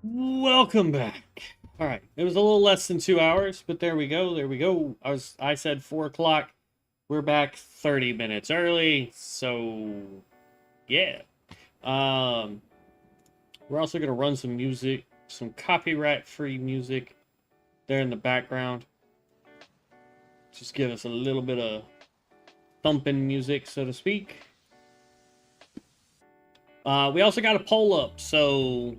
Welcome back. All right, it was a little less than 2 hours, but there we go. There we go. I said 4 o'clock. We're back 30 minutes early, so yeah. Um, we're also gonna run some music, some copyright-free music there in the background. Just give us a little bit of thumping music, so to speak. We also got a poll up, so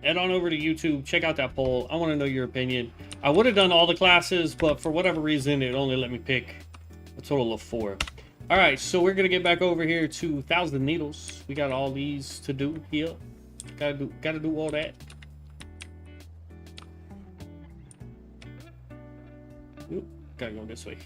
head on over to YouTube, check out that poll. I want to know your opinion. I would have done all the classes, but for whatever reason, it only let me pick a total of 4. All right, so we're gonna get back over here to Thousand Needles. We got all these to do here. Gotta do all that. Oop, gotta go this way.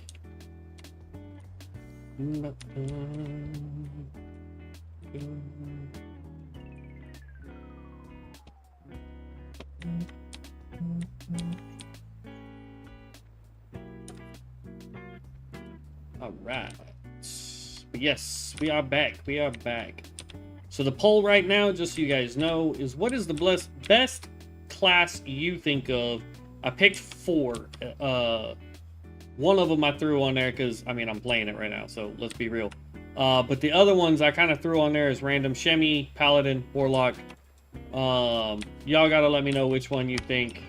All right. But yes, we are back. We are back. So the poll right now, just so you guys know, is what is the best class you think of? I picked 4. One of them I threw on there because, I mean, I'm playing it right now, so let's be real. But the other ones I kind of threw on there as random Shemi, Paladin, Warlock. Y'all gotta let me know which one you think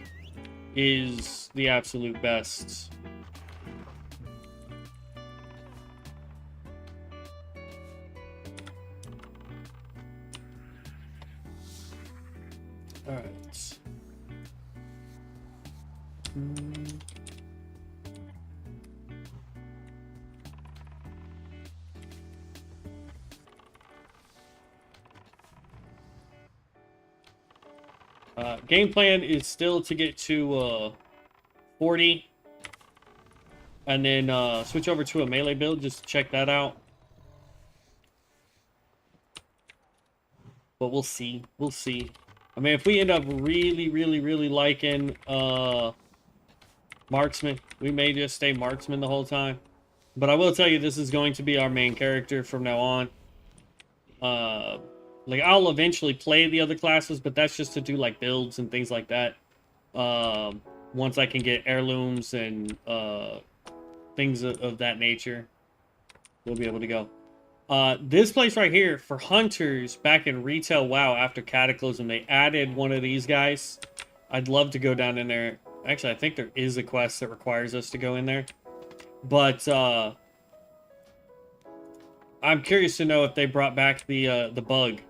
is the absolute best. All right. Game plan is still to get to 40 and then switch over to a melee build. Just check that out. But we'll see. We'll see. I mean, if we end up really liking Marksman, we may just stay Marksman the whole time. But I will tell you, this is going to be our main character from now on. Like, I'll eventually play the other classes, but that's just to do, like, builds and things like that. Once I can get heirlooms and things of that nature, we'll be able to go. This place right here, for hunters, back in Retail WoW after Cataclysm, they added one of these guys. I'd love to go down in there. Actually, I think there is a quest that requires us to go in there. But, I'm curious to know if they brought back the bug.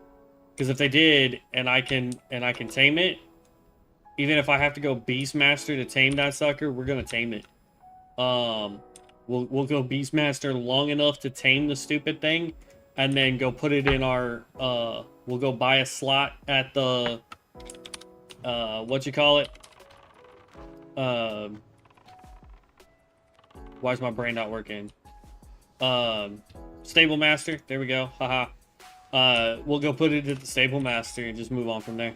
Because if they did, and I can tame it, even if I have to go Beastmaster to tame that sucker, we're gonna tame it. We'll go Beastmaster long enough to tame the stupid thing, and then go put it in our we'll go buy a slot at the what you call it? Why is my brain not working? Stable Master. There we go. Haha. We'll go put it at the Stable Master and just move on from there.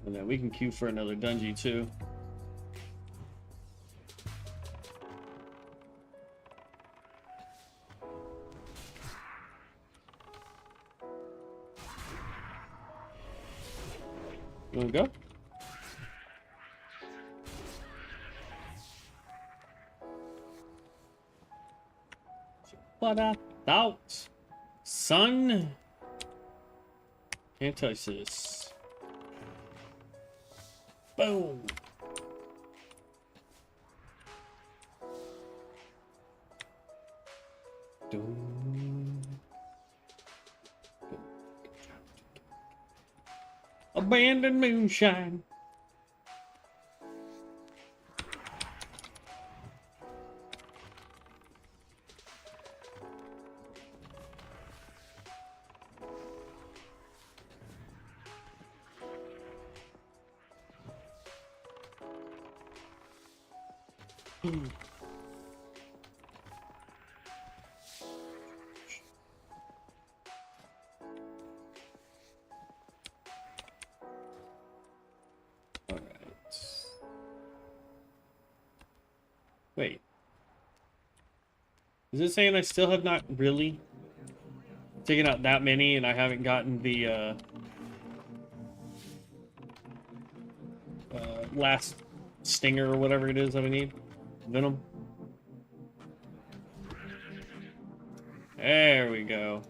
And then we can queue for another dungeon too. You wanna go? What I thought. Son. Can't touch this. Boom. Abandoned moonshine. Wait. Is it saying I still have not really taken out that many and I haven't gotten the last stinger or whatever it is that I need? Venom? There we go.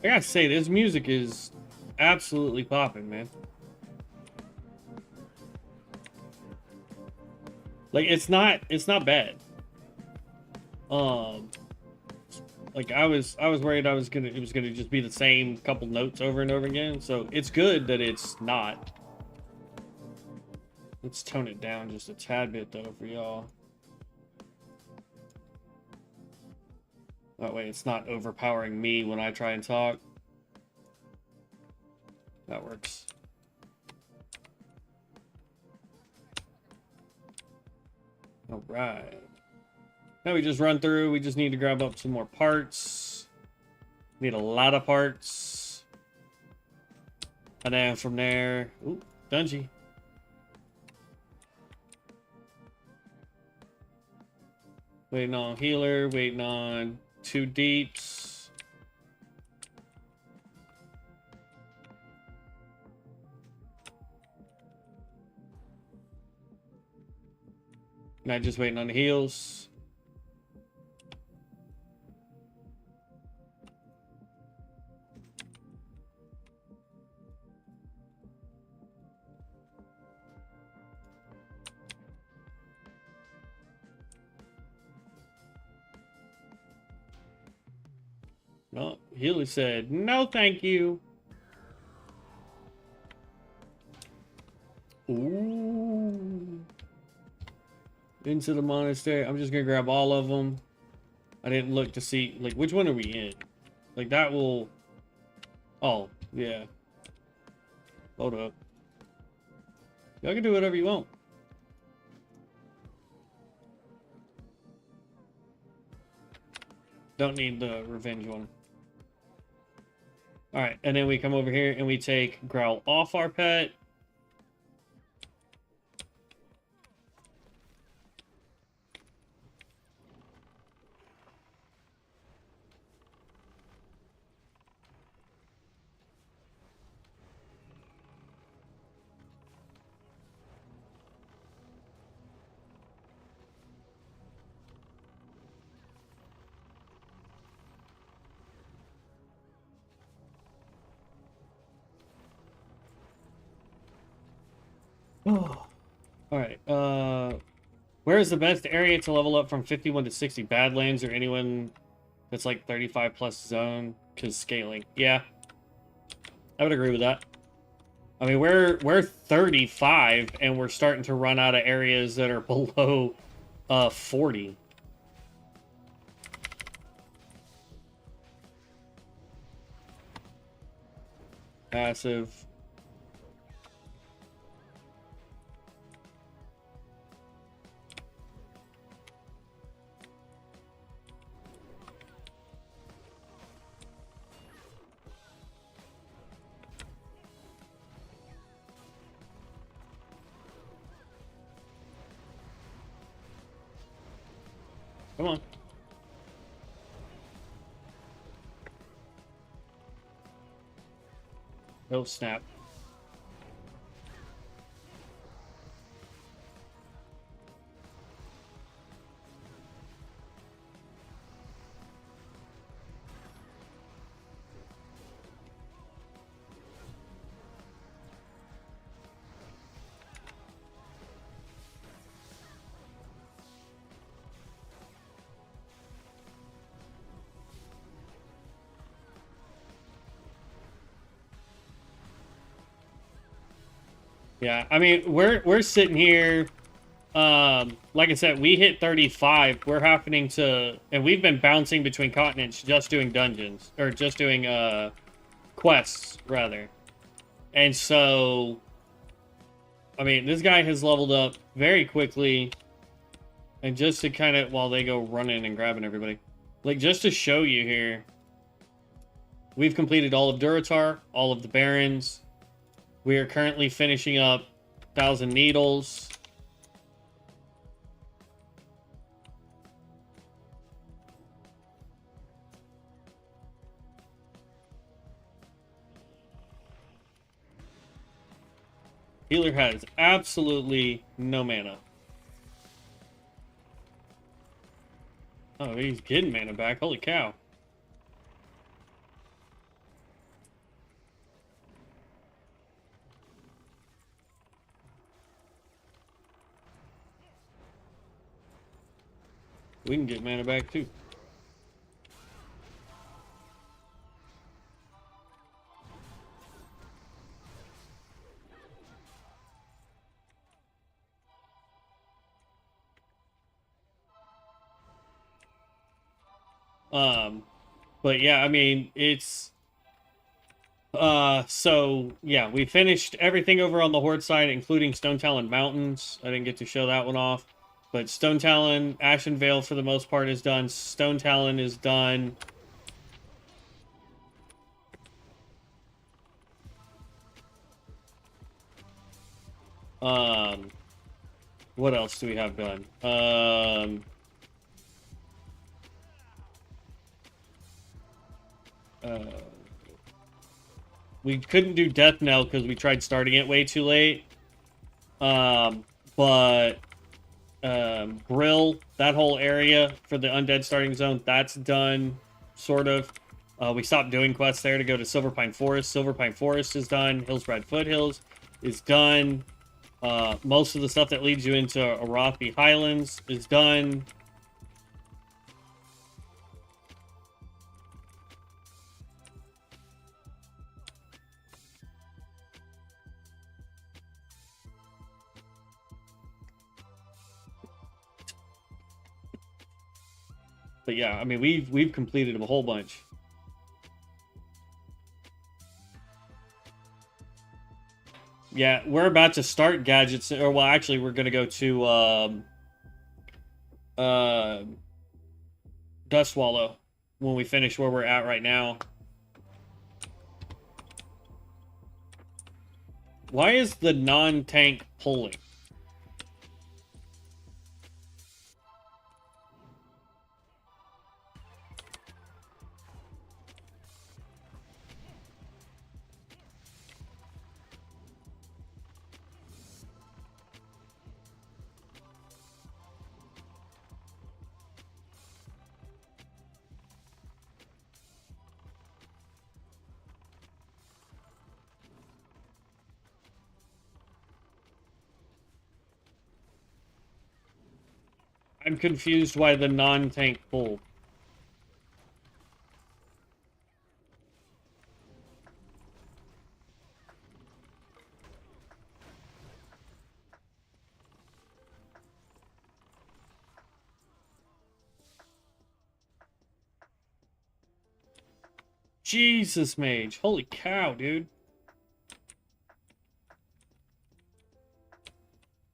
I gotta say, this music is absolutely popping, man. Like, it's not bad. Like I was worried it was gonna just be the same couple notes over and over again. So it's good that it's not. Let's tone it down just a tad bit though for y'all. That way it's not overpowering me when I try and talk. That works. All right. Now we just run through. We just need to grab up some more parts. Need a lot of parts. And then from there, ooh, dungeon. Waiting on healer, waiting on 2 deeps. Not just waiting on the heals. No, healer said, no, thank you. Ooh. Into the monastery. I'm just gonna grab all of them. I didn't look to see, like, which one are we in? Like, that will... Oh, yeah. Hold up. Y'all can do whatever you want. Don't need the revenge one. Alright, and then we come over here and we take Growl off our pet. Oh. Alright, where is the best area to level up from 51 to 60? Badlands or anyone that's like 35 plus zone? Because scaling. Yeah. I would agree with that. I mean, we're 35 and we're starting to run out of areas that are below 40. Passive. Come on. Oh, snap. Yeah, I mean, we're sitting here. Like I said, we hit 35. We're happening to, and we've been bouncing between continents, just doing dungeons or just doing quests rather. And so, I mean, this guy has leveled up very quickly. And just to kind of, while they go running and grabbing everybody, like just to show you here, we've completed all of Duratar, all of the Barons. We are currently finishing up 1,000 Needles. Healer has absolutely no mana. Oh, he's getting mana back. Holy cow. We can get mana back too. But yeah, I mean, it's so yeah, we finished everything over on the Horde side, including Stone Talon Mountains. I didn't get to show that one off, but Stone Talon, Ashen Vale for the most part is done. Stone Talon is done. What else do we have done? We couldn't do Death Knell because we tried starting it way too late. But Grill, that whole area for the Undead starting zone, that's done, sort of. We stopped doing quests there to go to Silverpine Forest. Silverpine Forest is done. Hillsbrad Foothills is done. Most of the stuff that leads you into Arathi Highlands is done. But yeah, I mean, we've completed a whole bunch. Yeah, we're about to start gadgets, or well, actually, we're gonna go to Dust Swallow when we finish where we're at right now. Why is the non-tank pulling? I'm confused why the non-tank pulled. Jesus, Mage. Holy cow, dude.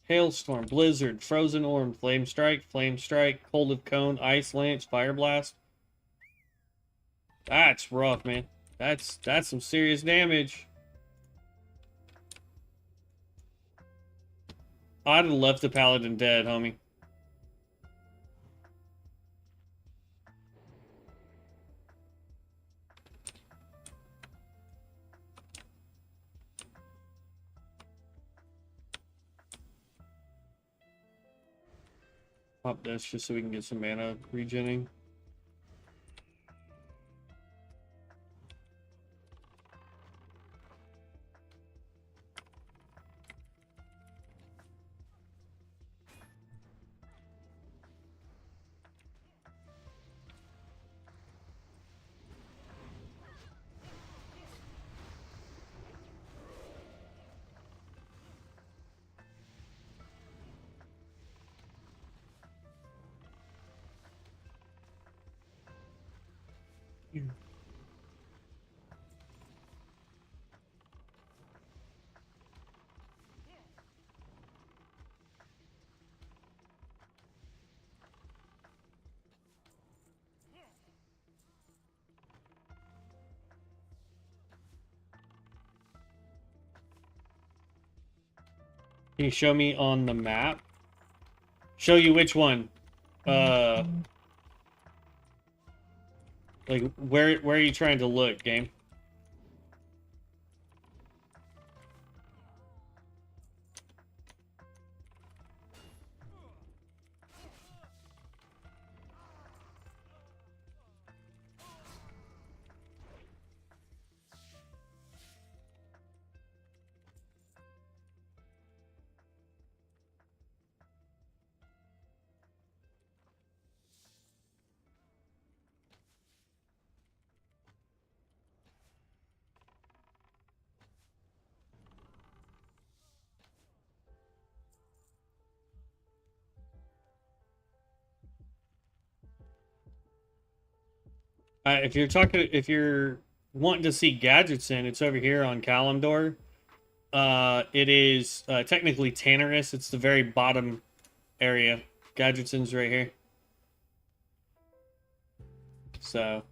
Hailstorm, Blizzard, Frozen Orb, Flame Strike, Cold of Cone, Ice Lance, Fire Blast. That's rough, man. That's some serious damage. I'd have left the Paladin dead, homie. Pop this just so we can get some mana regening. Can you show me on the map? Show you which one? Like where are you trying to look, game? If you're wanting to see Gadgetson, it's over here on Kalimdor. It is technically Tannerus. It's the very bottom area. Gadgetson's right here. So,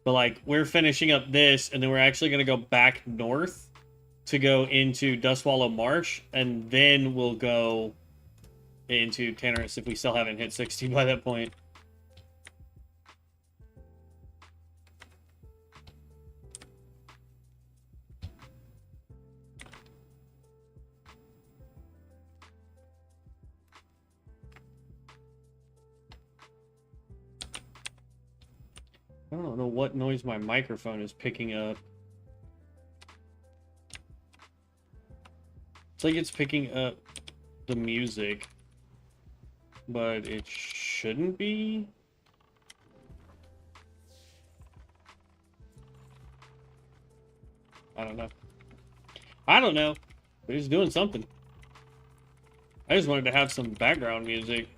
but like we're finishing up this, and then we're actually gonna go back north to go into Dustwallow Marsh, and then we'll go into Tannerus if we still haven't hit 60 by that point. I don't know what noise my microphone is picking up. It's like it's picking up the music, but it shouldn't be. I don't know. I don't know. But it's doing something. I just wanted to have some background music.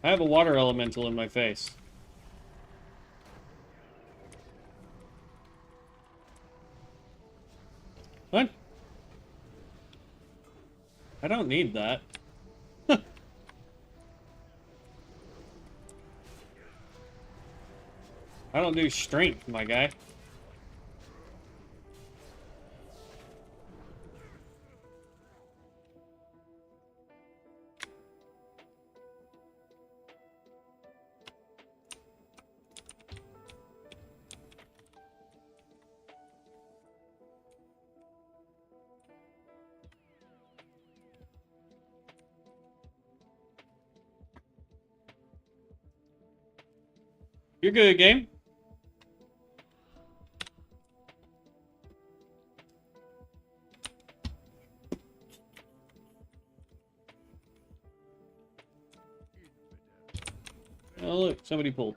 I have a water elemental in my face. What? I don't need that. I don't do strength, my guy. You're good, game. Oh, look, somebody pulled.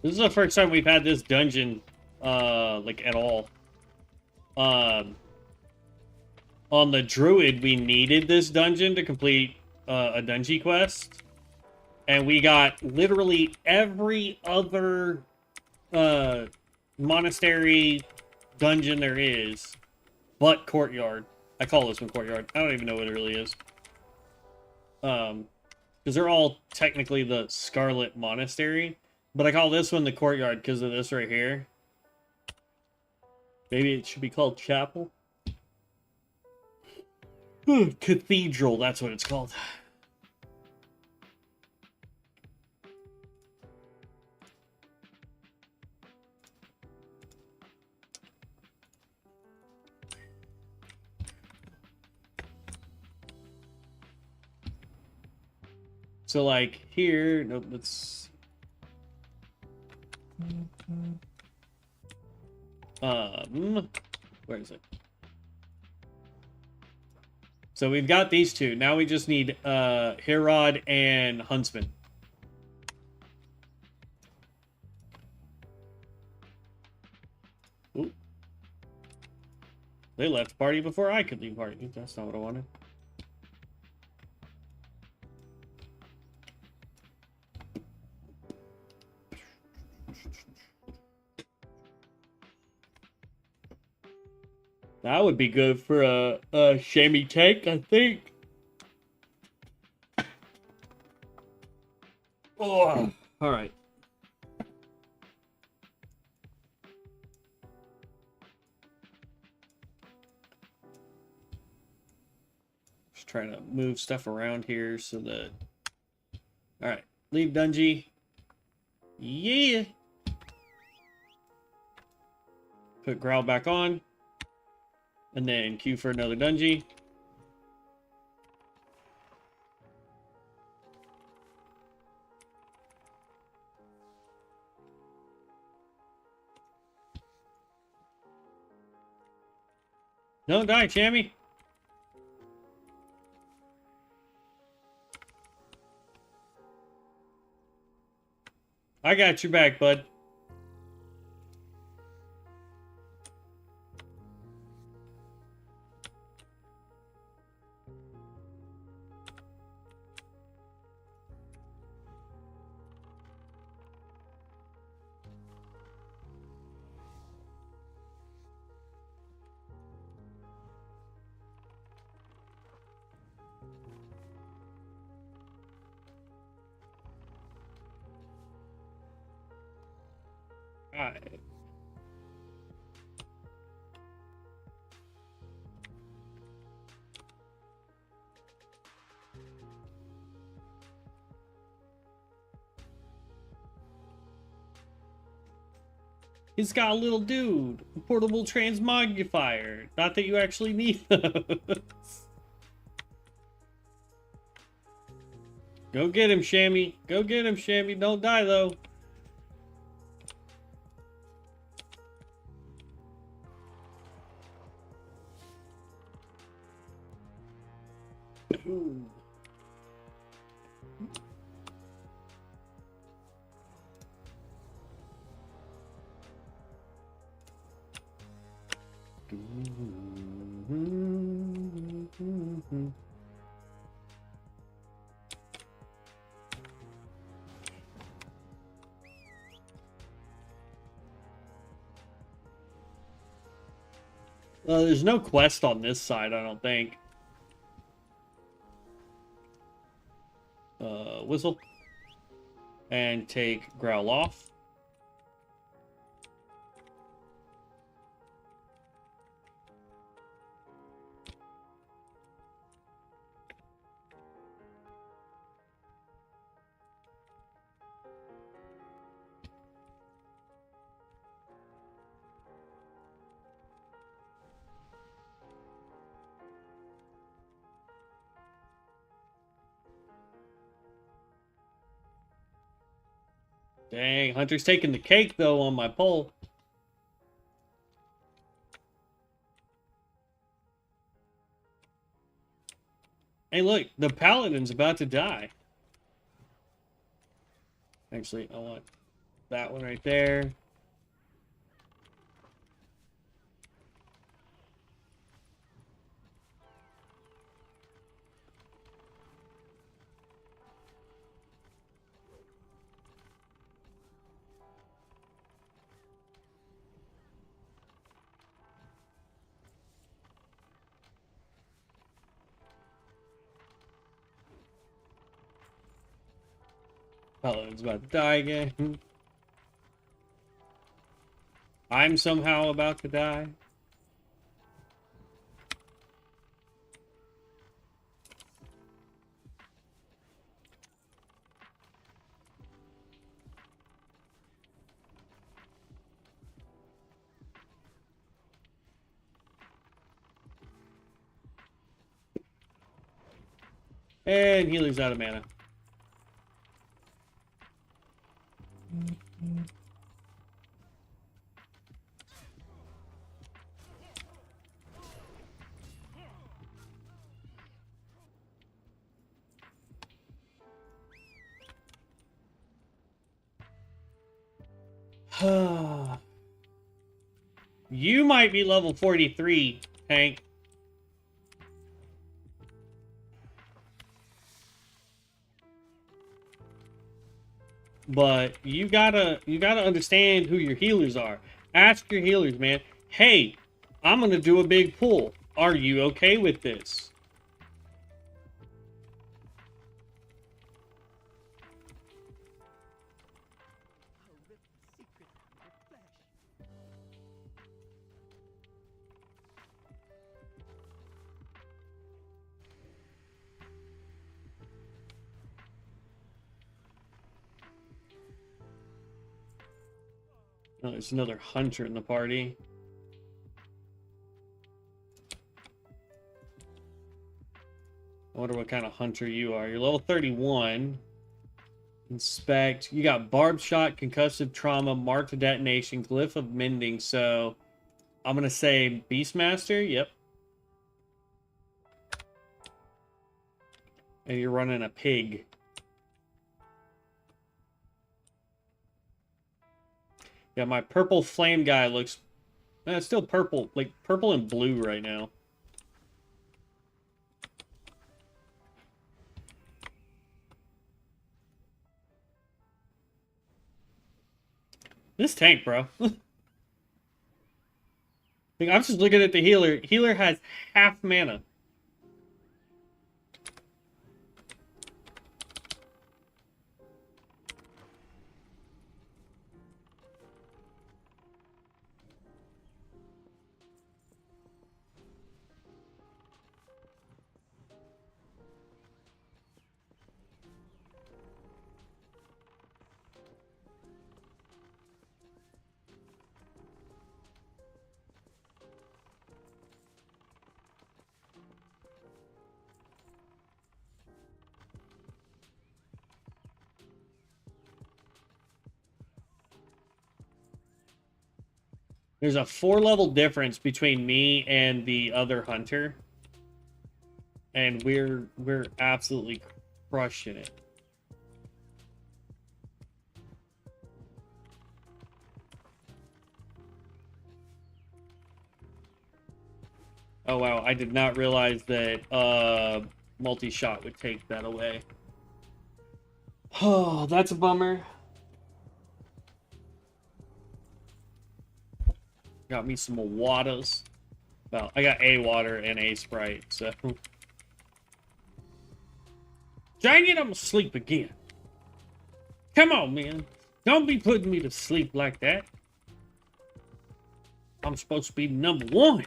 This is the first time we've had this dungeon, like, at all. On the Druid, we needed this dungeon to complete a dungeon quest. And we got literally every other monastery dungeon there is, but Courtyard. I call this one Courtyard. I don't even know what it really is. Because they're all technically the Scarlet Monastery. But I call this one the Courtyard because of this right here. Maybe it should be called Chapel. Cathedral, that's what it's called. So, like, here, nope, let's... where is it? So we've got these two. Now we just need, Herod and Huntsman. Ooh. They left party before I could leave party. That's not what I wanted. That would be good for a shammy tank, I think. Oh, all right. Just trying to move stuff around here so that... All right, leave Dungy. Yeah. Put Growl back on. And then queue for another Dungy. Don't die, Chammy. I got your back, bud. Alright. He's got a little dude. A portable transmogrifier. Not that you actually need those. Go get him, Shammy. Go get him, Shammy. Don't die, though. Ooh. There's no quest on this side, I don't think. Whistle. And take Growl off. Dang, Hunter's taking the cake, though, on my poll. Hey, look, the Paladin's about to die. Actually, I want that one right there. Paladin's about to die again. I'm somehow about to die. And healer's out of mana. You might be level 43, Hank. But you gotta understand who your healers are. Ask your healers, man. Hey, I'm gonna do a big pull. Are you okay with this? Oh, there's another hunter in the party. I wonder what kind of hunter you are. You're level 31. Inspect. You got barbed shot, concussive trauma, mark to detonation, glyph of mending. So I'm going to say Beastmaster. Yep. And you're running a pig. Yeah, my purple flame guy looks... it's still purple. Like, purple and blue right now. This tank, bro. Like, I'm just looking at the healer. Healer has half mana. There's a 4-level difference between me and the other hunter. And we're absolutely crushing it. Oh wow, I did not realize that multi-shot would take that away. Oh, that's a bummer. Got me some waters. Well, I got a water and a Sprite, so... Dang it, I'm asleep again. Come on, man. Don't be putting me to sleep like that. I'm supposed to be number one.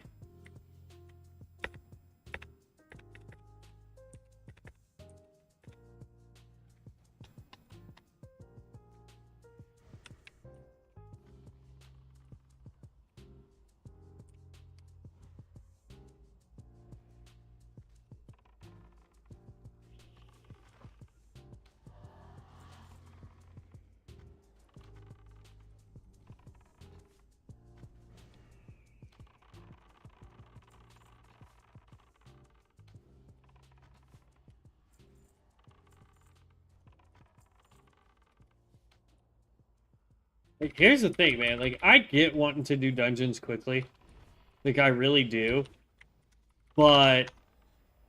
Like, here's the thing, man. Like, I get wanting to do dungeons quickly. Like, I really do. But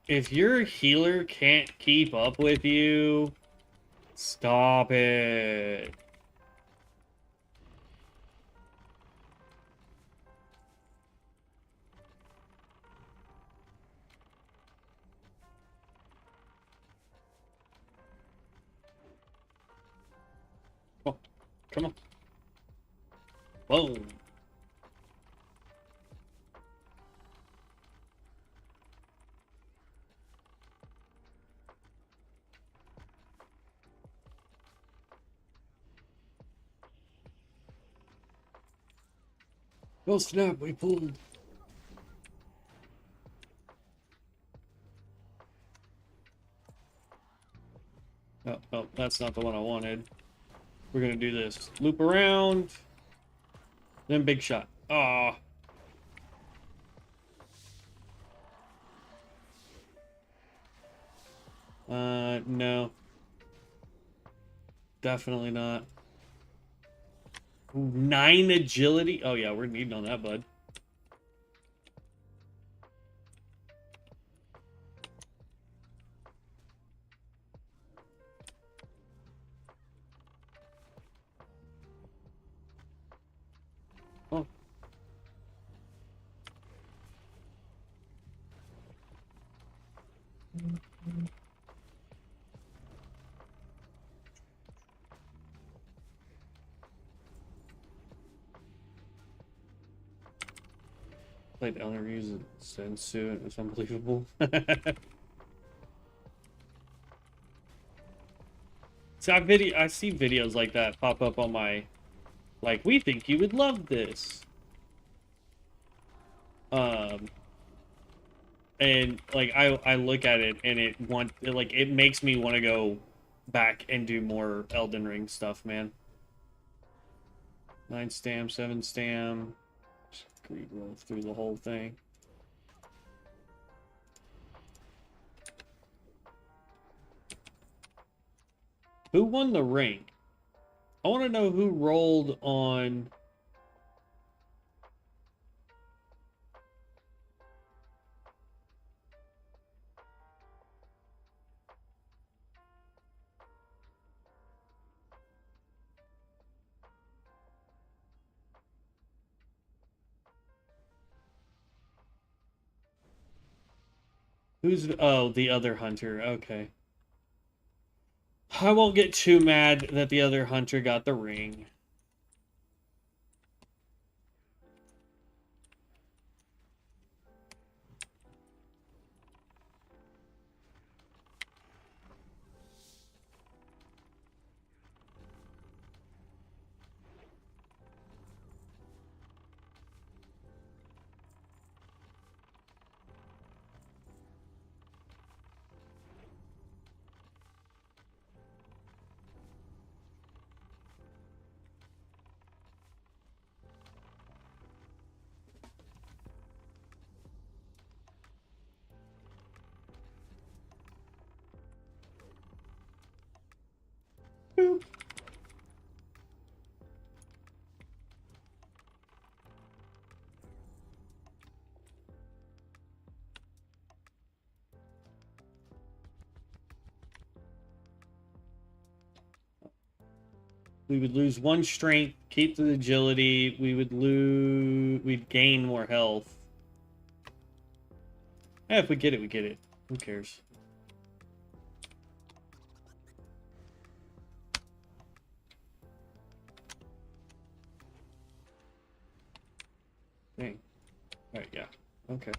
if your healer can't keep up with you, stop it. Oh, come on. Whoa. Oh snap, we pulled. Oh, oh, that's not the one I wanted. We're gonna do this. Loop around. Then big shot. Ah. No. Definitely not. Ooh, 9 agility. Oh yeah, we're needing on that, bud. Oh. Played Elder use Sensu, and it was unbelievable. So I see videos like that pop up on my, like, we think you would love this. And like I look at it and it makes me want to go back and do more Elden Ring stuff, man. 9 stam, 7 stam. Just greed roll through the whole thing. Who won the ring? I want to know who rolled on. Who's, oh, the other hunter. Okay. I won't get too mad that the other hunter got the ring. Boop. We would lose 1 strength, keep the agility. We'd gain more health. Eh, if we get it, we get it. Who cares? Dang. Alright, yeah. Okay.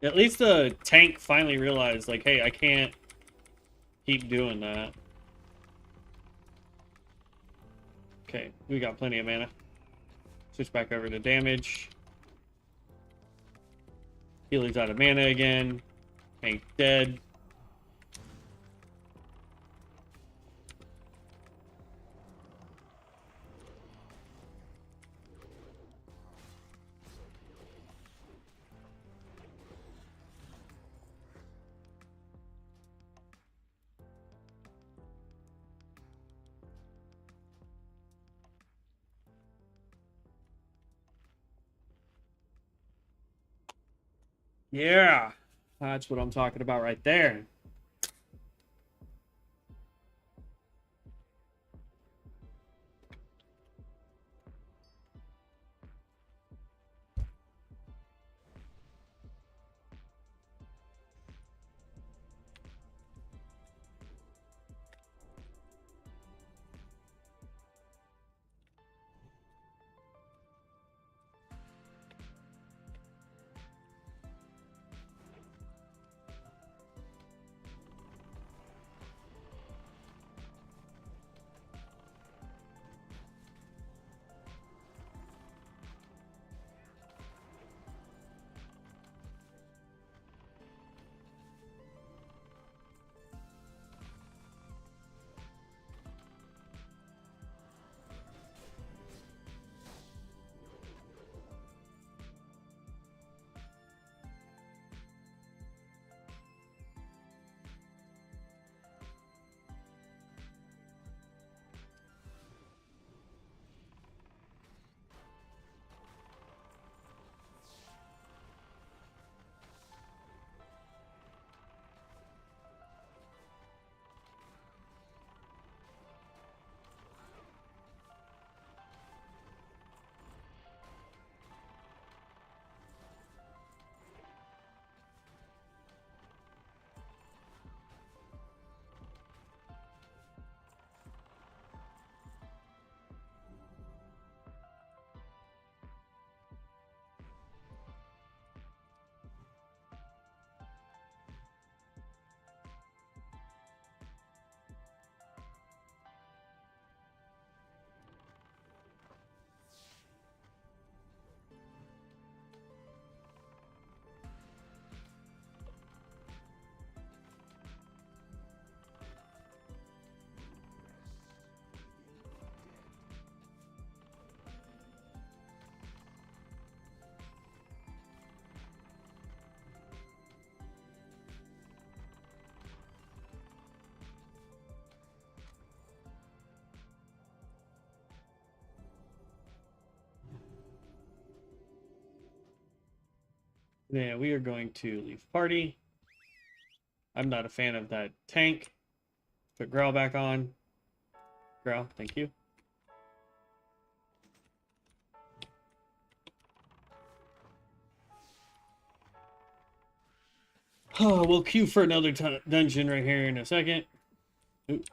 At least the tank finally realized, like, hey, I can't keep doing that. Okay, we got plenty of mana. Switch back over to damage. Healer's out of mana again. Tank dead. Yeah, that's what I'm talking about right there. Yeah, we are going to leave party. I'm not a fan of that tank. Put Growl back on. Growl, thank you. Oh, we'll queue for another dungeon right here in a second. Ooh,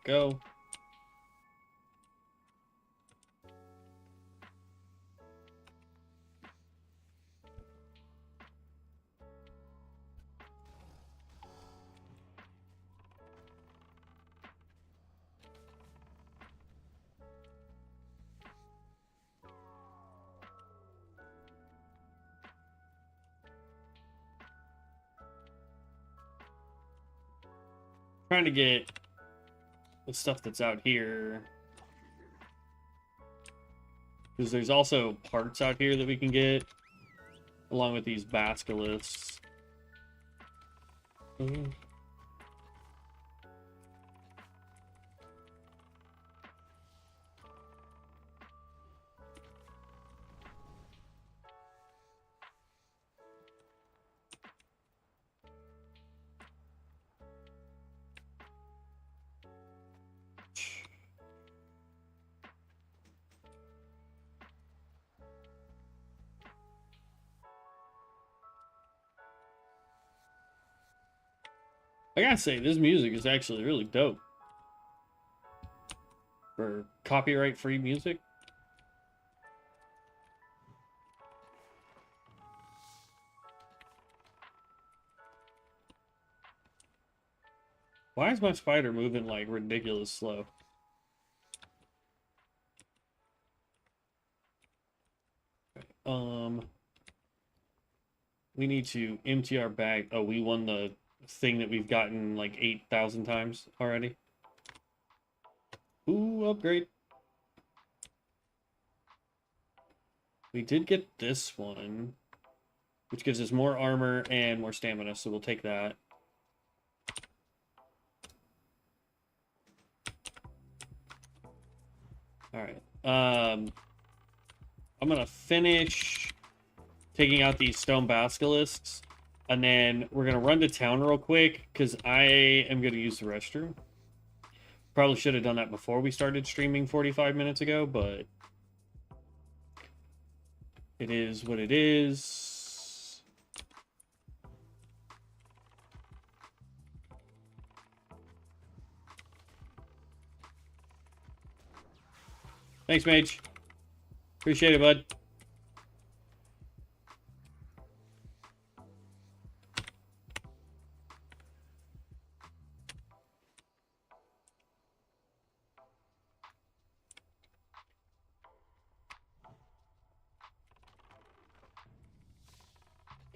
go. Trying to get the stuff that's out here. Because there's also parts out here that we can get, along with these basilisks. I gotta say, this music is actually really dope. For copyright-free music. Why is my spider moving like ridiculous slow? We need to empty our bag. Oh, we won the thing that we've gotten like 8,000 times already. Ooh, upgrade. We did get this one. which gives us more armor and more stamina, so we'll take that. All right. I'm gonna finish taking out these stone basilisks, and then we're gonna run to town real quick because I am gonna use the restroom. Probably should have done that before we started streaming 45 minutes ago, but it is what it is. Thanks, Mage. Appreciate it, bud.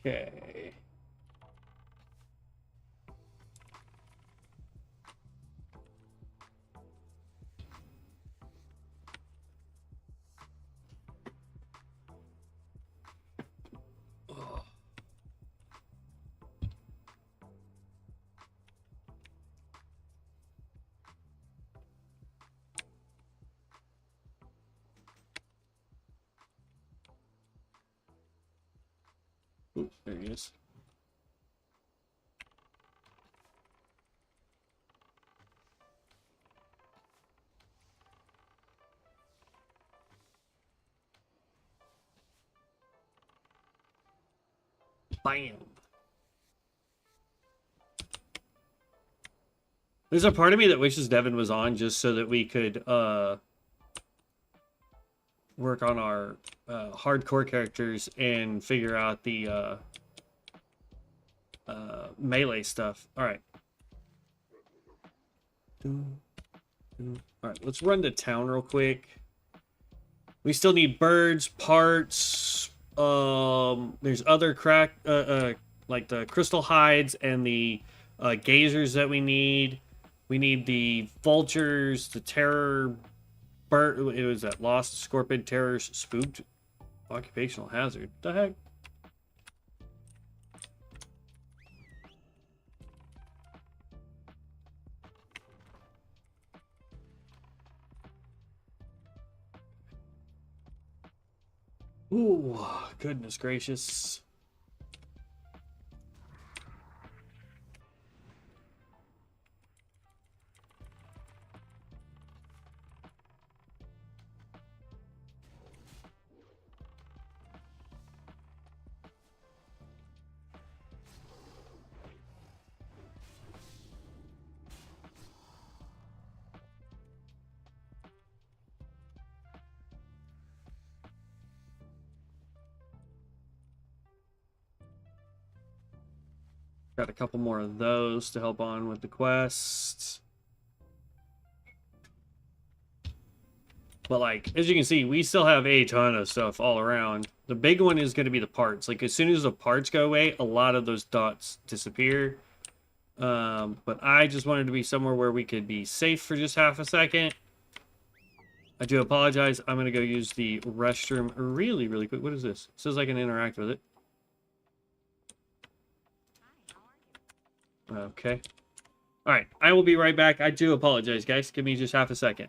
Okay. Oh. Oops, there he is. Bam. There's a part of me that wishes Devin was on just so that we could work on our hardcore characters and figure out the melee stuff. All right. All right, let's run to town real quick. We still need birds, parts. There's other like the crystal hides and the gazers that we need. We need the vultures, the terror bird. It was that lost scorpion terrors spooked occupational hazard. The heck? Ooh, goodness gracious. Got a couple more of those to help on with the quests. But like, as you can see, we still have a ton of stuff all around. The big one is going to be the parts. Like, as soon as the parts go away, a lot of those dots disappear. But I just wanted to be somewhere where we could be safe for just half a second. I do apologize. I'm going to go use the restroom really, really quick. What is this? It says I can interact with it. Okay. All right. I will be right back. I do apologize, guys. Give me just half a second.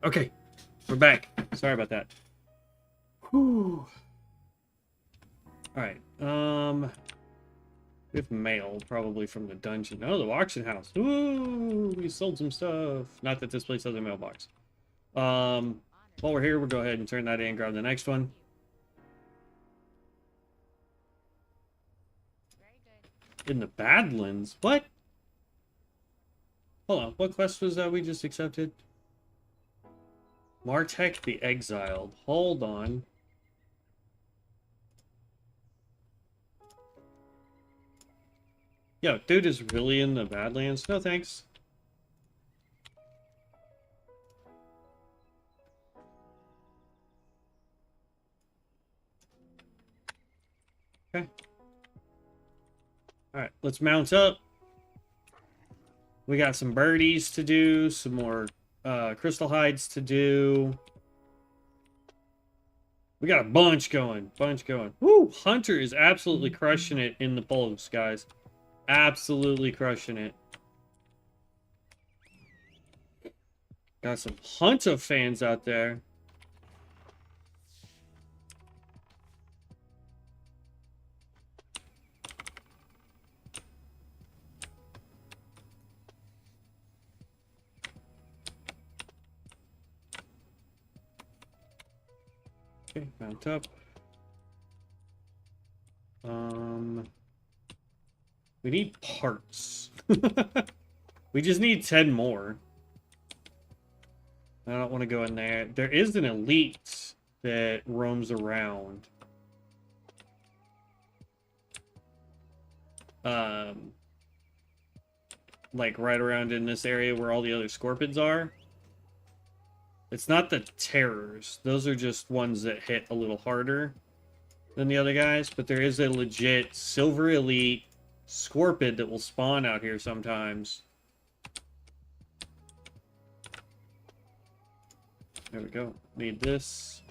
Okay, we're back. Sorry about that. Whew. All right. We have mail probably from the dungeon. Oh, the auction house. Ooh, we sold some stuff. Not that this place has a mailbox. While we're here, we'll go ahead and turn that in. Grab the next one. In the Badlands? What? Hold on. What quest was that we just accepted? Martek the Exiled. Hold on. Yo, dude is really in the Badlands? No thanks. Okay. Alright, let's mount up. We got some birdies to do, some more crystal hides to do. We got a bunch going. Woo! Hunter is absolutely crushing it in the polls, guys. Absolutely crushing it. Got some Hunter fans out there. Okay, mount up. We need parts. We just need 10 more. I don't want to go in there. There is an elite that roams around. Like right around in this area where all the other scorpions are. It's not the terrors. Those are just ones that hit a little harder than the other guys. But there is a legit silver elite scorpion that will spawn out here sometimes. There we go. Need this.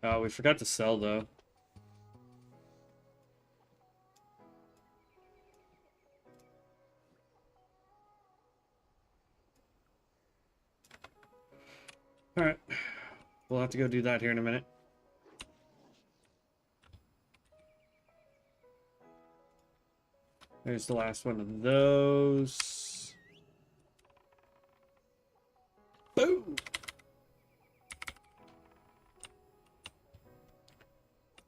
Oh, we forgot to sell though. Alright. We'll have to go do that here in a minute. There's the last one of those. Boom!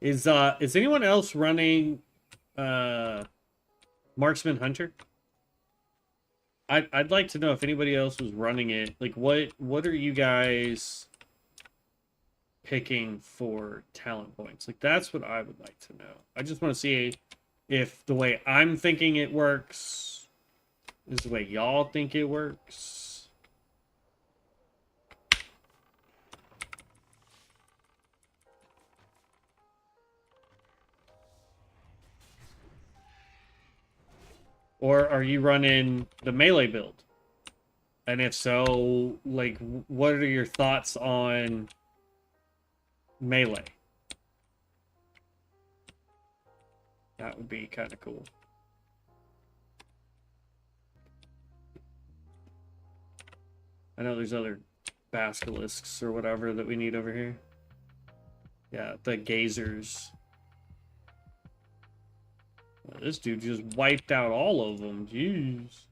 Is anyone else running Marksman Hunter? I'd like to know if anybody else was running it. Like, what are you guys picking for talent points? Like, that's what I would like to know. I just want to see if the way I'm thinking it works is the way y'all think it works. Or are you running the melee build? And if so, like, what are your thoughts on melee? That would be kind of cool. I know there's other basilisks or whatever that we need over here. Yeah, the gazers. This dude just wiped out all of them. Jeez.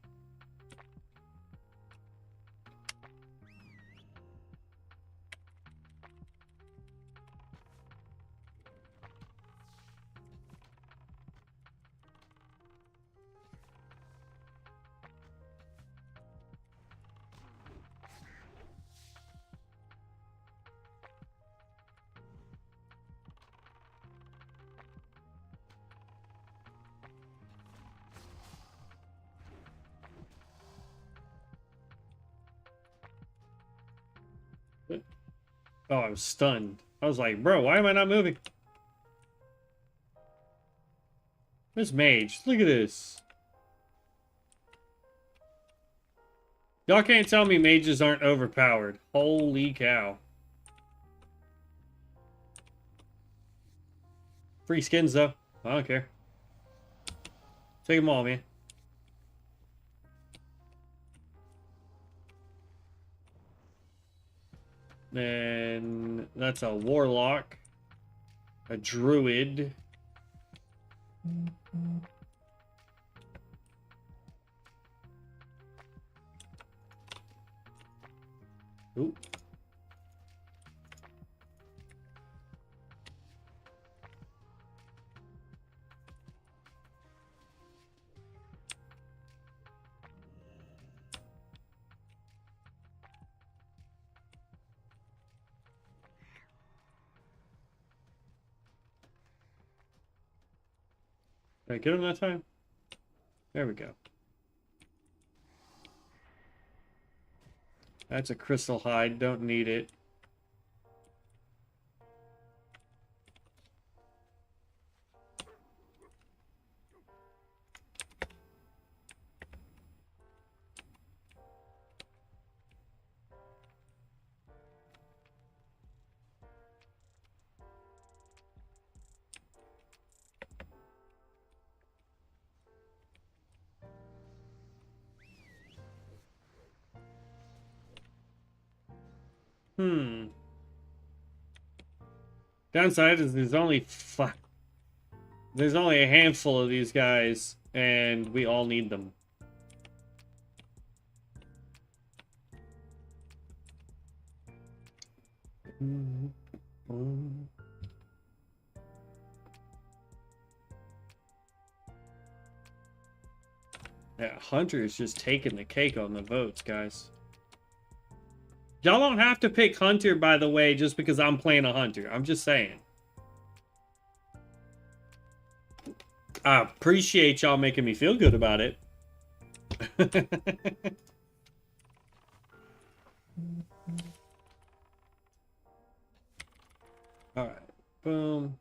Oh, I was stunned. I was like, bro, why am I not moving? This mage, look at this. Y'all can't tell me mages aren't overpowered. Holy cow. Free skins, though. I don't care. Take them all, man. Then that's a warlock, a druid, ooh. Did I get him that time? There we go. That's a crystal hide. Don't need it. Downside is there's only a handful of these guys, and we all need them. Yeah, Hunter is just taking the cake on the votes, guys. Y'all don't have to pick Hunter, by the way, just because I'm playing a Hunter. I'm just saying. I appreciate y'all making me feel good about it. Alright. Boom.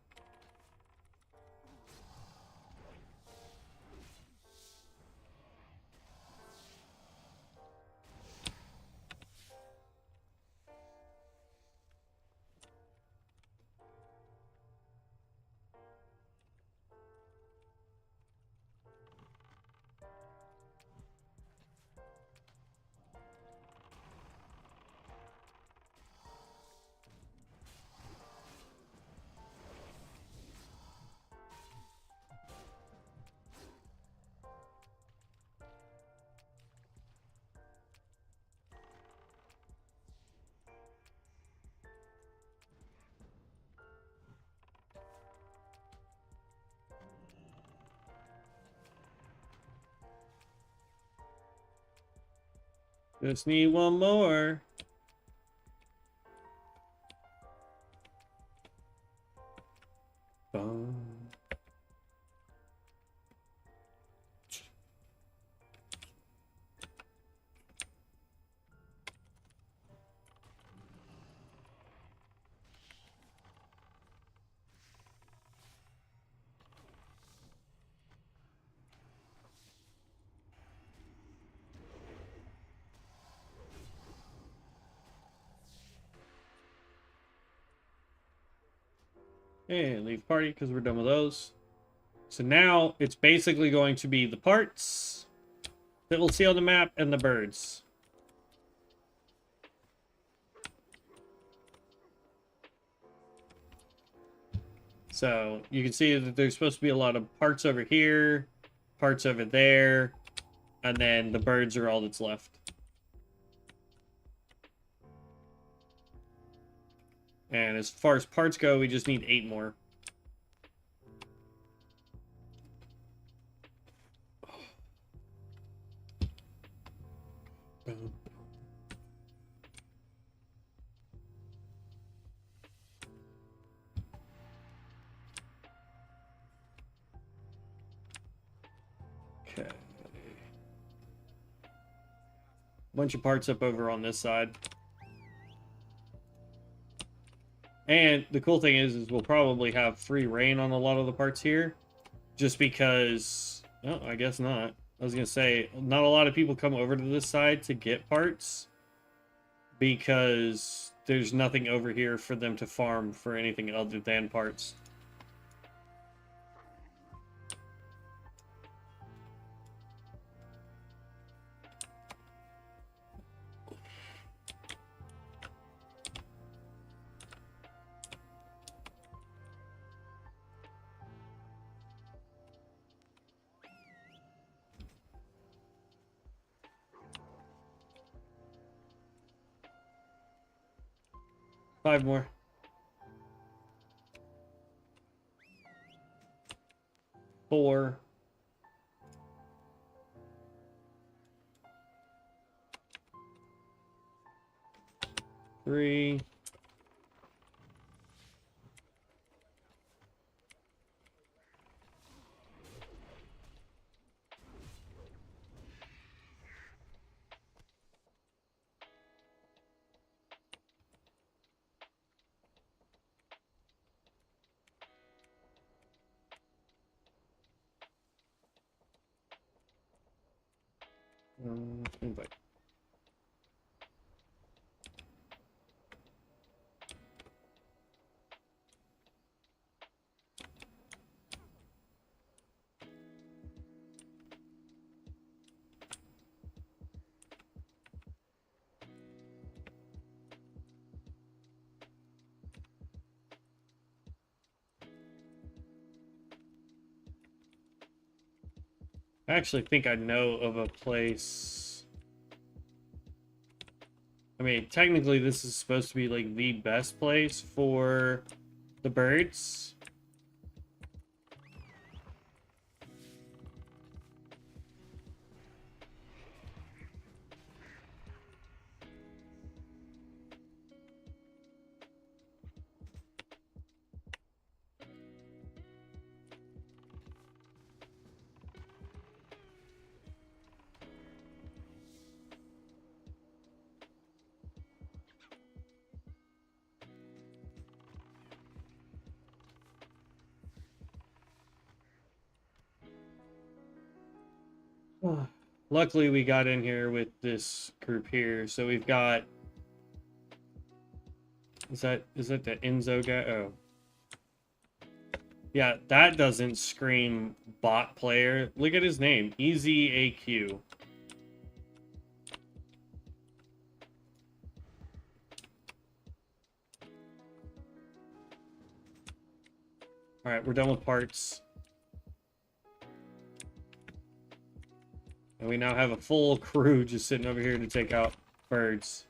Just need one more. Boom. And leave party because we're done with those. So now it's basically going to be the parts that we'll see on the map and the birds. So you can see that there's supposed to be a lot of parts over here, parts over there, and then the birds are all that's left. And as far as parts go, we just need 8 more. Okay. Bunch of parts up over on this side. And the cool thing is we'll probably have free reign on a lot of the parts here. Just because... Oh, I guess not. I was going to say, not a lot of people come over to this side to get parts. Because there's nothing over here for them to farm for anything other than parts. 5 more. Four. 3. Invite. I actually think I know of a place. I mean, technically this is supposed to be like the best place for the birds. Luckily, we got in here with this group here, so we've got. Is that the Enzo guy? Oh, yeah, that doesn't scream bot player. Look at his name, Easy AQ. All right, we're done with parts. And we now have a full crew just sitting over here to take out birds.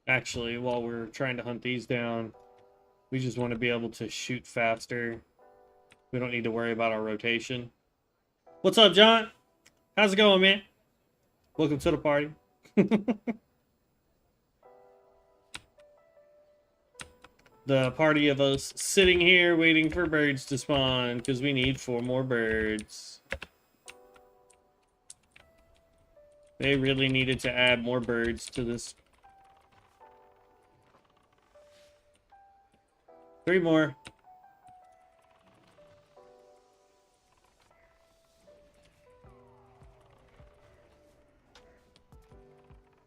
Actually, while we're trying to hunt these down, we just want to be able to shoot faster. We don't need to worry about our rotation. What's up, John? How's it going, man? Welcome to the party. The party of us sitting here waiting for birds to spawn because we need 4 more birds. They really needed to add more birds to this. 3 more.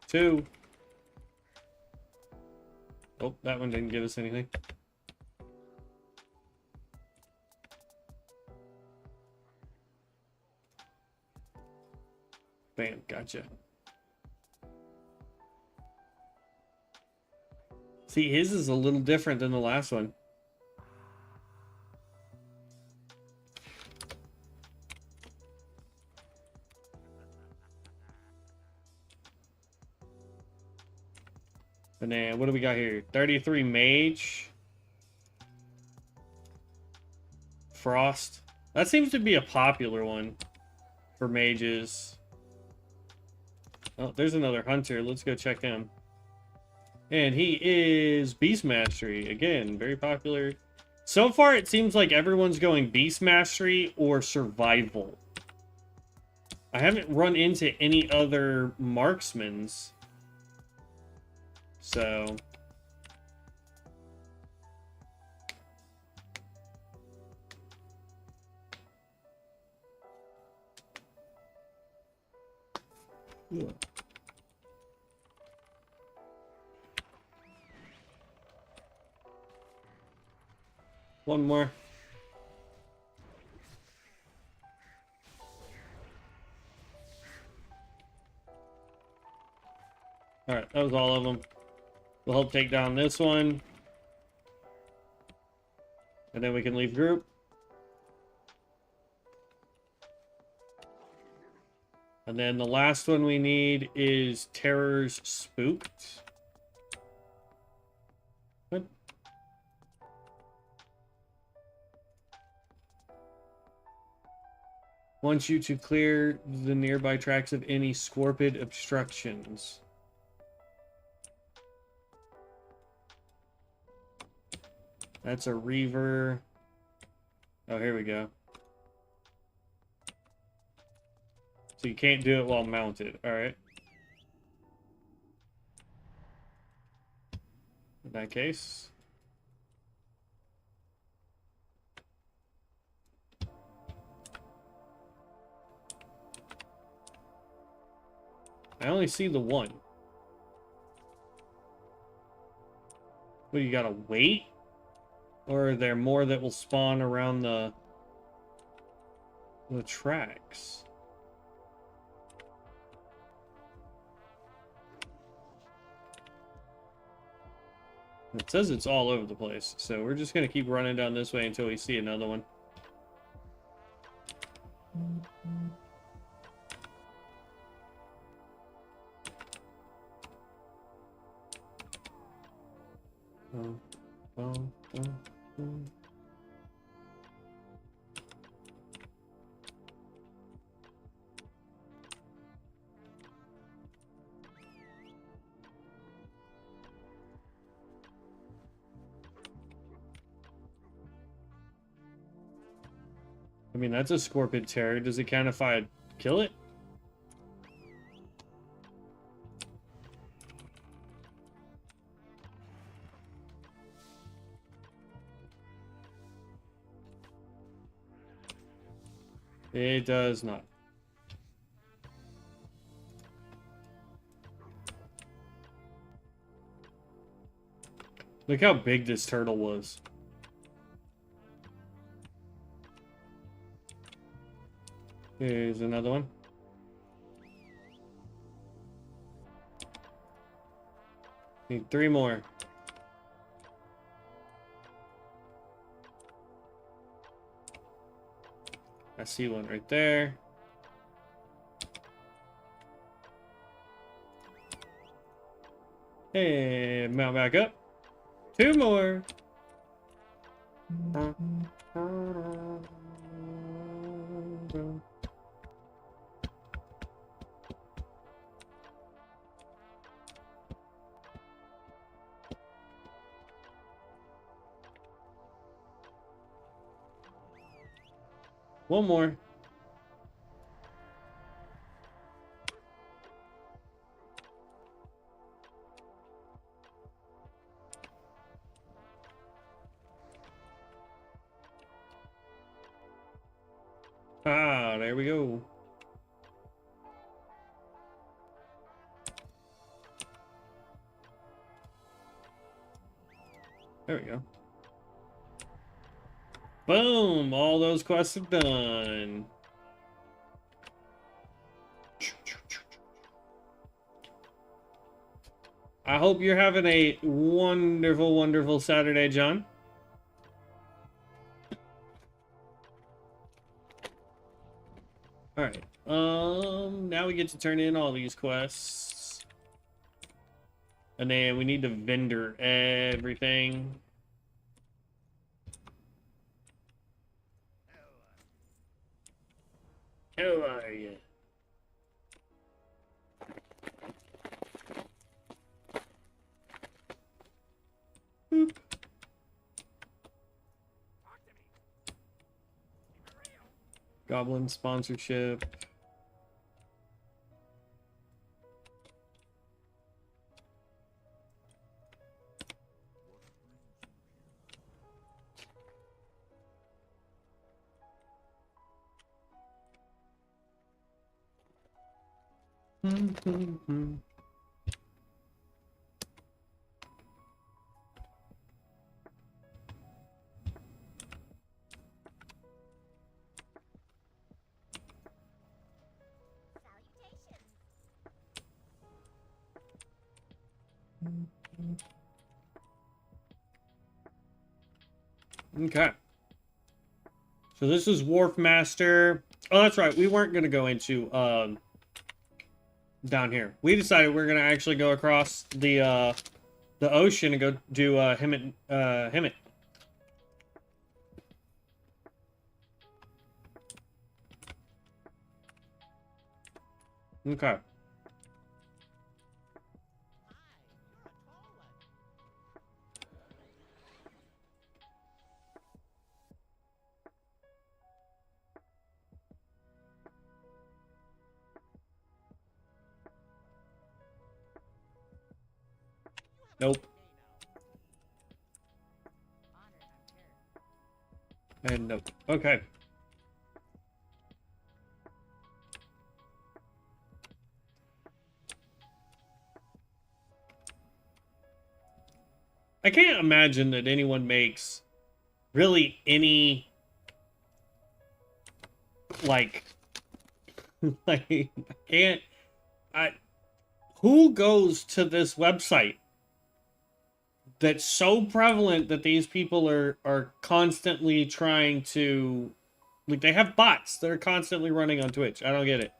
2. Oh, that one didn't give us anything. Bam, gotcha. See, his is a little different than the last one. And then, what do we got here? 33 Mage. Frost. That seems to be a popular one for mages. Oh, there's another Hunter. Let's go check him. And he is Beast Mastery. Again, very popular. So far, it seems like everyone's going Beast Mastery or Survival. I haven't run into any other marksmans. So... Yeah. One more. Alright, that was all of them. We'll help take down this one. And then we can leave group. And then the last one we need is Terror's Spooked. What? Wants you to clear the nearby tracks of any scorpid obstructions. That's a Reaver. Oh, here we go. So you can't do it while mounted. Alright. In that case. I only see the one. What, you gotta wait? Or are there more that will spawn around the tracks? It says it's all over the place, so we're just gonna keep running down this way until we see another one. I mean, that's a Scorpid Terror. Does it count if I kill it? It does not. Look how big this turtle was. Here's another one. Need 3 more. I see one right there. Hey, mount back up. 2 more. One more. Ah, there we go. There we go. Boom! All those quests are done. I hope you're having a wonderful, wonderful Saturday, John. Alright. Now we get to turn in all these quests. And then we need to vendor everything. How are you? Boop. Goblin sponsorship. Okay. So this is Wharf Master. Oh, that's right. We weren't going to go into down here. We decided we're going to actually go across the ocean and go do Hemet. Okay. Nope. And nope. Okay. I can't imagine that anyone makes really any like like who goes to this website that's so prevalent that these people are constantly trying to, like, they have bots that are constantly running on Twitch. I don't get it.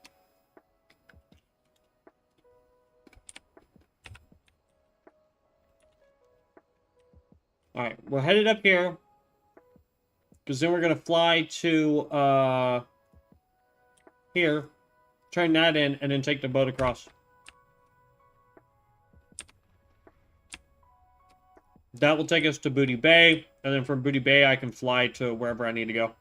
All right, we're headed up here because then we're gonna fly to here, turn that in, and then take the boat across. That will take us to Booty Bay, and then from Booty Bay I can fly to wherever I need to go.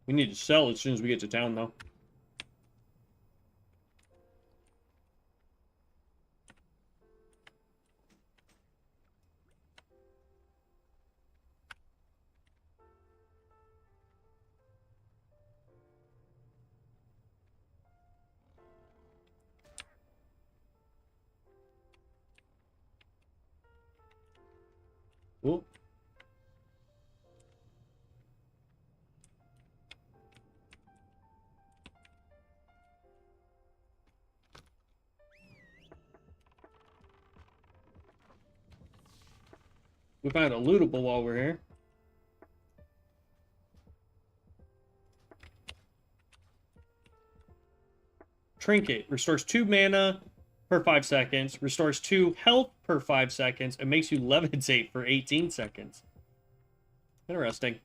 We need to sell as soon as we get to town, though. Ooh. We found a lootable while we're here. Trinket restores 2 mana per 5 seconds, restores 2 health per 5 seconds, and makes you levitate for 18 seconds. Interesting.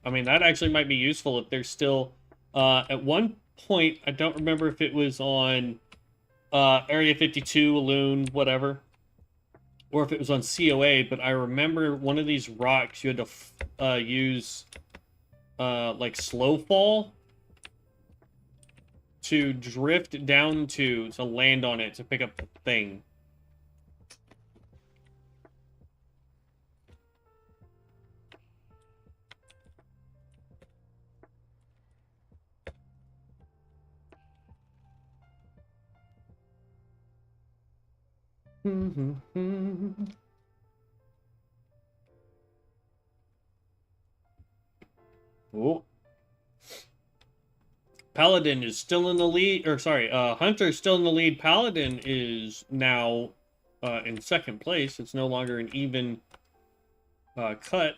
I mean, that actually might be useful if there's still... at one point, I don't remember if it was on Area 52, Loon, whatever, or if it was on COA, but I remember one of these rocks you had to use like slow fall to drift down to land on it to pick up the thing. Oh. Paladin is still in the lead, or sorry, Hunter is still in the lead. Paladin is now in second place. It's no longer an even cut.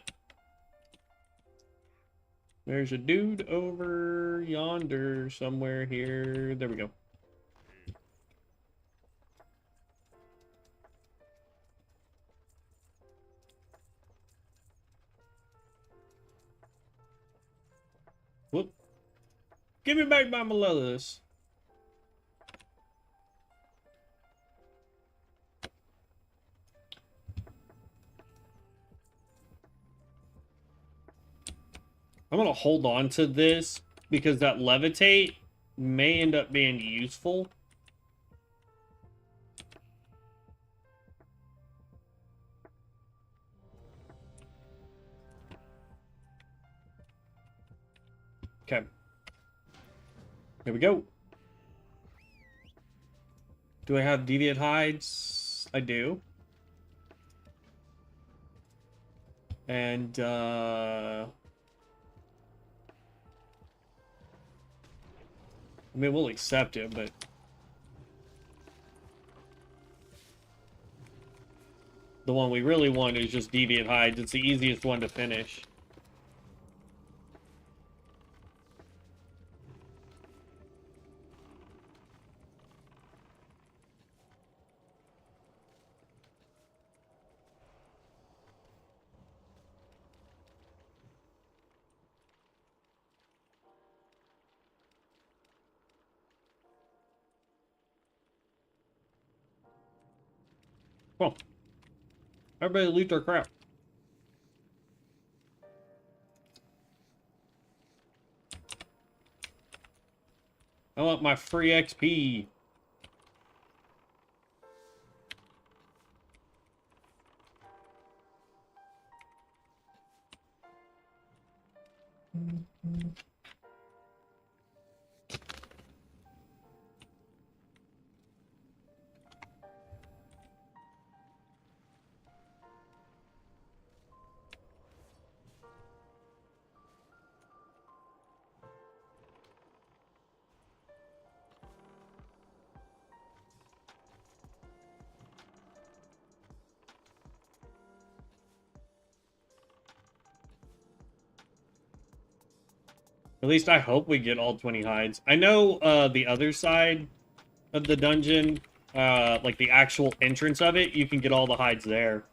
There's a dude over yonder somewhere here. There we go. Whoop. Give me back my Malithus. I'm gonna hold on to this because that levitate may end up being useful. Okay. Here we go. Do I have deviant hides? I do. And, I mean, we'll accept it, but... The one we really want is just deviant hides. It's the easiest one to finish. Well, everybody loot their crap. I want my free XP. At least I hope we get all 20 hides. I know the other side of the dungeon, like the actual entrance of it, you can get all the hides there.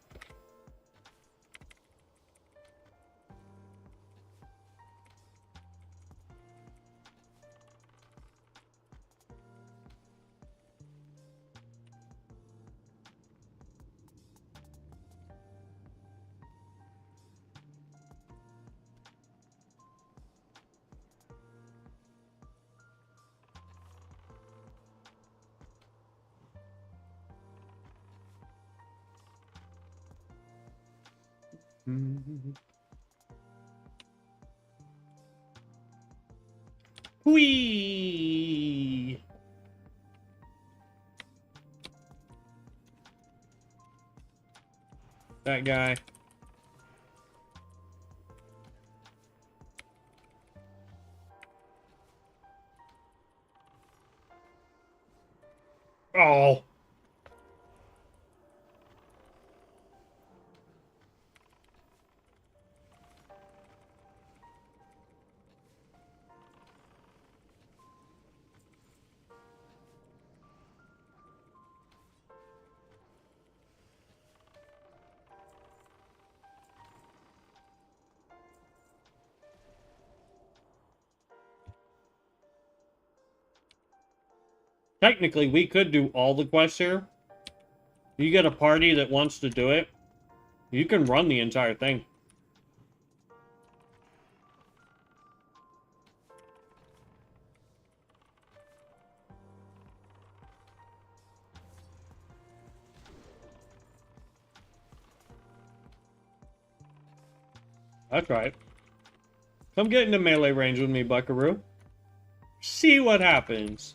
Whee! That guy. Oh. Technically, we could do all the quests here. You get a party that wants to do it, you can run the entire thing. That's right. Come get into melee range with me, Buckaroo. See what happens.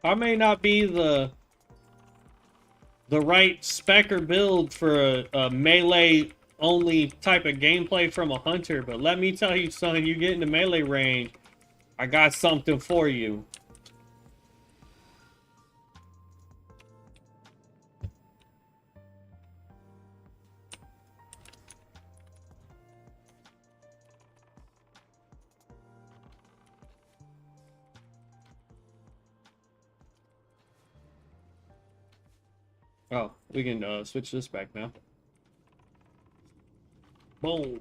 I may not be the right spec or build for a melee only type of gameplay from a hunter, but let me tell you, son, you get into melee range, I got something for you. Oh, we can switch this back now. Boom.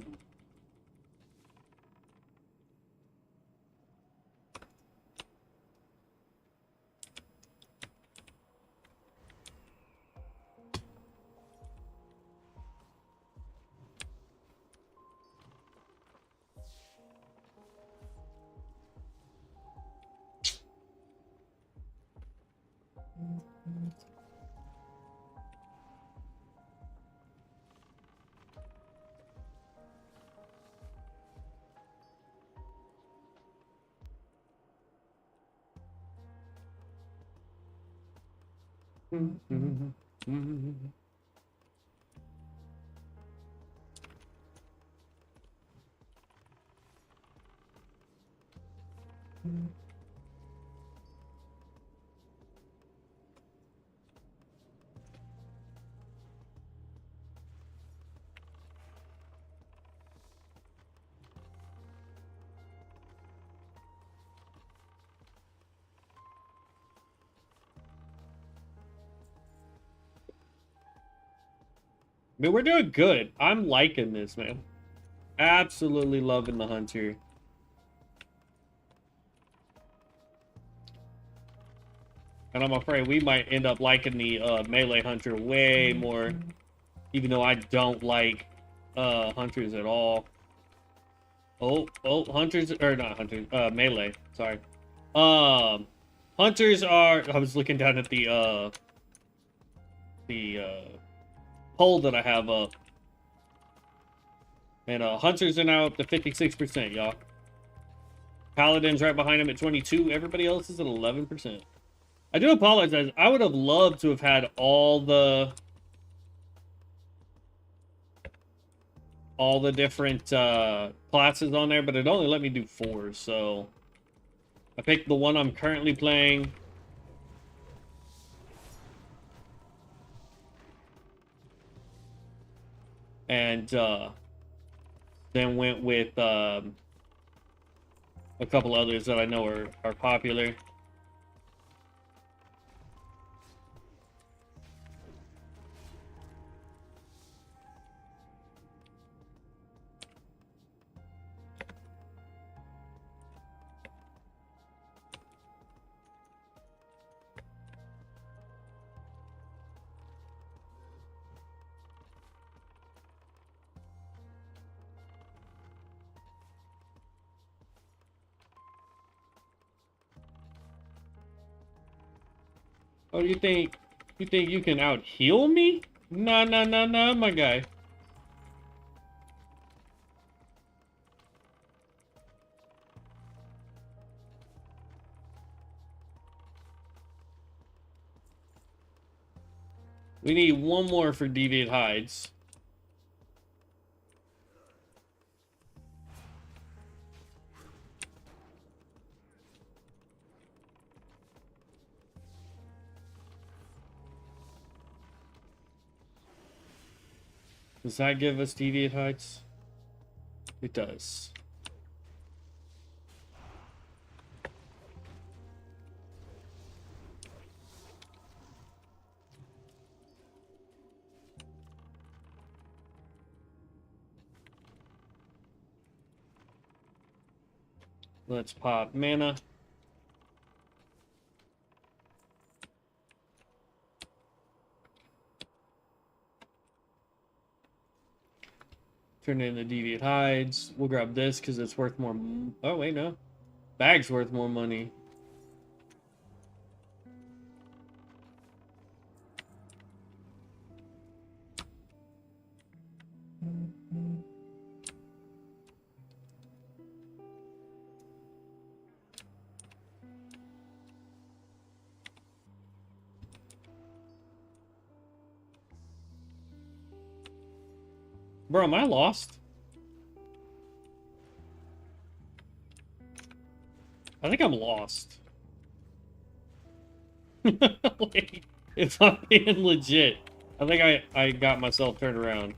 I mean, we're doing good. I'm liking this, man. Absolutely loving the Hunter. And I'm afraid we might end up liking the melee Hunter way more. Even though I don't like Hunters at all. Oh, Hunters, or not Hunters, melee, sorry. Hunters are, I was looking down at the poll that I have up. And Hunters are now up to 56%, y'all. Paladins right behind him at 22. Everybody else is at 11%. I do apologize. I would have loved to have had all the different classes on there, but it only let me do 4, so I picked the one I'm currently playing. And then went with a couple others that I know are popular. Oh, you think you can out heal me? Nah, my guy. We need one more for Deviant Hides. Does that give us Deviant Hides? It does. Let's pop mana. Turn it into Deviant Hides. We'll grab this because it's worth more. Oh, wait, no. Bag's worth more money. Bro, am I lost? I think I'm lost. Like, if I'm being legit, I think I got myself turned around.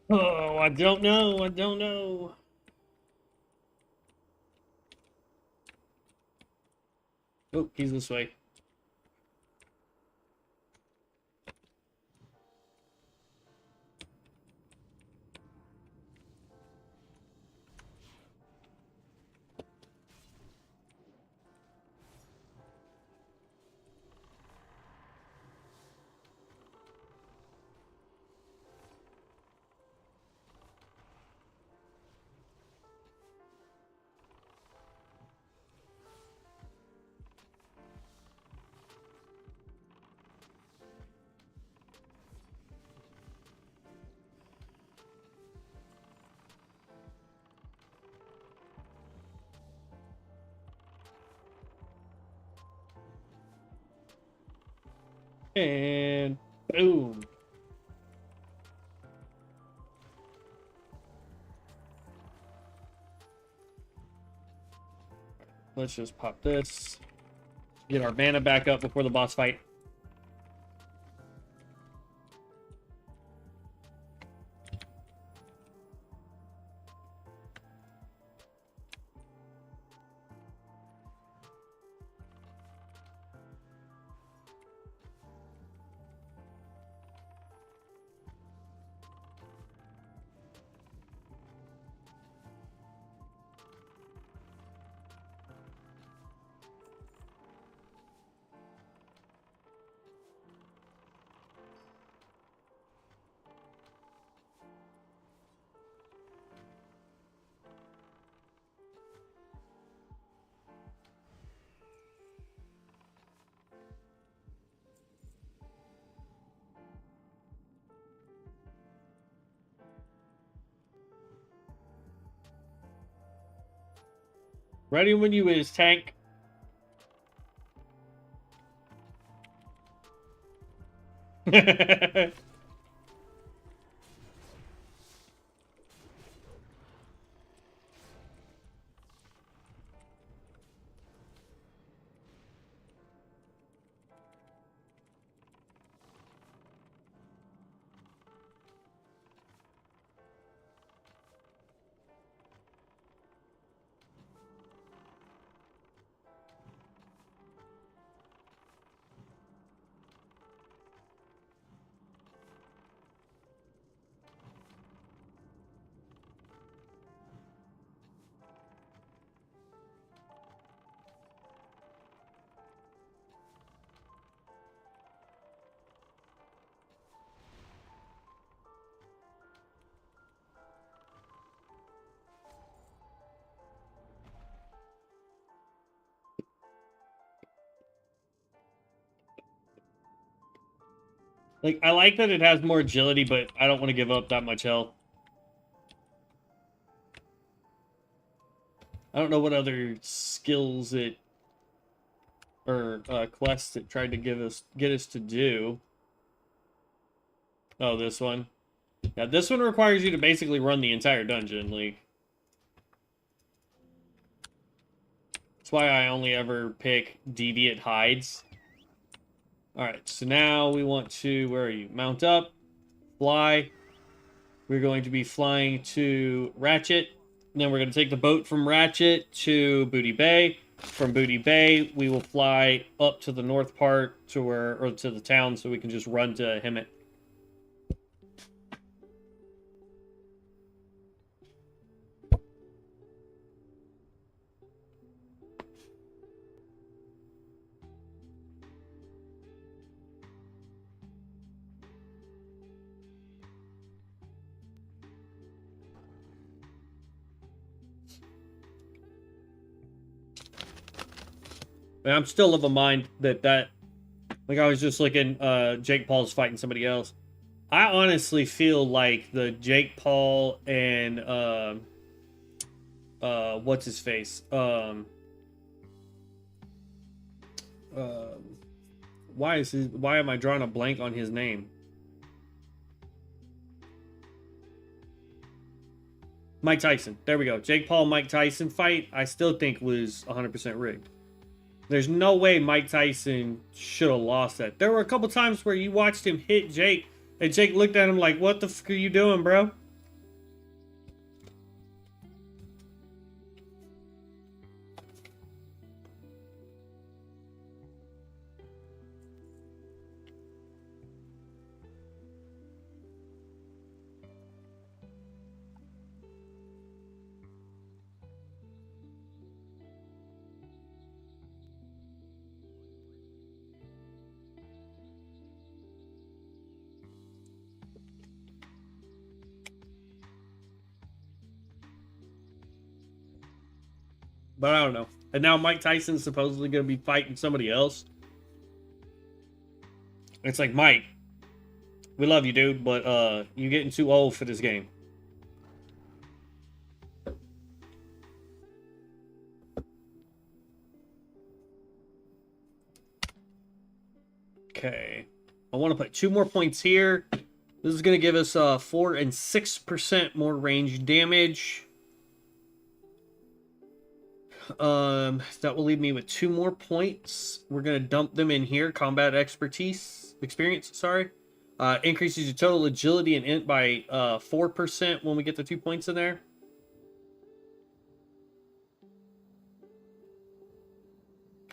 Oh, I don't know. I don't know. Oh, he's this way. And boom. Let's just pop this. Get our mana back up before the boss fight. Ready when you is, tank. Like, I like that it has more agility, but I don't want to give up that much health. I don't know what other skills it or quests it tried to get us to do. Oh, this one. Yeah, this one requires you to basically run the entire dungeon. Like, that's why I only ever pick deviant hides. Alright, so now we want to, where are you? Mount up, fly. We're going to be flying to Ratchet. And then we're going to take the boat from Ratchet to Booty Bay. From Booty Bay, we will fly up to the north part to where, or to the town, so we can just run to Hemet. And I'm still of a mind that like I was just looking, Jake Paul's fighting somebody else. I honestly feel like the Jake Paul and what's his face? Why am I drawing a blank on his name? Mike Tyson. There we go. Jake Paul Mike Tyson fight I still think was 100% rigged. There's no way Mike Tyson should have lost that. There were a couple times where you watched him hit Jake, and Jake looked at him like, what the fuck are you doing, bro? But I don't know. And now Mike Tyson's supposedly going to be fighting somebody else. It's like, Mike, we love you, dude, but you're getting too old for this game. Okay. I want to put 2 more points here. This is going to give us 4 and 6% more range damage. That will leave me with 2 more points. We're going to dump them in here. Combat experience, sorry. Increases your total agility and int by 4% when we get the 2 points in there.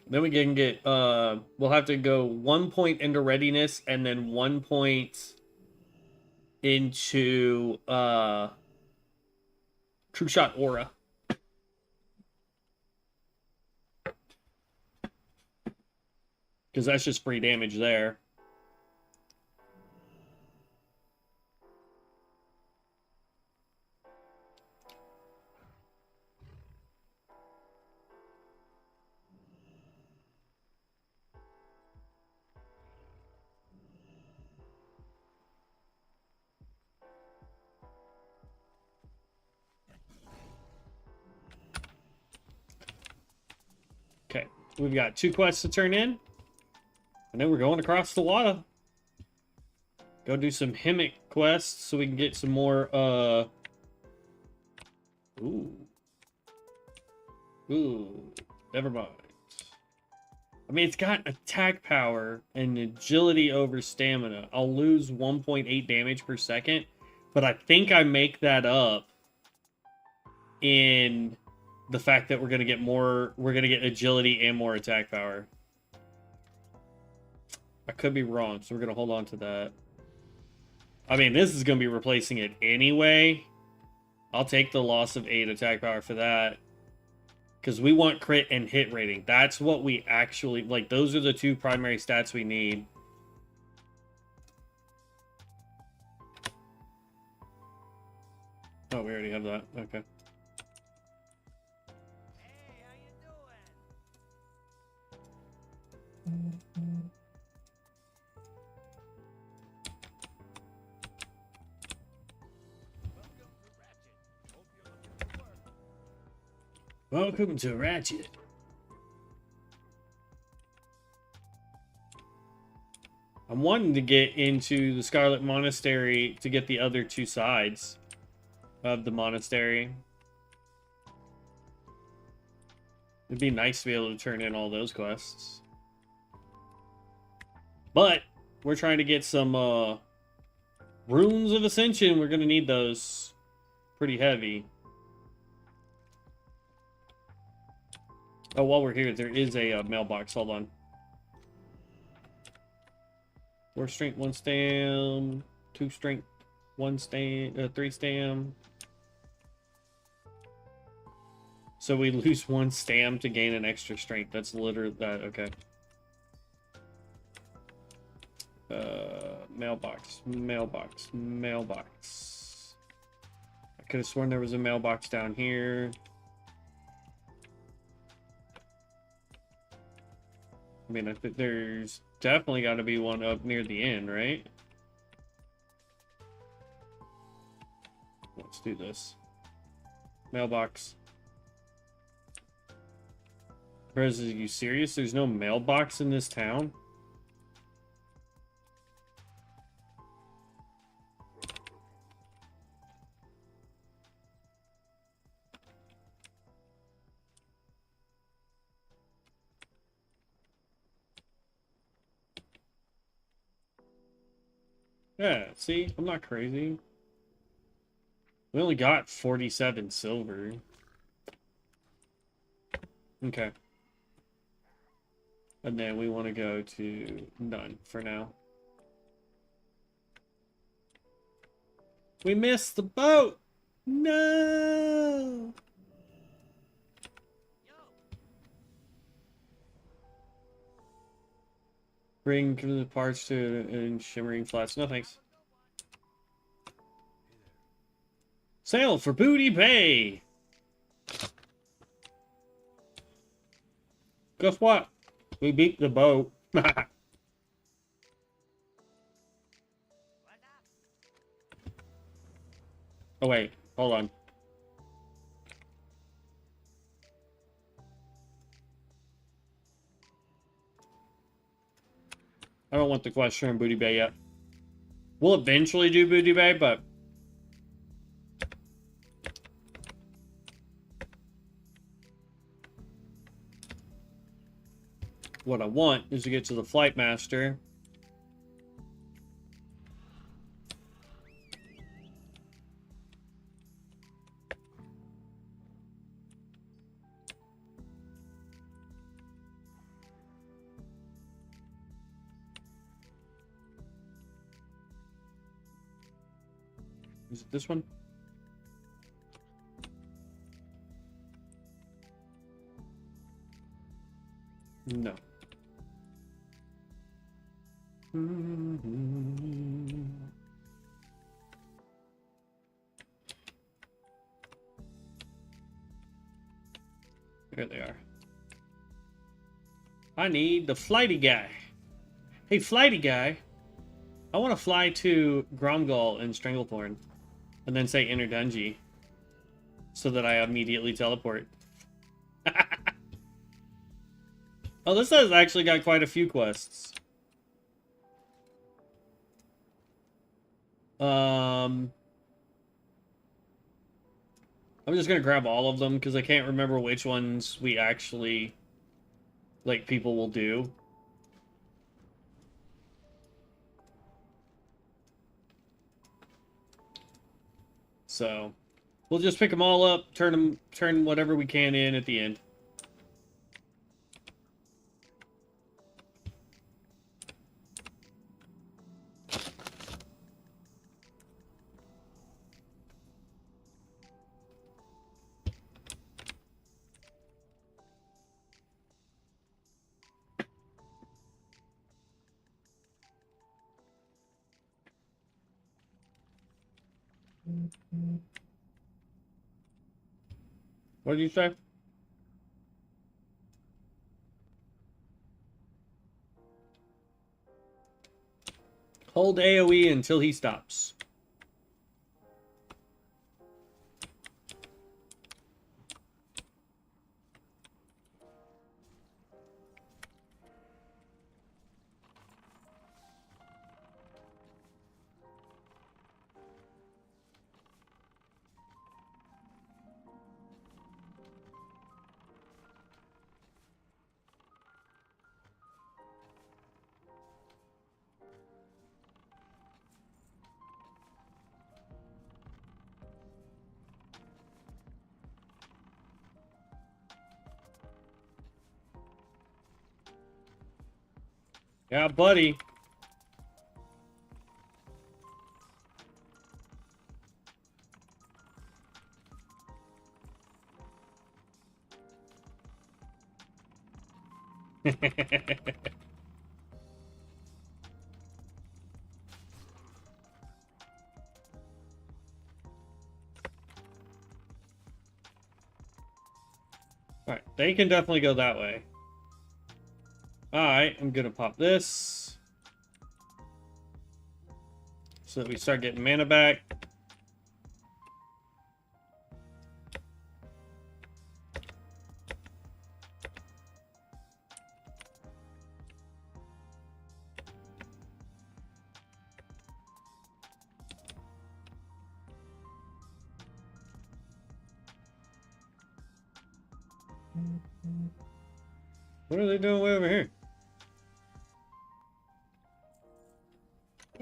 Then we can get, we'll have to go 1 point into readiness and then 1 point into True Shot Aura. Because that's just free damage there. Okay, we've got 2 quests to turn in. And then we're going across the water. Go do some Hemmick quests so we can get some more, Ooh, never mind. I mean, it's got attack power and agility over stamina. I'll lose 1.8 damage per second, but I think I make that up in the fact that we're going to get agility and more attack power. I could be wrong, so we're going to hold on to that. I mean, this is going to be replacing it anyway. I'll take the loss of 8 attack power for that. Because we want crit and hit rating. That's what we actually... Like, those are the 2 primary stats we need. Oh, we already have that. Okay. Hey, how you doing? Welcome to Ratchet. I'm wanting to get into the Scarlet Monastery to get the other 2 sides of the monastery. It'd be nice to be able to turn in all those quests. But we're trying to get some Runes of Ascension. We're going to need those pretty heavy. Oh, while we're here, there is a mailbox. Hold on. 4 strength, 1 stam. 2 strength, 1 stam. 3 stam. So we lose 1 stam to gain an extra strength. That's literally that. Okay. Mailbox. Mailbox. Mailbox. I could have sworn there was a mailbox down here. I mean, I think there's definitely got to be one up near the end, right? Let's do this. Mailbox. Brez, are you serious? There's no mailbox in this town? Yeah, see? I'm not crazy. We only got 47 silver. Okay. And then we want to go to none for now. We missed the boat! No! Bring the parts to in shimmering flats. No thanks. Sail for Booty Bay! Guess what? We beat the boat. What's up? Oh, wait. Hold on. I don't want the question on Booty Bay yet. We'll eventually do Booty Bay, but... what I want is to get to the Flight Master. Is it this one? No. There they are. I need the flighty guy. Hey, flighty guy. I want to fly to Gromgall and Stranglethorn. And then say Inner Dungy. So that I immediately teleport. Oh, this has actually got quite a few quests. I'm just gonna grab all of them because I can't remember which ones we actually, like, people will do. So, we'll just pick them all up, turn whatever we can in at the end. What did you say? Hold AoE until he stops. Yeah, buddy. Alright, they can definitely go that way. Alright, I'm gonna pop this. So that we start getting mana back. What are they doing way over here?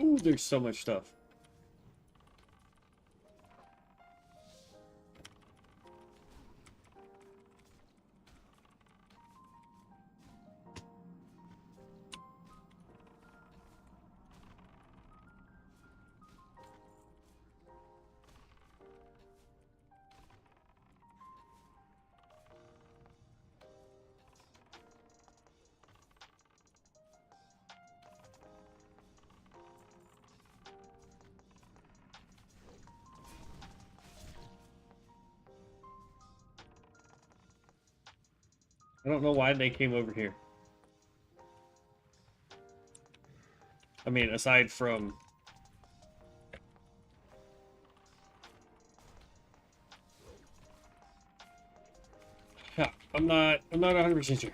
Ooh, there's so much stuff. I don't know why they came over here. I mean, aside from... Yeah, I'm not 100% sure.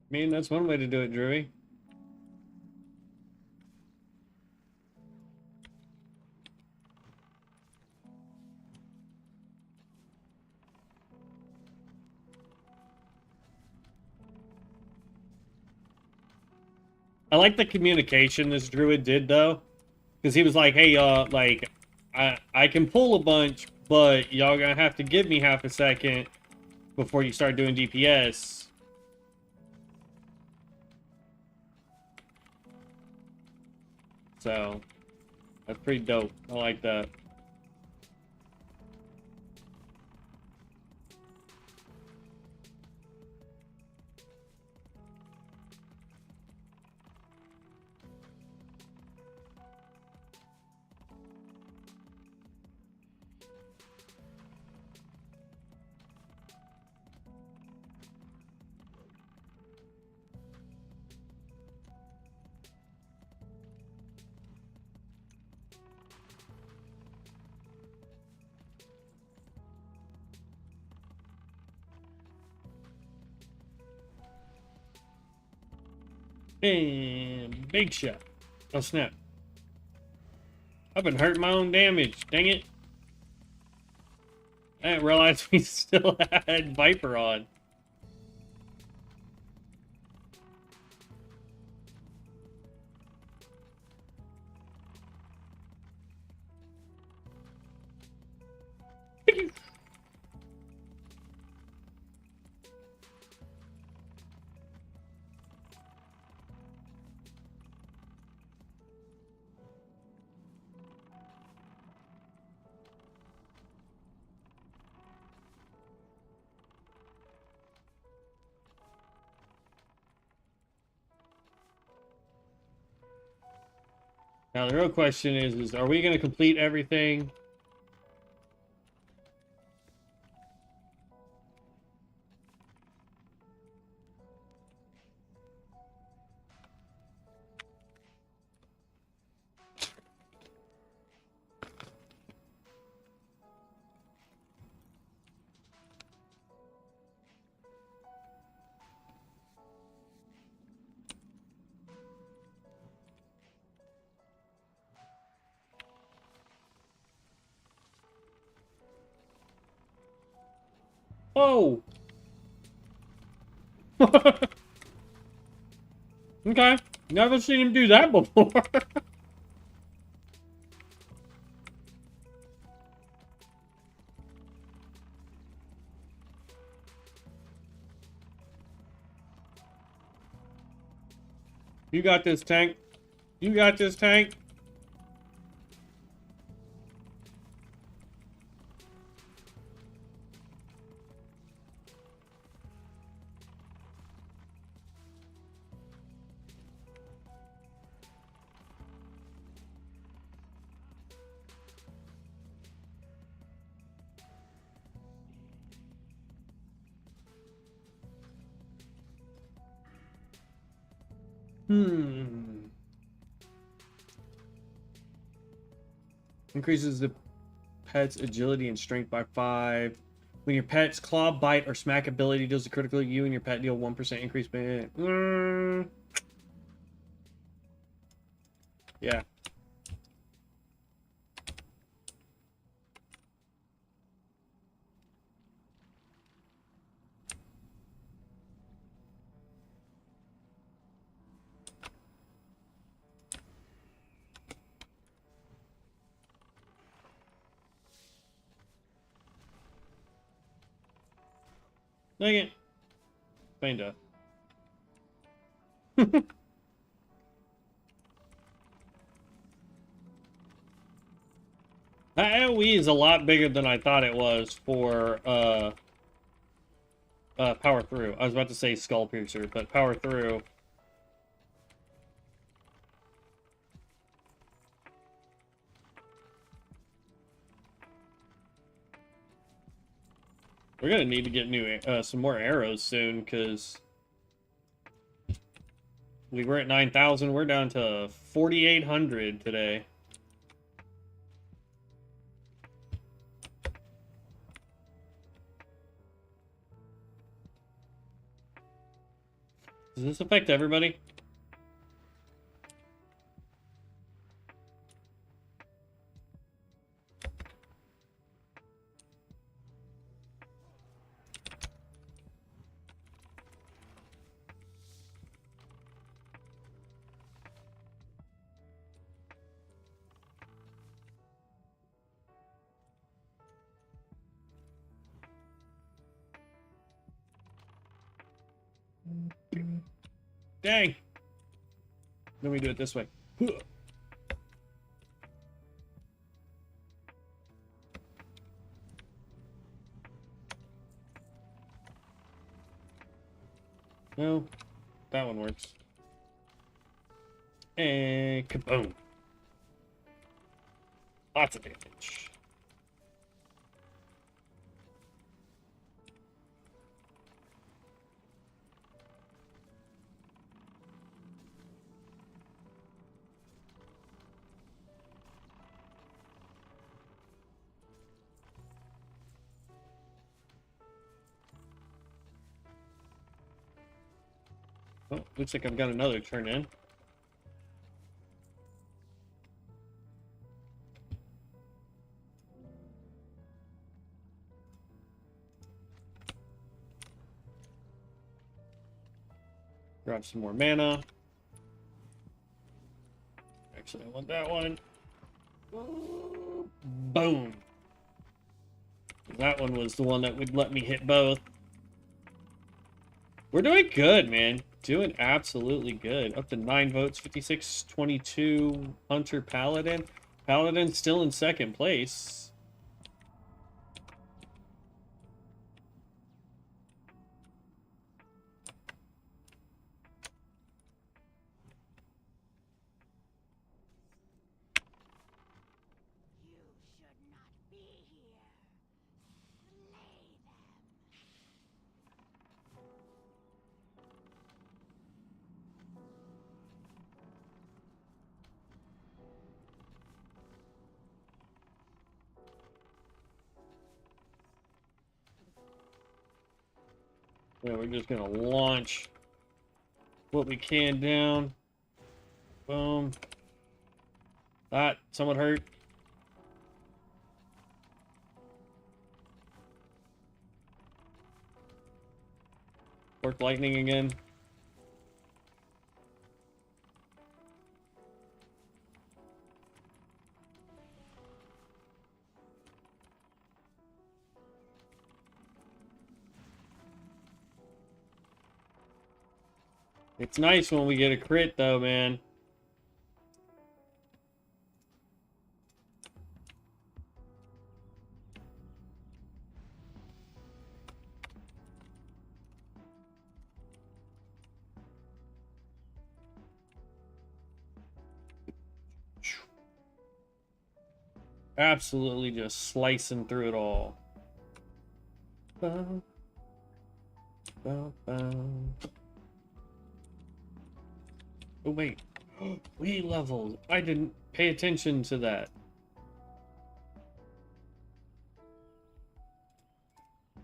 I mean, that's one way to do it, Drewy. I like the communication this druid did, though. Because he was like, hey, like, I can pull a bunch, but y'all gonna have to give me half a second before you start doing DPS. So, that's pretty dope. I like that. And big shot. Oh, snap. I've been hurting my own damage. Dang it. I didn't realize we still had Viper on. Now the real question is are we going to complete everything? Oh! Okay. Never seen him do that before. You got this, tank. You got this, tank. Increases the pet's agility and strength by 5. When your pet's claw, bite, or smack ability deals a critical, you and your pet deal 1% increase. Yeah. Dang it. Kinda. That AoE is a lot bigger than I thought it was for Power Through. I was about to say Skull Piercer, but Power Through. We're gonna need to get new some more arrows soon, because we were at 9,000. We're down to 4,800 today. Does this affect everybody? Dang. Let me do it this way. No, that one works. And kaboom. Lots of damage. Oh, looks like I've got another turn in. Grab some more mana. Actually, I want that one. Boom. That one was the one that would let me hit both. We're doing good, man. Doing absolutely good. Up to 9 votes, 56-22 Hunter Paladin. Paladin still in second place. Yeah, we're just gonna launch what we can down. Boom. That somewhat hurt. Work lightning again. It's nice when we get a crit, though, man. Absolutely just slicing through it all. Bow, bow, bow. Oh, wait. We leveled. I didn't pay attention to that.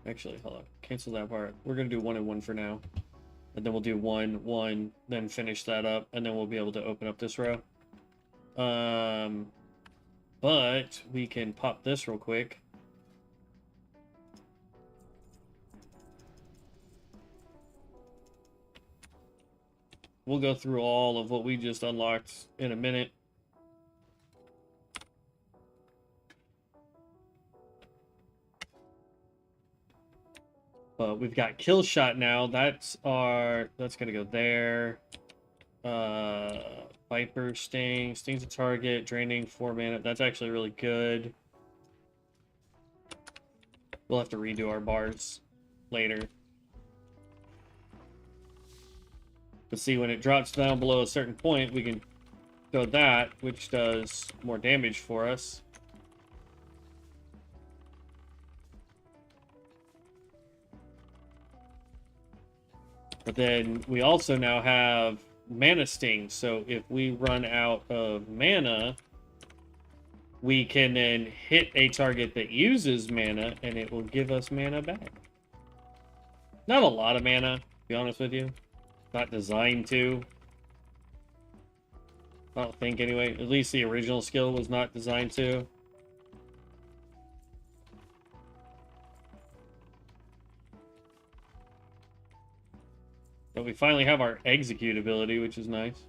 Actually, hold on. Cancel that part. We're going to do 1 and 1 for now. And then we'll do 1, 1, then finish that up. And then we'll be able to open up this row. But we can pop this real quick. We'll go through all of what we just unlocked in a minute. But we've got kill shot now. That's gonna go there. Viper Sting. Stings a target, draining 4 mana. That's actually really good. We'll have to redo our bars later. But see, when it drops down below a certain point, we can go that, which does more damage for us. But then we also now have Mana Sting, so if we run out of mana, we can then hit a target that uses mana, and it will give us mana back. Not a lot of mana, to be honest with you. Not designed to. I don't think, anyway. At least the original skill was not designed to. But we finally have our execute ability, which is nice.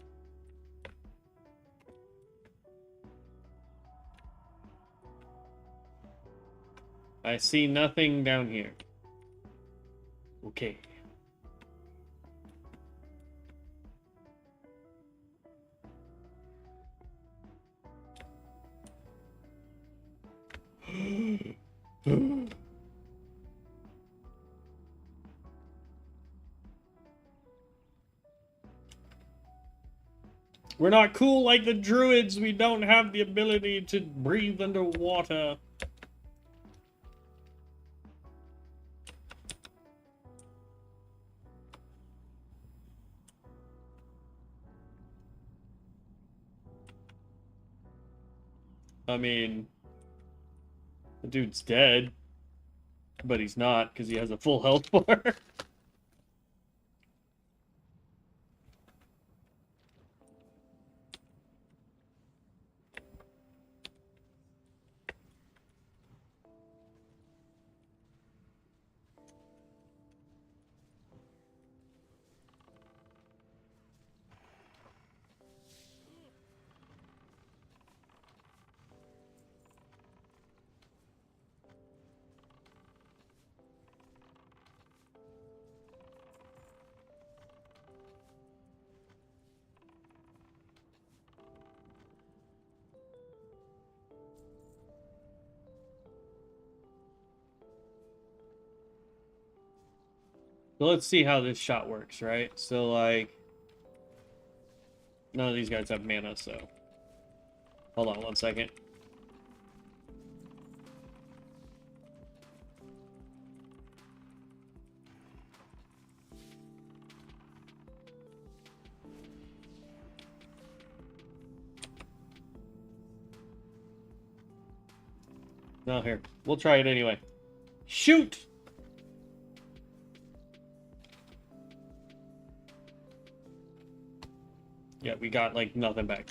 I see nothing down here. Okay. We're not cool like the druids. We don't have the ability to breathe underwater. I mean, the dude's dead, but he's not because he has a full health bar. So let's see how this shot works, right? So, like, none of these guys have mana, so... Hold on 1 second. No, here. We'll try it anyway. Shoot! Yeah, we got, like, nothing back.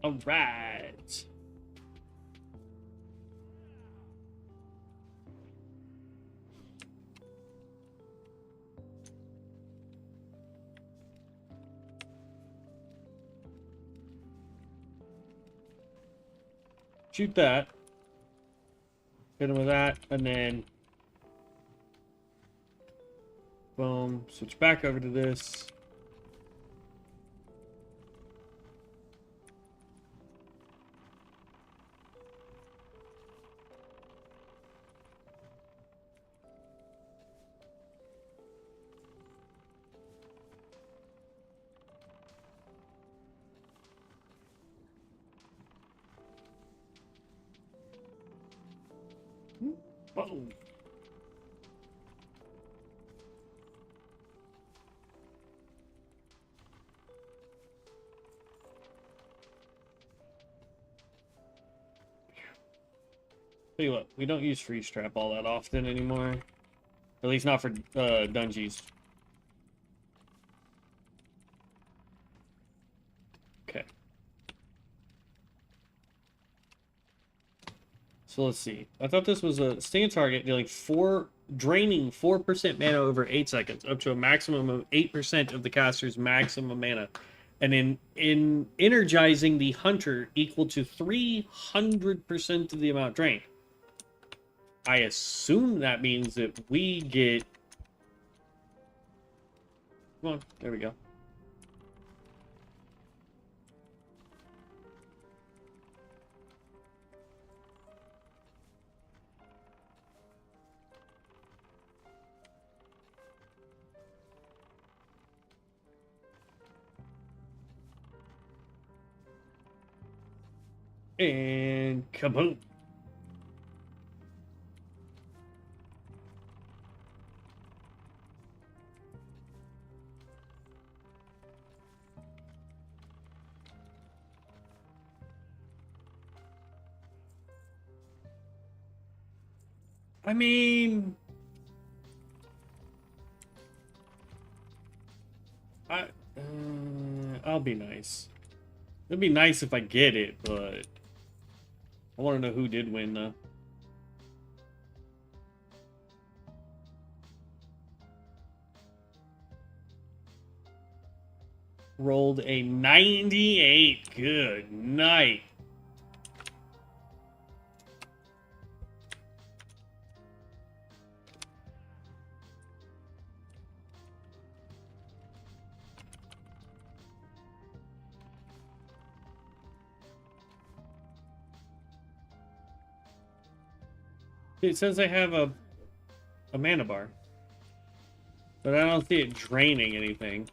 All right. Shoot that. Hit him with that, and then boom. Switch back over to this. Boom. Tell you what, we don't use freeze trap all that often anymore. At least not for dungeons. So let's see. I thought this was a stand target dealing draining 4% mana over 8 seconds, up to a maximum of 8% of the caster's maximum mana. And in energizing the hunter equal to 300% of the amount drained. I assume that means that we get... Come on, there we go. And kaboom. I mean, I'll be nice. It'd be nice if I get it, but I want to know who did win, though. Rolled a 98. Good night. It says I have a mana bar, but I don't see it draining anything.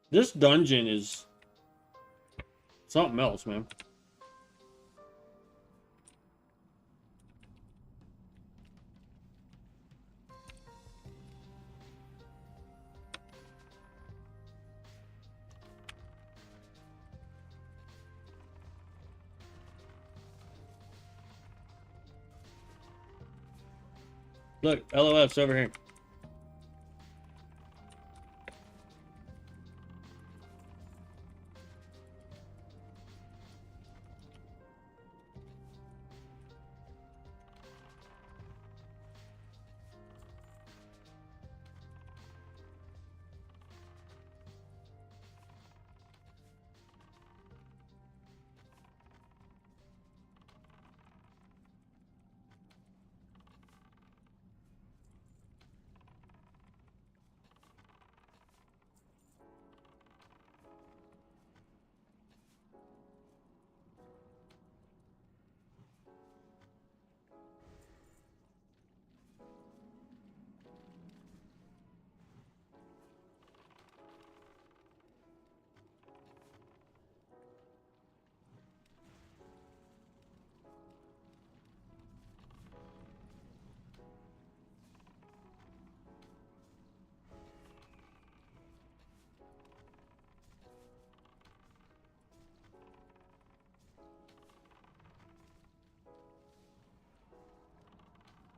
This dungeon is something else, man. Look, LOF's over here.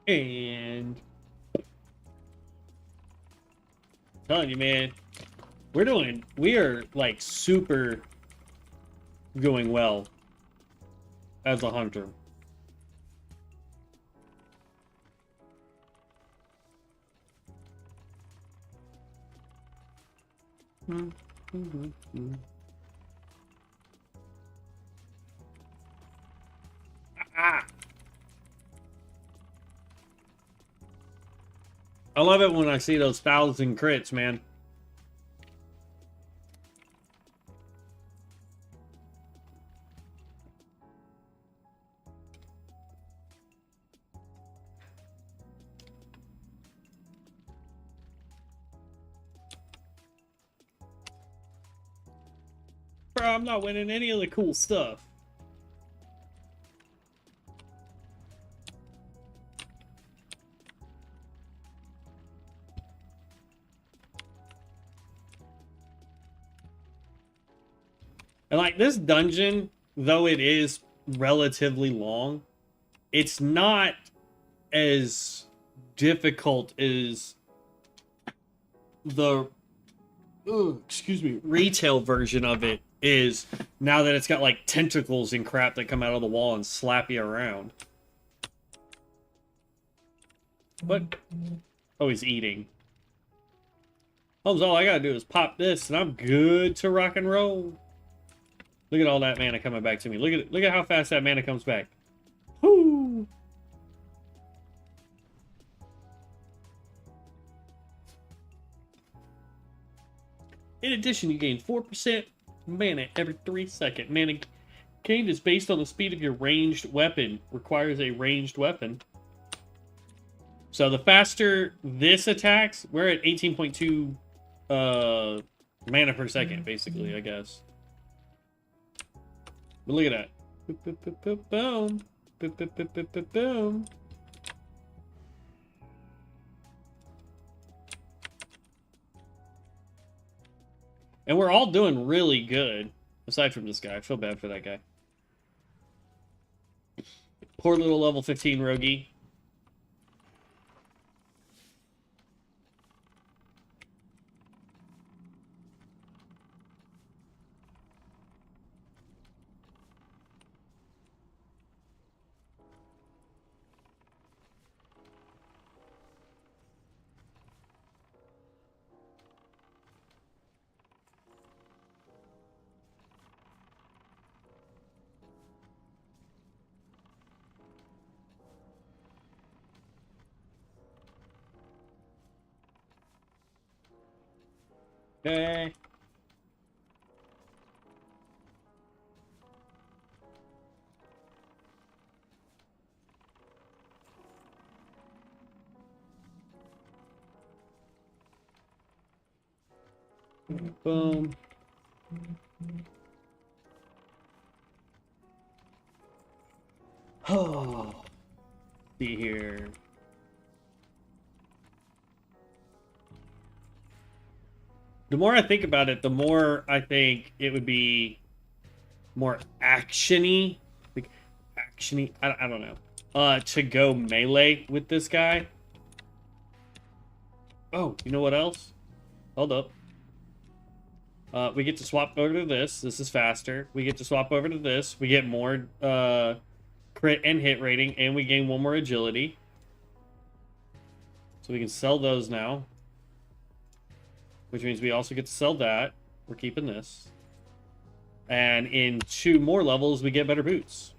And I'm telling you, man, we are like super doing well as a hunter. Ah. I love it when I see those 1,000 crits, man. Bro, I'm not winning any of the cool stuff. And like this dungeon, though it is relatively long, it's not as difficult as the retail version of it is, now that it's got like tentacles and crap that come out of the wall and slap you around. What? Oh, he's eating. Holmes, all I gotta do is pop this and I'm good to rock and roll. Look at all that mana coming back to me. Look at how fast that mana comes back. Whoo! In addition, you gain 4% mana every 3 seconds. Mana gained is based on the speed of your ranged weapon. Requires a ranged weapon. So the faster this attacks, we're at 18.2 mana per second, basically, I guess. But look at that. Boom. Boom. And we're all doing really good, aside from this guy. I feel bad for that guy. Poor little level 15 roguey. Okay. Boom. Oh. See here. The more I think about it, the more I think it would be more action-y. Like, action-y. I don't know. To go melee with this guy. Oh, you know what else? Hold up. We get to swap over to this. This is faster. We get to swap over to this. We get more crit and hit rating, and we gain one more agility. So we can sell those now. Which means we also get to sell that. We're keeping this. And in 2 more levels, we get better boots.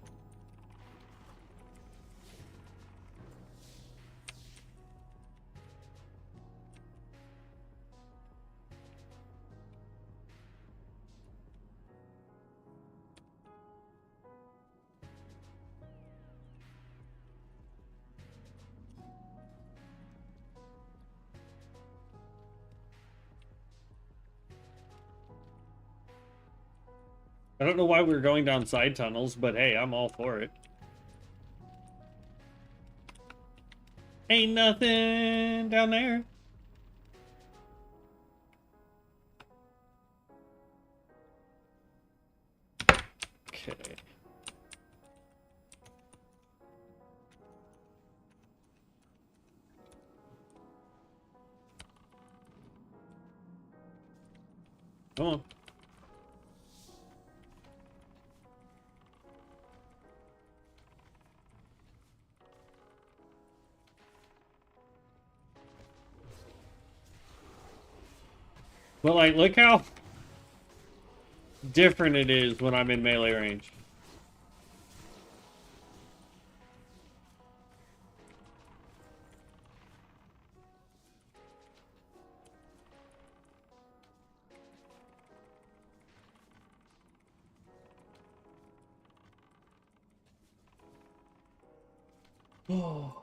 I don't know why we're going down side tunnels, but hey, I'm all for it. Ain't nothing down there. Okay. Come on. But, like, look how different it is when I'm in melee range. Oh.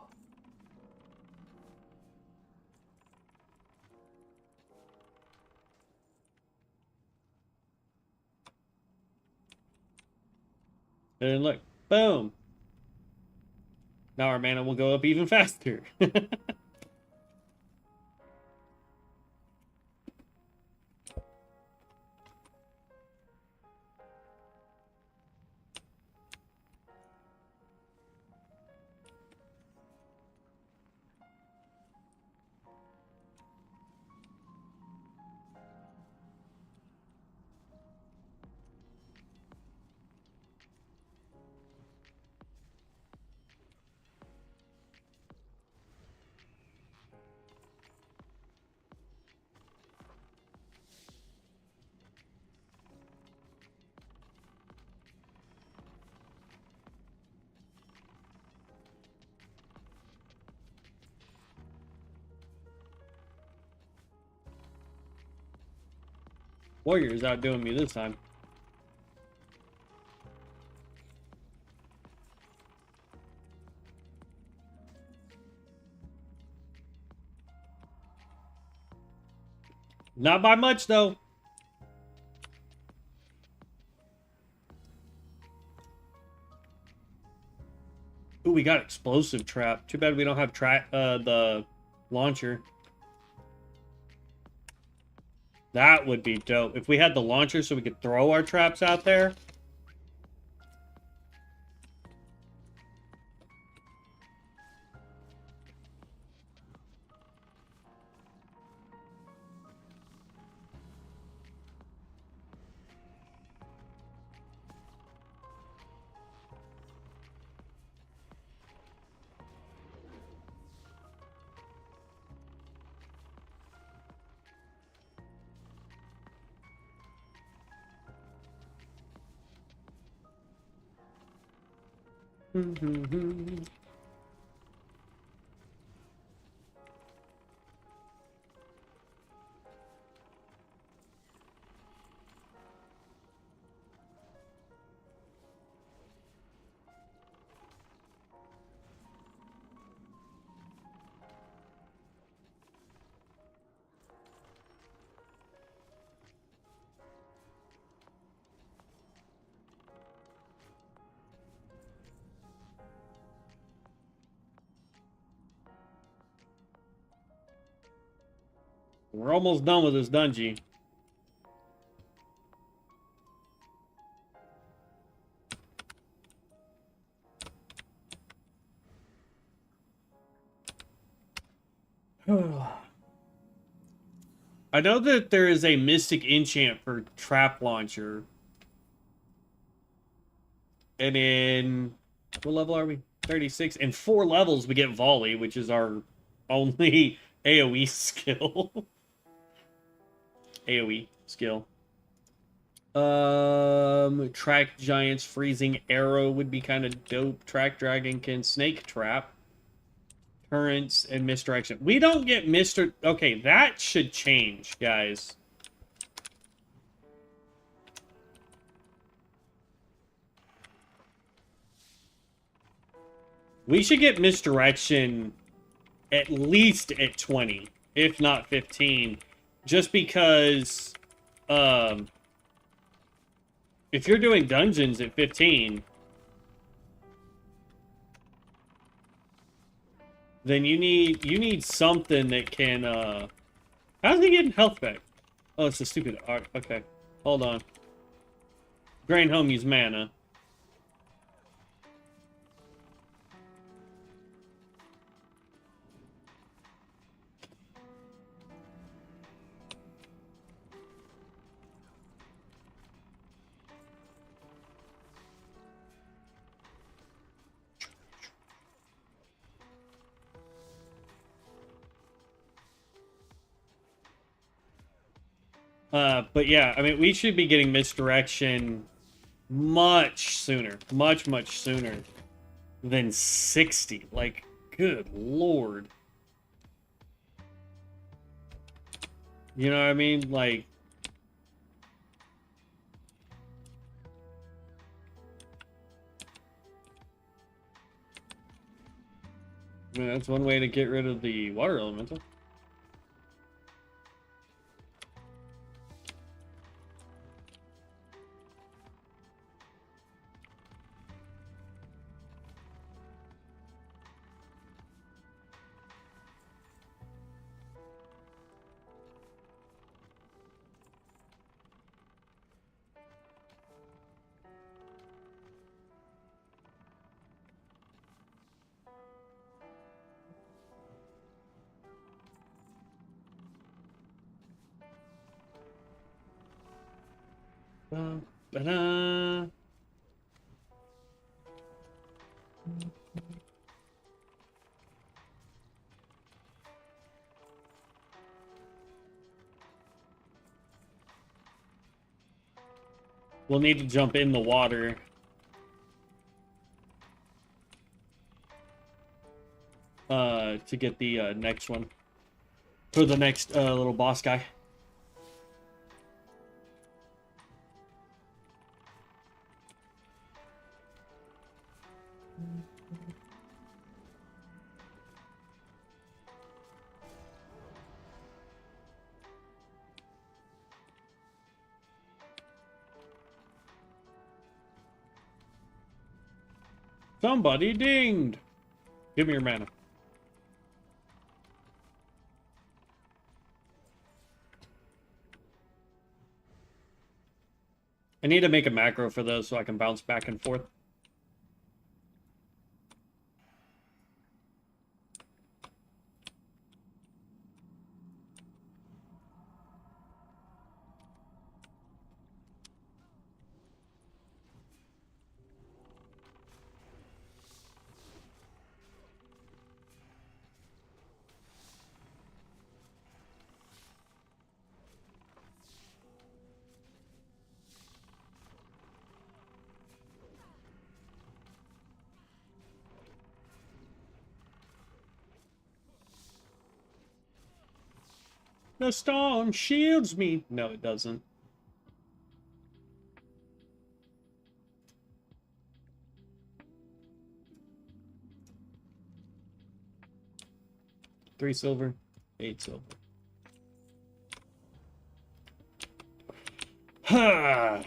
And look, boom. Now our mana will go up even faster. Warrior's outdoing me this time. Not by much, though. Ooh, we got explosive trap. Too bad we don't have the launcher. That would be dope. If we had the launcher so we could throw our traps out there. We're almost done with this dungeon. I know that there is a mystic enchant for trap launcher. And in what level are we? 36. In 4 levels we get volley, which is our only AoE skill. AoE skill. Track Giant's freezing arrow would be kind of dope. Track Dragon can snake trap. Currents and misdirection. We don't get Mr. Okay, that should change, guys. We should get misdirection at least at 20, if not 15. Just because, if you're doing dungeons at 15, then you need something that can, how's he getting health back? Oh, it's a stupid art. Okay, hold on. Grain Home use mana. But yeah, I mean, we should be getting misdirection much sooner. Much sooner than 60. Like, good lord. You know what I mean? Like... I mean, that's one way to get rid of the water elemental. Ba-da. We'll need to jump in the water. To get the next one. For the next little boss guy. Somebody dinged. Give me your mana. I need to make a macro for those so I can bounce back and forth. The storm shields me. No, it doesn't. $3 silver, 8 silver. Ha!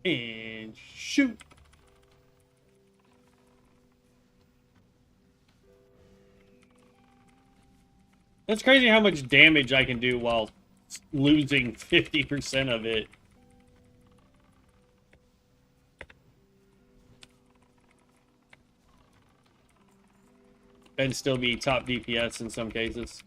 And shoot. It's crazy how much damage I can do while losing 50% of it. And still be top DPS in some cases.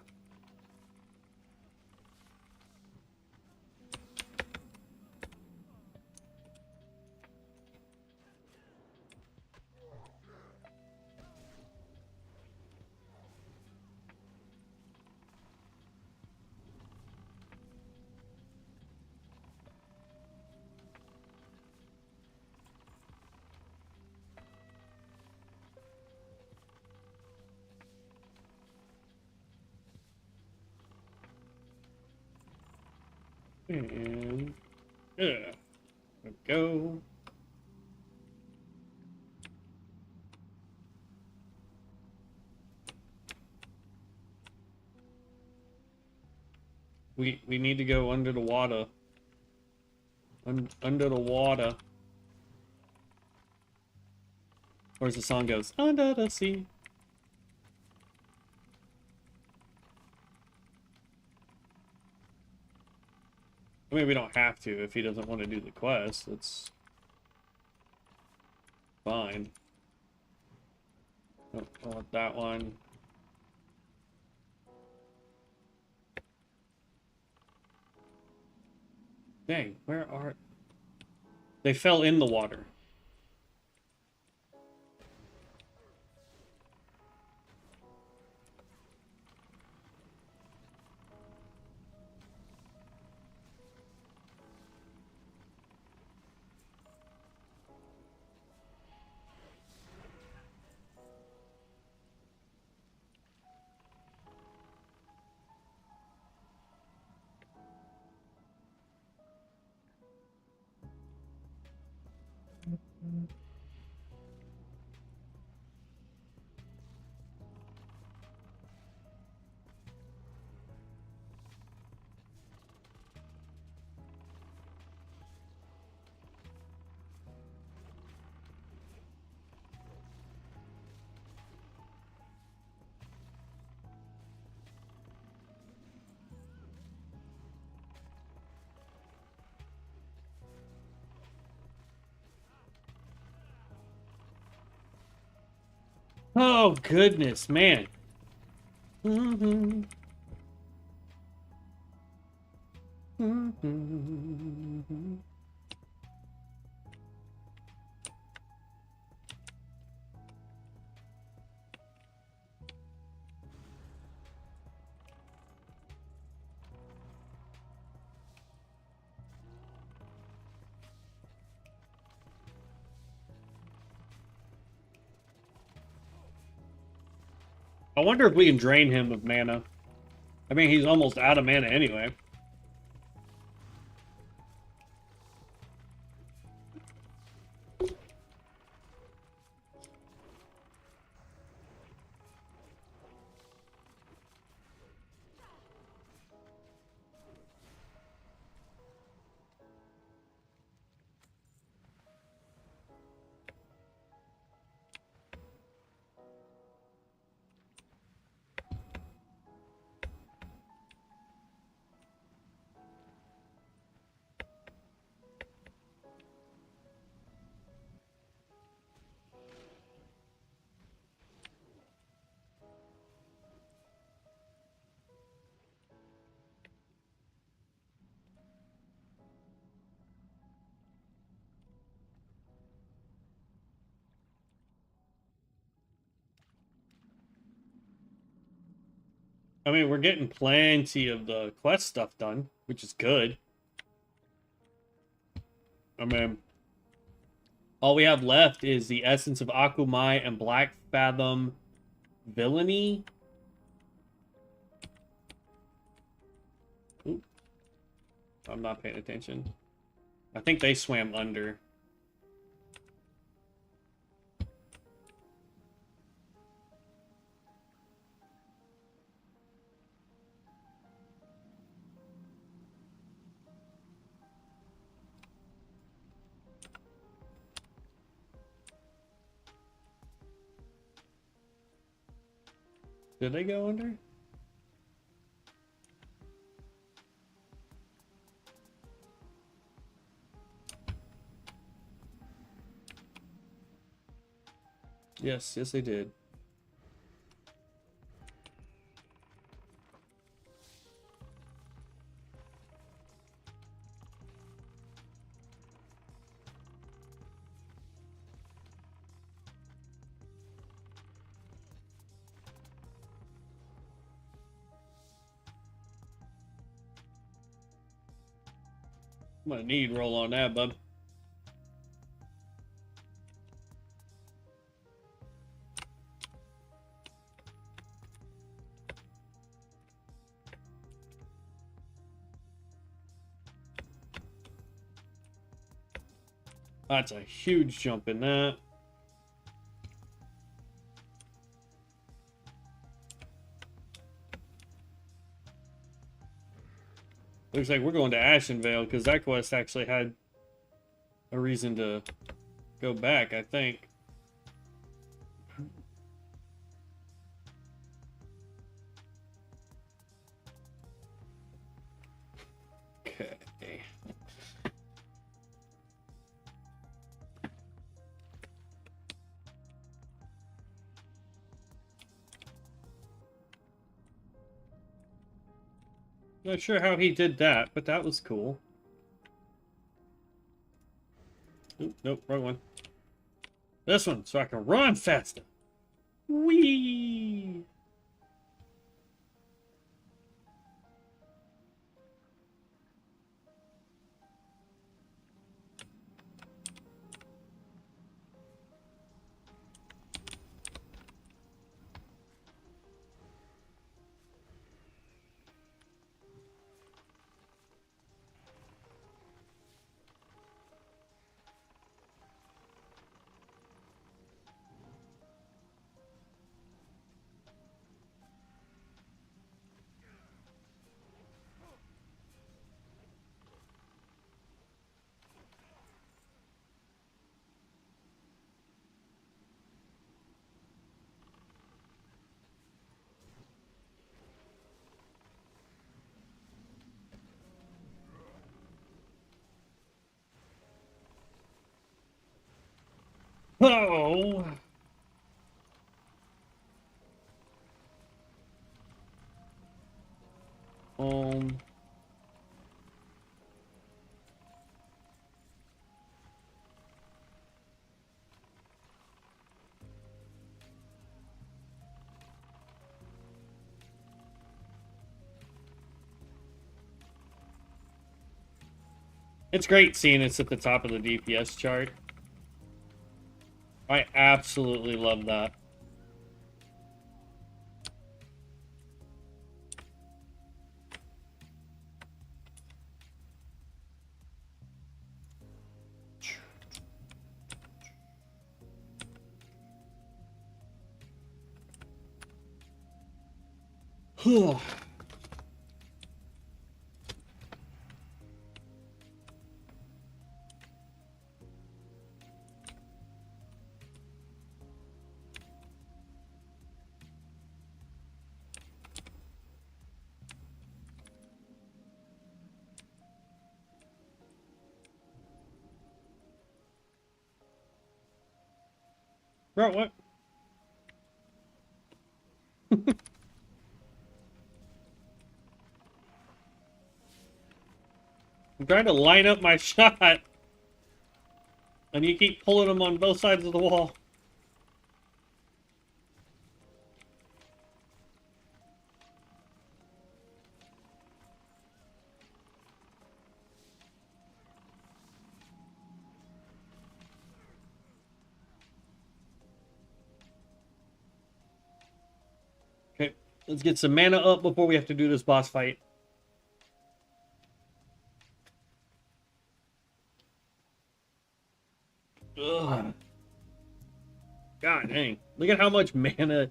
And there we go. We need to go under the water. Under the water. Or as the song goes, under the sea. I mean, we don't have to if he doesn't want to do the quest. It's fine. Oh, I want that one. Dang, where are... They fell in the water. Oh, goodness, man. Mm-hmm. Mm-hmm. I wonder if we can drain him of mana. I mean, he's almost out of mana anyway. I mean, we're getting plenty of the quest stuff done, which is good. I mean, all we have left is the Essence of Akumai and Black Fathom Villainy. Oop. I'm not paying attention. I think they swam under. Did they go under? Yes, they did. I'm gonna need roll on that, bub. That's a huge jump in that. Looks like we're going to Ashenvale because that quest actually had a reason to go back, I think. Okay. Not sure how he did that, but that was cool. Oop, nope, wrong one. This one, so I can run faster. Whee! It's great seeing it's at the top of the DPS chart. I absolutely love that. Bro, what? I'm trying to line up my shot, and you keep pulling them on both sides of the wall. Okay, let's get some mana up before we have to do this boss fight. Ugh. God dang. Look at how much mana,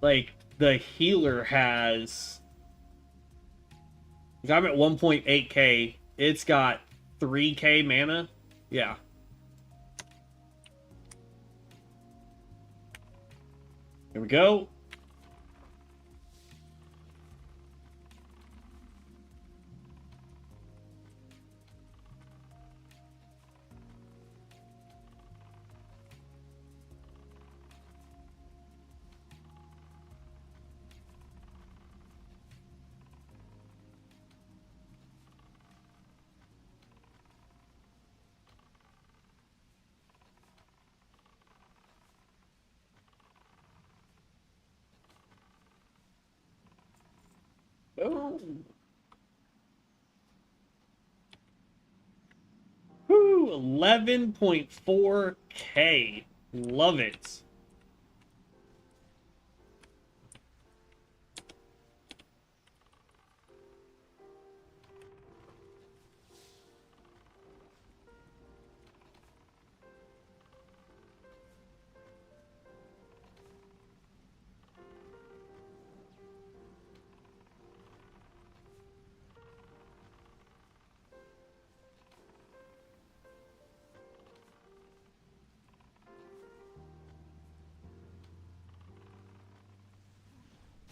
like, the healer has. Like, I'm at 1.8k. It's got 3k mana. Yeah. Here we go. Boom. Woo, 11.4k. Love it.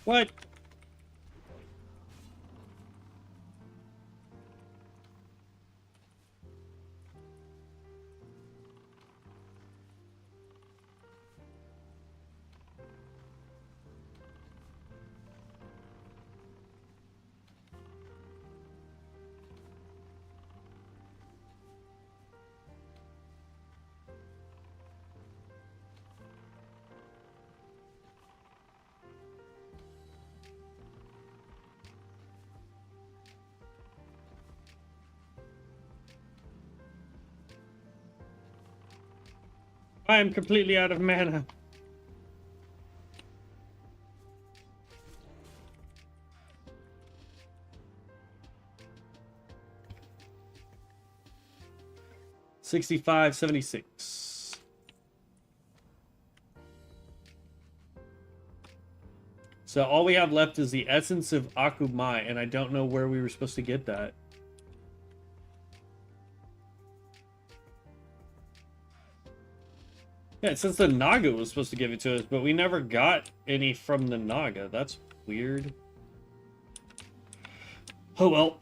What? I am completely out of mana. $65.76. So all we have left is the essence of Akumai, and I don't know where we were supposed to get that. Yeah, it says the Naga was supposed to give it to us, but we never got any from the Naga. That's weird. Oh well.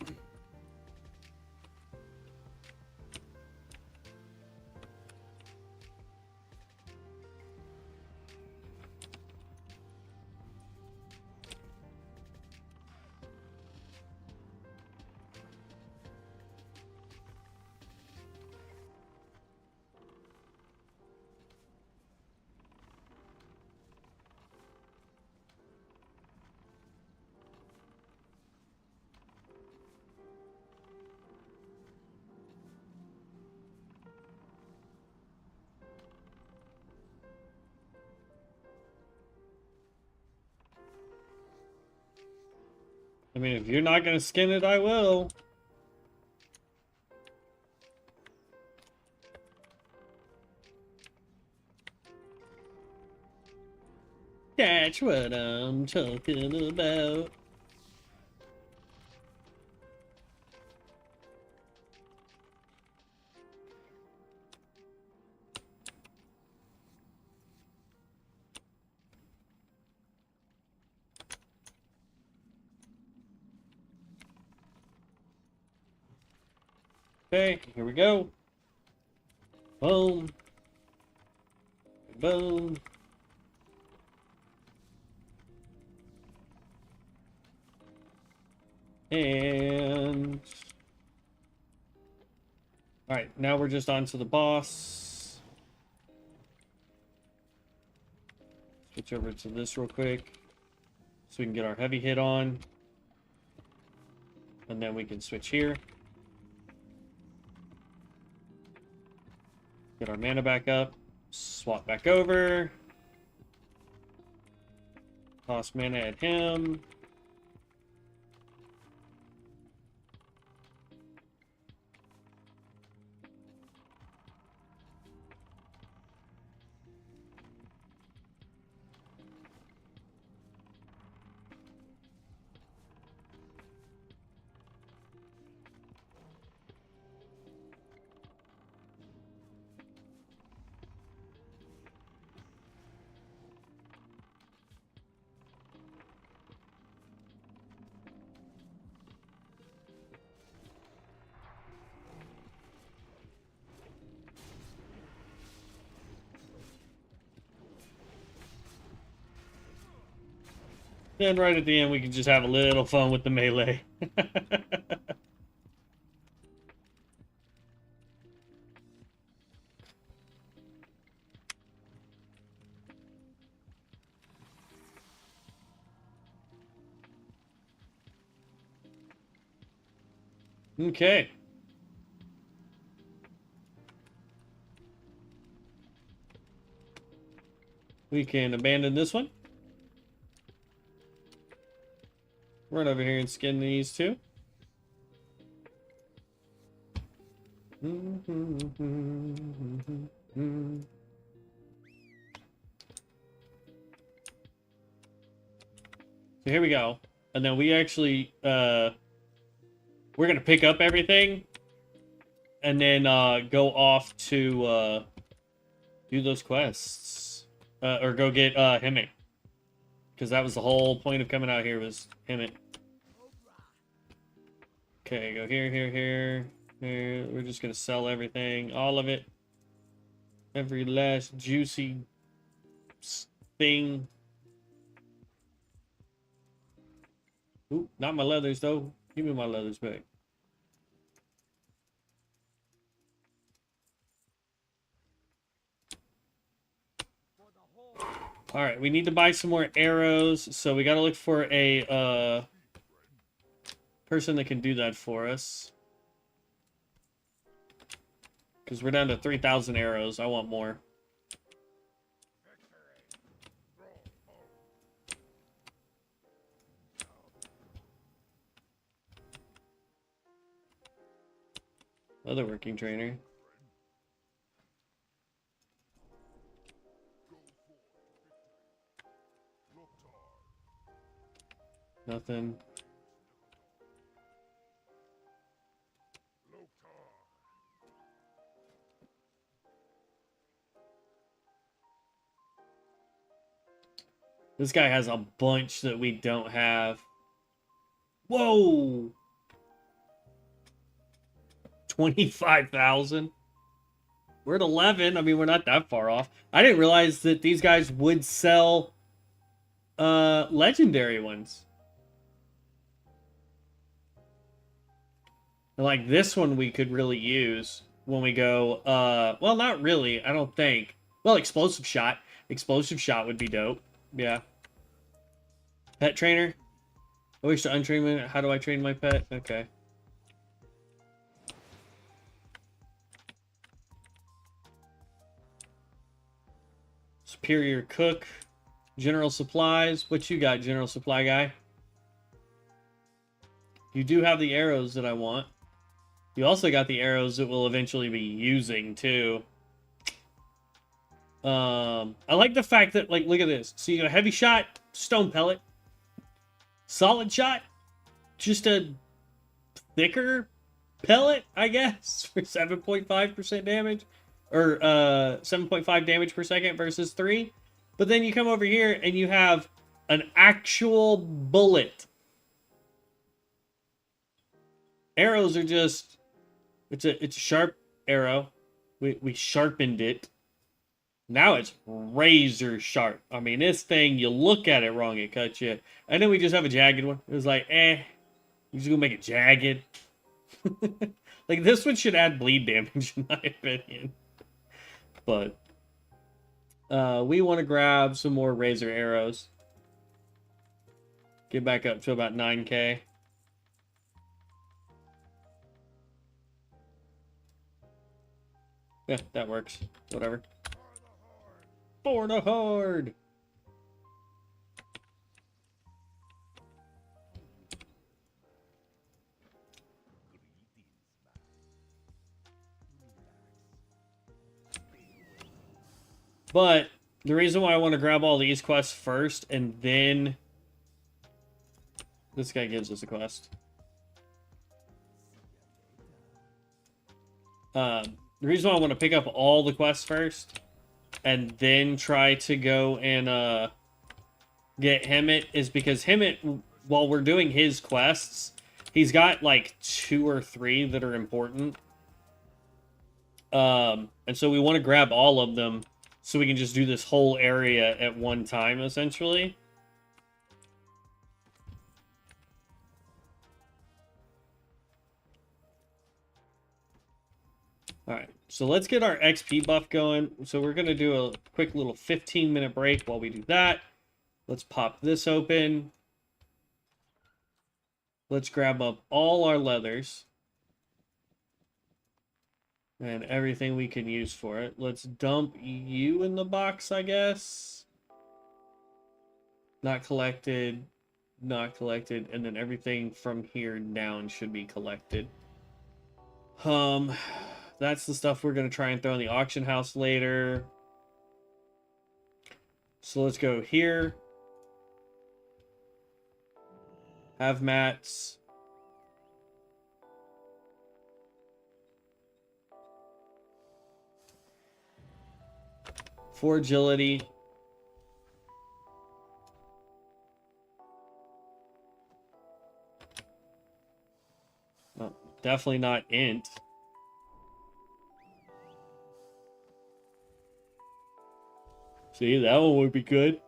mean, if you're not gonna skin it, I will. That's what I'm talking about. Okay, here we go. Boom. Boom. And... Alright, now we're just on to the boss. Switch over to this real quick. So we can get our heavy hit on. And then we can switch here. Get our mana back up. Swap back over. Toss mana at him. Then right at the end, we can just have a little fun with the melee. Okay. We can abandon this one. Run over here and skin these two. So here we go. And then we actually, we're going to pick up everything and then go off to do those quests. Or go get Hemmick. Because that was the whole point of coming out here was Hemmick. Okay, go here, here, here. Here. We're just going to sell everything. All of it. Every last juicy thing. Ooh, not my leathers, though. Give me my leathers back. All right, we need to buy some more arrows, so we got to look for a person that can do that for us. Because we're down to 3,000 arrows. I want more. Other working trainer. Nothing. This guy has a bunch that we don't have. Whoa! 25,000. We're at 11. I mean, we're not that far off. I didn't realize that these guys would sell legendary ones. Like this one we could really use when we go, well, not really, I don't think. Well, explosive shot. Explosive shot would be dope. Yeah. Pet trainer. I wish to untrain me. How do I train my pet? Okay. Superior cook. General supplies. What you got, general supply guy? You do have the arrows that I want. You also got the arrows that we'll eventually be using, too. I like the fact that, like, look at this. So you got a heavy shot, stone pellet. Solid shot, just a thicker pellet, I guess, for 7.5% damage. Or 7.5 damage per second versus 3. But then you come over here and you have an actual bullet. Arrows are just... It's a sharp arrow. We sharpened it. Now it's razor sharp. I mean, this thing, you look at it wrong, it cuts you. And then we just have a jagged one. It was like, you just gonna make it jagged. Like, this one should add bleed damage, in my opinion. But, we want to grab some more razor arrows. Get back up to about 9k. Yeah, that works. Whatever. For the horde! But the reason why I want to grab all these quests first, and then this guy gives us a quest. The reason why I want to pick up all the quests first, and then try to go and get Hemet, is because Hemet, while we're doing his quests, he's got like 2 or 3 that are important. And so we want to grab all of them so we can just do this whole area at one time, essentially. Alright, so let's get our XP buff going. So we're going to do a quick little 15-minute break while we do that. Let's pop this open. Let's grab up all our leathers. And everything we can use for it. Let's dump you in the box, I guess. Not collected. Not collected. And then everything from here down should be collected. That's the stuff we're going to try and throw in the auction house later. So let's go here. Have mats. For agility. Oh, definitely not int. See, that one would be good.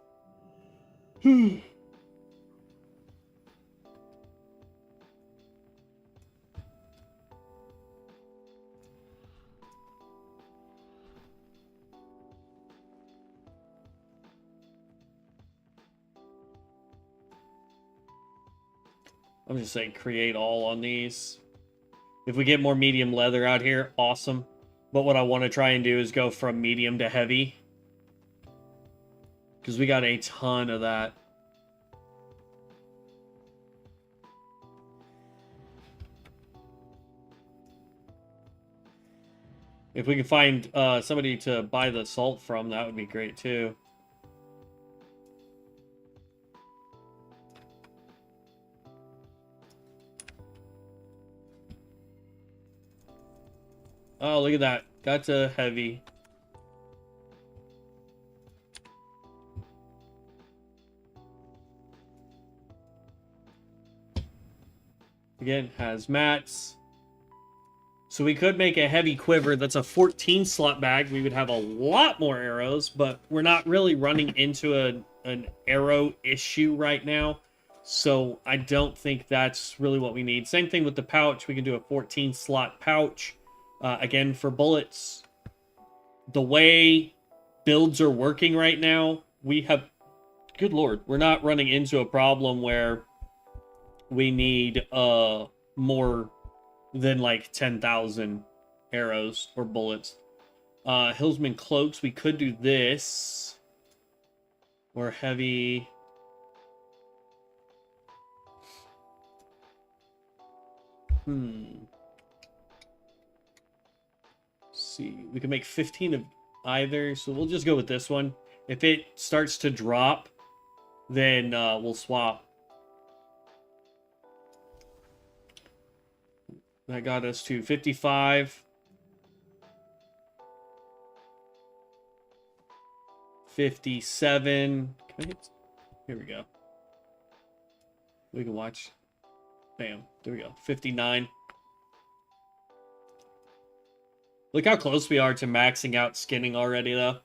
I'm just saying create all on these. If we get more medium leather out here, awesome. But what I want to try and do is go from medium to heavy. Because we got a ton of that. If we can find somebody to buy the salt from, that would be great too. Oh, look at that. Got to heavy. Again, hazmats. So we could make a heavy quiver. That's a 14 slot bag. We would have a lot more arrows, but we're not really running into an arrow issue right now. So I don't think that's really what we need. Same thing with the pouch. We can do a 14 slot pouch. Again, for bullets, the way builds are working right now, we have, good lord, we're not running into a problem where we need more than like 10,000 arrows or bullets. Hillsman cloaks, we could do this. Or heavy. See, we can make 15 of either, so we'll just go with this one. If it starts to drop, then we'll swap. That got us to 55. 57. Can I hit? Here we go. We can watch. Bam. There we go. 59. Look how close we are to maxing out skinning already, though.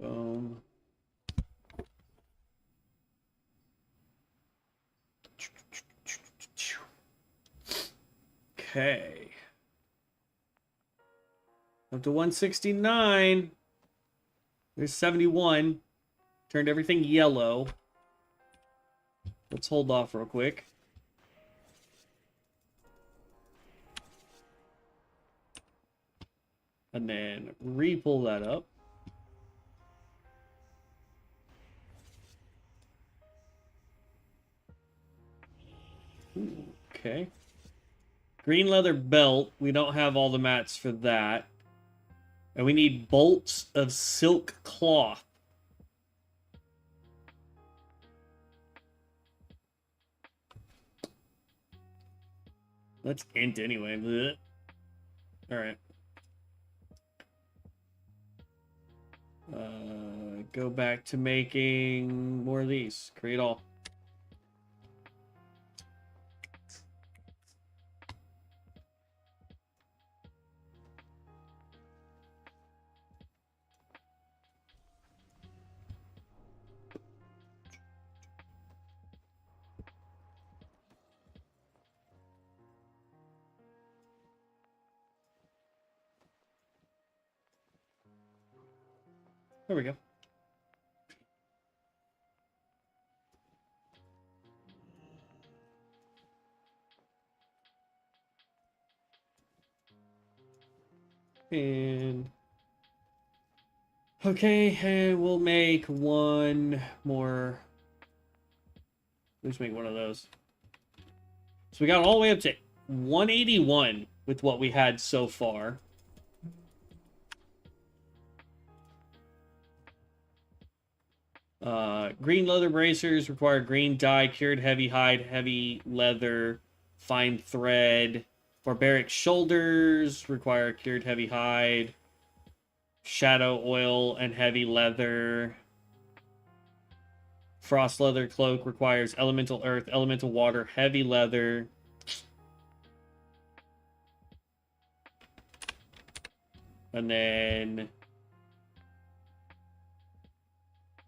Boom. Okay. Up to 169. There's 71. Turned everything yellow. Let's hold off real quick. And then re-pull that up. Ooh, okay. Green leather belt. We don't have all the mats for that. And we need bolts of silk cloth. Let's int anyway. Blech. All right. Go back to making more of these. Create all. There we go. And okay, and we'll make one more. Let's make one of those. So we got all the way up to 181 with what we had so far. Green leather bracers require green dye, cured heavy hide, heavy leather, fine thread. Barbaric shoulders require cured heavy hide, shadow oil, and heavy leather. Frost leather cloak requires elemental earth, elemental water, heavy leather. And then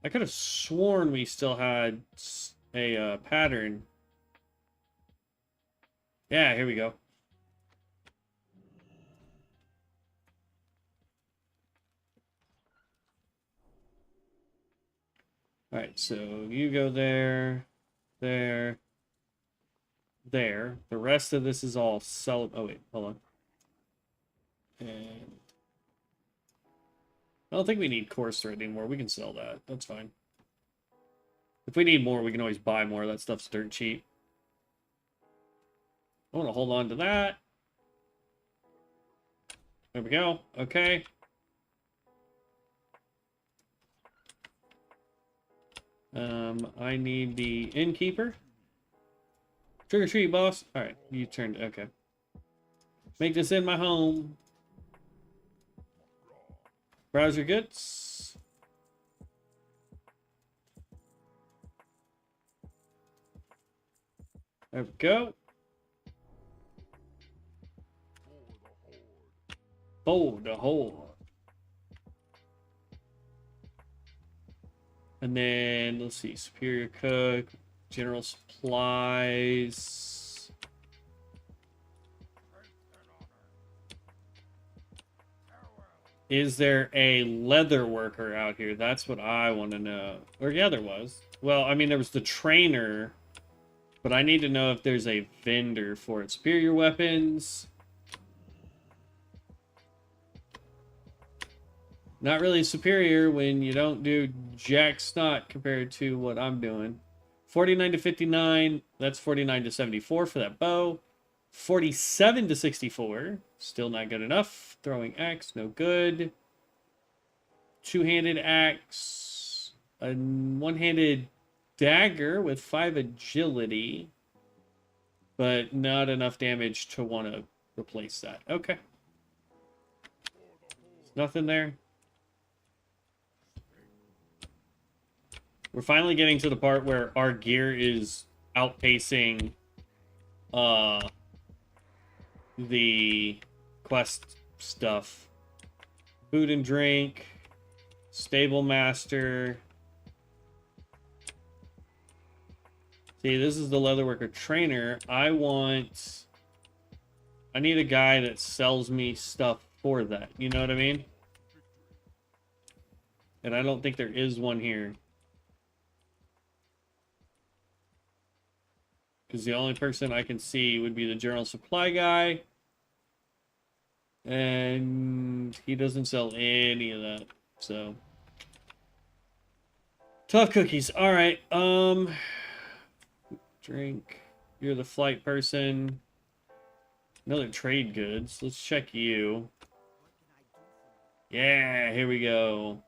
I could have sworn we still had a pattern. Yeah, here we go. Alright, so you go there, there, there. The rest of this is all sell. Oh, wait, hold on. And I don't think we need coarse thread anymore. We can sell that. That's fine. If we need more, we can always buy more. That stuff's dirt cheap. I want to hold on to that. There we go. Okay. I need the innkeeper. Trick or treat, boss. All right, you turned. Okay. Make this in my home. Browse your goods. There we go. For the horde. And then, let's see, Superior Cook, General Supplies. Is there a leather worker out here? That's what I want to know. Or yeah, there was. Well, I mean, there was the trainer, but I need to know if there's a vendor for it. Superior weapons. Not really superior when you don't do jack snot compared to what I'm doing. 49 to 59. That's 49 to 74 for that bow. 47 to 64. Still not good enough. Throwing axe, no good. Two-handed axe. A one-handed dagger with 5 agility. But not enough damage to want to replace that. Okay. There's nothing there. We're finally getting to the part where our gear is outpacing the quest stuff. Food and drink, stable master. See, this is the leatherworker trainer. I need a guy that sells me stuff for that. You know what I mean? And I don't think there is one here. Because the only person I can see would be the general supply guy. And he doesn't sell any of that. So. Tough cookies. Alright. Drink. You're the flight person. Another trade goods. Let's check you. Yeah, here we go.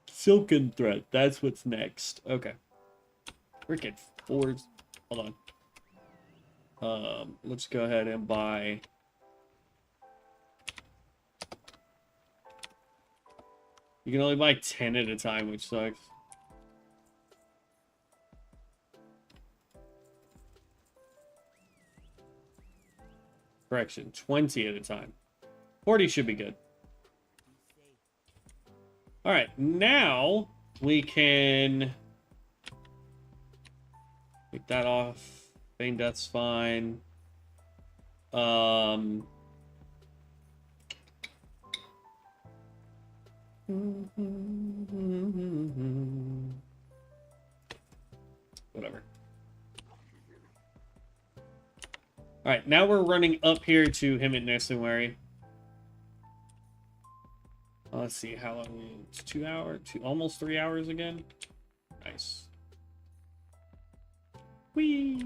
Silken thread. That's what's next. Okay. Freaking fours. Hold on. Let's go ahead and buy. You can only buy 10 at a time, which sucks. Correction, 20 at a time. 40 should be good. Alright, now we can take that off. Feign Death's fine. Whatever. Alright, now we're running up here to him at Nessunwary. Let's see how long. It's 2 hours, almost 3 hours again. Nice. Whee!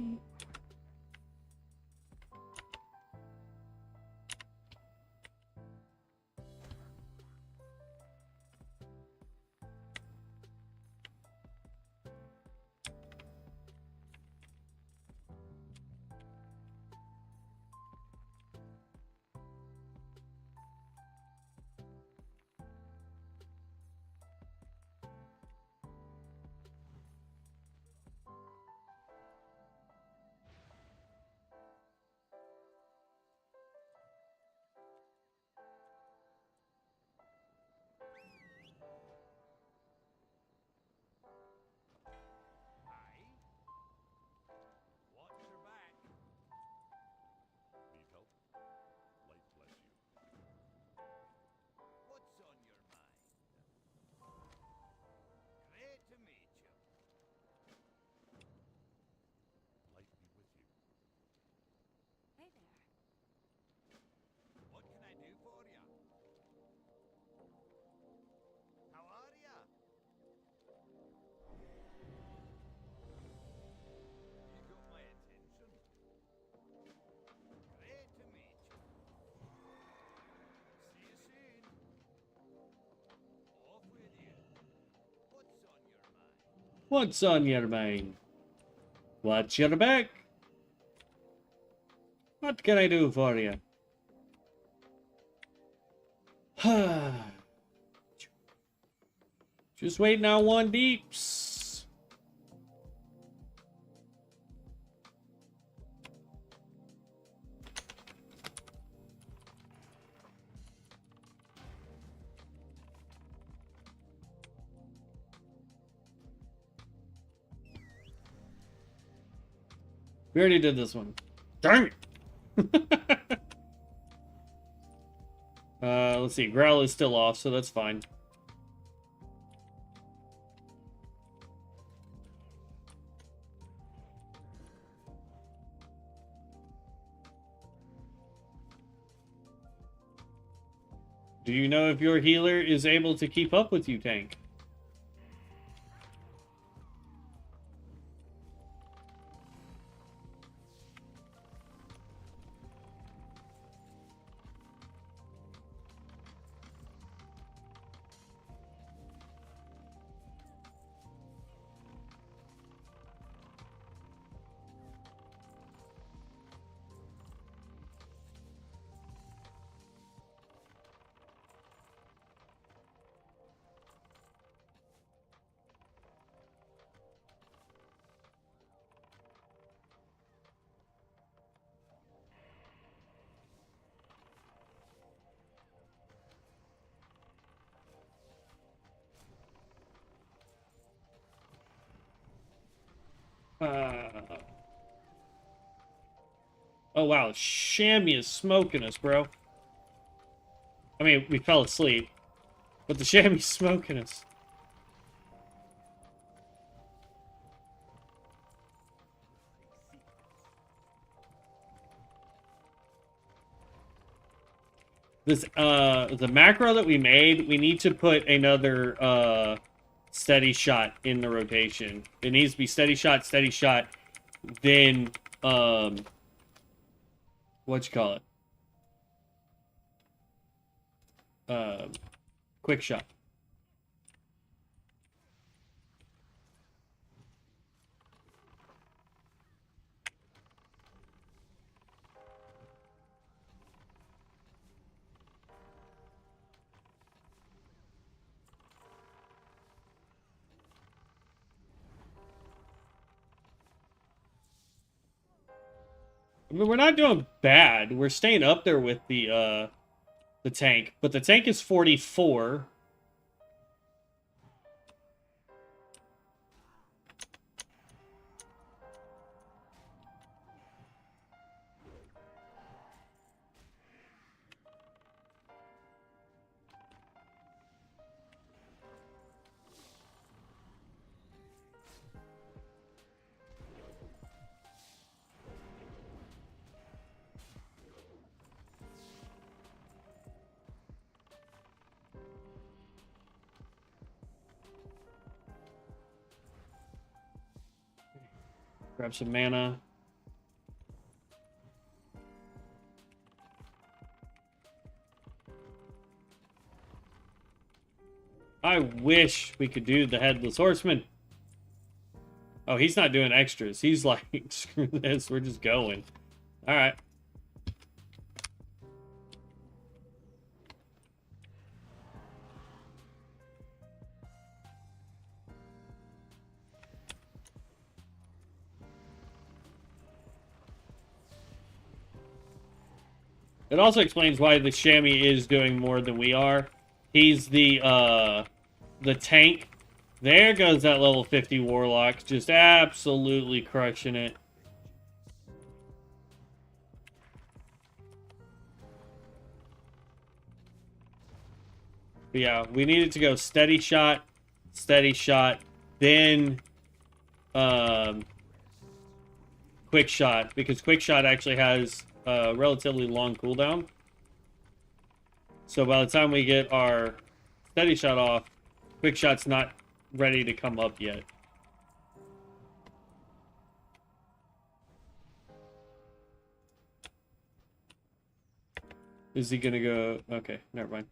What's on your mind? What's your back? What can I do for you? Just waiting on one deeps. We already did this one. Dang it! Let's see. Growl is still off, so that's fine. Do you know if your healer is able to keep up with you, tank? Oh wow, Shammy is smoking us, bro. I mean, we fell asleep, but the Shammy's smoking us. This, the macro that we made, we need to put another, steady shot in the rotation. It needs to be steady shot, then, what you call it? Quick shot. I mean, we're not doing bad. We're staying up there with the tank, but the tank is 44. Grab some mana. I wish we could do the Headless Horseman. Oh, he's not doing extras. He's like, screw this, we're just going. Alright. It also explains why the Chamois is doing more than we are. He's the tank. There goes that level 50 Warlock, just absolutely crushing it. But yeah, we needed to go steady shot, then quick shot, because quick shot actually has a relatively long cooldown. So by the time we get our steady shot off, quick shot's not ready to come up yet. Is he gonna go? Okay, never mind.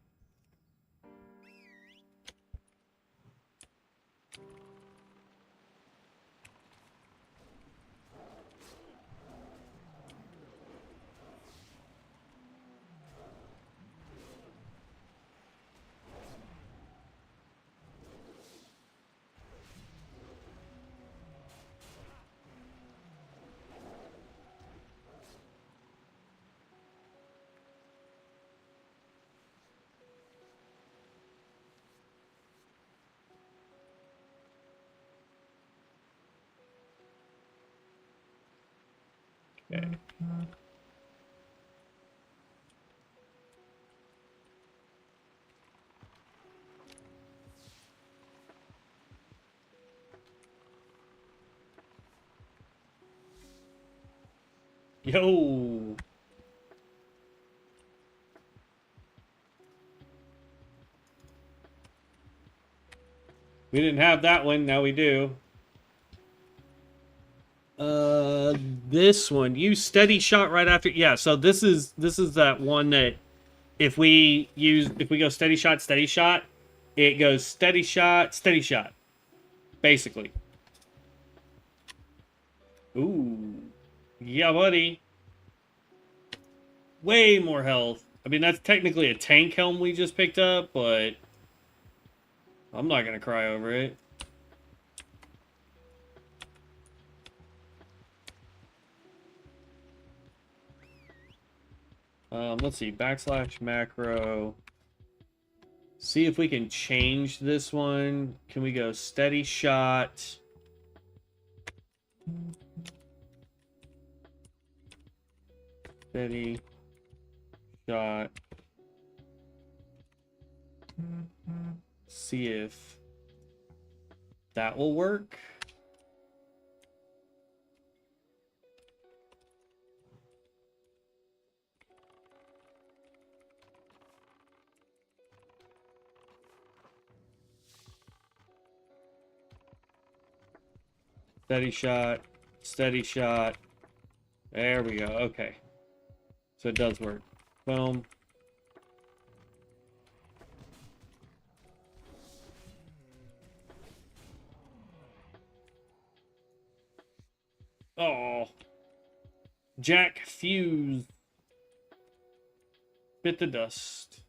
Okay. Yo. We didn't have that one, now we do. This one. Use steady shot right after. Yeah, so this is that one that if we go steady shot, it goes steady shot. Basically. Ooh. Yeah, buddy. Way more health. I mean, that's technically a tank helm we just picked up, but I'm not gonna cry over it. Let's see, / macro. See if we can change this one. Can we go steady shot? Steady shot. See if that will work. Steady shot, steady shot. There we go. Okay. So it does work. Boom. Oh. Jack fuse. Bit the dust.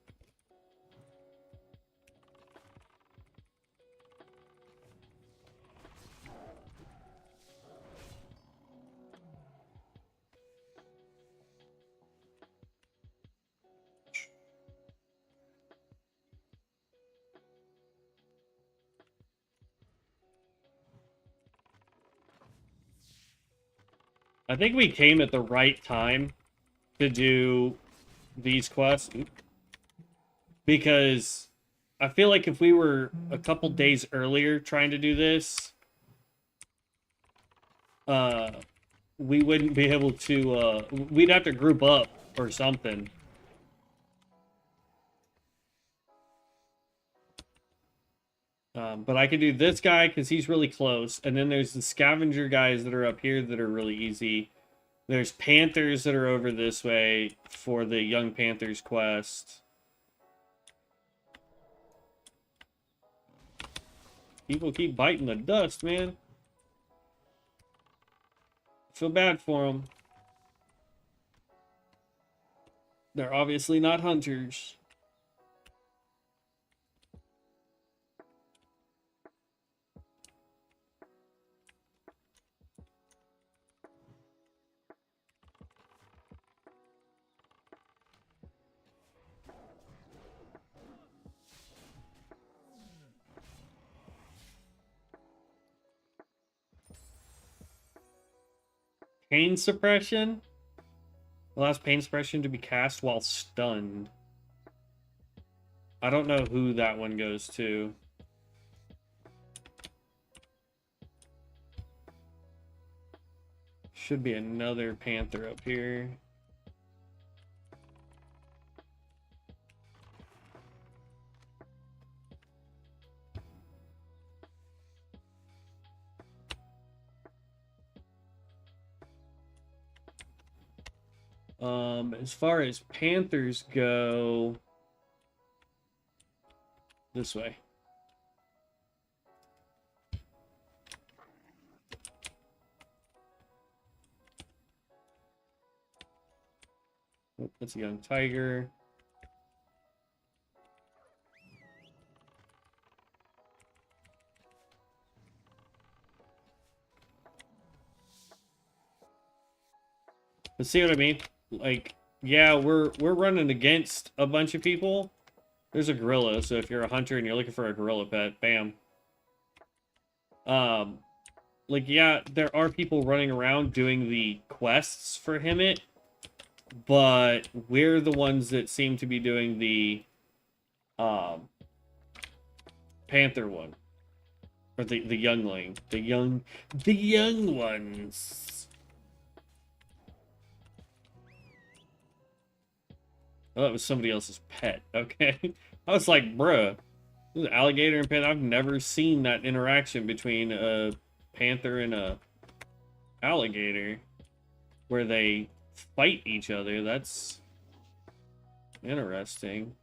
I think we came at the right time to do these quests. Because I feel like if we were a couple days earlier trying to do this, we wouldn't be able to, we'd have to group up or something. But I can do this guy because he's really close. And then there's the scavenger guys that are up here that are really easy. There's panthers that are over this way for the Young Panthers quest. People keep biting the dust, man. I feel bad for them. They're obviously not hunters. Pain suppression? Allows pain suppression to be cast while stunned. I don't know who that one goes to. Should be another panther up here. As far as panthers go, this way. Oh, that's a young tiger. But see what I mean? Like, yeah, we're running against a bunch of people. There's a gorilla, so if you're a hunter and you're looking for a gorilla pet, bam. like, yeah, there are people running around doing the quests for Hemet, but we're the ones that seem to be doing the Panther one. Or the youngling. The young ones. Oh, that was somebody else's pet. Okay. I was like, bruh, this is an alligator and panther. I've never seen that interaction between a panther and a alligator where they fight each other. That's interesting.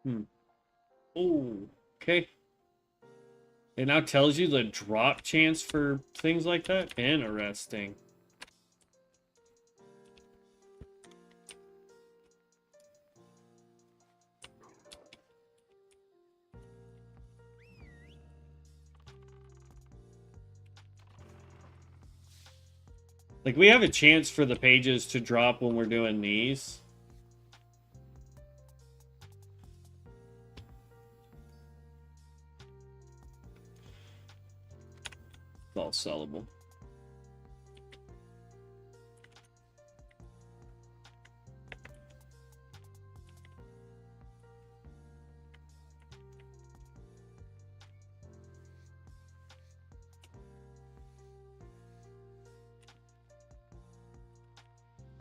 Hmm. Oh, okay. It now tells you the drop chance for things like that. Interesting. Like, we have a chance for the pages to drop when we're doing these. It's all sellable.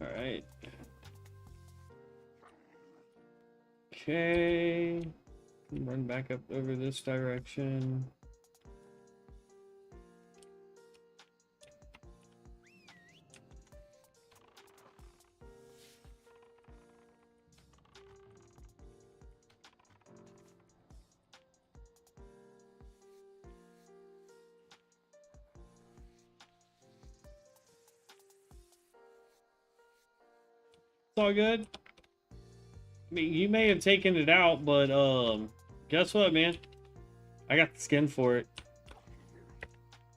All right. Okay. Run back up over this direction. It's all good. I mean, you may have taken it out, but guess what, man? I got the skin for it.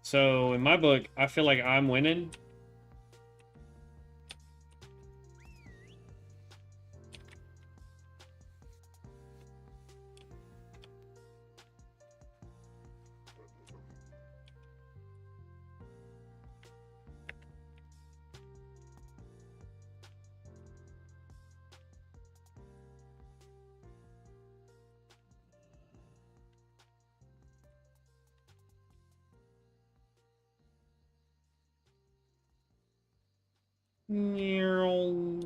So in my book, I feel like I'm winning. Meow.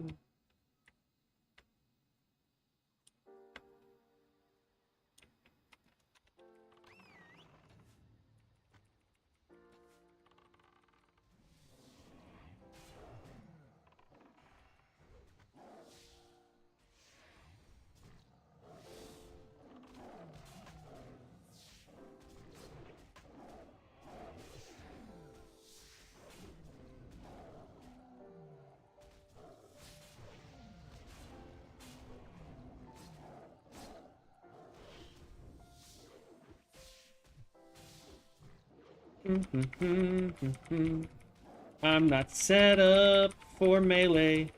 I'm not set up for melee.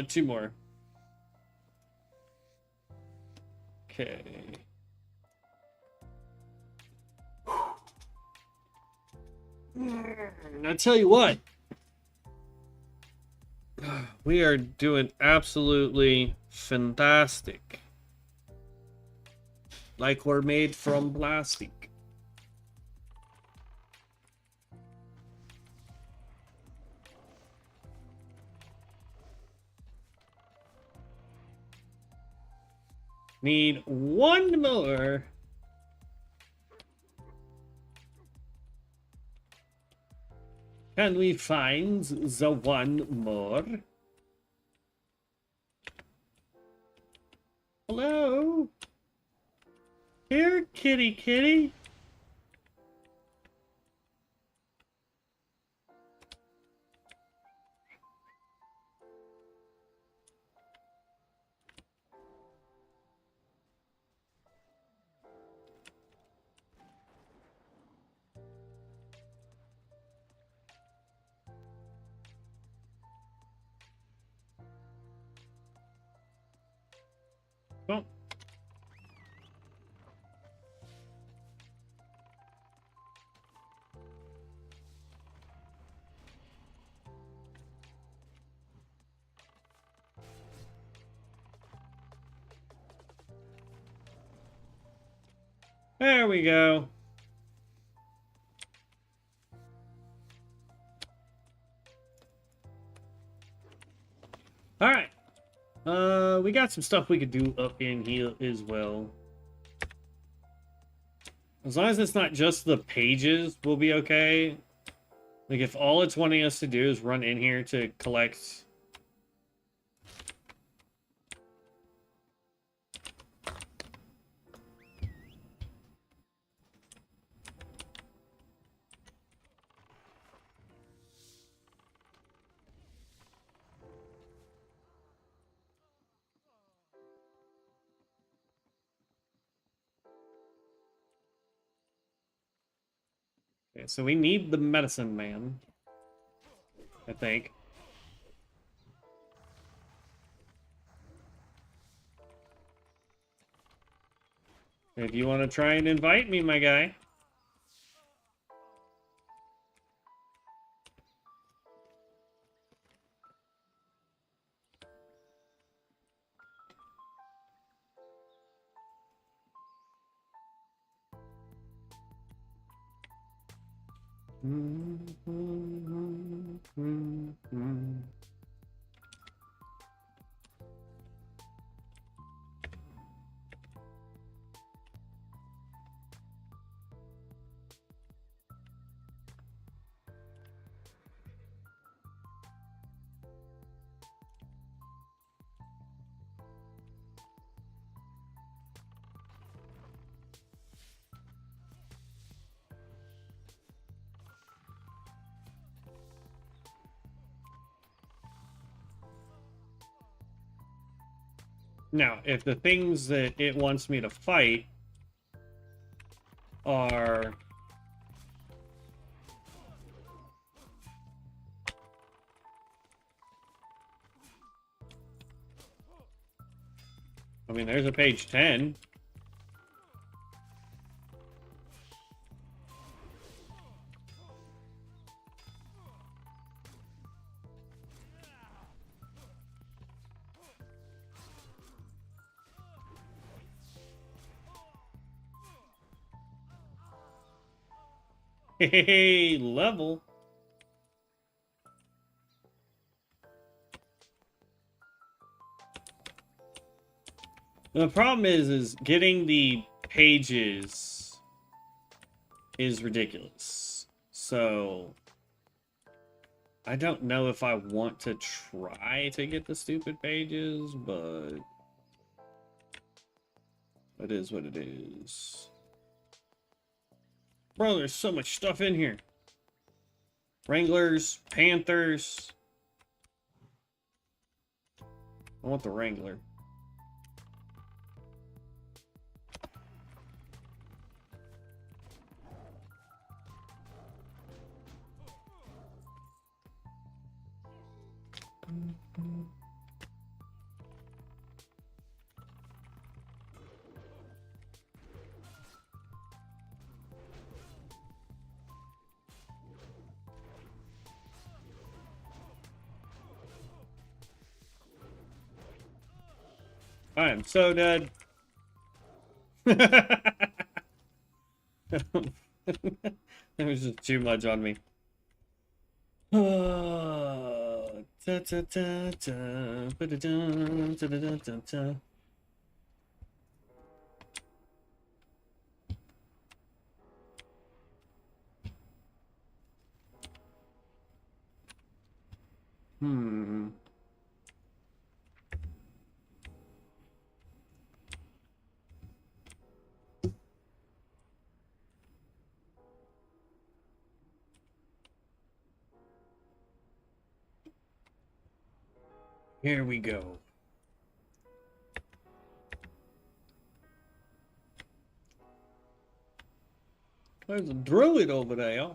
Two more. Okay. I tell you what, we are doing absolutely fantastic. Like we're made from plastic. Need one more. Can we find the one more? Hello? Here, kitty kitty. Well, there we go. All right. We got some stuff we could do up in here as well. As long as it's not just the pages, we'll be okay. Like, if all it's wanting us to do is run in here to collect... Okay, so we need the medicine man, I think. If you want to try and invite me, my guy. Now, if the things that it wants me to fight are... I mean, there's a page 10. Hey, level. The problem is getting the pages is ridiculous. So I don't know if I want to try to get the stupid pages, but it is what it is. Bro, there's so much stuff in here. Wranglers, Panthers. I want the Wrangler. I am so dead. There was just too much on me. Hmm. Here we go. There's a druid over there.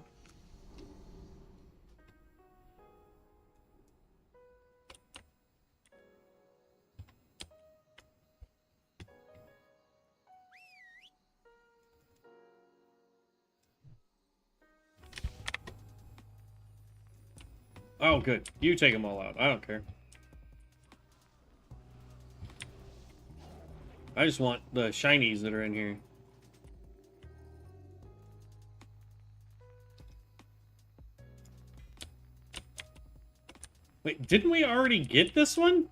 Oh, good. You take them all out. I don't care. I just want the shinies that are in here. Wait, didn't we already get this one?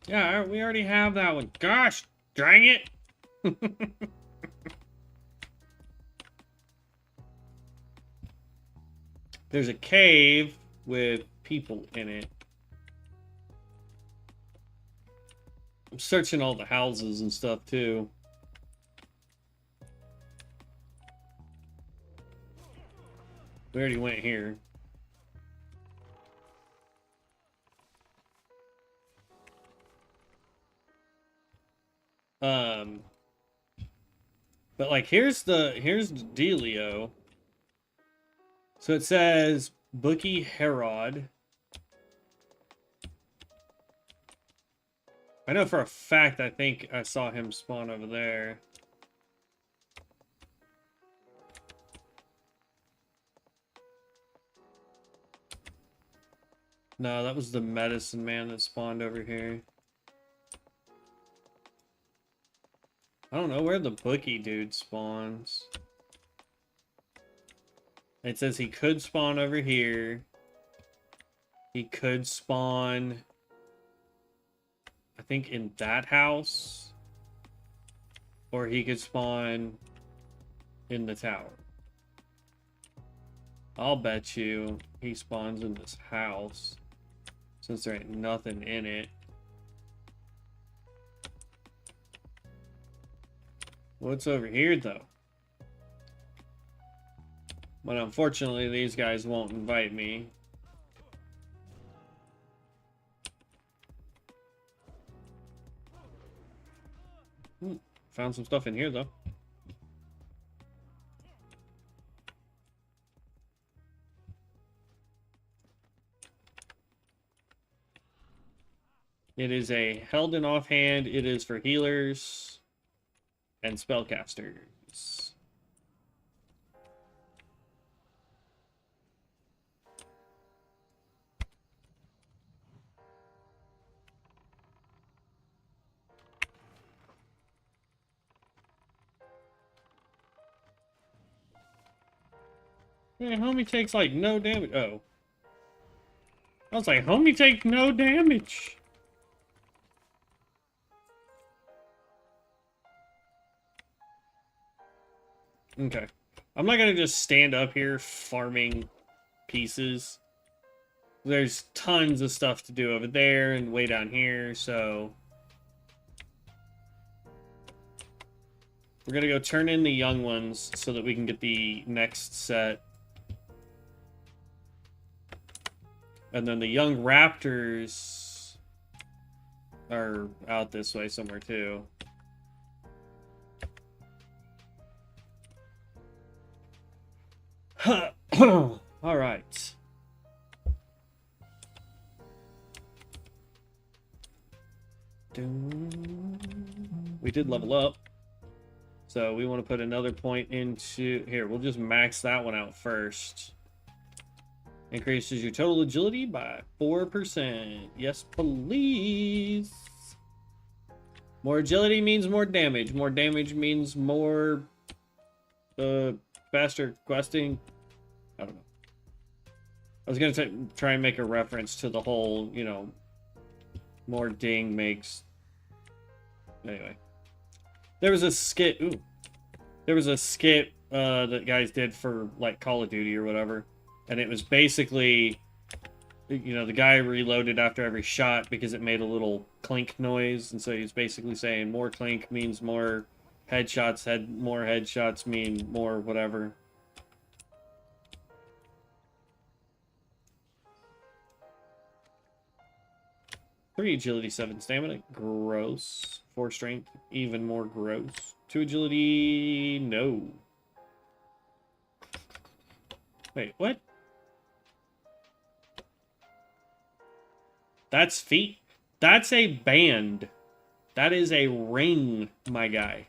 Yeah, we already have that one. Gosh, dang it! There's a cave with people in it. I'm searching all the houses and stuff too. We already went here. But like here's the dealio. So it says Bookie Herod. I know for a fact I think I saw him spawn over there. No, that was the medicine man that spawned over here. I don't know where the bookie dude spawns. It says he could spawn over here. He could spawn, I think, in that house. Or he could spawn in the tower. I'll bet you he spawns in this house, since there ain't nothing in it. What's over here, though? But unfortunately, these guys won't invite me. Found some stuff in here, though. It is a held in offhand. It is for healers and spellcasters. Yeah, homie takes like no damage. Oh. I was like, homie takes no damage. Okay. I'm not gonna just stand up here farming pieces. There's tons of stuff to do over there and way down here, so we're gonna go turn in the young ones so that we can get the next set. And then the young raptors are out this way somewhere too. All right. We did level up. So we want to put another point into here. We'll just max that one out first. Increases your total agility by 4%. Yes, please. More agility means more damage. More damage means more faster questing. I don't know. I was going to try and make a reference to the whole, you know, more ding makes... Anyway. There was a skit... Ooh. There was a skit that guys did for, like, Call of Duty or whatever. And it was basically, you know, the guy reloaded after every shot because it made a little clink noise, and so he's basically saying more clink means more headshots, more headshots mean more whatever. Three agility, 7 stamina, gross. 4 strength, even more gross. 2 agility, no. Wait, what? That's feet. That's a band. That is a ring, my guy.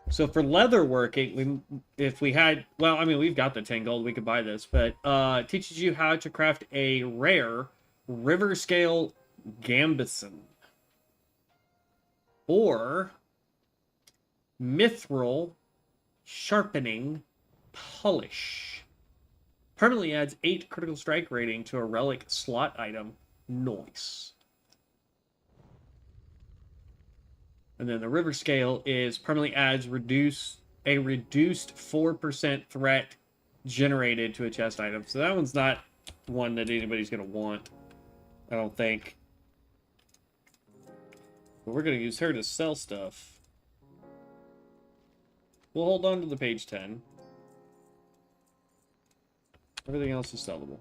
So for leather working, if we had, well, I mean, we've got the 10 gold, we could buy this, but it teaches you how to craft a rare river scale gambeson or mithril sharpening polish. Permanently adds 8 critical strike rating to a relic slot item. Nice. And then the river scale is permanently adds a reduced 4% threat generated to a chest item. So that one's not one that anybody's going to want, I don't think. But we're going to use her to sell stuff. We'll hold on to the page 10. Everything else is sellable.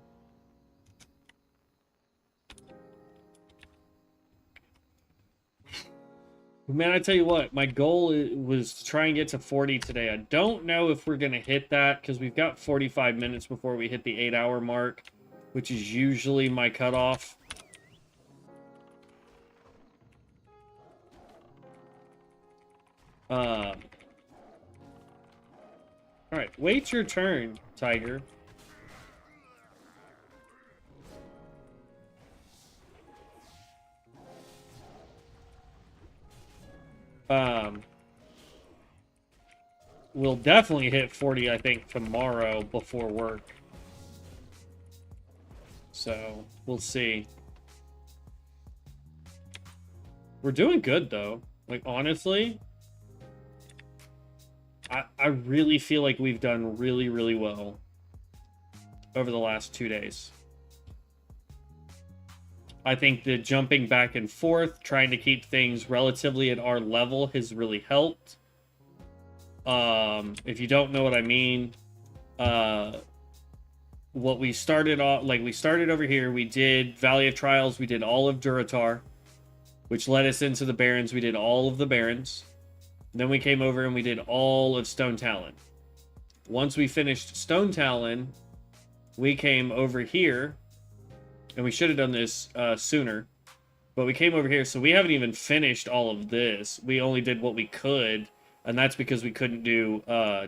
Man, I tell you what, my goal was to try and get to 40 today. I don't know if we're going to hit that because we've got 45 minutes before we hit the 8-hour mark, which is usually my cutoff. All right, wait your turn, Tiger. We'll definitely hit 40, I think, tomorrow before work. So, we'll see. We're doing good, though. Like, honestly, I really feel like we've done really, really well over the last 2 days. I think the jumping back and forth, trying to keep things relatively at our level has really helped. If you don't know what I mean, what we started off, like we started over here, we did Valley of Trials, we did all of Duratar, which led us into the Barrens, we did all of the Barrens. Then we came over and we did all of Stone Talon. Once we finished Stone Talon, we came over here, and we should have done this sooner, but we came over here, so we haven't even finished all of this. We only did what we could, and that's because we couldn't do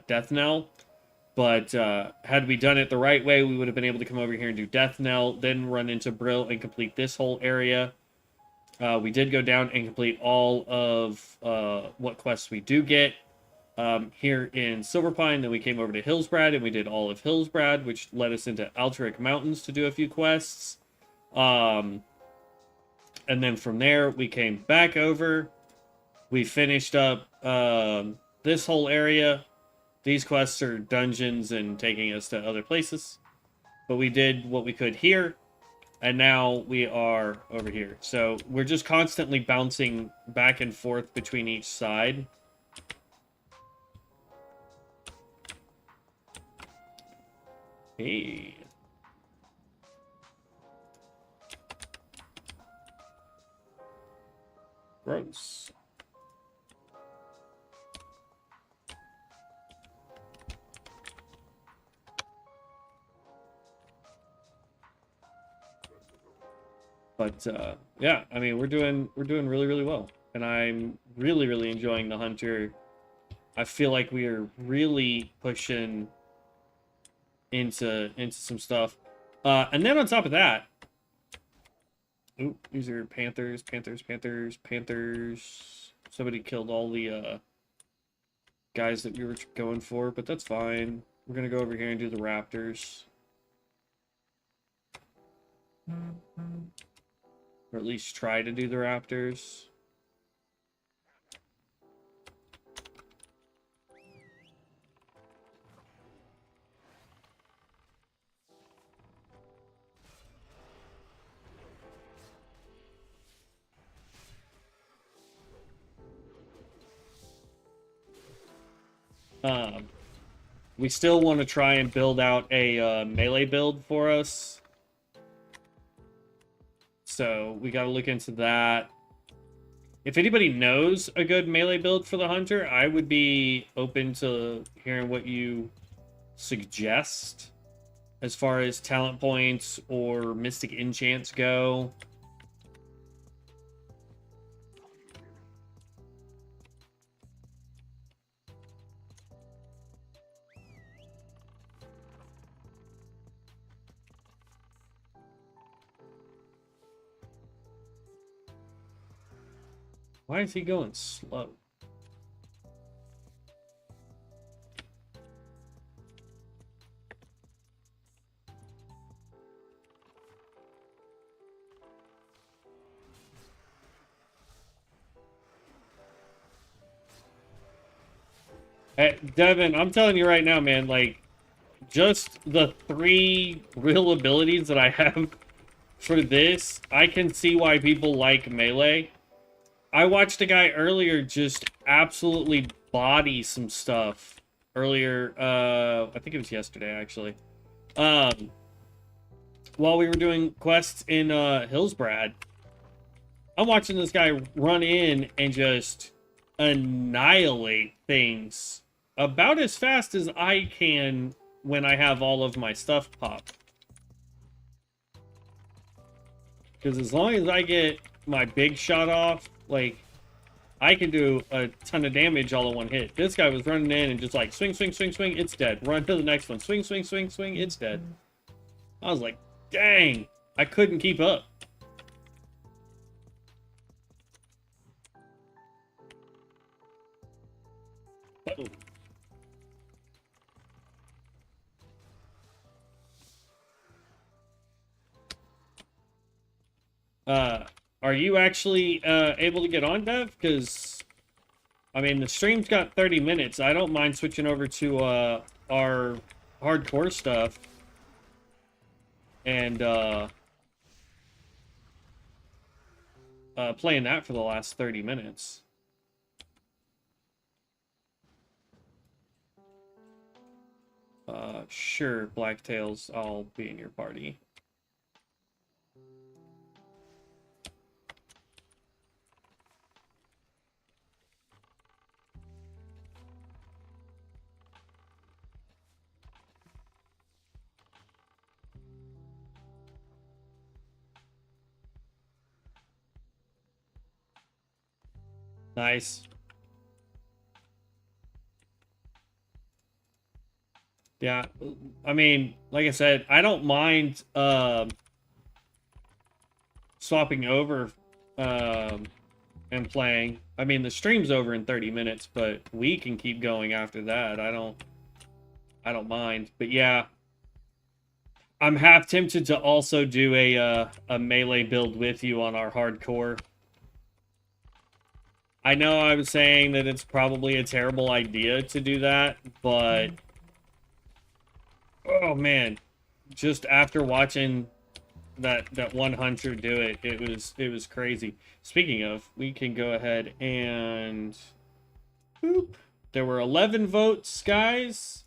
Death Knell. But had we done it the right way, we would have been able to come over here and do Death Knell, then run into Brill and complete this whole area. We did go down and complete all of what quests we do get here in Silverpine. Then we came over to Hillsbrad, and we did all of Hillsbrad, which led us into Alteric Mountains to do a few quests. And then from there, we came back over. We finished up this whole area. These quests are dungeons and taking us to other places. But we did what we could here. And now we are over here. So we're just constantly bouncing back and forth between each side. Hey. Gross. But yeah, I mean, we're doing really, really well, and I'm really, really enjoying the Hunter. I feel like we are really pushing into some stuff, and then on top of that, ooh, these are Panthers. Somebody killed all the guys that we were going for, but that's fine. We're gonna go over here and do the Raptors. Or at least try to do the Raptors. We still want to try and build out a melee build for us. So we got to look into that. If anybody knows a good melee build for the Hunter, I would be open to hearing what you suggest as far as talent points or mystic enchants go. Why is he going slow? Hey, Devin, I'm telling you right now, man, like, just the 3 real abilities that I have for this, I can see why people like melee. I watched a guy earlier just absolutely body some stuff earlier. I think it was yesterday, actually. While we were doing quests in Hillsbrad, I'm watching this guy run in and just annihilate things about as fast as I can when I have all of my stuff popped. Because as long as I get my big shot off, like, I can do a ton of damage all in one hit. This guy was running in and just like, swing, swing, swing, swing, it's dead. Run to the next one. Swing, swing, swing, swing, it's dead. I was like, dang, I couldn't keep up. Uh-oh. Are you actually able to get on, Dev? Because, I mean, the stream's got 30 minutes. I don't mind switching over to our hardcore stuff. And playing that for the last 30 minutes. Sure, Blacktails, I'll be in your party. Nice. Yeah, I mean, like I said, I don't mind swapping over and playing. I mean, the stream's over in 30 minutes, but we can keep going after that. I don't mind. But yeah, I'm half tempted to also do a melee build with you on our hardcore. I know I was saying that it's probably a terrible idea to do that, but oh man, just after watching that one hunter do it, it was crazy. Speaking of, we can go ahead and boop. There were 11 votes, guys.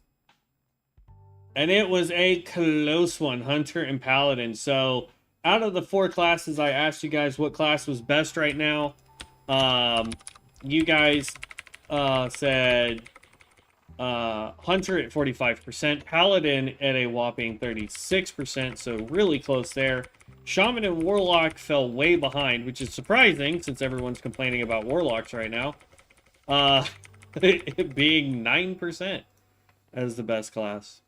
And it was a close one, Hunter and Paladin. So out of the 4 classes, I asked you guys what class was best right now. You guys said Hunter at 45%, Paladin at a whopping 36%, so really close there. Shaman and Warlock fell way behind, which is surprising since everyone's complaining about Warlocks right now. It being 9% as the best class.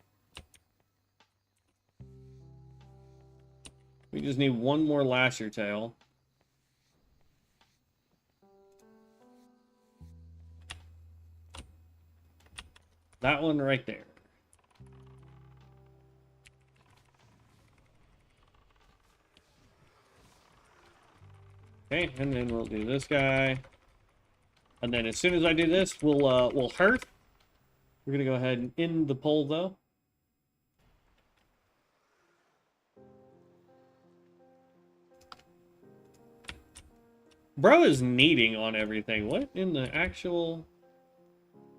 We just need one more Lasher Tail. That one right there. Okay, and then we'll do this guy. And then as soon as I do this, we'll hearth. We're gonna go ahead and end the poll though. Bro is kneading on everything. What in the actual...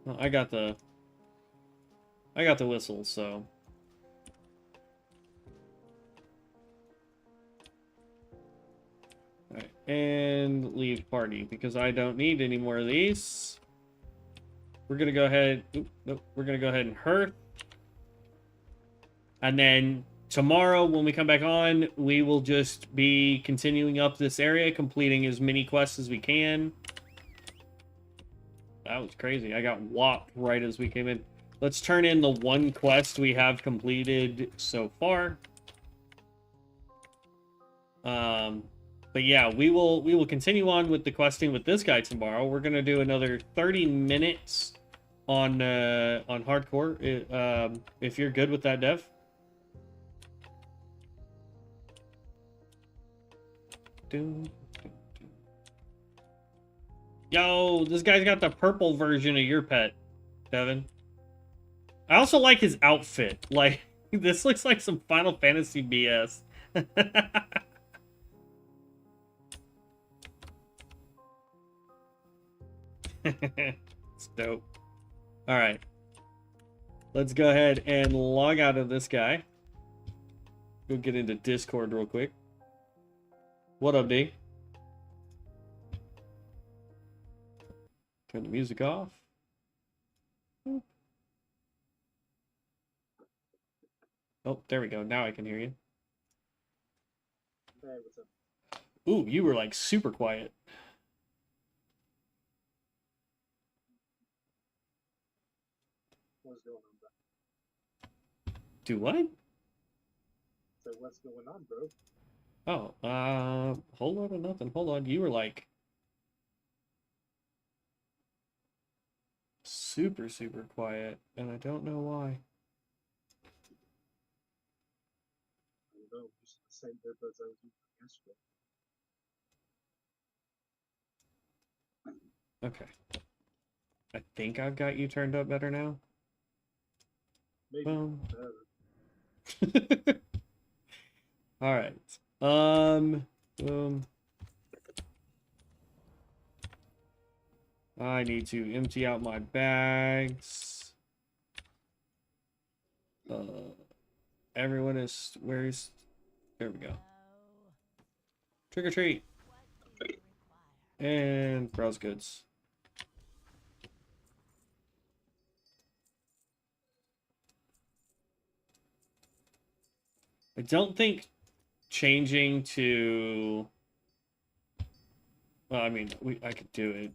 Oh, I got the I got the whistle, so. Alright, and leave party because I don't need any more of these. We're gonna go ahead. Nope, we're gonna go ahead and hearth. And then tomorrow, when we come back on, we will just be continuing up this area, completing as many quests as we can. That was crazy. I got whopped right as we came in. Let's turn in the one quest we have completed so far. But yeah, we will continue on with the questing with this guy tomorrow. We're gonna do another 30 minutes on hardcore. If you're good with that, Dev. Yo, this guy's got the purple version of your pet, Devin. I also like his outfit. Like, this looks like some Final Fantasy BS. It's dope. Alright. Let's go ahead and log out of this guy. Go get into Discord real quick. What up, D? Turn the music off. Oh, there we go. Now I can hear you. Hey, what's up? Ooh, you were like super quiet. What's going on, bro? Do what? So what's going on, bro? Oh, whole lot of nothing. Hold on. You were like super, super quiet, and I don't know why. I don't know, just the same earbuds I was using yesterday. Okay. I think I've got you turned up better now. Maybe Boom. better. All right. Boom. I need to empty out my bags. Everyone is where's there we go. Trick or treat. And browse goods. I don't think changing to well, I mean, I could do it.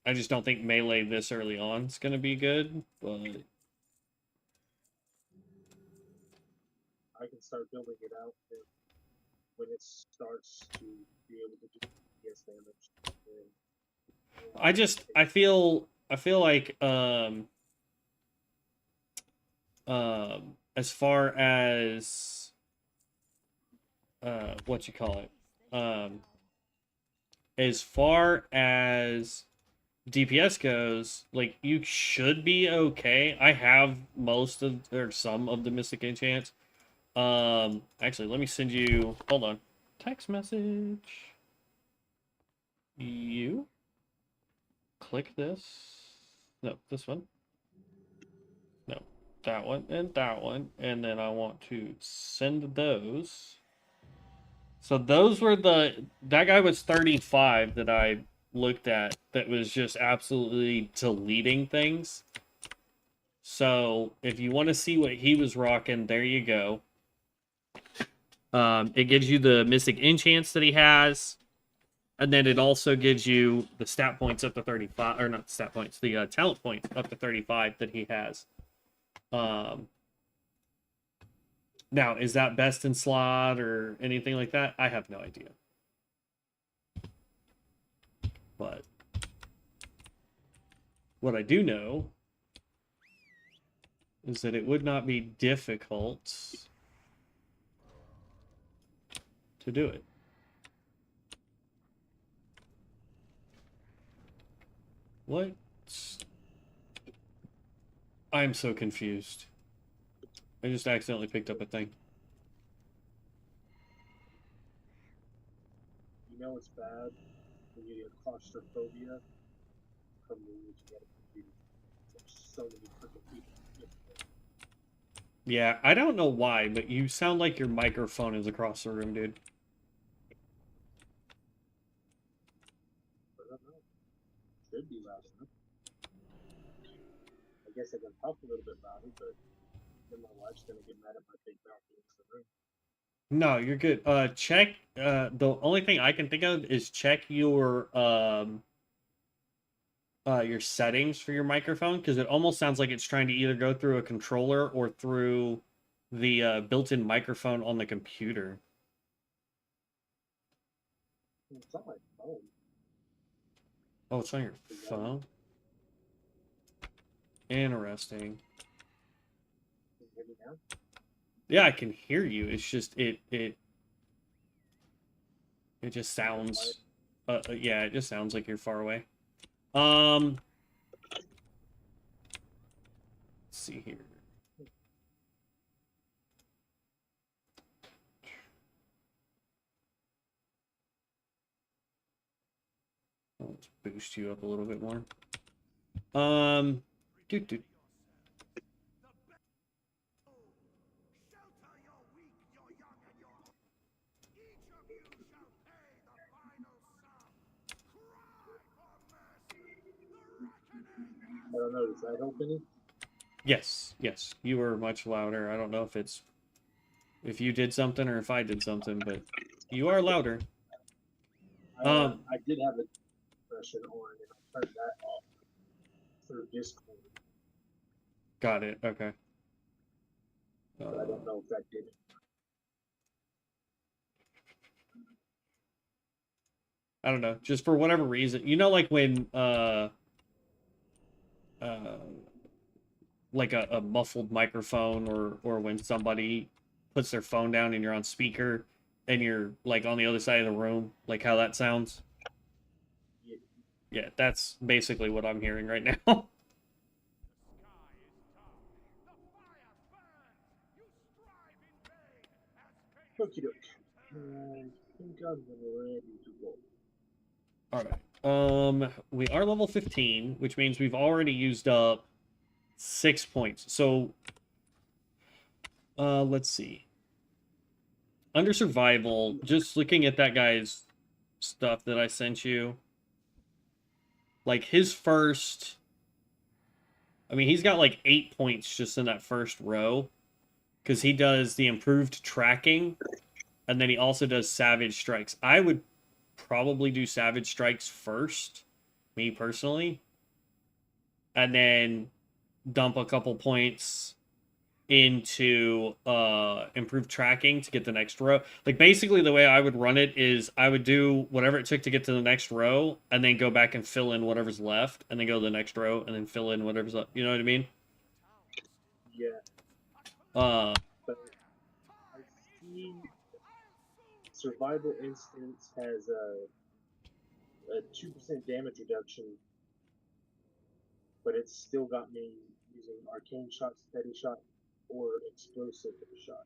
I just don't think melee this early on is going to be good, but I can start building it out when it starts to be able to do DPS damage. I feel like as far as what you call it, as far as DPS goes, like you should be okay. I have most of or some of the Mystic Enchants. Actually, let me send you. Hold on, text message. You click this. No, this one. No, that one and that one, and then I want to send those. So those were that guy was 35 that I looked at that was just absolutely deleting things. So if you want to see what he was rocking, there you go. It gives you the Mystic Enchants that he has, and then it also gives you the stat points up to 35, or not stat points, the talent points up to 35 that he has. Now, is that best in slot or anything like that? I have no idea. But what I do know is that it would not be difficult to do it. What? I'm so confused. I just accidentally picked up a thing. You know it's bad when you get claustrophobia from when you get a computer. There's so many freaking people. Yeah, I don't know why, but you sound like your microphone is across the room, dude. I don't know. Should be loud enough. I guess I can talk a little bit louder, but then my wife's gonna get mad if I take back into the room. No, you're good. Check. The only thing I can think of is check your settings for your microphone, because it almost sounds like it's trying to either go through a controller or through the built-in microphone on the computer. It's on my phone. Oh, it's on your phone? Interesting. Can you hear me now? Yeah, I can hear you. It's just it just sounds yeah, it just sounds like you're far away. Let's see here. Let's boost you up a little bit more. Dude. I don't know. Does that help any? Yes, you were much louder. I don't know if you did something or if I did something, but you are louder. I did have a version on, and I turned that off through Discord. Got it. Okay. But I don't know if that did it. I don't know. Just for whatever reason, like when like a muffled microphone, or when somebody puts their phone down and you're on speaker and you're like on the other side of the room, like how that sounds. Yeah, that's basically what I'm hearing right now. Okie doke. I think I'm ready to go. All right. We are level 15, which means we've already used up 6 points. So, let's see. Under survival, just looking at that guy's stuff that I sent you, like his first, I mean, he's got like 8 points just in that first row, because he does the improved tracking, and then he also does savage strikes. I would probably do savage strikes first, me personally, and then dump a couple points into improved tracking to get the next row. Like basically the way I would run it is I would do whatever it took to get to the next row, and then go back and fill in whatever's left, and then go to the next row and then fill in whatever's left. You know what I mean? Yeah. Uh But I see Survival Instance has a 2% damage reduction, but it's still got me using Arcane Shot, Steady Shot, or Explosive Shot.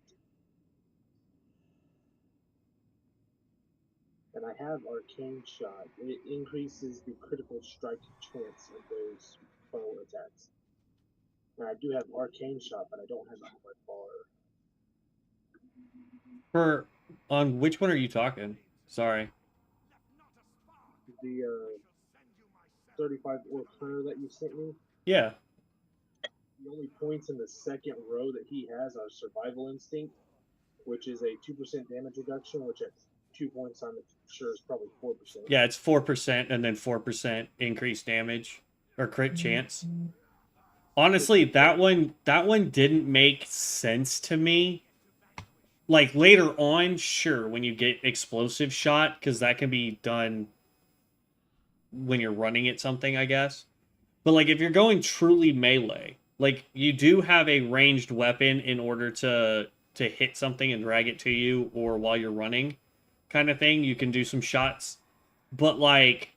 And I have Arcane Shot. It increases the critical strike chance of those bow attacks. And I do have Arcane Shot, but I don't have it on my bar. on which one are you talking? Sorry. The 35 Orc Hunter that you sent me, Yeah. the only points in the second row that he has are Survival Instinct, which is a 2% damage reduction, which at 2 points I'm sure is probably 4%. Yeah, it's 4% and then 4% increased damage or crit chance. Honestly, that one didn't make sense to me. Like later on, sure, when you get explosive shot, because that can be done when you're running at something, I guess. But like if you're going truly melee, like you do have a ranged weapon in order to hit something and drag it to you, or while you're running, kind of thing. You can do some shots, but like,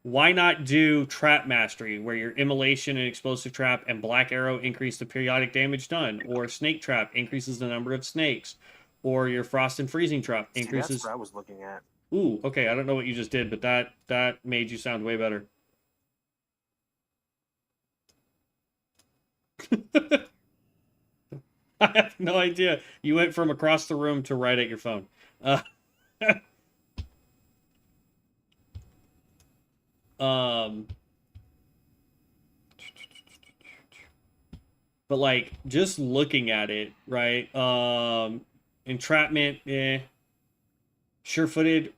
why not do Trap Mastery, where your Immolation and Explosive Trap and Black Arrow increase the periodic damage done, or Snake Trap increases the number of snakes, or your Frost and Freezing Trap increases. That's what I was looking at. Ooh, okay, I don't know what you just did, but that made you sound way better. I have no idea. You went from across the room to right at your phone. Um, but like just looking at it, right? Entrapment, sure-footed,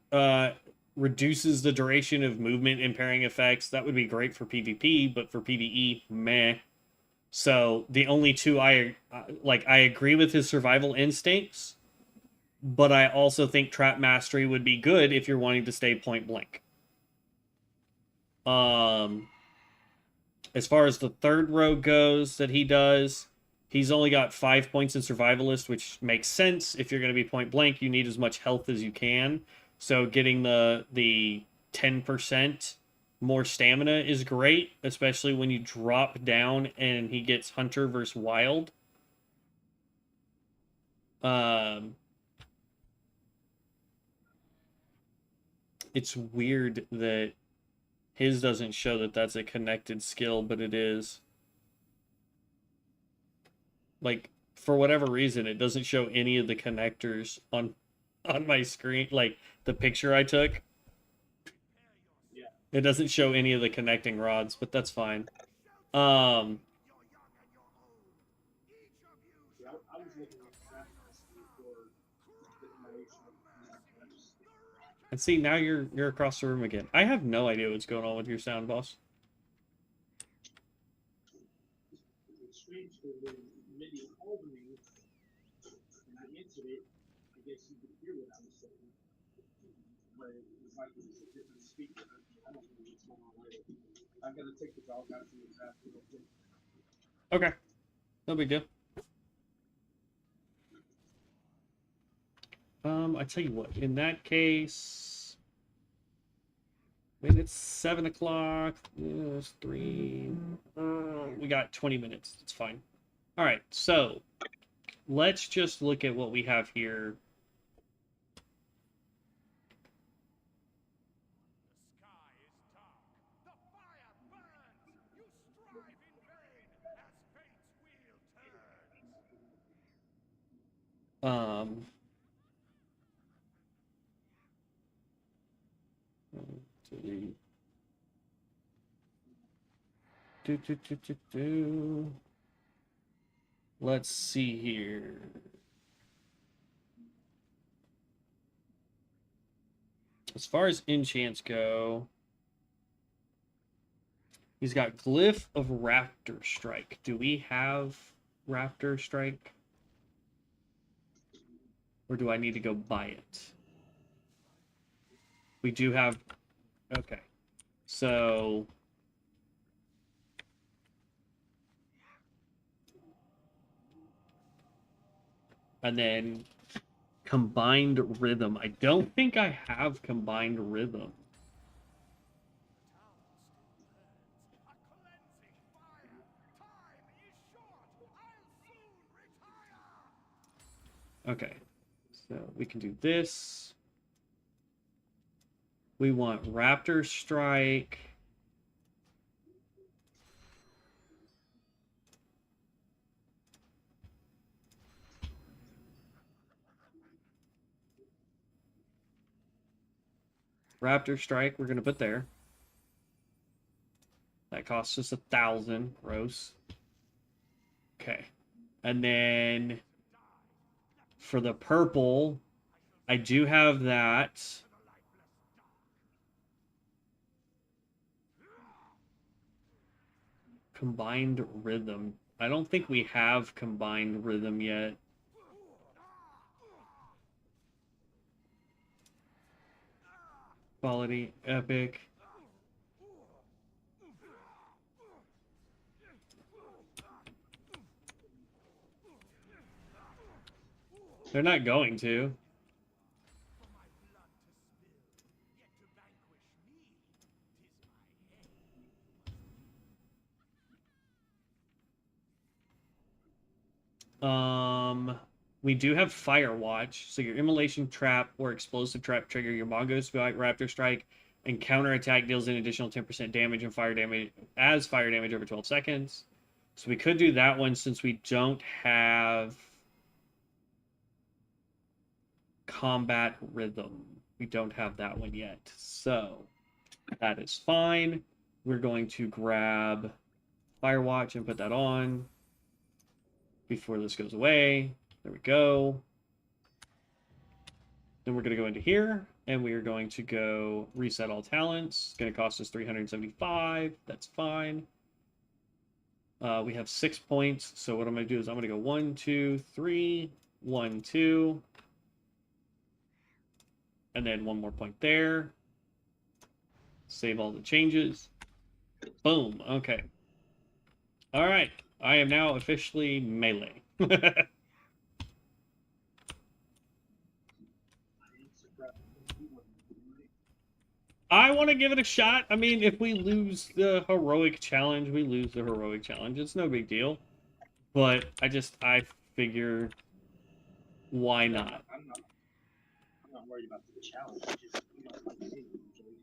reduces the duration of movement impairing effects. That would be great for PvP, but for PvE, meh. So the only two I agree with his survival instincts, but I also think Trap Mastery would be good if you're wanting to stay point blank. As far as the third rogue goes that he does, he's only got 5 points in Survivalist, which makes sense. If you're going to be point blank, you need as much health as you can. So getting the 10% more stamina is great, especially when you drop down and he gets Hunter versus Wild. It's weird that his doesn't show that that's a connected skill, but it is. Like, for whatever reason, it doesn't show any of the connectors on my screen. Like, the picture I took. Yeah. It doesn't show any of the connecting rods, but that's fine. Yeah, I was looking at Trap Mastery for the narration of And see, now you're across the room again. I have no idea what's going on with your sound, boss. It's strange because when Mindy called me and I answered it, I guess you could hear what I was saying. But it was like it was a different speaker. I don't know what's going on with it. I'm gonna take the dog out to the bathroom real quick. Okay. No big deal. I tell you what, in that case, when it's 7 o'clock, it's 3, we got 20 minutes. It's fine. All right, so let's just look at what we have here. Um, Let's see here. As far as enchants go, he's got Glyph of Raptor Strike. Do we have Raptor Strike? Or do I need to go buy it? We do have... Okay. So... And then Combined Rhythm. I don't think I have Combined Rhythm. Okay. So we can do this. We want Raptor Strike. Raptor Strike, we're going to put there. That costs us 1,000 gross. Okay. And then for the purple, I do have that. Combined Rhythm. I don't think we have Combined Rhythm yet. Quality, epic. They're not going to. We do have Firewatch, so your Immolation Trap or Explosive Trap trigger your Mongoose Raptor Strike, and counterattack deals an additional 10% damage and fire damage over 12 seconds. So we could do that one since we don't have combat rhythm. We don't have that one yet. So that is fine. We're going to grab Firewatch and put that on before this goes away. There we go. Then we're going to go into here, and we are going to go reset all talents. It's going to cost us 375. That's fine. We have 6 points, so what I'm going to do is I'm going to go 1, 2, 3, 1, 2, and then 1 more point there. Save all the changes. Boom. Okay. All right. I am now officially melee. I want to give it a shot. I mean, if we lose the heroic challenge, we lose the heroic challenge. It's no big deal. But I figure, why not? I'm not worried about the challenge. Just, like the game, usually.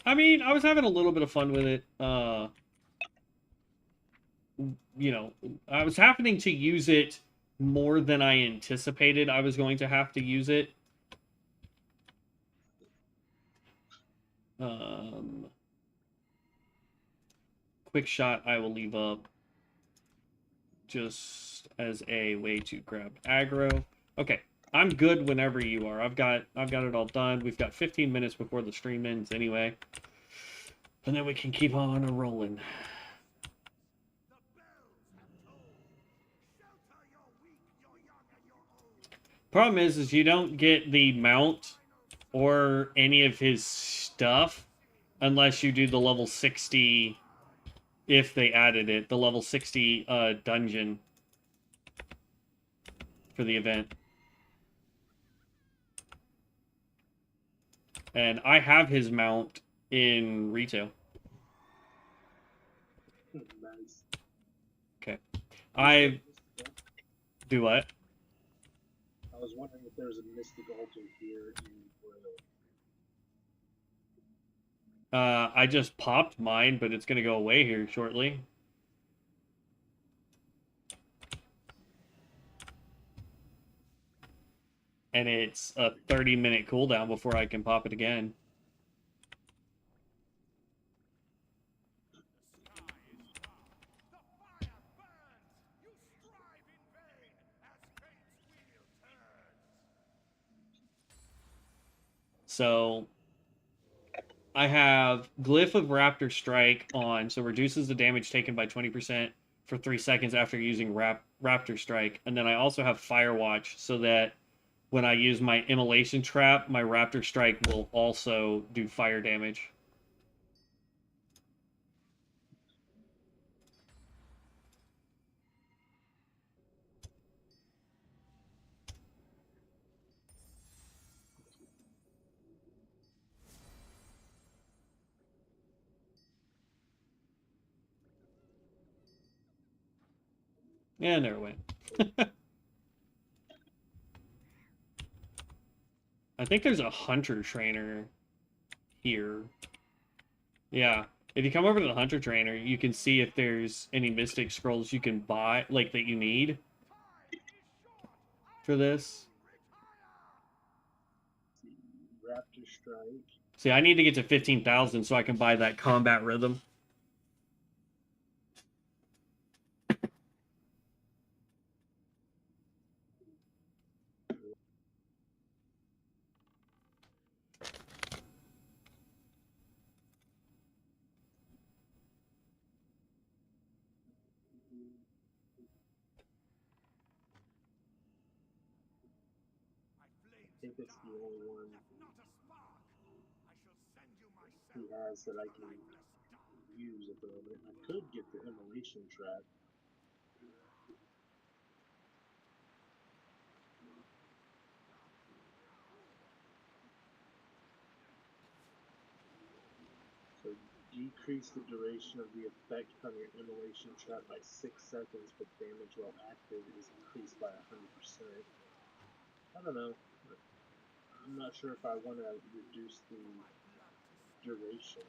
I mean, I was having a little bit of fun with it. I was happening to use it more than I anticipated I was going to have to use it. Quick shot I will leave up just as a way to grab aggro. Okay, I'm good whenever you are. I've got it all done. We've got 15 minutes before the stream ends anyway. And then we can keep on rolling. Problem is you don't get the mount or any of his stuff unless you do the level 60, if they added it, the level 60 dungeon for the event. And I have his mount in retail. Nice. Okay. I do what? I was wondering if there's a mystic altar here in Royal. I just popped mine, but it's going to go away here shortly. And it's a 30-minute cooldown before I can pop it again. So I have Glyph of Raptor Strike on, so reduces the damage taken by 20% for 3 seconds after using Raptor Strike. And then I also have Firewatch, so that when I use my Immolation Trap, my Raptor Strike will also do fire damage. And there it went. I think there's a Hunter Trainer here. Yeah. If you come over to the Hunter Trainer, you can see if there's any Mystic Scrolls you can buy, like, that you need for this. Raptor Strike. See, I need to get to 15,000 so I can buy that Combat Rhythm. I think it's the only one he has that I can use at the moment. I could get the Immolation Trap. So decrease the duration of the effect from your Immolation Trap by 6 seconds, but damage while active is increased by 100%. I don't know. I'm not sure if I want to reduce the duration.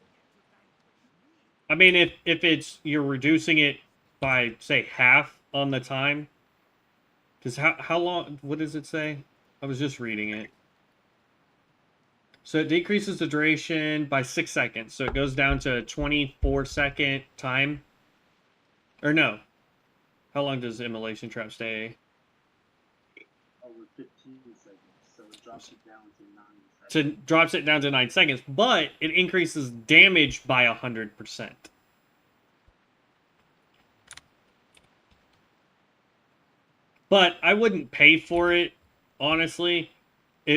I mean, if it's you're reducing it by, say, half on the time, because how long? What does it say? I was just reading it. So it decreases the duration by 6 seconds. So it goes down to a 24-second time. Or no. How long does Immolation Trap stay? Over 15 seconds, so it drops it down to 9 seconds. Drops it down to 9 seconds, but it increases damage by 100%. But I wouldn't pay for it, honestly.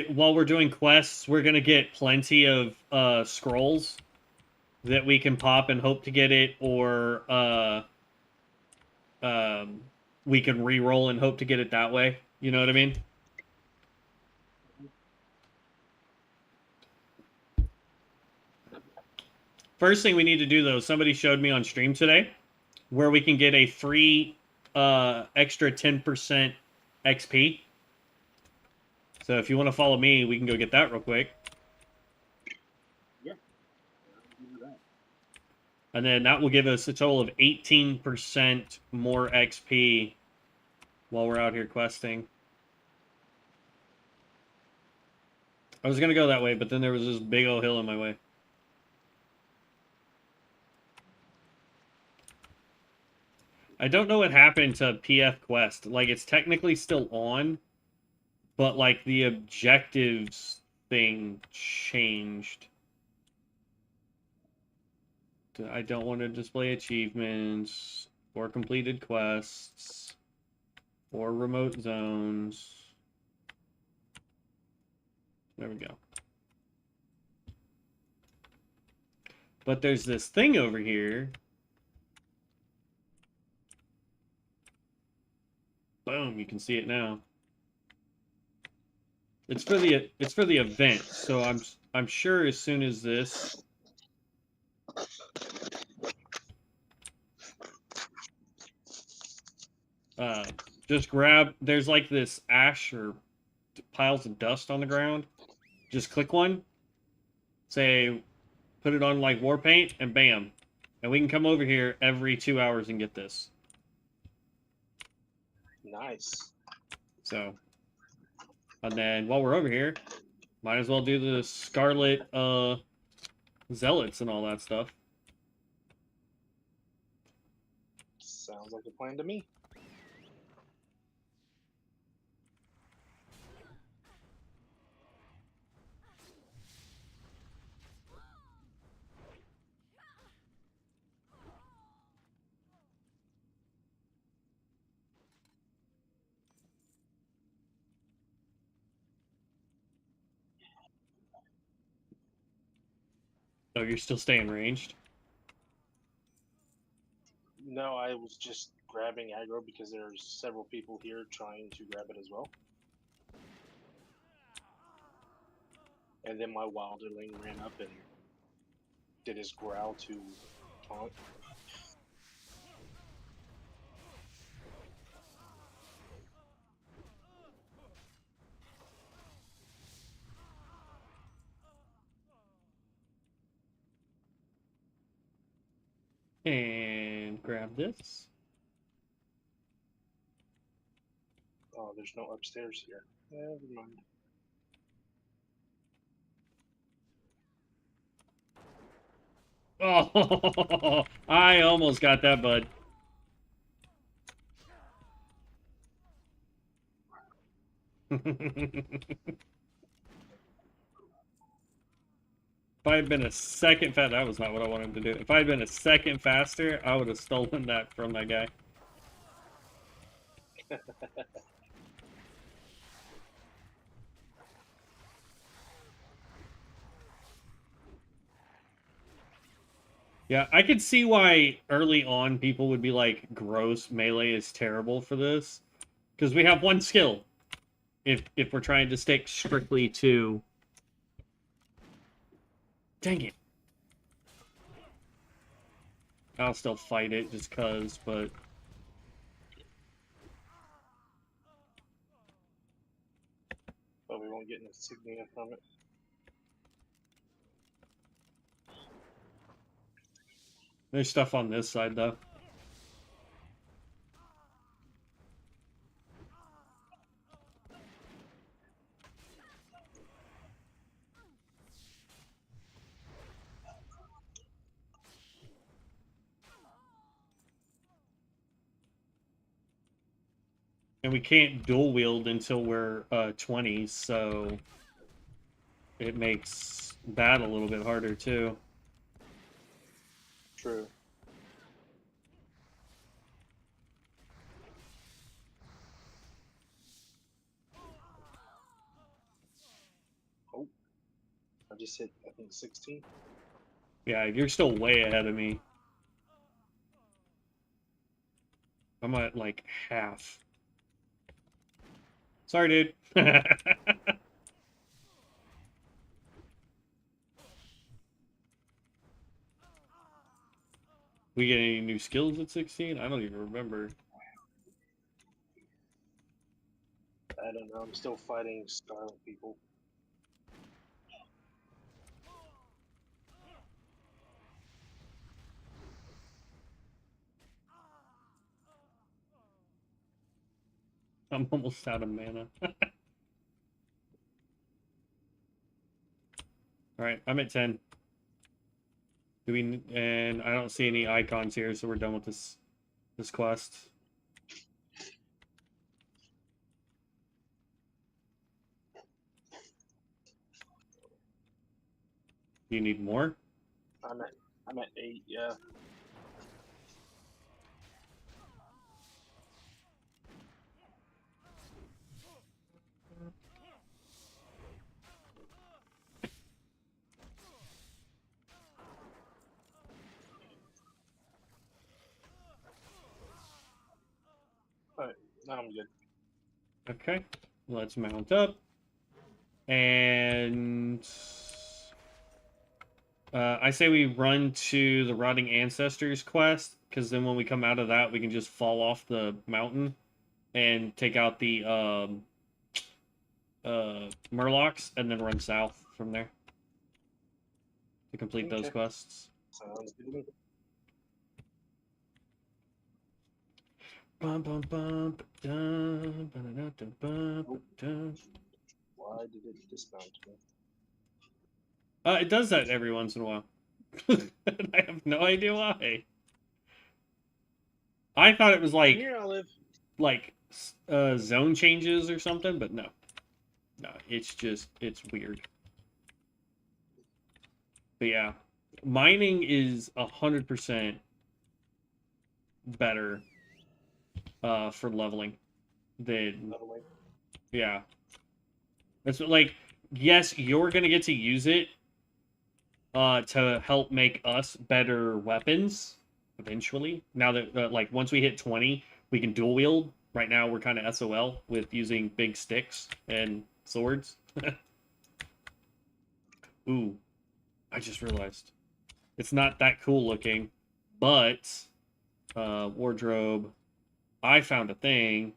While we're doing quests, we're gonna get plenty of scrolls that we can pop and hope to get it, or we can re-roll and hope to get it that way. You know what I mean? First thing we need to do, though, somebody showed me on stream today, where we can get a free extra 10% XP. So if you want to follow me, we can go get that real quick. Yeah. Do that. And then that will give us a total of 18% more XP while we're out here questing. I was going to go that way, but then there was this big old hill in my way. I don't know what happened to PF Quest. Like, it's technically still on, but, like, the objectives thing changed. I don't want to display achievements, or completed quests, or remote zones. There we go. But there's this thing over here. Boom, you can see it now. It's for the event, so I'm sure as soon as this just grab, there's like this ash or piles of dust on the ground. Just click one, say put it on like war paint, and bam. And we can come over here every 2 hours and get this. Nice. So, and then while we're over here, might as well do the Scarlet Zealots and all that stuff. Sounds like a plan to me. Oh, you're still staying ranged? No, I was just grabbing aggro because there's several people here trying to grab it as well. And then my wilderling ran up and did his growl to taunt. And grab this. Oh, there's no upstairs here. Never mind. Oh, I almost got that, bud. If I had been a second fast, that was not what I wanted to do. If I had been a second faster, I would have stolen that from that guy. Yeah, I could see why early on people would be like, gross, melee is terrible for this. Because we have one skill. If we're trying to stick strictly to... Dang it. I'll still fight it just cause, but... But we won't get an insignia from it. There's stuff on this side, though. And we can't dual wield until we're 20, so it makes that a little bit harder too. True. Oh, I just hit, I think, 16. Yeah, you're still way ahead of me. I'm at like half. Sorry, dude. We get any new skills at 16? I don't even remember. I don't know. I'm still fighting Scarlet people. I'm almost out of mana. Alright, I'm at 10. Do we, and I don't see any icons here, so we're done with this quest. Do you need more? I'm at 8, yeah. Alright, now I'm good. Okay, let's mount up. And I say we run to the Rotting Ancestors quest, because then when we come out of that, we can just fall off the mountain and take out the Murlocs, and then run south from there to complete those quests. Sounds good. Bum, bum, bum, dun, ba-da-da, dun, bum, dun. Why did it dismount me? It does that every once in a while. I have no idea why. I thought it was Here I live. like zone changes or something, but no. No, it's weird. But yeah, mining is 100% better for leveling than Leveling. yeah. It's like, yes, you're gonna get to use it to help make us better weapons eventually. Now that like once we hit 20, we can dual wield. Right now we're kind of SOL with using big sticks and swords. Ooh, I just realized it's not that cool looking, but wardrobe. I found a thing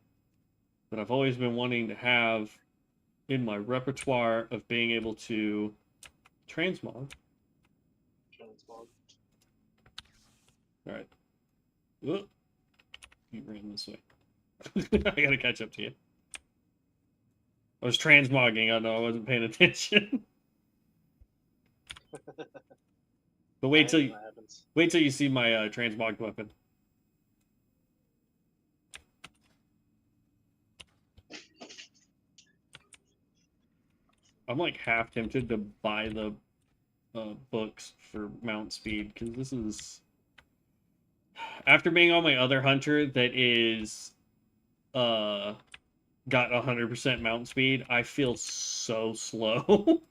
that I've always been wanting to have in my repertoire of being able to transmog. Transmog. All right. Whoop. You ran this way. I gotta catch up to you. I was transmogging. I know I wasn't paying attention. But wait till you see my transmogged weapon. I'm like half tempted to buy the books for mount speed, because this is, after being on my other hunter that is got 100% mount speed, I feel so slow.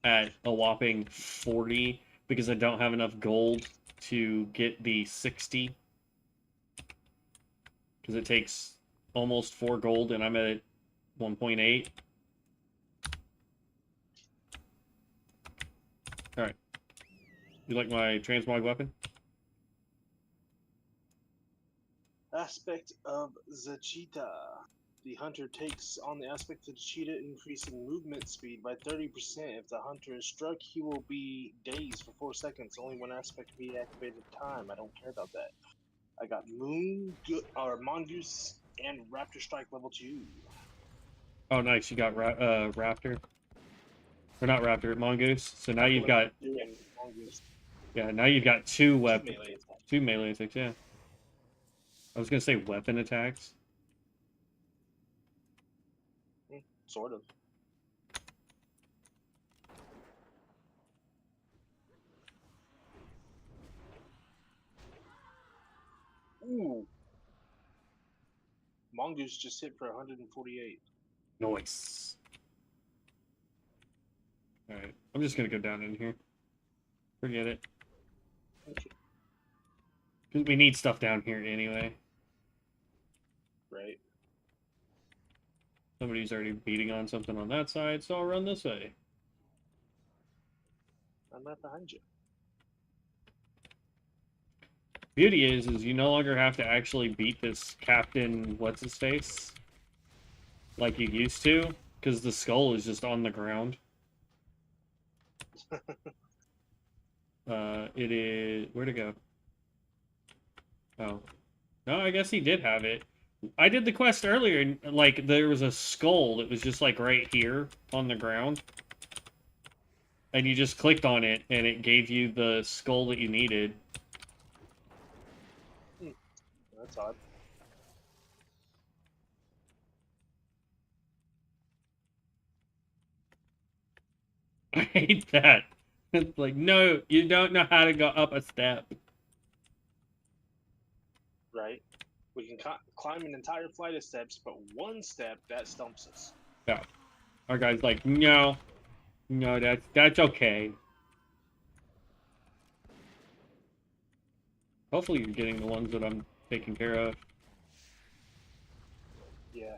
At a whopping 40 because I don't have enough gold to get the 60, because it takes almost 4 gold and I'm at 1.8. Alright. You like my transmog weapon? Aspect of the cheetah. The hunter takes on the aspect of the cheetah, increasing movement speed by 30%. If the hunter is struck, he will be dazed for 4 seconds. Only one aspect can be activated at a time. I don't care about that. I got Mongoose and Raptor Strike level 2. Oh, nice. You got Raptor. Or not Raptor, Mongoose. So now you've got... Mongoose. Yeah, now you've got 2 weapons. Melee attacks. 2 melee attacks, yeah. I was gonna say weapon attacks. Sort of. Ooh. Mongoose just hit for 148. Nice. Alright, I'm just gonna go down in here. Forget it. Okay. 'Cause we need stuff down here anyway. Right. Somebody's already beating on something on that side, so I'll run this way. I'm right behind you. Beauty is you no longer have to actually beat this Captain What's-His-Face like you used to, because the skull is just on the ground. It is... Where'd it go? Oh. No, I guess he did have it. I did the quest earlier, and, like, there was a skull that was just, like, right here on the ground. And you just clicked on it, and it gave you the skull that you needed. That's odd. I hate that. It's like, no, you don't know how to go up a step. Right. We can climb an entire flight of steps, but one step, that stumps us. Yeah. Our guy's like, no. No, that's okay. Hopefully you're getting the ones that I'm taking care of. Yeah.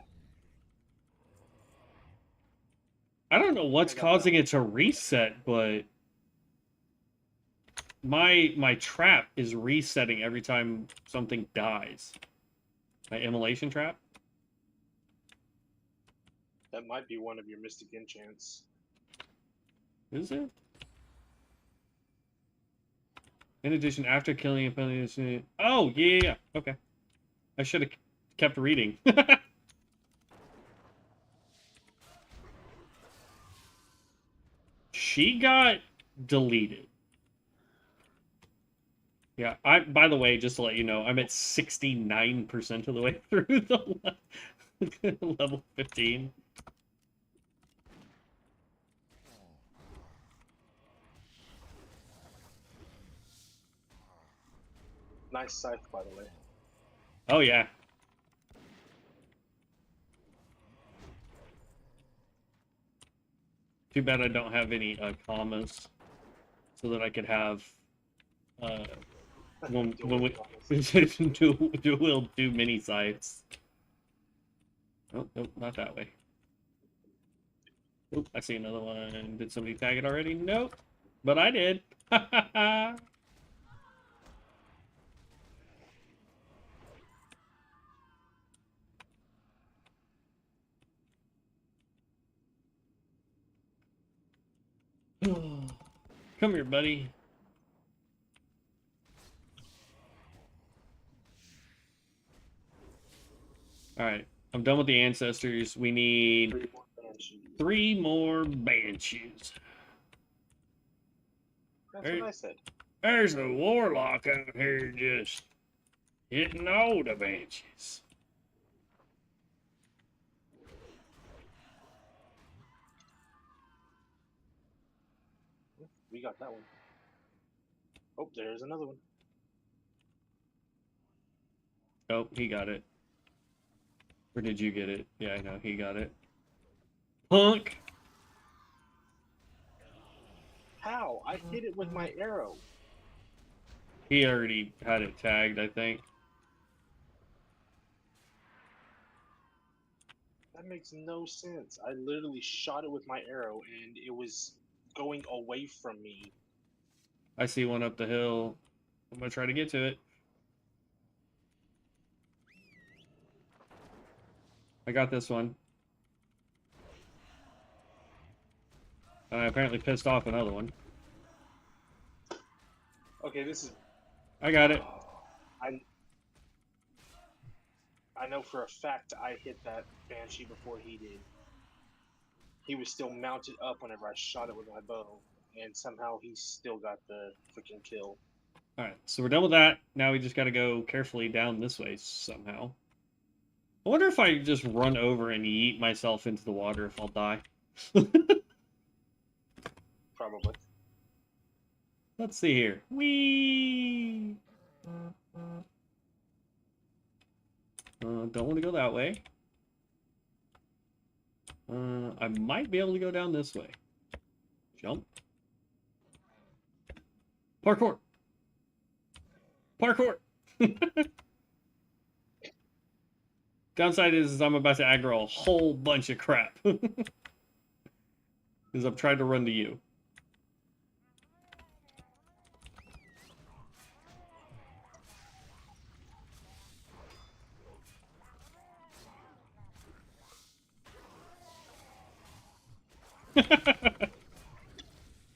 I don't know what's I got causing it to reset, but my trap is resetting every time something dies. My immolation trap? That might be one of your mystic enchants. Is it? In addition, after killing a penalty... Oh, yeah. Okay. I should have kept reading. She got deleted. Yeah, by the way, just to let you know, I'm at 69% of the way through the level 15. Nice scythe, by the way. Oh, yeah. Too bad I don't have any commas so that I could have when we we'll do mini sites. Oh, nope, not that way. Oop, I see another one. Did somebody tag it already? Nope. But I did. Come here, buddy. Alright, I'm done with the ancestors. We need 3 more banshees. That's what I said. There's a warlock out here just hitting all the banshees. We got that one. Oh, there's another one. Oh, he got it. Or did you get it? Yeah, I know, he got it. Punk! How? I hit it with my arrow. He already had it tagged, I think. That makes no sense. I literally shot it with my arrow and it was going away from me. I see one up the hill. I'm gonna try to get to it. I got this one. I apparently pissed off another one. Okay, this is... I got it. I know for a fact I hit that banshee before he did. He was still mounted up whenever I shot it with my bow, and somehow he still got the freaking kill. Alright, so we're done with that. Now we just gotta go carefully down this way somehow. I wonder if I just run over and yeet myself into the water if I'll die. Probably. Let's see here. Whee! Don't want to go that way. I might be able to go down this way. Jump. Parkour! Parkour! Downside is I'm about to aggro a whole bunch of crap. Because I'm trying to run to you.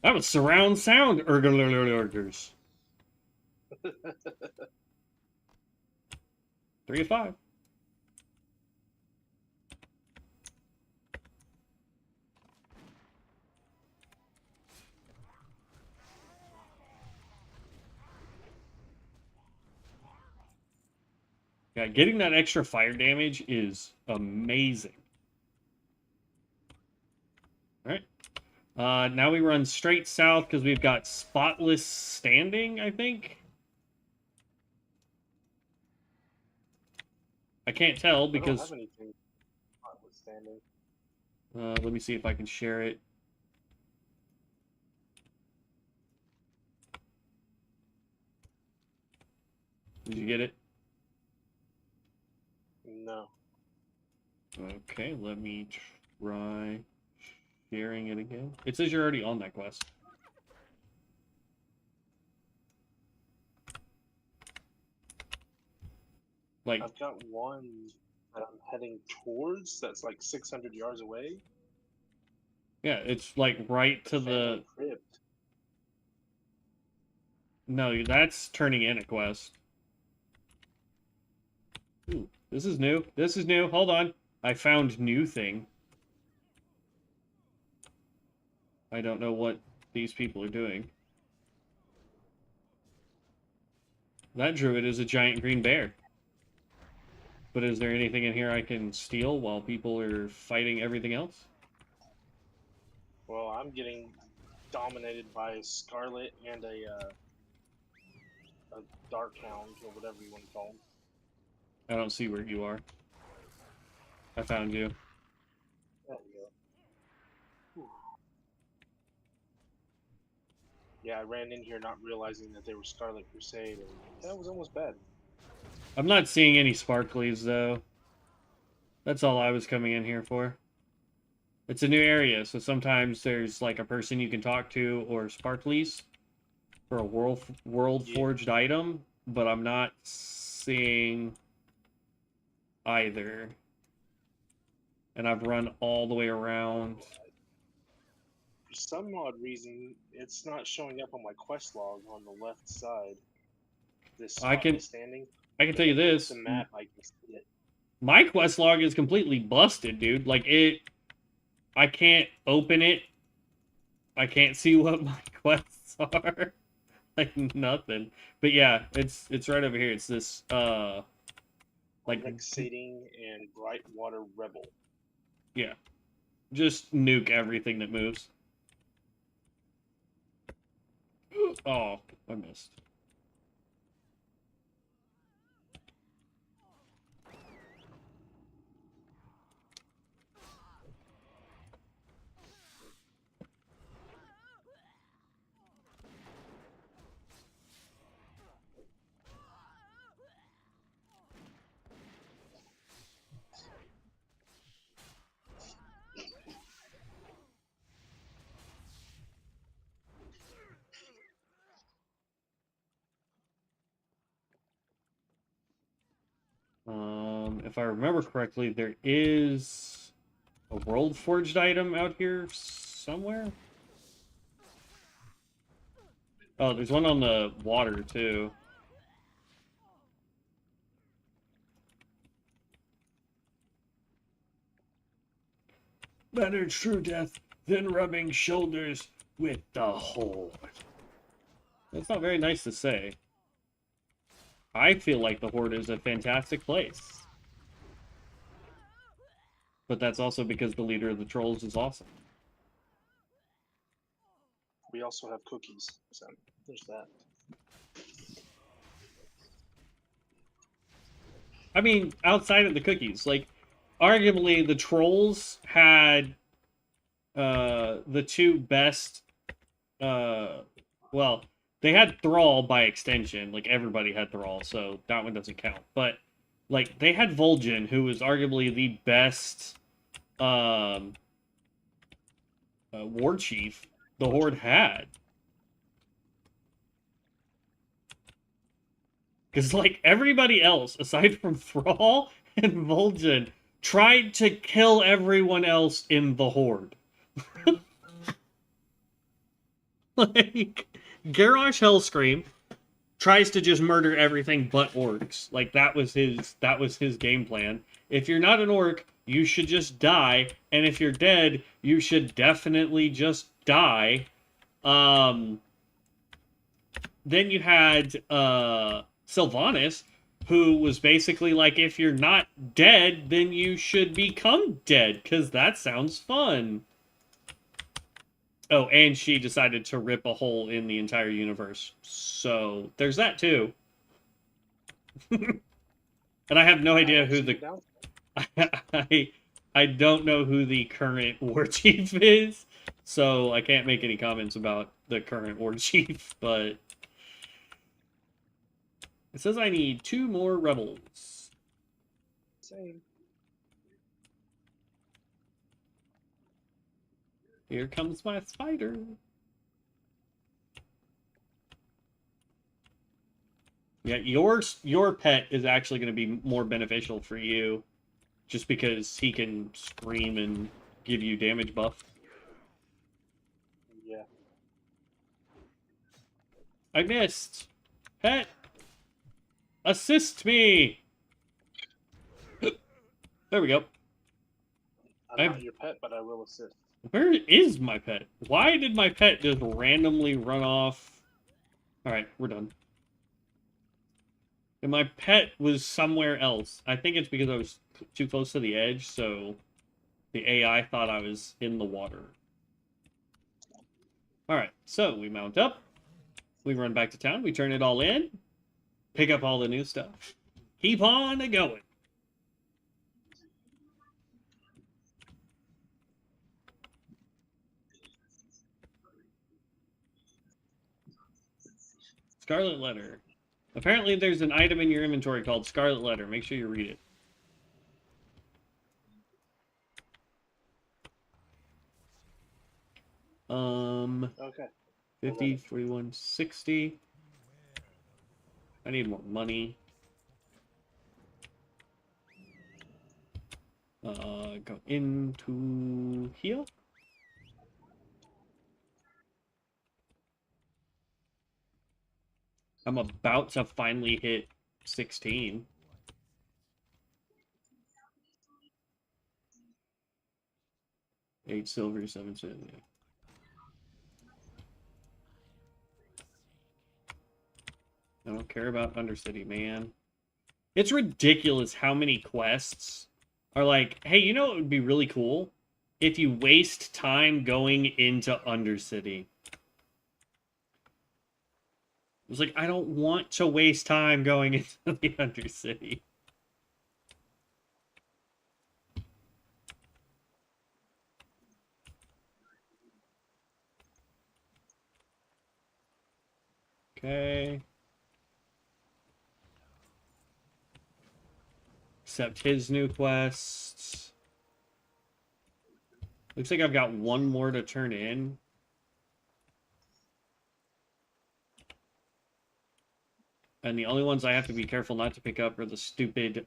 That was surround sound, Urgers. 3 of 5. Yeah, getting that extra fire damage is amazing. Alright. Now we run straight south because we've got Spotless Standing, I think. I can't tell because... I don't have anything Spotless Standing. Let me see if I can share it. Did you get it? No. Okay, let me try sharing it again. It says you're already on that quest. Like, I've got one that I'm heading towards that's like 600 yards away. yeah, it's like right to the... Phantom Crypt. No, that's turning in a quest. Ooh, this is new. This is new. Hold on. I found new thing. I don't know what these people are doing. That druid is a giant green bear. But is there anything in here I can steal while people are fighting everything else? Well, I'm getting dominated by a Scarlet and a Dark Hound, or whatever you want to call them. I don't see where you are. I found you. There you go. Whew. Yeah, I ran in here not realizing that they were Scarlet Crusade, and that was almost bad. I'm not seeing any sparklies, though. That's all I was coming in here for. It's a new area, so sometimes there's like a person you can talk to or sparklies for a world forged item, but I'm not seeing either. And I've run all the way around. For some odd reason, it's not showing up on my quest log on the left side. This I can- standing. I can tell you this. The map, I can see it. My quest log is completely busted, dude. Like, I can't open it. I can't see what my quests are. Like, nothing. But yeah, it's right over here. It's this, like... Exceeding and Brightwater Rebel. Yeah. Just nuke everything that moves. Oh, I missed. If I remember correctly, there is a world forged item out here somewhere. Oh, there's one on the water too. Better true death than rubbing shoulders with the Horde. That's not very nice to say. I feel like the Horde is a fantastic place. But that's also because the leader of the trolls is awesome. We also have cookies, so there's that. I mean, outside of the cookies, like, arguably the trolls had the two best, well, they had Thrall by extension. Like, everybody had Thrall, so that one doesn't count. But, like, they had Vol'jin, who was arguably the best war chief the Horde had. Because, like, everybody else, aside from Thrall and Vol'jin, tried to kill everyone else in the Horde. Like, Garrosh Hellscream tries to just murder everything but orcs. Like, that was his game plan. If you're not an orc, you should just die, and if you're dead, you should definitely just die. Then you had Sylvanas, who was basically like, if you're not dead, then you should become dead, because that sounds fun. Oh, and she decided to rip a hole in the entire universe. So, there's that too. And I have no idea who the... I don't know who the current war chief is, so I can't make any comments about the current war chief, but... It says I need 2 more rebels. Same. Here comes my spider. Yeah, your pet is actually going to be more beneficial for you, just because he can scream and give you damage buff. Yeah. I missed. Pet, assist me. There we go. I'm not your pet, but I will assist. Where is my pet? Why did my pet just randomly run off? Alright, we're done. And my pet was somewhere else. I think it's because I was too close to the edge, so the AI thought I was in the water. Alright, so we mount up. We run back to town. We turn it all in. Pick up all the new stuff. Keep on going. Scarlet Letter. Apparently there's an item in your inventory called Scarlet Letter. Make sure you read it. Okay. 50, 41, 60. I need more money. Go into here. I'm about to finally hit 16. $8 silver, 7 silver. I don't care about Undercity, man. It's ridiculous how many quests are like, hey, you know what would be really cool? If you waste time going into Undercity. It's like, I don't want to waste time going into the Undercity. Okay. Accept his new quests. Looks like I've got one more to turn in. And the only ones I have to be careful not to pick up are the stupid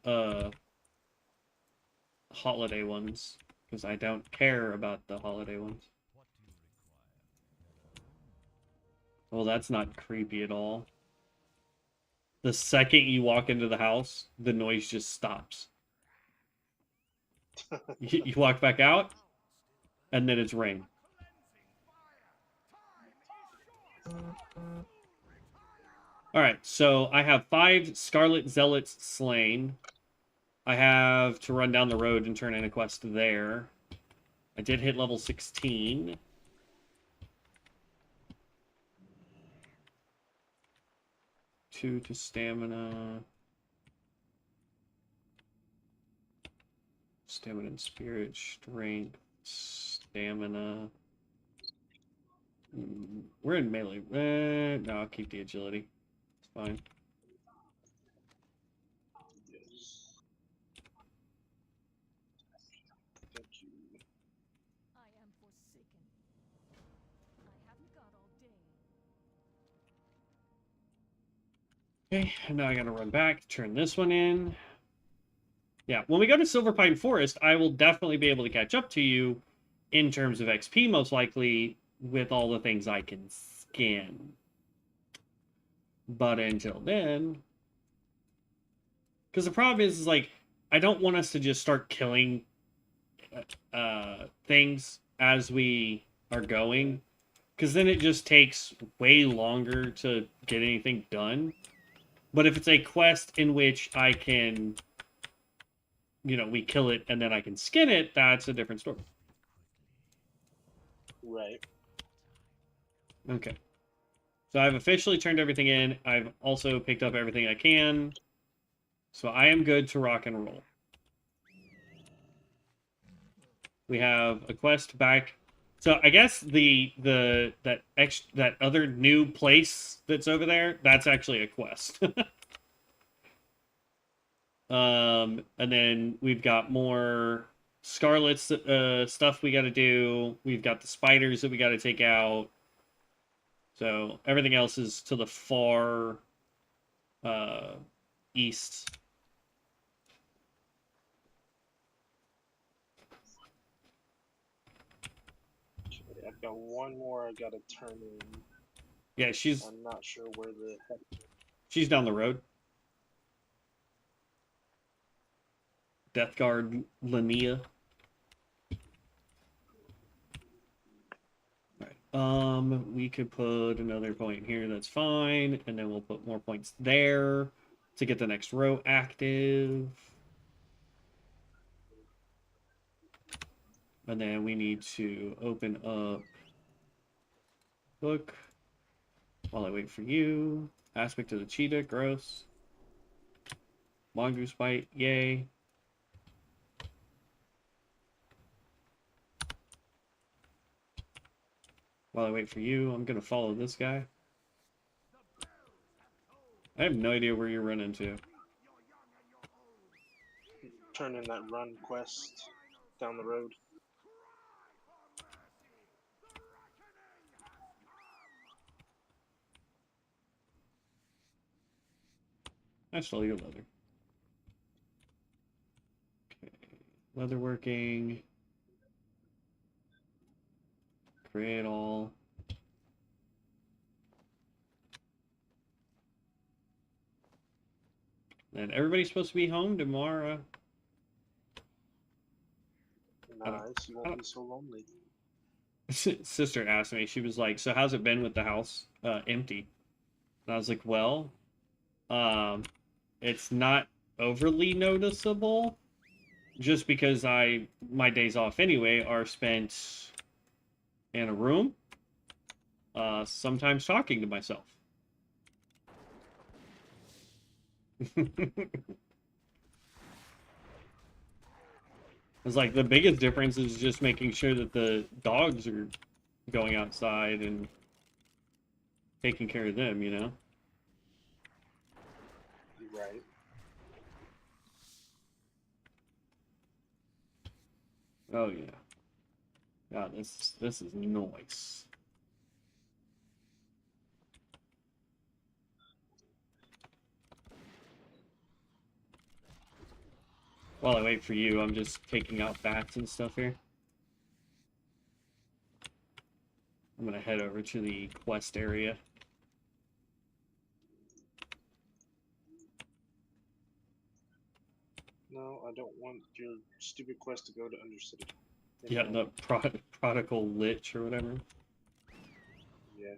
holiday ones. Because I don't care about the holiday ones. Well, that's not creepy at all. The second you walk into the house, the noise just stops. You walk back out, and then it's rain. All right, so I have 5 Scarlet Zealots slain. I have to run down the road and turn in a quest there. I did hit level 16. Two to stamina. Stamina and spirit, strength, stamina. We're in melee. No, I'll keep the agility. It's fine. Yes. Thank you. I am forsaken. I haven't got all day. Okay, and now I gotta run back, turn this one in. Yeah, when we go to Silverpine Forest, I will definitely be able to catch up to you in terms of XP, most likely, with all the things I can skin. But until then... Because the problem is, like, I don't want us to just start killing things as we are going. Because then it just takes way longer to get anything done. But if it's a quest in which I can... we kill it and then I can skin it, that's a different story. Right. Okay. So I've officially turned everything in. I've also picked up everything I can. So I am good to rock and roll. We have a quest back. So I guess that other new place that's over there, that's actually a quest. And then we've got more Scarlet stuff we got to do. We've got the spiders that we got to take out. So everything else is to the far east. Okay, I've got one more I gotta turn in. Yeah, I'm not sure where the heck. she's down the road. Death Guard Linnea. Alright. We could put another point here, that's fine, and then we'll put more points there to get the next row active. And then we need to open up book while I wait for you. Aspect of the cheetah, gross. Mongoose bite, yay. While I wait for you, I'm gonna follow this guy. I have no idea where you're running to. Turn in that run quest down the road. I stole your leather. Okay. Leatherworking. Create all. And everybody's supposed to be home tomorrow. Nice, you won't be so lonely. Sister asked me, she was like, so how's it been with the house empty? And I was like, well, it's not overly noticeable, just because my days off anyway are spent in a room, sometimes talking to myself. It's like the biggest difference is just making sure that the dogs are going outside and taking care of them, you know? Right. Oh yeah. God, this is nice. While I wait for you, I'm just taking out bats and stuff here. I'm gonna head over to the quest area. No, I don't want your stupid quest to go to Undercity. Yeah, the prodigal lich or whatever. Yeah.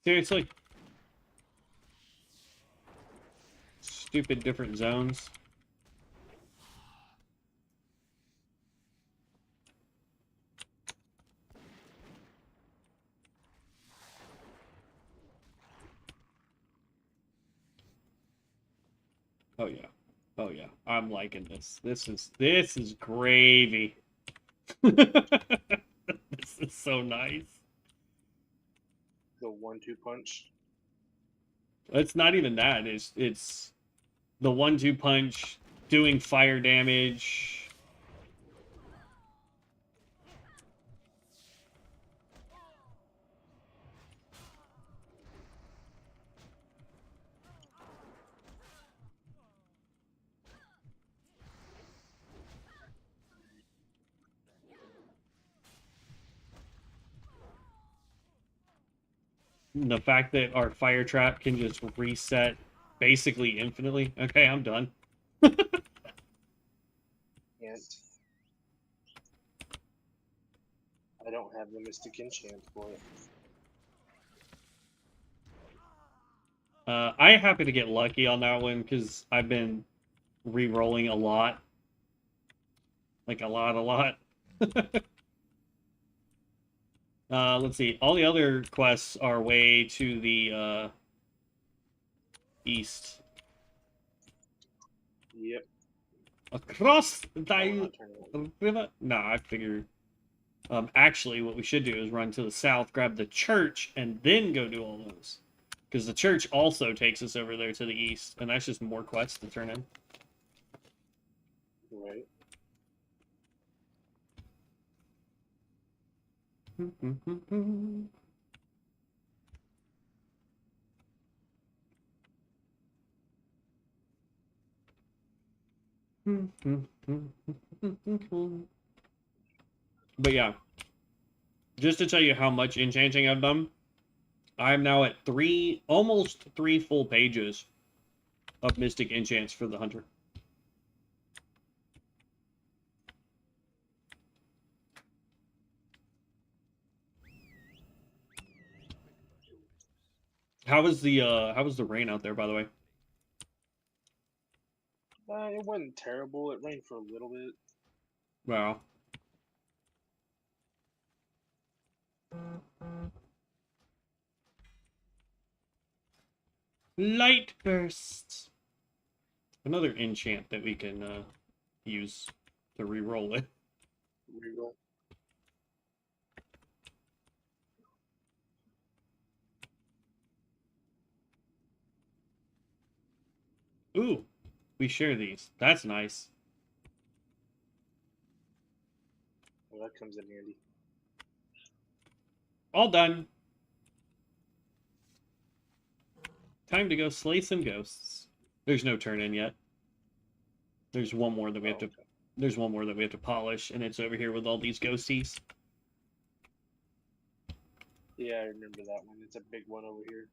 Seriously? Stupid different zones. Oh yeah. Oh yeah. I'm liking this. This is gravy. This is so nice. The 1-2 punch. It's not even that. It's the 1-2 punch doing fire damage. The fact that our fire trap can just reset basically infinitely. Okay, I'm done. And I don't have the Mystic Enchant for it. I happen to get lucky on that one because I've been re-rolling a lot. Like a lot. Let's see. All the other quests are way to the east. Yep. Across Oh, the river. Nah, I figure. Actually, what we should do is run to the south, grab the church, and then go do all those. Because the church also takes us over there to the east, and that's just more quests to turn in. Right. But yeah, just to tell you how much enchanting I've done, I'm now at almost 3 full pages of Mystic Enchants for the Hunter. How was the rain out there, by the way? It wasn't terrible. It rained for a little bit. Wow. Light burst. Another enchant that we can use to re-roll with. Reroll. Ooh, we share these. That's nice. Well, that comes in handy. All done. Time to go slay some ghosts. There's no turn in yet. There's one more that we have to. Okay. There's one more that we have to polish, and it's over here with all these ghosties. Yeah, I remember that one. It's a big one over here.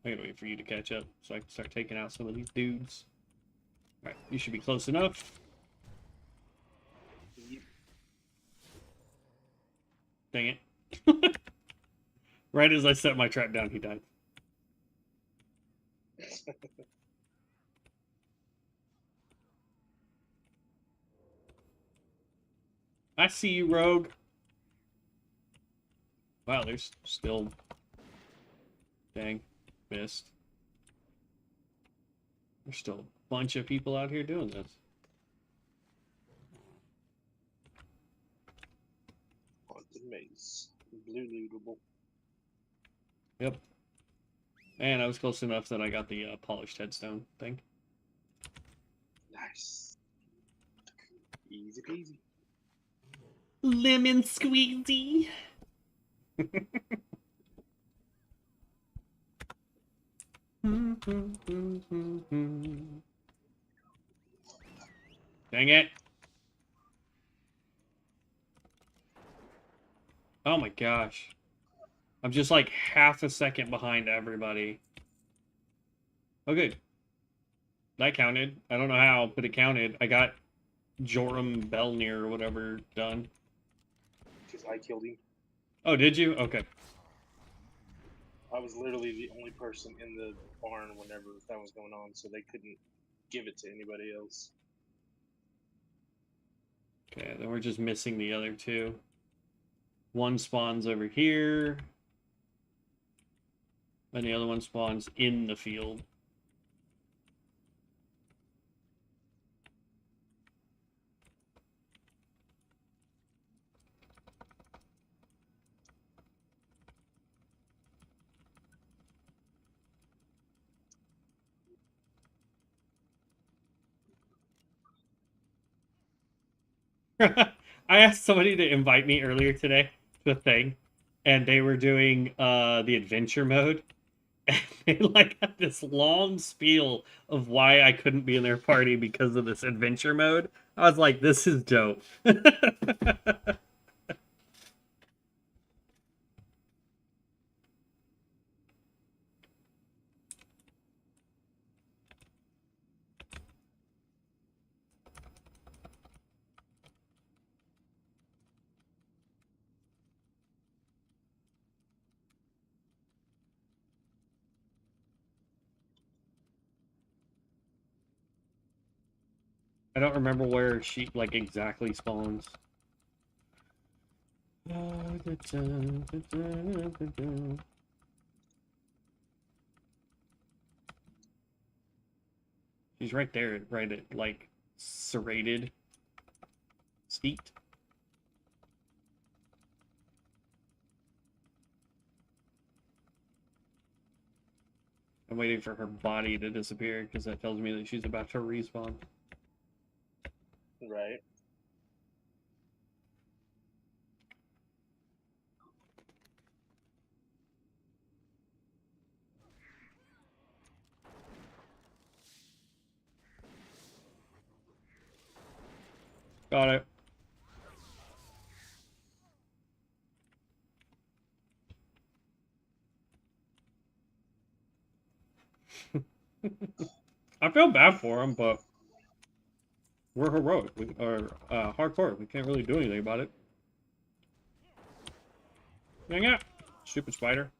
I gotta wait for you to catch up so I can start taking out some of these dudes. Alright, you should be close enough. Yep. Dang it. Right as I set my trap down, he died. I see you, rogue. Wow, there's still... Dang. Missed. There's still a bunch of people out here doing this. Haunted Maze. Blue lootable. Yep. And I was close enough that I got the polished headstone thing. Nice. Easy peasy. Lemon squeezy. Dang it. Oh my gosh. I'm just like half a second behind everybody. Oh, good. That counted. I don't know how, but it counted. I got Joram Belnir or whatever done. Because I killed him. Oh, did you? Okay. I was literally the only person in the barn whenever that was going on, so they couldn't give it to anybody else. Okay, then we're just missing the other two. One spawns over here. And the other one spawns in the field. I asked somebody to invite me earlier today to a thing, and they were doing the adventure mode. And they like had this long spiel of why I couldn't be in their party because of this adventure mode. I was like, this is dope. I don't remember where she like exactly spawns. She's right there, right at like serrated feet. I'm waiting for her body to disappear because that tells me that she's about to respawn. Right. Got it. I feel bad for him, but we're heroic. We are hardcore. We can't really do anything about it. Hang out, stupid spider.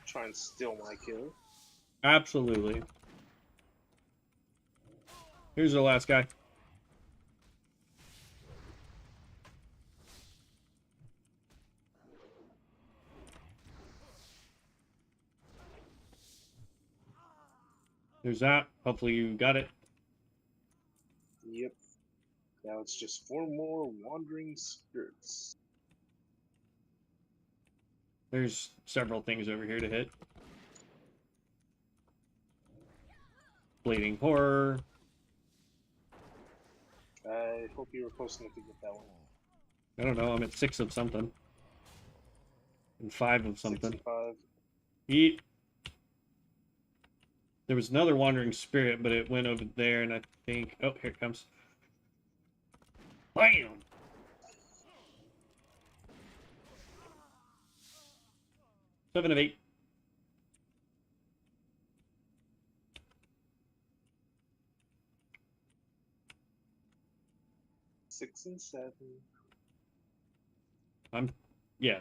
Try and steal my kill. Absolutely. Here's the last guy. There's that. Hopefully you got it. Yep. Now it's just 4 more wandering spirits. There's several things over here to hit. Bleeding horror. I hope you were close enough to get that one. I don't know. I'm at 6 of something. And 5 of something. 65. Eat. There was another wandering spirit, but it went over there, and I think... Oh, here it comes. Bam! Seven of 8. Six and 7. Yeah.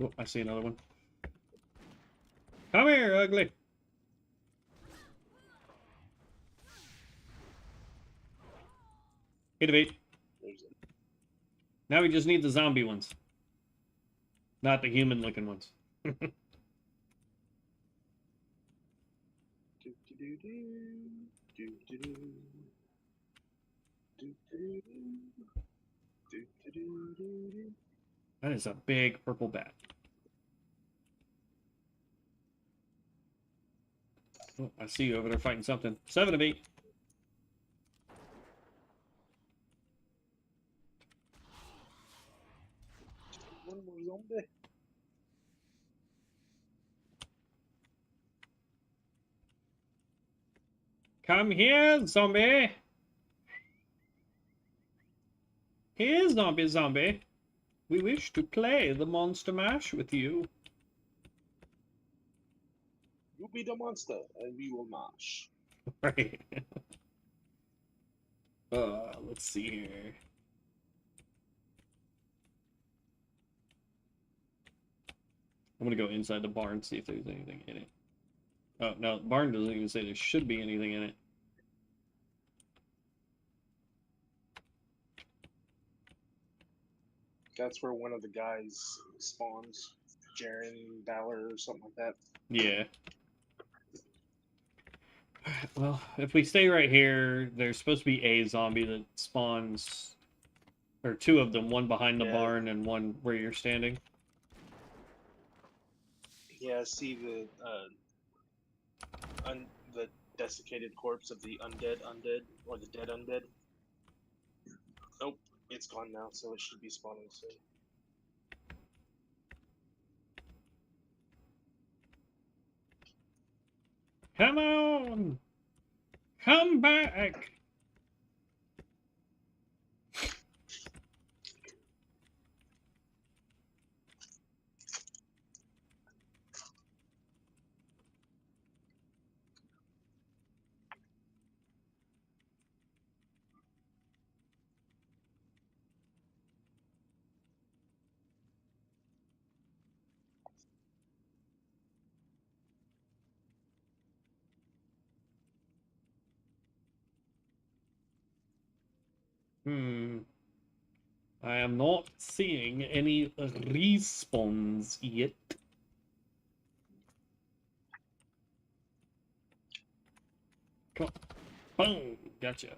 Oh, I see another one. Come here, ugly. Eight of 8. There's it. Now we just need the zombie ones. Not the human-looking ones. That is a big purple bat. Oh, I see you over there fighting something. 7 of 8. One more zombie. Come here, zombie. Here, zombie. We wish to play the Monster Mash with you. You be the monster, and we will mash. Right. Let's see here. I'm gonna go inside the barn, see if there's anything in it. Oh, no, the barn doesn't even say there should be anything in it. That's where one of the guys spawns. Jaren, Valor, or something like that. Yeah. Well, if we stay right here, there's supposed to be a zombie that spawns, or two of them, one behind the Yeah. barn and one where you're standing. Yeah, see the the desiccated corpse of the undead, or the dead undead. Nope, it's gone now, so it should be spawning soon. Come on! Come back! I am not seeing any respawns yet. Come on. Boom! Gotcha.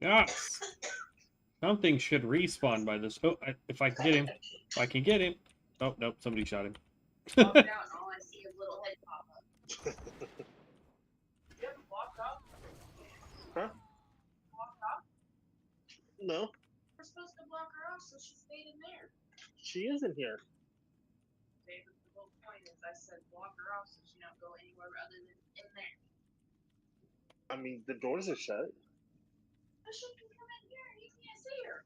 Yes! Something should respawn by this. Oh, if I can get him. If I can get him. Oh, nope, somebody shot him. Walked out and all I see is little head pop up. You haven't walked up? Huh? Walked up? No, We're supposed to block her off, so she stayed in there. she isn't here. David, the whole point is I said block her off so she don't go anywhere other than in there. I mean, the doors are shut. But she can come in here and you can't see her.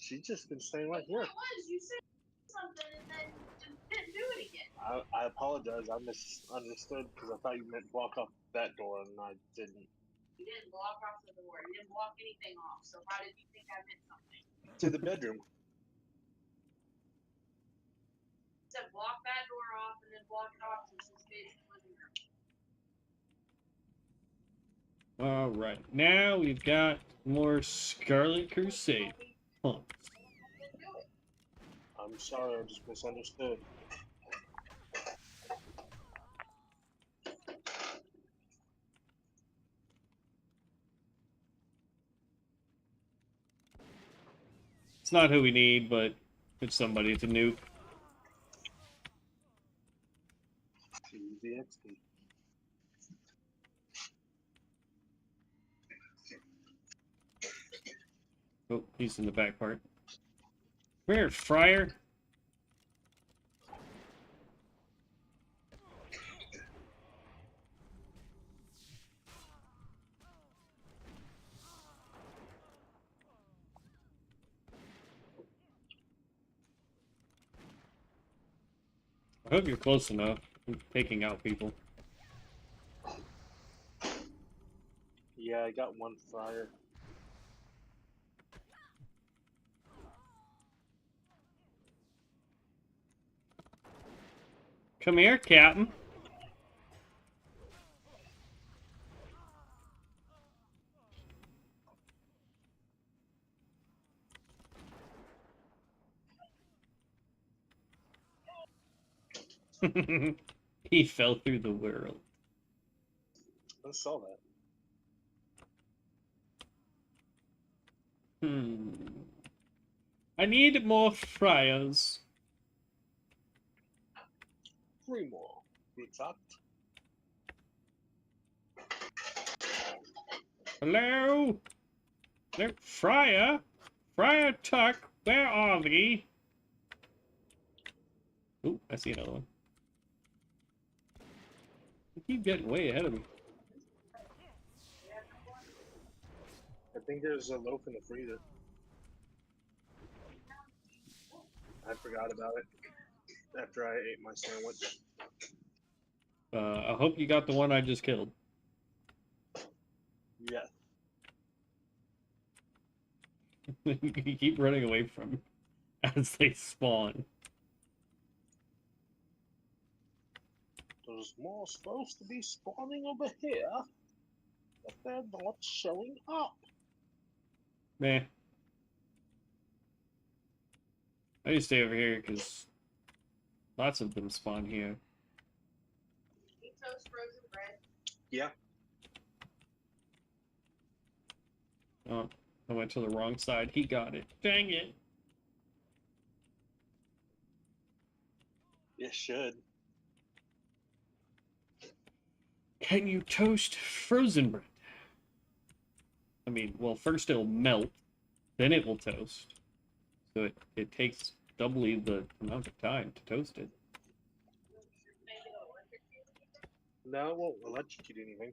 She's just been staying right The here. point was you said something and then just didn't do it again. I apologize. I misunderstood because I thought you meant block off that door, and I didn't. You didn't block off the door. You didn't block anything off. So how did you think I meant something? To the bedroom. You said block that door off and then block it off so she stays in the living room. Alright, now we've got more Scarlet Crusade punks. Didn't do it. I'm sorry, I just misunderstood. It's not who we need, but it's somebody to nuke. The XP. Oh, he's in the back part. Come here, Friar. I hope you're close enough. I'm taking out people. Yeah, I got one fryer. Come here, Captain. He fell through the world. I saw that. I need more friars. 3 more. Be exact. Hello? There, Friar Tuck, where are thee? Ooh, I see another one. You keep getting way ahead of me. I think there's a loaf in the freezer. I forgot about it after I ate my sandwich. I hope you got the one I just killed. Yeah. You keep running away from me as they spawn. There's more supposed to be spawning over here, but they're not showing up. Meh. I just stay over here because lots of them spawn here. Eat toast frozen bread. Yeah. Oh, I went to the wrong side. He got it. Dang it. It should. Can you toast frozen bread? I mean, well, first it'll melt, then it will toast. So it takes doubly the amount of time to toast it. No, it won't electrocute anything.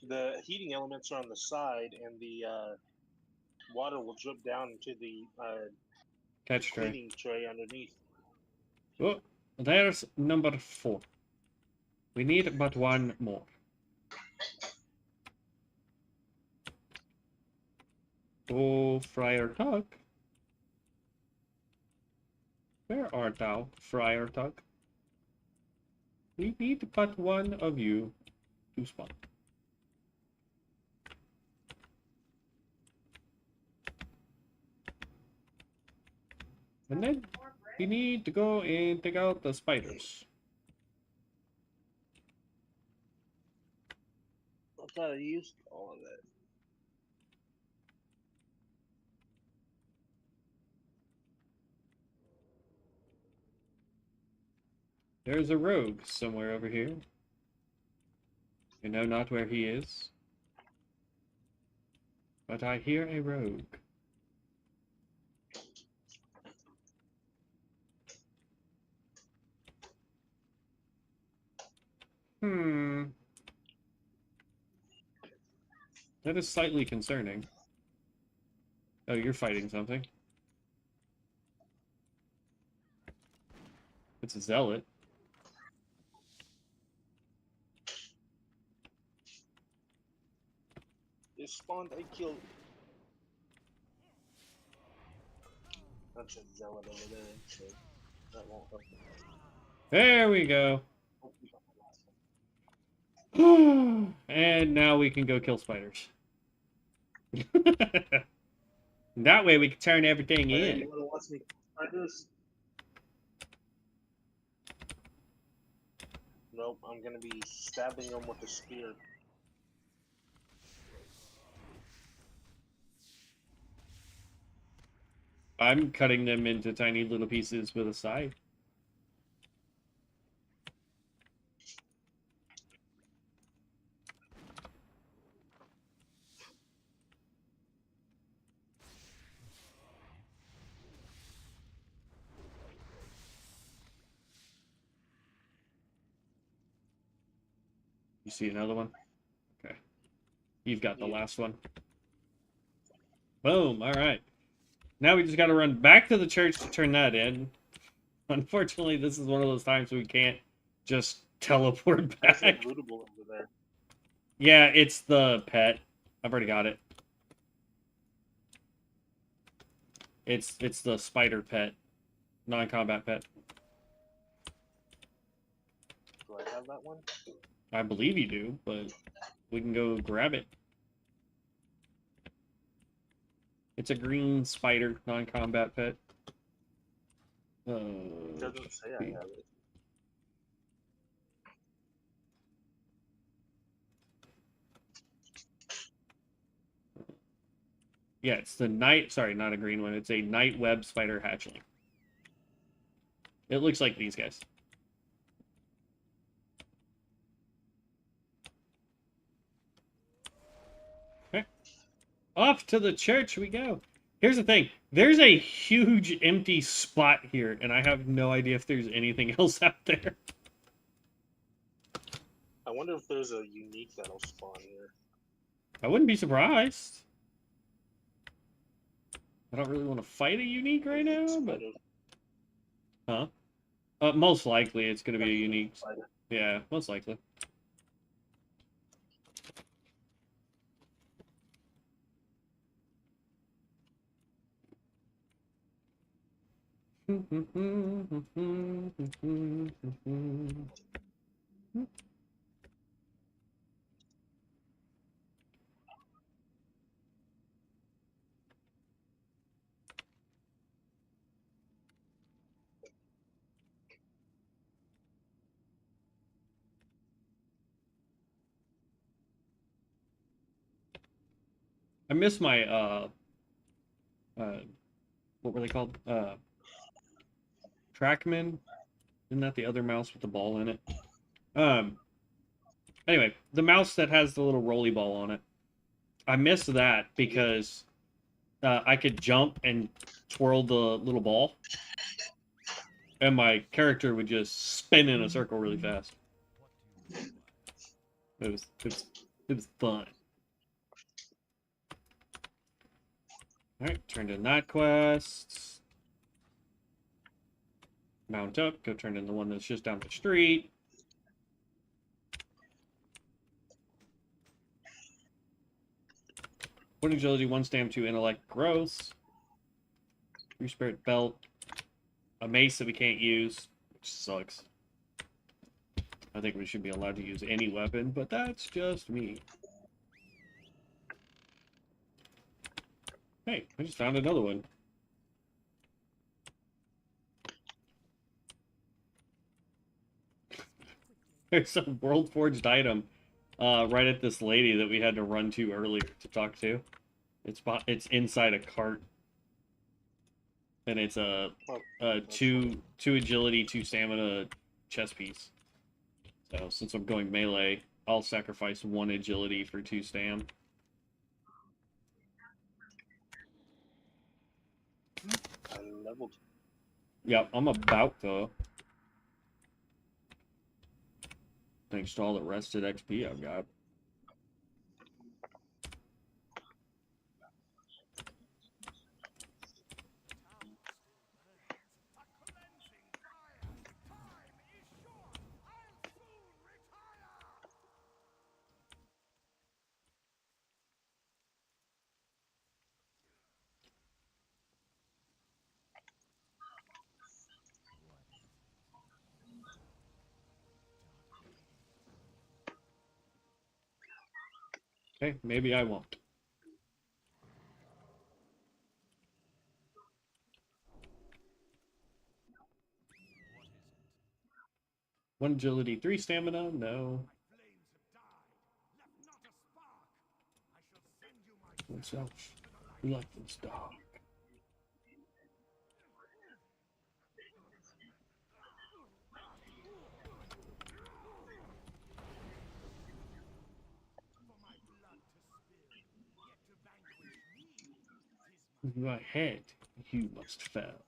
The heating elements are on the side, and the water will drip down into the Catch tray. cleaning tray underneath. Oh, there's number 4. We need but one more. Oh, Friar Tuck. Where art thou, Friar Tuck? We need but one of you to spawn. And then we need to go and take out the spiders. I thought I used all of that. There's a rogue somewhere over here. I know not where he is, but I hear a rogue. That is slightly concerning. Oh, you're fighting something. It's a zealot. It spawned, I killed. That's a zealot over there, so that won't help. There we go. And now we can go kill spiders. That way we can turn everything in. You wanna watch me try this? Nope, I'm gonna be stabbing them with a spear. I'm cutting them into tiny little pieces with a scythe. You see another one? Okay. You've got the last one. Boom. All right. Now we just got to run back to the church to turn that in. Unfortunately, this is one of those times we can't just teleport There's a back. lootable over there. Yeah, it's the pet. I've already got it. It's the spider pet. Non-combat pet. Do I have that one? I believe you do, but we can go grab it. It's a green spider, non-combat pet. It doesn't say I have it. Yeah, it's the night. Sorry, not a green one. It's a night web spider hatchling. It looks like these guys. Okay. Off to the church we go. Here's the thing. There's a huge empty spot here, and I have no idea if there's anything else out there. I wonder if there's a unique that'll spawn here. I wouldn't be surprised. I don't really want to fight a unique right now, but... Huh? Most likely it's going to be a unique. Yeah, most likely. I miss my what were they called? Trackman? Isn't that the other mouse with the ball in it? Anyway, the mouse that has the little rolly ball on it. I miss that because I could jump and twirl the little ball, and my character would just spin in a circle really fast. It was fun. Alright, turned in that quest. Mount up, go turn in the one that's just down the street. One agility, 1 stam, 2 intellect, gross. 3 spirit belt. A mace that we can't use, which sucks. I think we should be allowed to use any weapon, but that's just me. Hey, I just found another one. There's a world forged item right at this lady that we had to run to earlier to talk to. It's inside a cart, and it's a two agility, 2 stamina chest piece. So since I'm going melee, I'll sacrifice 1 agility for 2 stam. I leveled. Yep, I'm about to. Thanks to all the rested XP I've got. Okay, maybe I won't. One agility, 3 stamina? No. Myself. Life is dark. With my head, you must fail.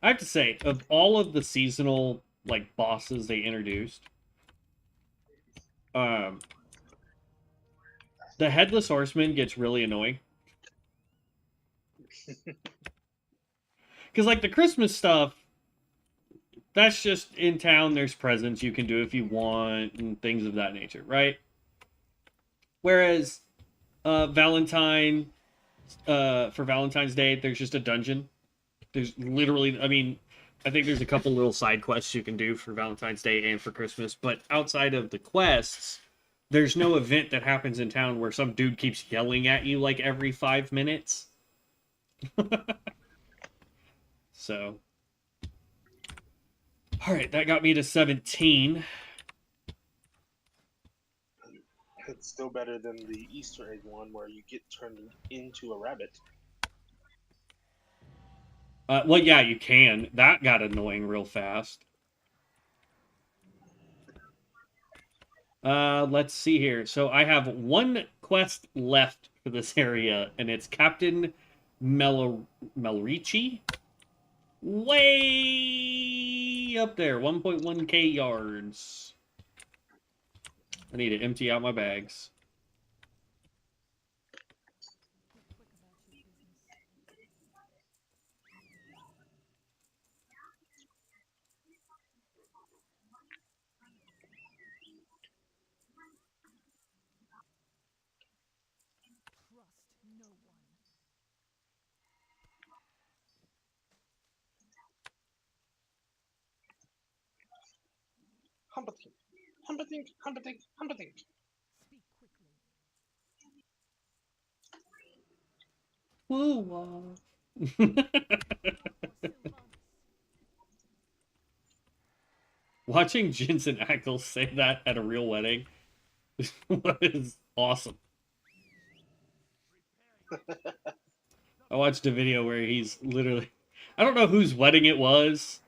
I have to say, of all of the seasonal like bosses they introduced, the Headless Horseman gets really annoying. Because like the Christmas stuff, that's just in town, there's presents you can do if you want, and things of that nature, right? Whereas for Valentine's Day, there's just a dungeon. There's literally, I mean, I think there's a couple little side quests you can do for Valentine's Day and for Christmas, but outside of the quests, there's no event that happens in town where some dude keeps yelling at you like every 5 minutes. So, all right, that got me to 17. It's still better than the Easter egg one where you get turned into a rabbit. Well, yeah, you can. That got annoying real fast. Let's see here. So I have one quest left for this area, and it's Captain Melrici. Way up there, 1.1k yards. I need to empty out my bags. Humpatink, humpatink, humpatink, humpatink. Speak quickly. Woo! Watching Jensen Ackles say that at a real wedding was awesome. I watched a video where he's literally... I don't know whose wedding it was.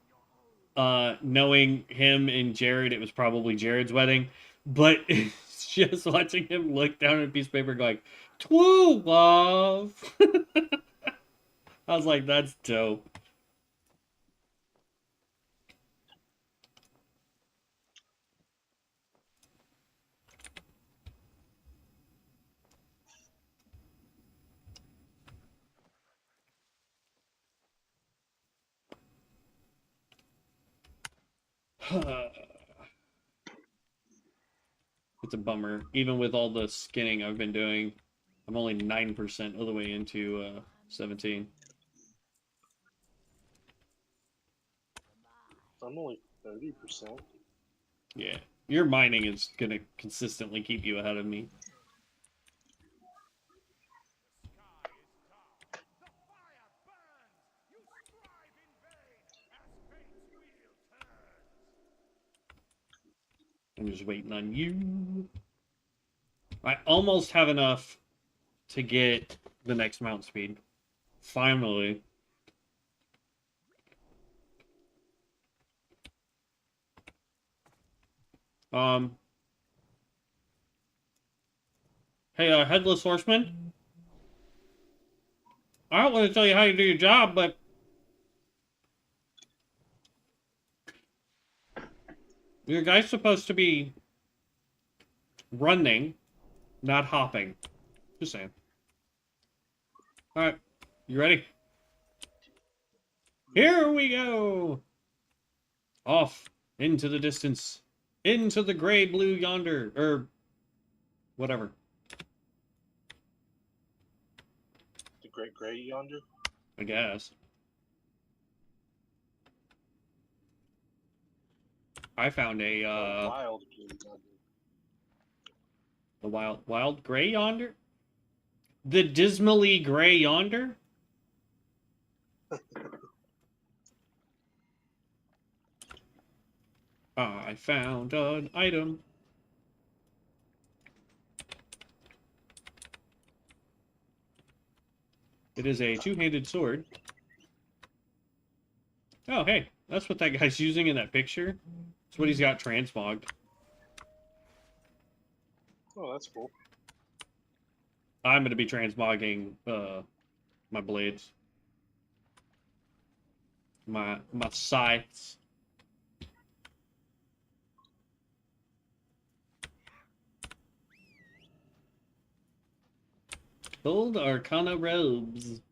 Knowing him and Jared, it was probably Jared's wedding. But it's just watching him look down at a piece of paper going, "Twoo, love!" I was like, that's dope. It's a bummer. Even with all the skinning I've been doing, I'm only 9% of the way into 17. I'm only 30%. Yeah. Your mining is going to consistently keep you ahead of me. I'm just waiting on you. I almost have enough to get the next mount speed. Finally. Hey, Headless Horseman. I don't want to tell you how you do your job, but your guy's supposed to be running, not hopping. Just saying. Alright, you ready? Here we go! Off into the distance. Into the gray-blue yonder. Or whatever. The great gray yonder? I guess. I found a wild blue yonder. The wild gray yonder? The dismally gray yonder? I found an item. It is a two-handed sword. Oh, hey, that's what that guy's using in that picture. That's what he's got transmogged. Oh, that's cool. I'm going to be transmogging my blades. My scythes. Gold Arcana robes.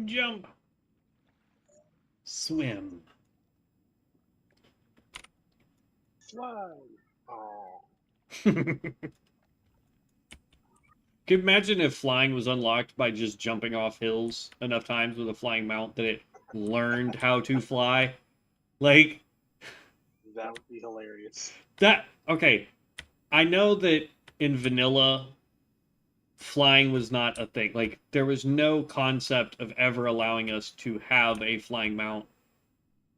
Jump. Swim. Fly. Oh. Could you imagine if flying was unlocked by just jumping off hills enough times with a flying mount that it learned how to fly? Like, that would be hilarious. Okay, I know that in vanilla, flying was not a thing. Like, there was no concept of ever allowing us to have a flying mount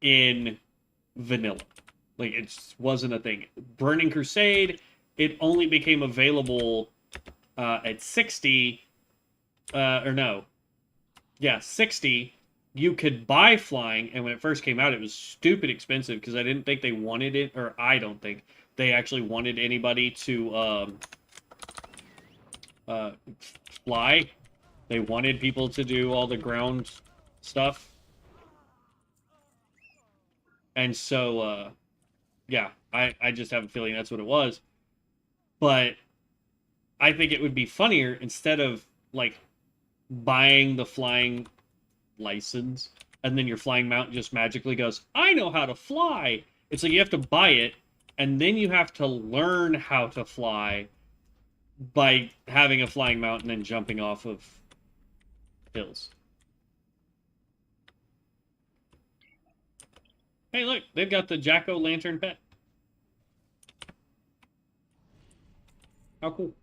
in vanilla. Like, it just wasn't a thing. Burning Crusade, it only became available at 60, or no. yeah, 60, you could buy flying, and when it first came out, it was stupid expensive because I didn't think they wanted it, or I don't think they actually wanted anybody to uh, fly. They wanted people to do all the ground stuff. And so, yeah, I just have a feeling that's what it was. But I think it would be funnier instead of, like, buying the flying license, and then your flying mount just magically goes, I know how to fly. It's like you have to buy it, and then you have to learn how to fly by having a flying mount and then jumping off of hills. Hey, look, they've got the jack-o'-lantern pet. How cool.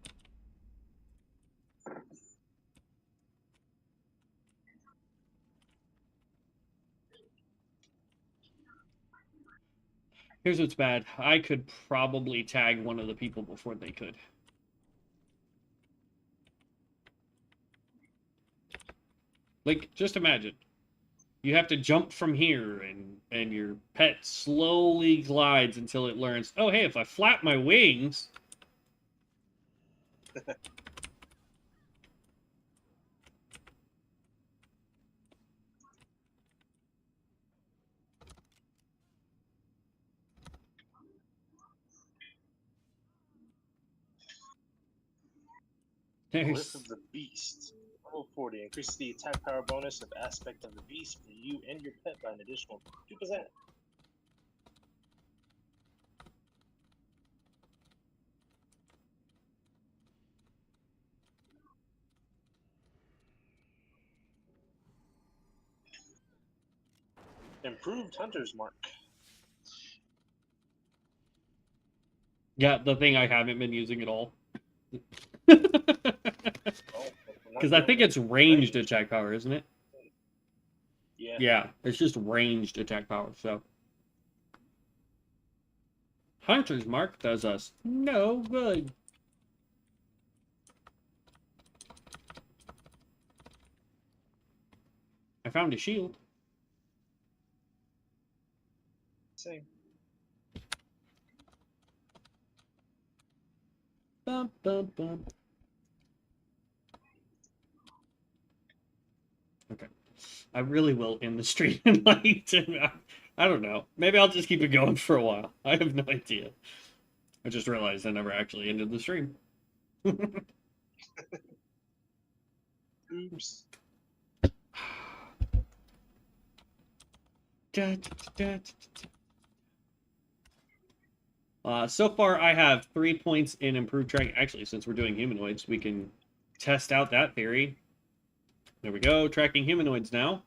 Here's what's bad. I could probably tag one of the people before they could. Like, just imagine. You have to jump from here, and your pet slowly glides until it learns, oh, hey, if I flap my wings... Glyph of the Beast. Level 40 increases the attack power bonus of Aspect of the Beast for you and your pet by an additional 2%. Improved Hunter's Mark. Yeah, the thing I haven't been using at all. Oh, Because I think it's ranged attack power, isn't it? Yeah. Yeah, it's just ranged attack power, so. Hunter's Mark does us no good. I found a shield. Same. Bum, bum, bum. Okay. I really will end the stream in like 10 minutes. I don't know. Maybe I'll just keep it going for a while. I have no idea. I just realized I never actually ended the stream. Oops. So far, I have 3 points in improved tracking. Actually, since we're doing humanoids, we can test out that theory. There we go, tracking humanoids now.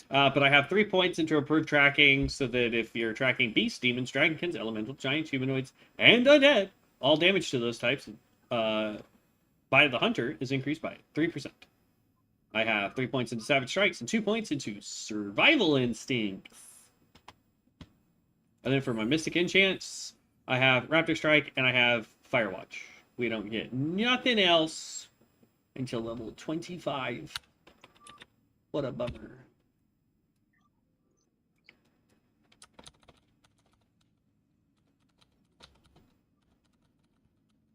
But I have 3 points into improved tracking, so that if you're tracking beasts, demons, dragons, elemental, giants, humanoids, and undead, all damage to those types by the hunter is increased by 3%. I have 3 points into savage strikes and 2 points into survival instincts. And then for my mystic enchants, I have raptor strike and I have firewatch. We don't get nothing else until level 25. What a bummer.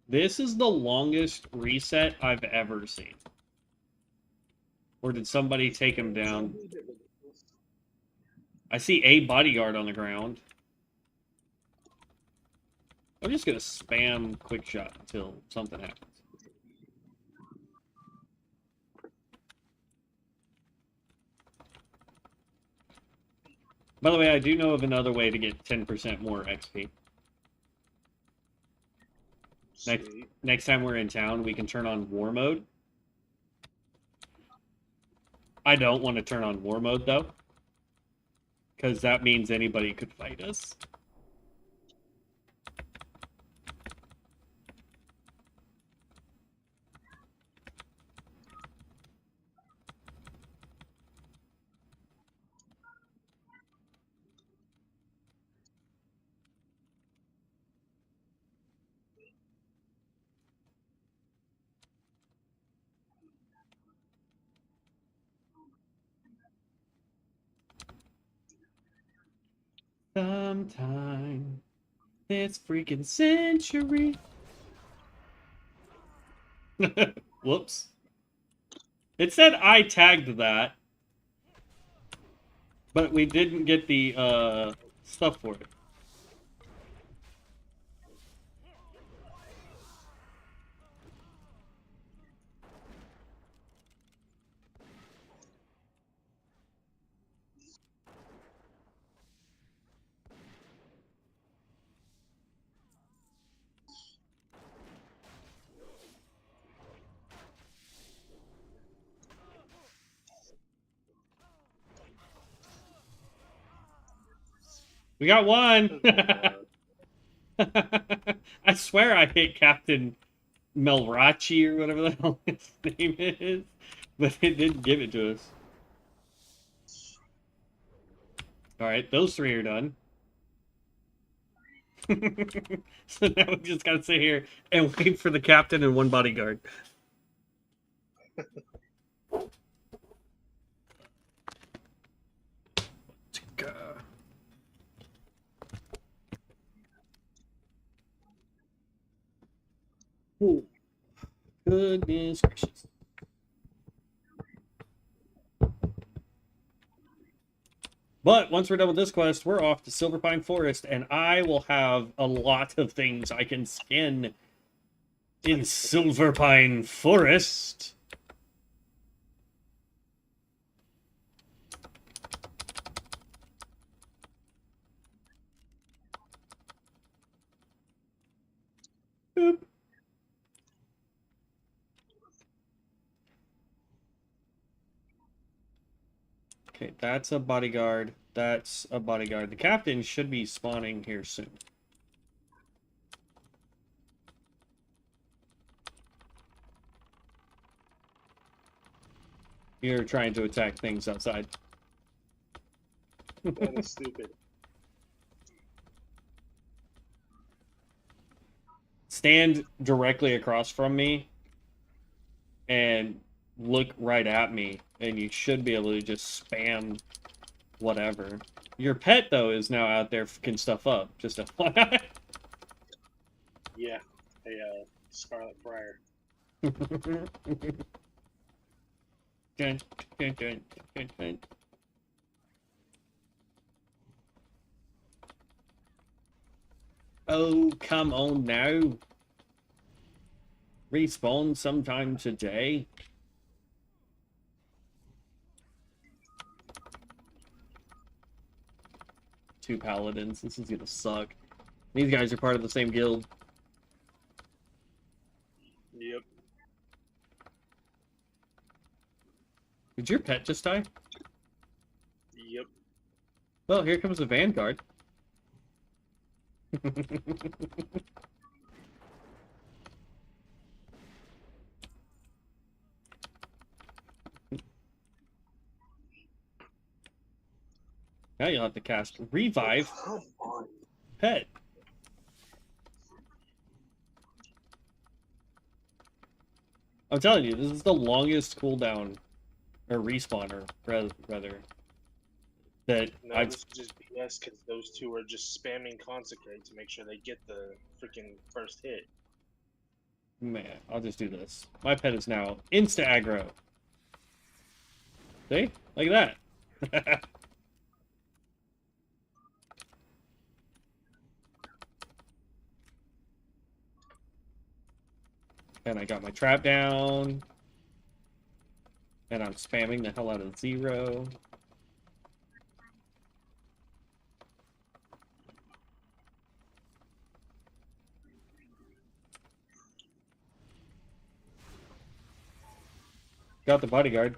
This is the longest reset I've ever seen. Or did somebody take him down? I see a bodyguard on the ground. I'm just going to spam quick shot until something happens. By the way, I do know of another way to get 10% more XP. Next time we're in town, we can turn on war mode. I don't want to turn on war mode, though. Because that means anybody could fight us. Sometime this freaking century. Whoops. It said I tagged that, but we didn't get the stuff for it. We got one! I swear I hit Captain Melrachi or whatever the hell his name is, but it didn't give it to us. Alright, those 3 are done. So now we just gotta sit here and wait for the captain and 1 bodyguard. Oh, goodness gracious. But once we're done with this quest, we're off to Silverpine Forest, and I will have a lot of things I can skin in Silverpine Forest. Boop. Okay, that's a bodyguard. That's a bodyguard. The captain should be spawning here soon. You're trying to attack things outside. That is stupid. Stand directly across from me and look right at me, and you should be able to just spam whatever. Your pet, though, is now out there fucking stuff up. Just a Yeah, a Scarlet Friar. Dun, dun, dun, dun, dun. Oh, come on now. Respawn sometime today. Two paladins. This is gonna suck. These guys are part of the same guild. Yep. Did your pet just die? Yep. Well, here comes the Vanguard. Now you'll have to cast Revive Come on. Pet. I'm telling you, this is the longest cooldown, or respawner, rather, that No, I've... this is just BS because those two are just spamming Consecrate to make sure they get the freaking first hit. Man, I'll just do this. My pet is now insta-aggro. See? Like that. And I got my trap down. And I'm spamming the hell out of 0. Got the bodyguard.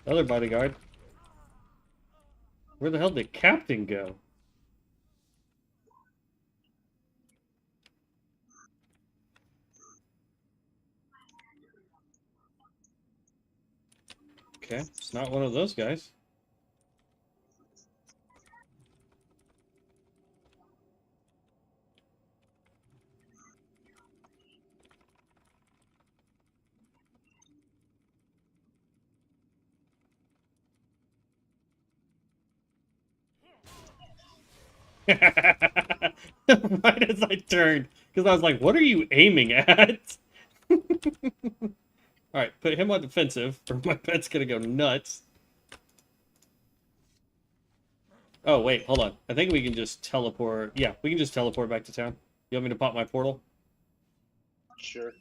Other bodyguard. Where the hell did Captain go? Okay, it's not one of those guys. Right as I turned, because I was like, "What are you aiming at?" All right, put him on defensive, or my pet's gonna go nuts. Oh wait, hold on. I think we can just teleport. Yeah, we can just teleport back to town. You want me to pop my portal? Sure.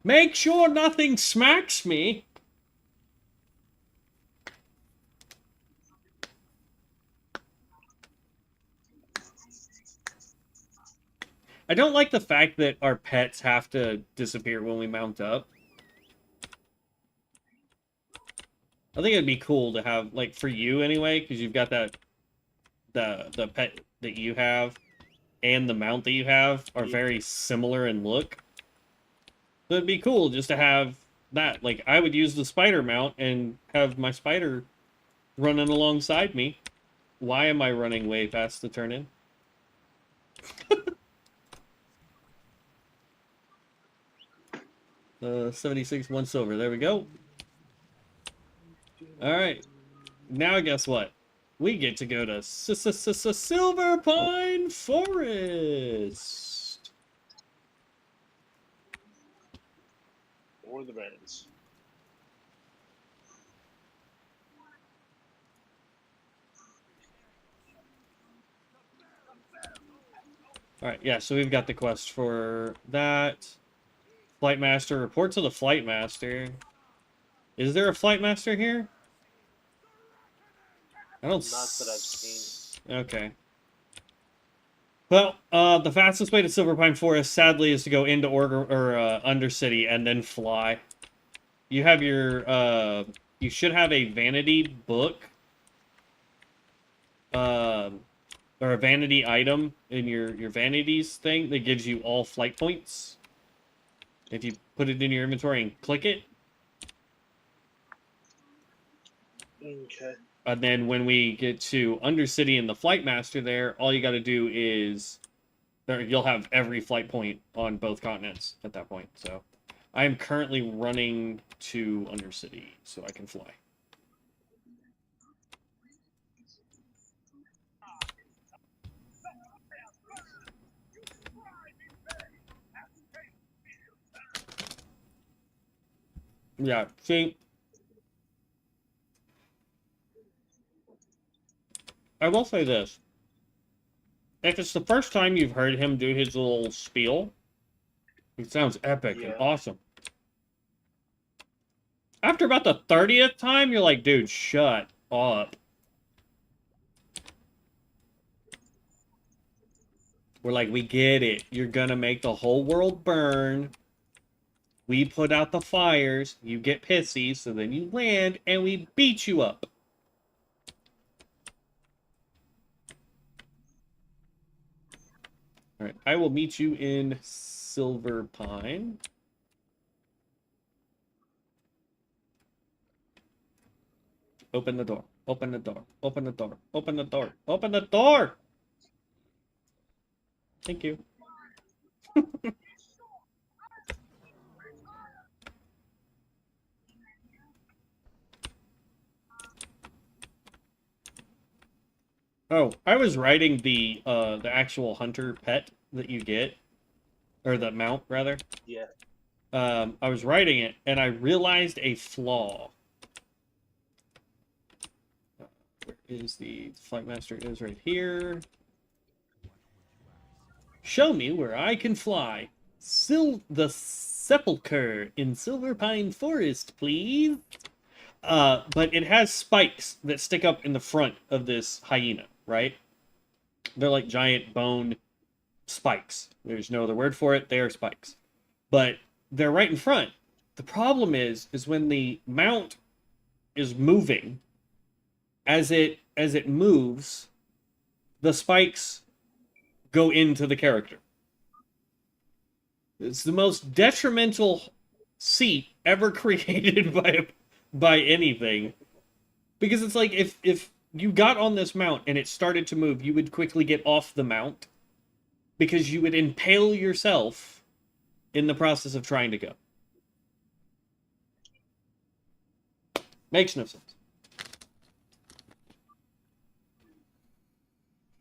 Make sure nothing smacks me. I don't like the fact that our pets have to disappear when we mount up. I think it'd be cool to have, like, for you anyway, because you've got that the pet that you have and the mount that you have are very similar in look. So it'd be cool just to have that. Like, I would use the spider mount and have my spider running alongside me. Why am I running way fast to turn in? 76, 1 silver. There we go. Alright. Now guess what? We get to go to Silver Pine Forest. Or the Barrens. Alright, yeah, so we've got the quest for that. Flight Master, report to the Flight Master. Is there a Flight Master here? I don't Not that I've seen. Okay. Well, the fastest way to Silver Pine Forest, sadly, is to go into Undercity and then fly. You have your, you should have a vanity book, or a vanity item in your vanities thing that gives you all flight points. If you put it in your inventory and click it. Okay. And then when we get to Undercity and the Flight Master there, all you got to do is you'll have every flight point on both continents at that point. So I am currently running to Undercity so I can fly. Yeah, see, I will say this. If it's the first time you've heard him do his little spiel, it sounds epic and awesome. After about the 30th time, you're like, dude, shut up. We're like, we get it. You're gonna make the whole world burn. We put out the fires. You get pissy, so then you land, and we beat you up. Alright, I will meet you in Silver Pine. Open the door. Open the door. Open the door. Open the door. Open the door! Thank you. Oh, I was writing the actual hunter pet that you get, or the mount rather. Yeah. I was writing it and I realized a flaw. Where is the Flight Master? Is right here. Show me where I can fly. The Sepulchre in Silver Pine Forest, please. But it has spikes that stick up in the front of this hyena, right? They're like giant bone spikes. There's no other word for it. They are spikes. But they're right in front. The problem is when the mount is moving, as it moves, the spikes go into the character. It's the most detrimental seat ever created by anything. Because it's like if you got on this mount and it started to move, you would quickly get off the mount because you would impale yourself in the process of trying to go. Makes no sense.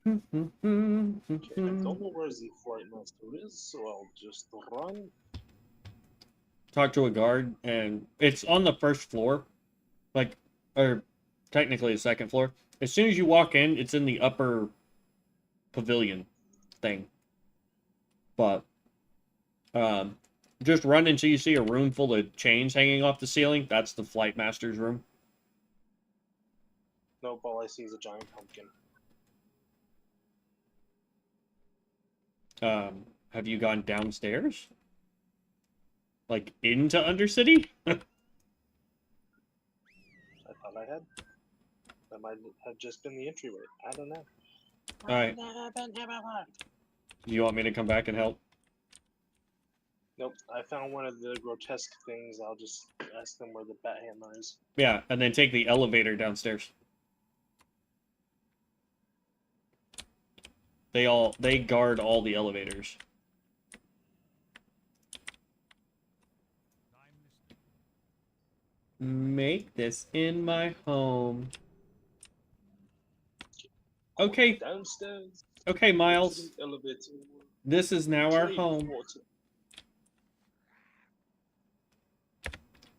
Okay, I don't know where the flight master is, so I'll just run. Talk to a guard, and it's on the first floor, like, or technically the second floor. As soon as you walk in, it's in the upper pavilion thing. But just run until you see a room full of chains hanging off the ceiling. That's the flight master's room. Nope, all I see is a giant pumpkin. Have you gone downstairs? Like, into Undercity? I thought I had. That might have just been the entryway. I don't know. Alright. You want me to come back and help? Nope, I found one of the grotesque things. I'll just ask them where the bat hammer is. Yeah, and then take the elevator downstairs. They guard all the elevators. Make this in my home. Okay. Downstairs. Okay, Miles. Elevator. This is now our Trade home. water.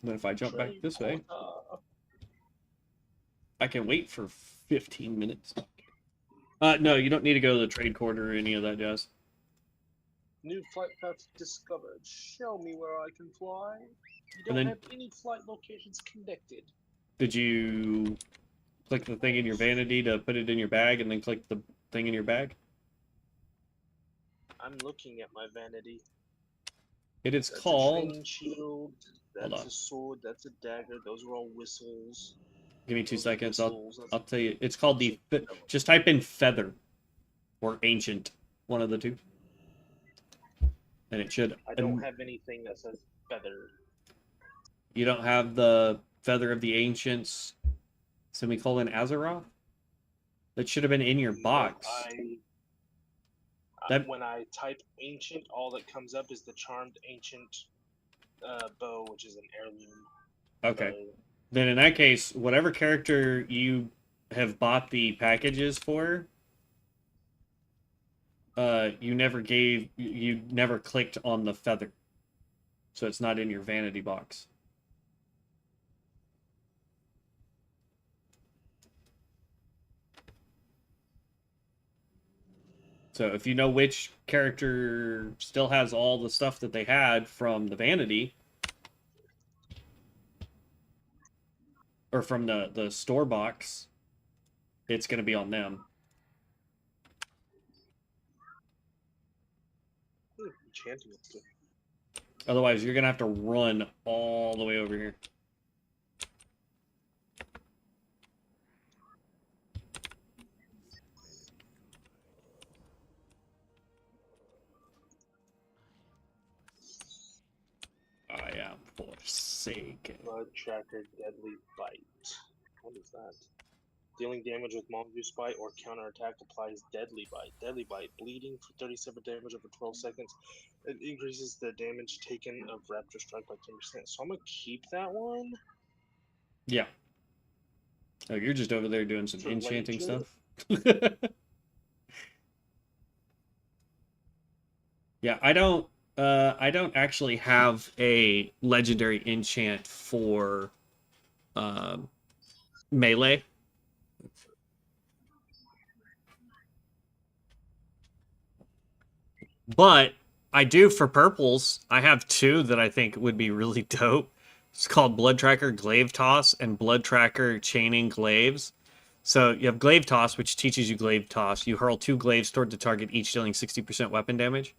But if I jump back Trade this way, water. I can wait for 15 minutes. No, you don't need to go to the trade quarter or any of that jazz. New flight path discovered. Show me where I can fly. You And don't then- have any flight locations connected. Did you click the thing in your vanity to put it in your bag and then click the thing in your bag? I'm looking at my vanity. It is That's a called... training shield. Hold That's on. a sword. That's a dagger. Those are all whistles. Give me 2 Those are seconds. whistles. I'll tell you. It's called the... Just type in feather. Or ancient. One of the two. And it should... I don't have anything that says feather. You don't have the feather of the ancients, semicolon Azeroth? That should have been in your box. When I type ancient, all that comes up is the charmed ancient bow, which is an heirloom. Okay. bow. Then in that case, whatever character you have bought the packages for, you never clicked on the feather. So it's not in your vanity box. So if you know which character still has all the stuff that they had from the vanity, or from the store box, it's going to be on them. Enchanting stuff. Otherwise, you're going to have to run all the way over here. I am forsaken. Blood tracker, deadly bite. What is that? Dealing damage with mongoose bite or counterattack applies deadly bite. Deadly bite, bleeding for 37 damage over 12 seconds. It increases the damage taken of raptor strike by 10%. So I'm gonna keep that one. Yeah. Oh, you're just over there doing some For enchanting later? stuff. Yeah, I don't actually have a legendary enchant for melee. But I do for purples. I have two that I think would be really dope. It's called Blood Tracker Glaive Toss and Blood Tracker Chaining Glaives. So you have Glaive Toss, which teaches you Glaive Toss. You hurl 2 glaives toward the target, each dealing 60% weapon damage.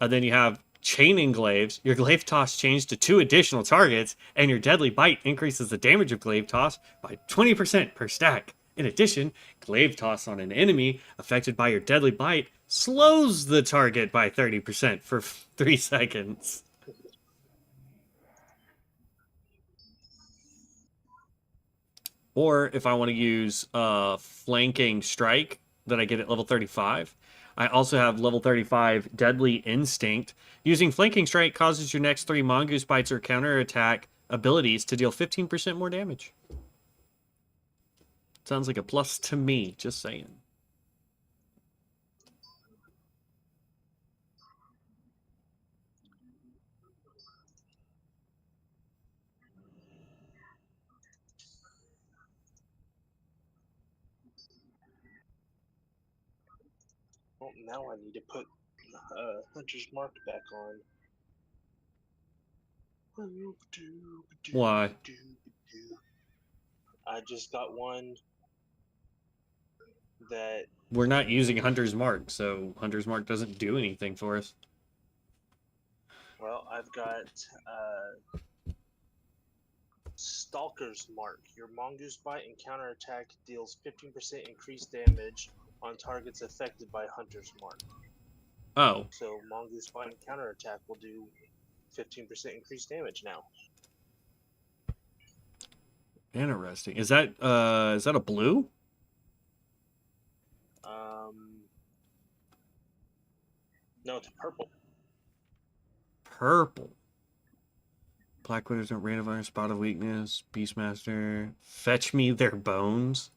And then you have Chaining Glaives. Your Glaive Toss chains to 2 additional targets, and your Deadly Bite increases the damage of Glaive Toss by 20% per stack. In addition, Glaive Toss on an enemy affected by your Deadly Bite slows the target by 30% for 3 seconds. Or if I want to use Flanking Strike that I get at level 35, I also have level 35 Deadly Instinct. Using Flanking Strike causes your next 3 Mongoose Bites or counterattack abilities to deal 15% more damage. Sounds like a plus to me, just saying. Well, now I need to put Hunter's Mark back on. Why? I just got one that We're not using Hunter's Mark, so Hunter's Mark doesn't do anything for us. well, I've got Stalker's Mark. Your Mongoose Bite and counterattack deals 15% increased damage on targets affected by Hunter's Mark. Oh, So Mongoose Bite and counterattack will do 15% increased damage now. interesting. Is that a blue? No, it's purple. Purple. Black Widows don't random fire, spot of weakness, Beastmaster. Fetch me their bones.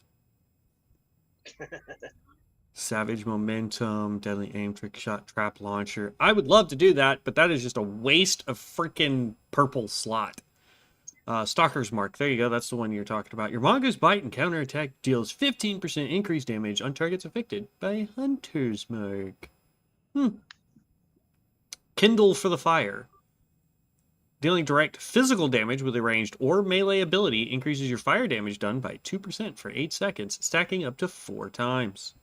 Savage Momentum, Deadly Aim, Trick Shot, Trap Launcher. I would love to do that, but that is just a waste of freaking purple slot. Stalker's Mark. There you go. That's the one you're talking about. Your Mongoose Bite and counterattack deals 15% increased damage on targets affected by Hunter's Mark. Kindle for the Fire. Dealing direct physical damage with a ranged or melee ability increases your fire damage done by 2% for 8 seconds, stacking up to 4 times.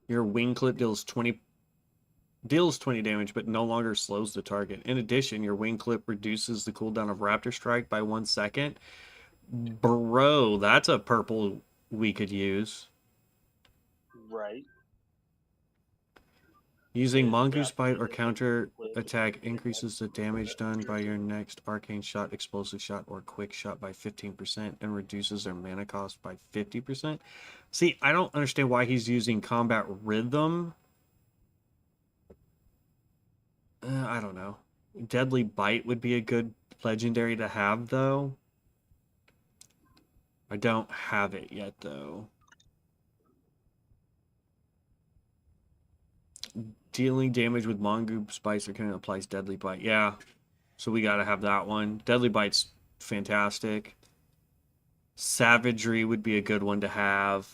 Your wing clip deals 20 damage, but no longer slows the target. In addition, your wing clip reduces the cooldown of Raptor Strike by 1 second. Bro, that's a purple we could use. Right. Using Mongoose Bite or counter attack increases the damage done by your next arcane shot, explosive shot, or quick shot by 15% and reduces their mana cost by 50%. See, I don't understand why he's using combat rhythm. I don't know. Deadly Bite would be a good legendary to have, though. I don't have it yet, though. Dealing damage with Mongoose Bites or kind of applies Deadly Bite. Yeah, so we got to have that one. Deadly Bite's fantastic. Savagery would be a good one to have.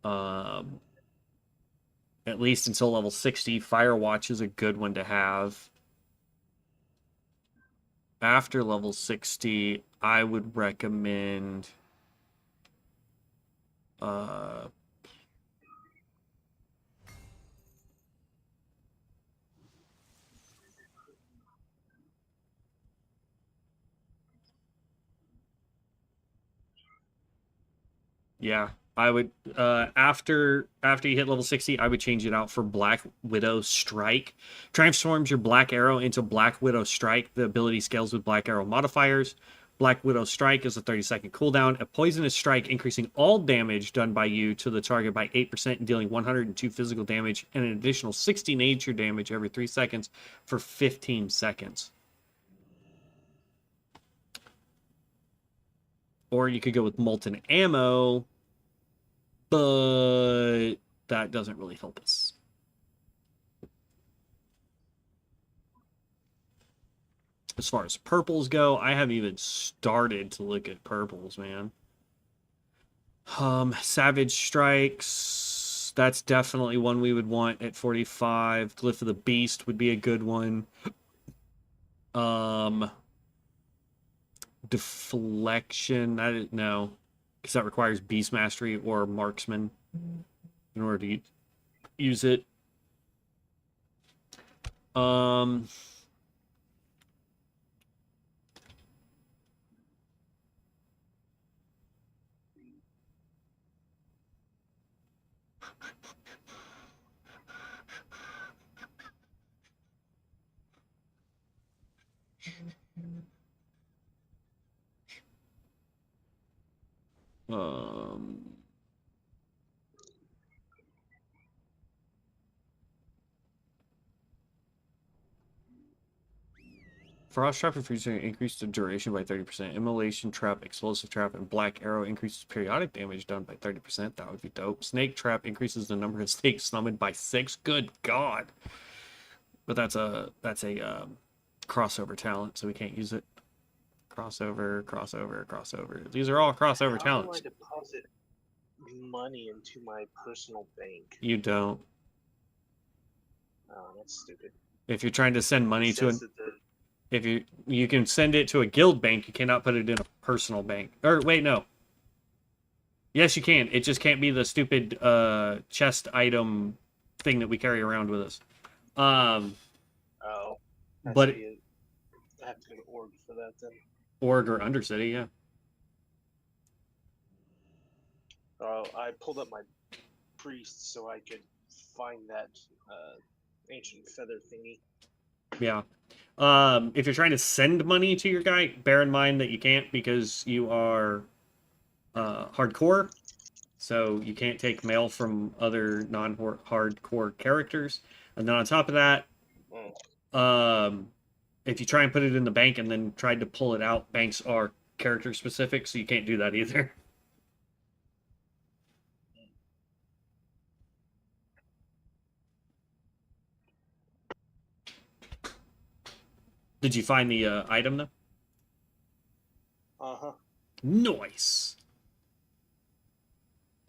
At least until level 60. Firewatch is a good one to have. After level 60, I would recommend yeah, I would after you hit level 60, I would change it out for Black Widow Strike. Transforms your Black Arrow into Black Widow Strike. The ability scales with Black Arrow modifiers. Black Widow Strike is a 30-second cooldown. A poisonous strike increasing all damage done by you to the target by 8% and dealing 102 physical damage and an additional 60 nature damage every 3 seconds for 15 seconds. Or you could go with Molten Ammo, but that doesn't really help us. As far as purples go, I haven't even started to look at purples, man. Savage Strikes, that's definitely one we would want at 45. Glyph of the Beast would be a good one. Deflection, no, because that requires Beast Mastery or Marksman in order to use it. Frost Trap and Freezer increase the duration by 30%. Immolation Trap, Explosive Trap, and Black Arrow increases periodic damage done by 30%. That would be dope. Snake Trap increases the number of snakes summoned by 6. Good God. But that's a crossover talent, so we can't use it. crossover, crossover, crossover. These are all crossover How do talents. I deposit money into my personal bank? You don't. Oh, that's stupid. If you're trying to send money It to says that the- if you can send it to a guild bank, you cannot put it in a personal bank. Or wait, no. Yes, you can. It just can't be the stupid chest item thing that we carry around with us. Oh. But- I have to go to org for that then. Org or Undercity, yeah. Oh, I pulled up my priest so I could find that ancient feather thingy. Yeah. If you're trying to send money to your guy, bear in mind that you can't because you are hardcore. So you can't take mail from other non-hardcore characters. And then on top of that, if you try and put it in the bank and then tried to pull it out, banks are character specific, so you can't do that either. Did you find the item though? Uh-huh. Nice.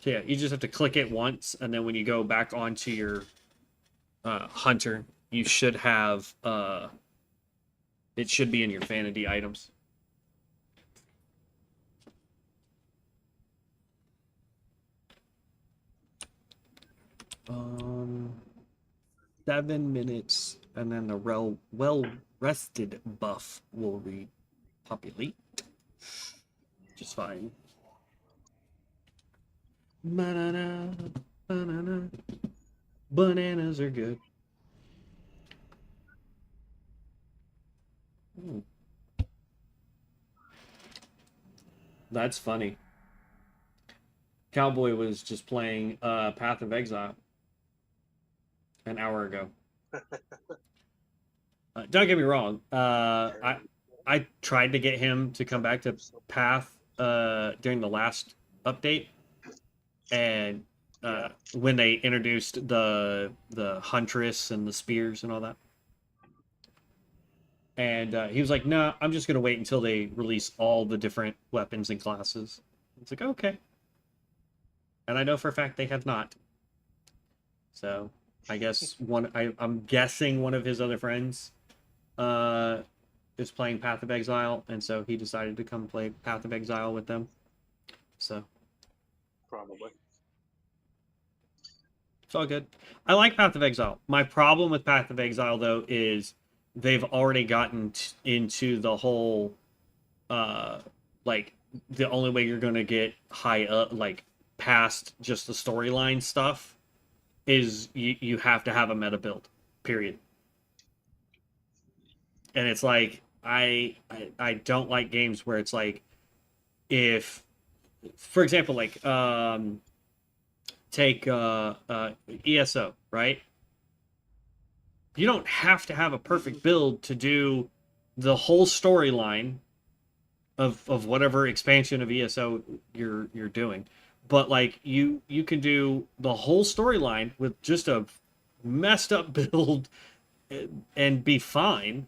So yeah, you just have to click it once, and then when you go back onto your hunter, you should have it should be in your vanity items. Um, 7 minutes, and then the well-rested buff will repopulate. Just fine. Banana, banana. Bananas are good. Ooh. That's funny. Cowboy was just playing Path of Exile an hour ago. Don't get me wrong. I tried to get him to come back to Path during the last update, and when they introduced the Huntress and the spears and all that. And he was like, "No, I'm just gonna wait until they release all the different weapons and classes." It's like, okay. And I know for a fact they have not. So I guess I'm guessing one of his other friends is playing Path of Exile, and so he decided to come play Path of Exile with them. So Probably. it's all good. I like Path of Exile. My problem with Path of Exile, though, is they've already gotten into the whole, like, the only way you're going to get high up, like, past just the storyline stuff is you have to have a meta build, period. And it's like, I don't like games where it's like, if, for example, like, take ESO, right? You don't have to have a perfect build to do the whole storyline of whatever expansion of ESO you're doing. But like you can do the whole storyline with just a messed up build and be fine.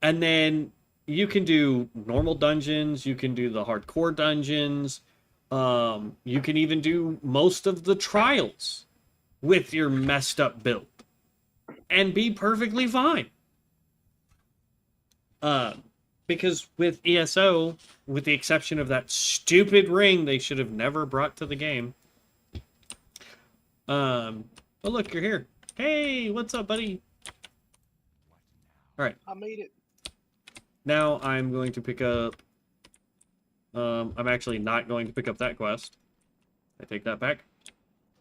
And then you can do normal dungeons, you can do the hardcore dungeons, you can even do most of the trials with your messed up build and be perfectly fine. Because with ESO, with the exception of that stupid ring they should have never brought to the game. But look, you're here. Hey, what's up, buddy? All right. I made it. Now I'm going to pick up... I'm actually not going to pick up that quest. I take that back.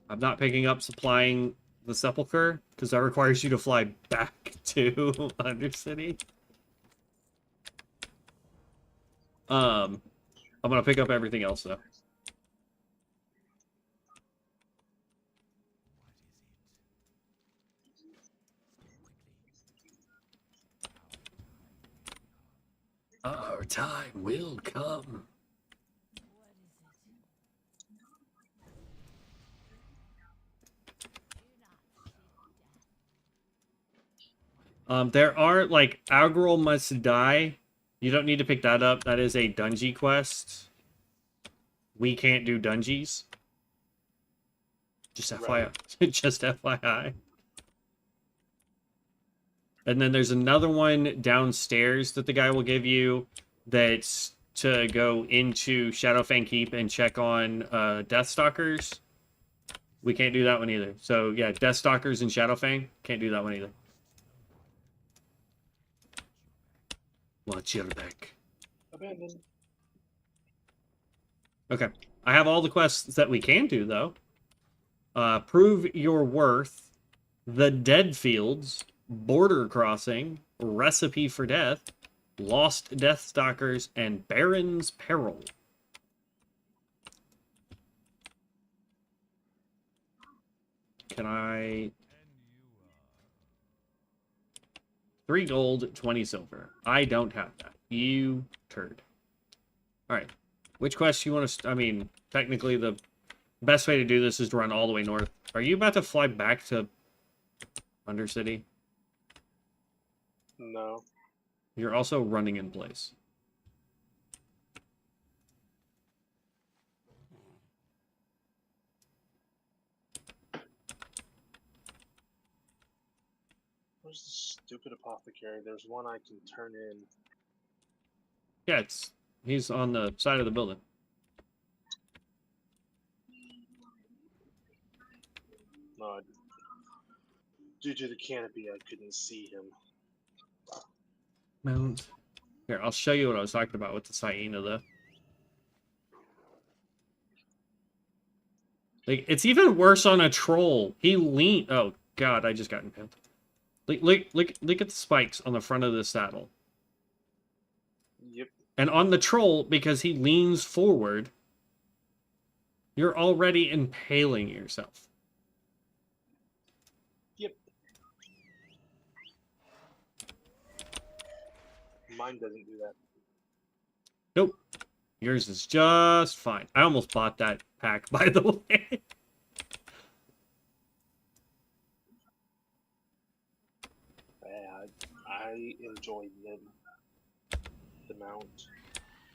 I'm not picking up supplying the Sepulchre, because that requires you to fly back to Undercity. I'm going to pick up everything else, though. Our time will come. There are, like, Agril must die You don't need to pick that up. That is a dungeon quest. We can't do dungeons. Just FYI. Just FYI. And then there's another one downstairs that the guy will give you that's to go into Shadowfang Keep and check on Deathstalkers. We can't do that one either. So yeah, Deathstalkers and Shadowfang, can't do that one either. Watch your back. Abandoned. Okay. I have all the quests that we can do, though. Prove Your Worth, The Dead Fields, Border Crossing, Recipe for Death, Lost Deathstalkers, and Baron's Peril. Can I... 3 gold, 20 silver. I don't have that. You turd. Alright. Which quest you want to... I mean, technically the best way to do this is to run all the way north. Are you about to fly back to Undercity? No. You're also running in place. Where's the stupid apothecary? There's one I can turn in. Yeah, he's on the side of the building. No, due to the canopy, I couldn't see him. Mount. Here, I'll show you what I was talking about with the Hyena, though. Like, it's even worse on a troll. He leaned... Oh, God, I just got impaled. Look at the spikes on the front of the saddle. Yep. And on the troll, because he leans forward, you're already impaling yourself. Yep. Mine doesn't do that. Nope. Yours is just fine. I almost bought that pack, by the way. Yeah, I enjoy the mount.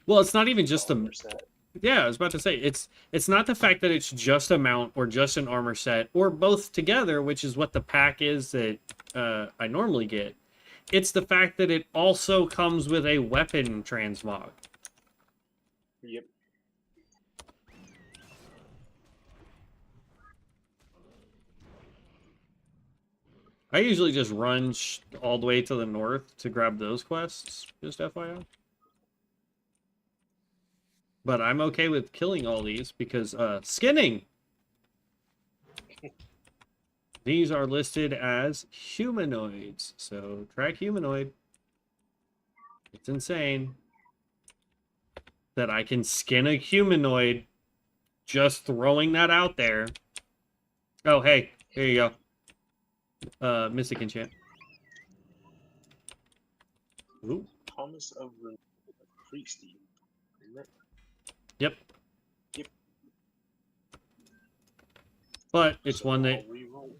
Well, it's not even just a... armor set. Yeah, I was about to say, it's not the fact that it's just a mount or just an armor set or both together, which is what the pack is that I normally get. It's the fact that it also comes with a weapon transmog. Yep. I usually just run all the way to the north to grab those quests, just FYI. But I'm okay with killing all these because, skinning! These are listed as humanoids, so track humanoid. It's insane that I can skin a humanoid just throwing that out there. Oh, hey, here you go. Mystic enchant. Ooh. Promise of Priesty. Isn't it? Yep. Yep. But it's So one that I'll reroll.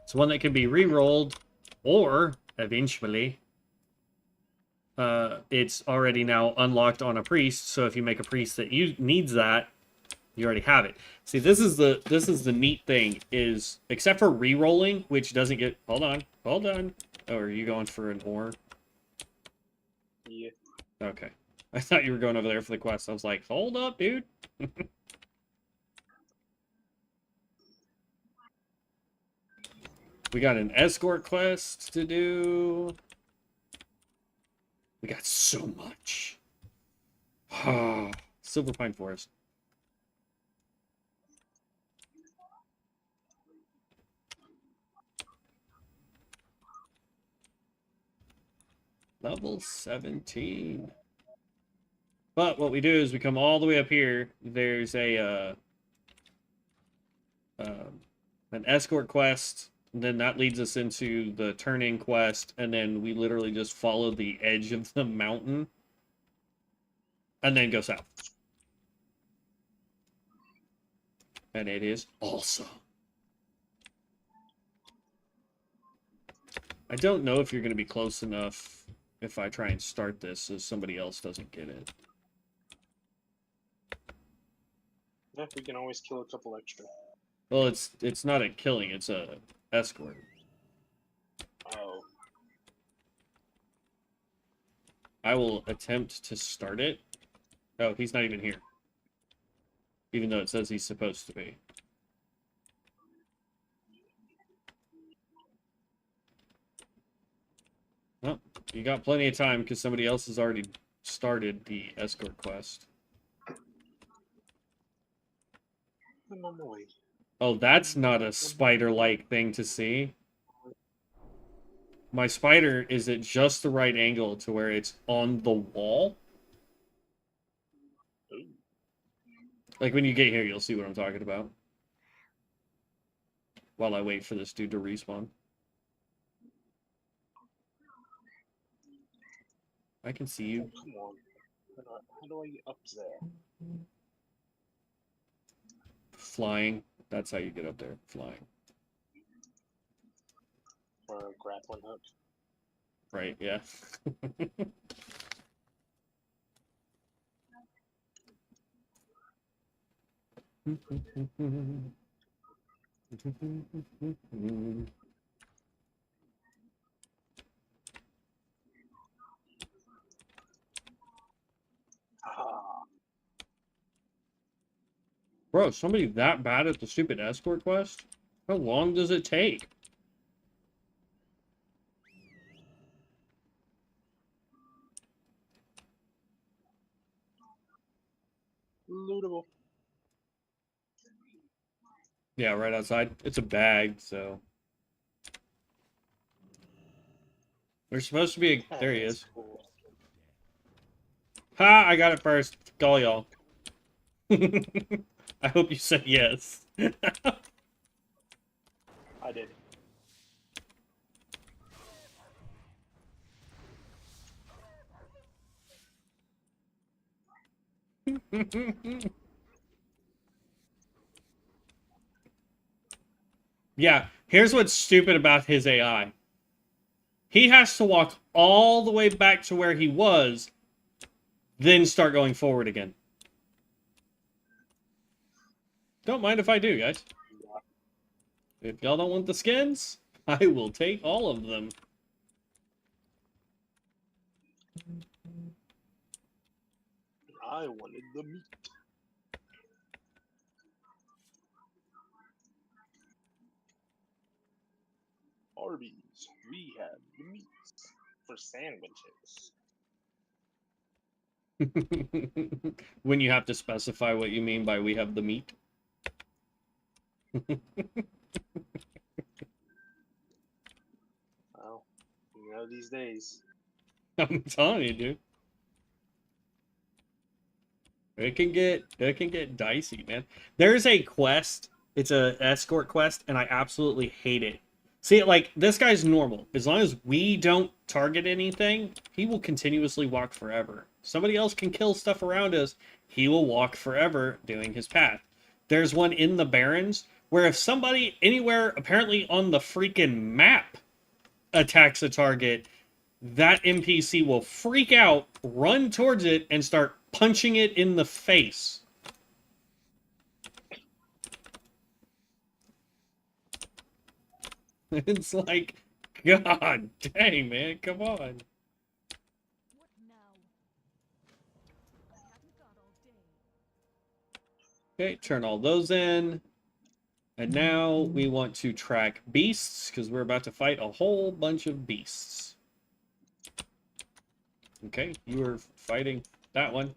it's one that can be re-rolled, or eventually, it's already now unlocked on a priest. So if you make a priest that needs that, you already have it. See, this is the neat thing is except for re-rolling, which doesn't get. Hold on. Oh, are you going for an ore? Yeah. Okay. I thought you were going over there for the quest. I was like, hold up, dude. We got an escort quest to do. We got so much. Silver Pine Forest. Level 17. But what we do is we come all the way up here. There's a an escort quest. And then that leads us into the turn-in quest. And then we literally just follow the edge of the mountain. And then go south. And it is awesome. I don't know if you're going to be close enough if I try and start this so somebody else doesn't get it. Yeah, we can always kill a couple extra. Well, it's not a killing, it's a escort. Oh. I will attempt to start it. Oh, he's not even here. Even though it says he's supposed to be. Well, you got plenty of time because somebody else has already started the escort quest. I'm on my way. Oh, that's not a spider-like thing to see. My spider is at just the right angle to where it's on the wall. Like when you get here, you'll see what I'm talking about. While I wait for this dude to respawn. I can see you. Oh, come on. How do I get up there? Flying. That's how you get up there. Flying. Or a grappling hook? Right, yeah. Ah. Bro, somebody that bad at the stupid escort quest? How long does it take? Lootable. Yeah, right outside. It's a bag, so. There's supposed to be a... There he is. Cool. Ha! I got it first. Call y'all. I hope you said yes. I did. Yeah, here's what's stupid about his AI. He has to walk all the way back to where he was, then start going forward again. Don't mind if I do, guys. If y'all don't want the skins, I will take all of them. I wanted the meat. Arby's, we have the meat for sandwiches. When you have to specify what you mean by we have the meat. Well, you know these days. I'm telling you, dude. It can get dicey, man. There's a quest. It's a escort quest, and I absolutely hate it. See, like, this guy's normal. As long as we don't target anything, he will continuously walk forever. Somebody else can kill stuff around us. He will walk forever doing his path. There's one in the Barrens where if somebody anywhere apparently on the freaking map attacks a target, that NPC will freak out, run towards it, and start punching it in the face. It's like, God dang, man, come on. What now? I haven't got all day. Okay, turn all those in. And now we want to track beasts, because we're about to fight a whole bunch of beasts. Okay, you were fighting that one.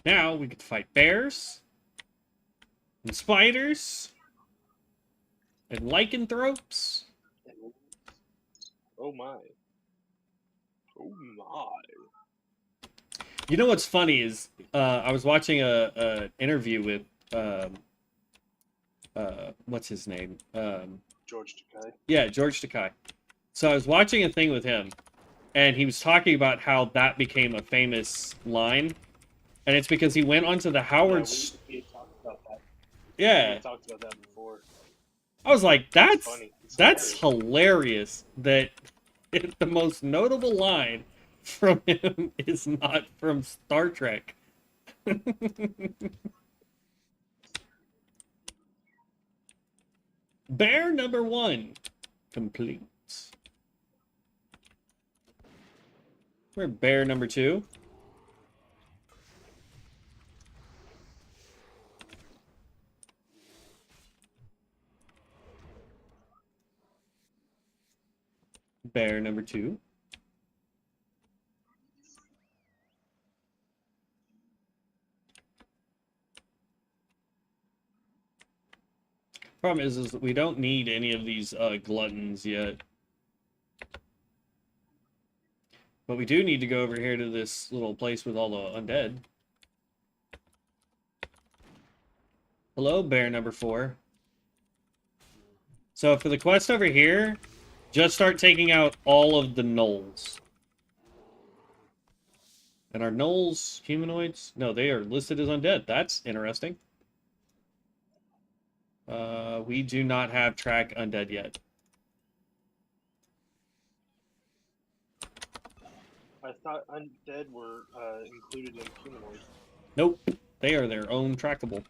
Now we could fight bears, and spiders, and lycanthropes. Oh my. Oh my. You know what's funny is I was watching a interview with what's his name? George Takei. Yeah, George Takei. So I was watching a thing with him, and he was talking about how that became a famous line, and it's because he went onto the Howard. We had talked about that. Yeah, We had talked about that before. I was like, It's that's funny. It's hilarious that the most notable line from him is not from Star Trek. Bear number 1 complete. We're bear number 2. Bear number 2. Problem is that we don't need any of these gluttons yet. But we do need to go over here to this little place with all the undead. Hello, bear number 4. So for the quest over here, just start taking out all of the gnolls. And are gnolls humanoids? No, they are listed as undead. That's interesting. We do not have track undead yet. I thought undead were included in humanoid. Nope. They are their own trackable.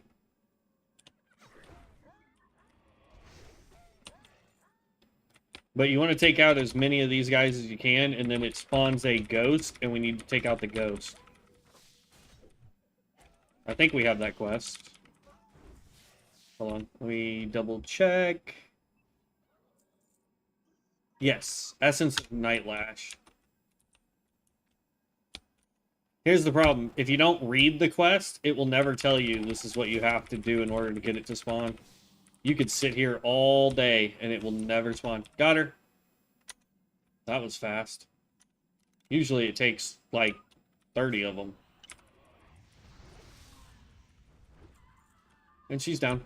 But you want to take out as many of these guys as you can, and then it spawns a ghost, and we need to take out the ghost. I think we have that quest. Hold on. Let me double check. Yes. Essence of Night Lash. Here's the problem. If you don't read the quest, it will never tell you this is what you have to do in order to get it to spawn. You could sit here all day, and it will never spawn. Got her. That was fast. Usually it takes, like, 30 of them. And she's down.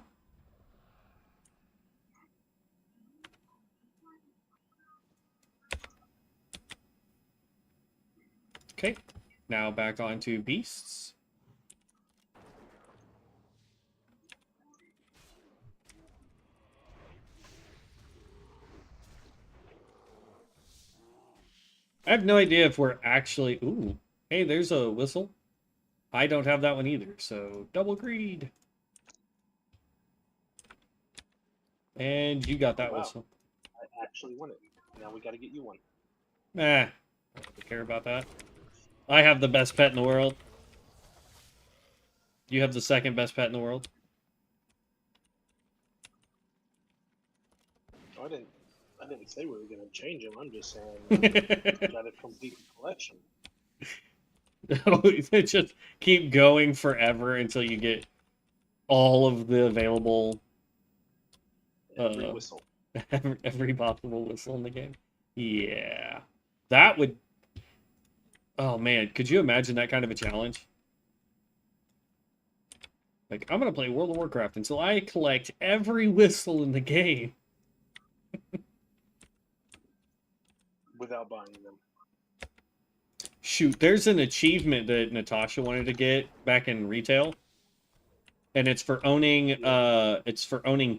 Okay. Now back onto beasts. I have no idea if we're actually... Ooh. Hey, there's a whistle. I don't have that one either, so double greed. And you got that whistle. I actually won it. Now we gotta get you one. Nah. I don't really care about that. I have the best pet in the world. You have the second best pet in the world. Oh, I didn't say we were gonna change them. I'm just saying we gotta complete the collection. Just keep going forever until you get all of the available Every whistle. every possible whistle in the game. Yeah. That would... Oh man, could you imagine that kind of a challenge? Like, I'm gonna play World of Warcraft until I collect every whistle in the game. Without buying them. Shoot, there's an achievement that Natasha wanted to get back in retail. And it's for owning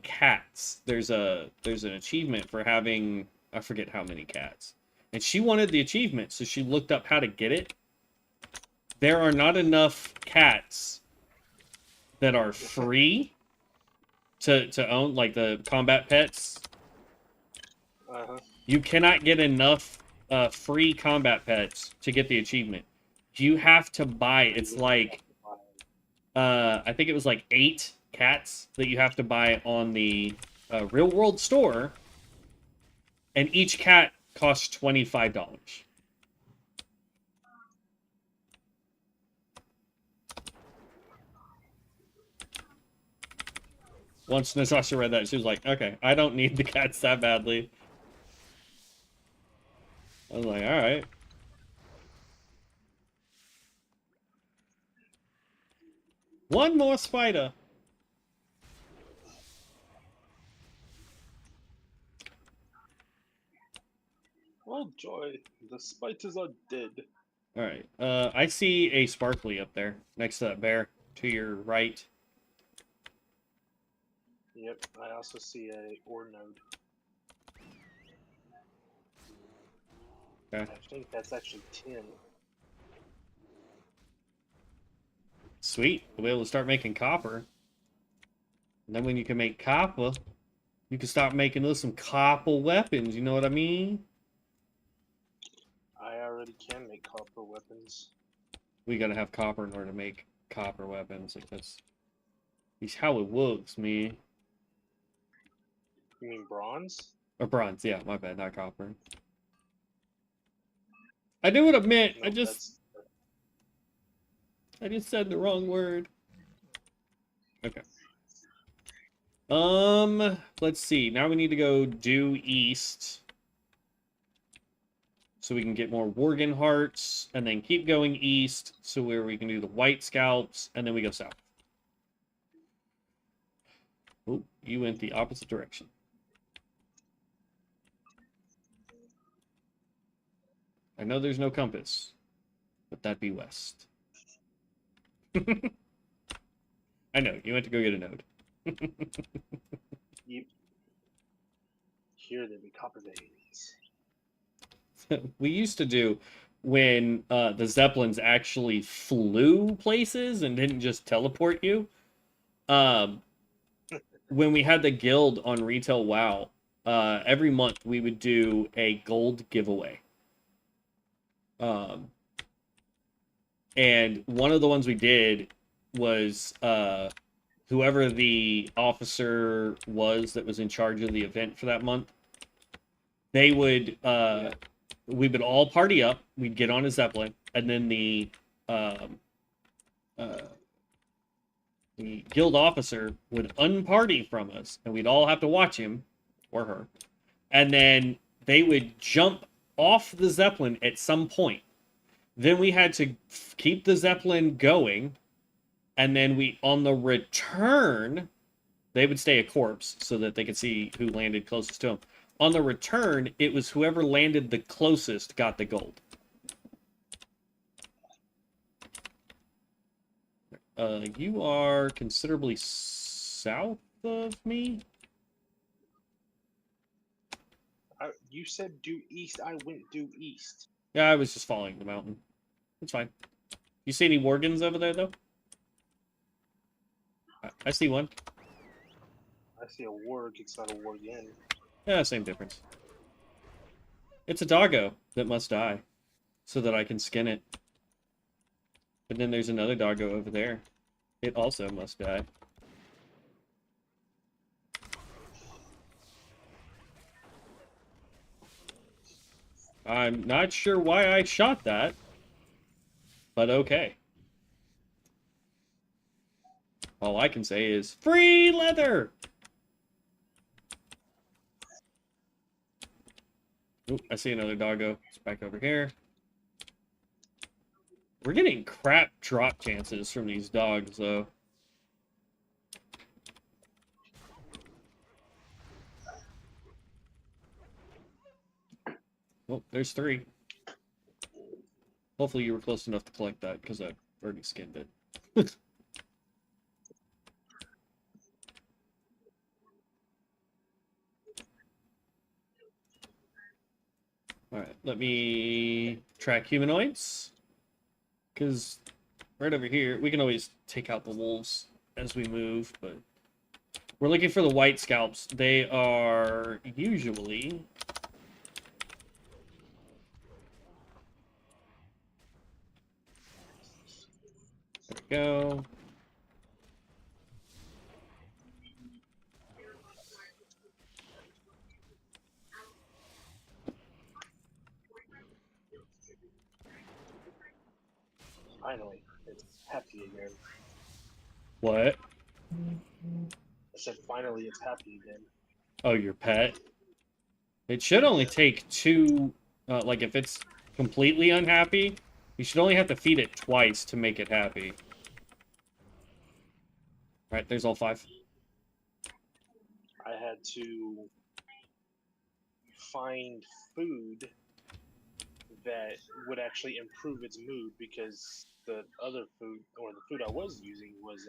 cats. There's an achievement for having, I forget how many cats. And she wanted the achievement, so she looked up how to get it. There are not enough cats that are free to own, like the combat pets. Uh-huh. You cannot get enough free combat pets to get the achievement. You have to buy, it's like, I think it was like 8 cats that you have to buy on the real world store. And each cat costs $25. Once Natasha read that, she was like, okay, I don't need the cats that badly. I was like, alright. One more spider. Well, Joy, the spiders are dead. All right. I see a sparkly up there next to that bear to your right. Yep, I also see a ore node. Okay. I think that's actually 10. Sweet. We'll be able to start making copper. And then when you can make copper, you can start making us some copper weapons. You know what I mean? I already can make copper weapons. We gotta have copper in order to make copper weapons. Like that's how it works, man. You mean bronze? Or bronze, yeah, my bad, not copper. I knew what it meant. No, I just said the wrong word. Okay. Let's see. Now we need to go due east. So we can get more Worgen hearts, and then keep going east, so where we can do the white scalps, and then we go south. Oh, you went the opposite direction. I know there's no compass, but that'd be west. I know, you went to go get a node. Yep. Here there be copper veins. We used to do when the Zeppelins actually flew places and didn't just teleport you. When we had the guild on Retail WoW, every month we would do a gold giveaway. And one of the ones we did was whoever the officer was that was in charge of the event for that month, they would we would all party up, we'd get on a Zeppelin, and then the guild officer would unparty from us, and we'd all have to watch him or her, and then they would jump off the Zeppelin at some point. Then we had to keep the Zeppelin going, and then on the return, they would stay a corpse so that they could see who landed closest to them. On the return, it was whoever landed the closest got the gold. You are considerably south of me. You said due east, I went due east. Yeah, I was just following the mountain. It's fine. You see any Worgens over there, though? I see one. I see a warg, it's not a worgen. Yeah, same difference. It's a doggo that must die, so that I can skin it. But then there's another doggo over there. It also must die. I'm not sure why I shot that, but okay. All I can say is, free leather! Oop, I see another doggo. It's back over here. We're getting crap drop chances from these dogs, though. Oh, there's 3. Hopefully you were close enough to collect that, because I've already skinned it. Alright, let me track humanoids. Because right over here, we can always take out the wolves as we move, but we're looking for the white scalps. They are usually... There we go. Finally, it's happy again. What? I said finally it's happy again. Oh, your pet? It should only take 2... like, if it's completely unhappy, you should only have to feed it twice to make it happy. Right, there's all 5. I had to find food that would actually improve its mood, because the other food, or the food I was using, was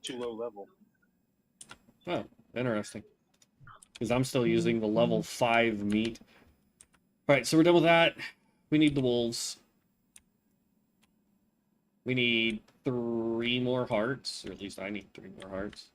too low level. Oh, interesting. Because I'm still using the level 5 meat. Alright, so we're done with that. We need the wolves. We need 3 more hearts, or at least I need 3 more hearts.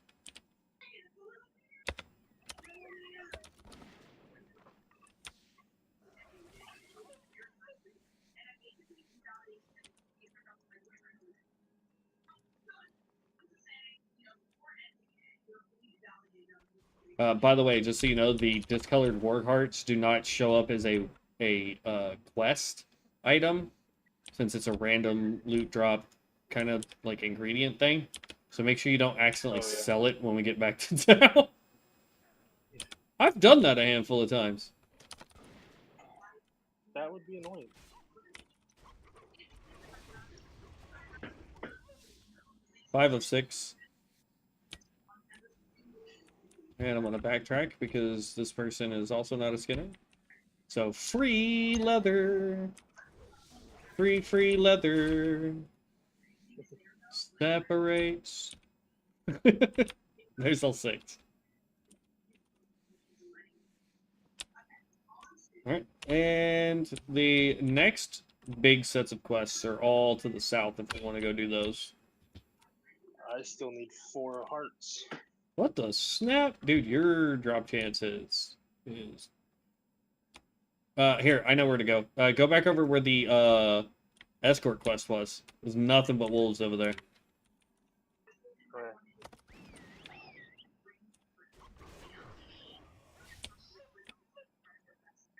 By the way, just so you know, the discolored war hearts do not show up as a quest item, since it's a random loot drop kind of like ingredient thing. So make sure you don't accidentally sell it when we get back to town. I've done that a handful of times. That would be annoying. Five of 6. And I'm going to backtrack because this person is also not a skinner. So free leather. Free leather. Separates. There's all 6. Alright, and the next big sets of quests are all to the south if we want to go do those. I still need 4 hearts. What the snap? Dude, your drop chance is... Here, I know where to go. Go back over where the, escort quest was. There's nothing but wolves over there. Right.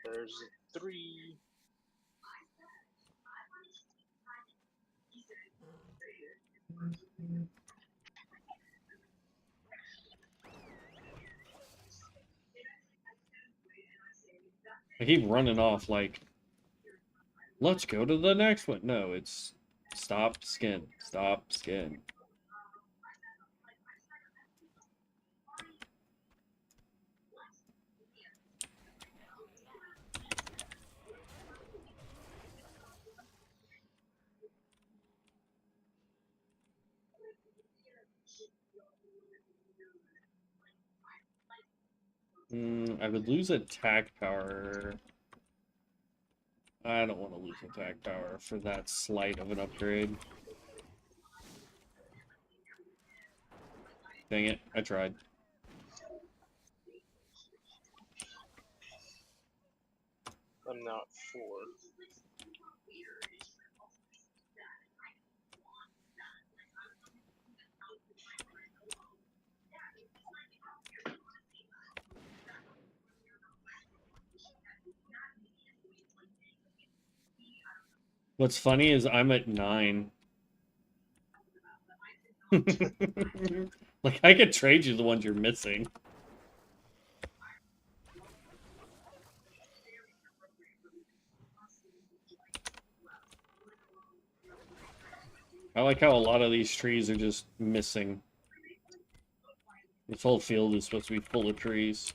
There's 3. I keep running off like, let's go to the next one. No, it's stop skin. Stop skin. I would lose attack power. I don't want to lose attack power for that slight of an upgrade. Dang it, I tried. I'm now at 4. What's funny is I'm at 9. Like, I could trade you the ones you're missing. I like how a lot of these trees are just missing. This whole field is supposed to be full of trees.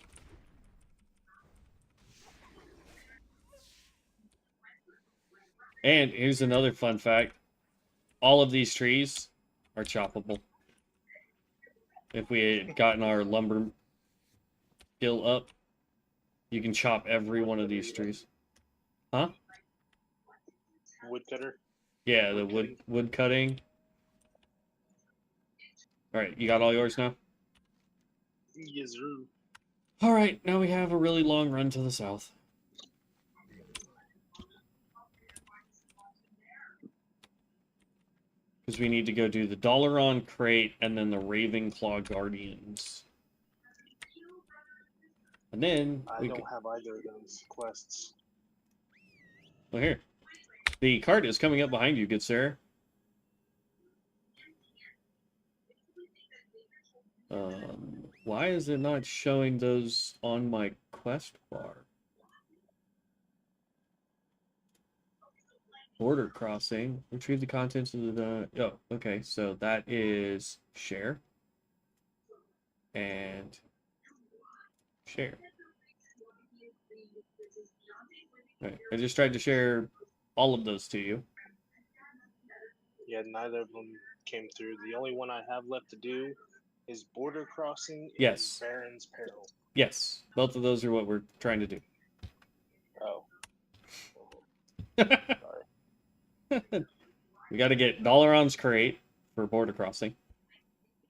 And here's another fun fact. All of these trees are choppable. If we had gotten our lumber skill up, you can chop every one of these trees. Huh? Woodcutter? Yeah, the wood cutting. Alright, you got all yours now? Yes, sir. Alright, now we have a really long run to the south. Because we need to go do the Dalaran Crate and then the Ravenclaw Guardians. And then I don't have either of those quests. Well, here. The cart is coming up behind you, good sir. Why is it not showing those on my quest bar? Border crossing. Retrieve the contents of the... Oh, okay. So that is share. And share. Right. I just tried to share all of those to you. Yeah, neither of them came through. The only one I have left to do is Border Crossing Yes. and Baron's Peril. Yes, both of those are what we're trying to do. Oh. We got to get Dalaran's crate for border crossing,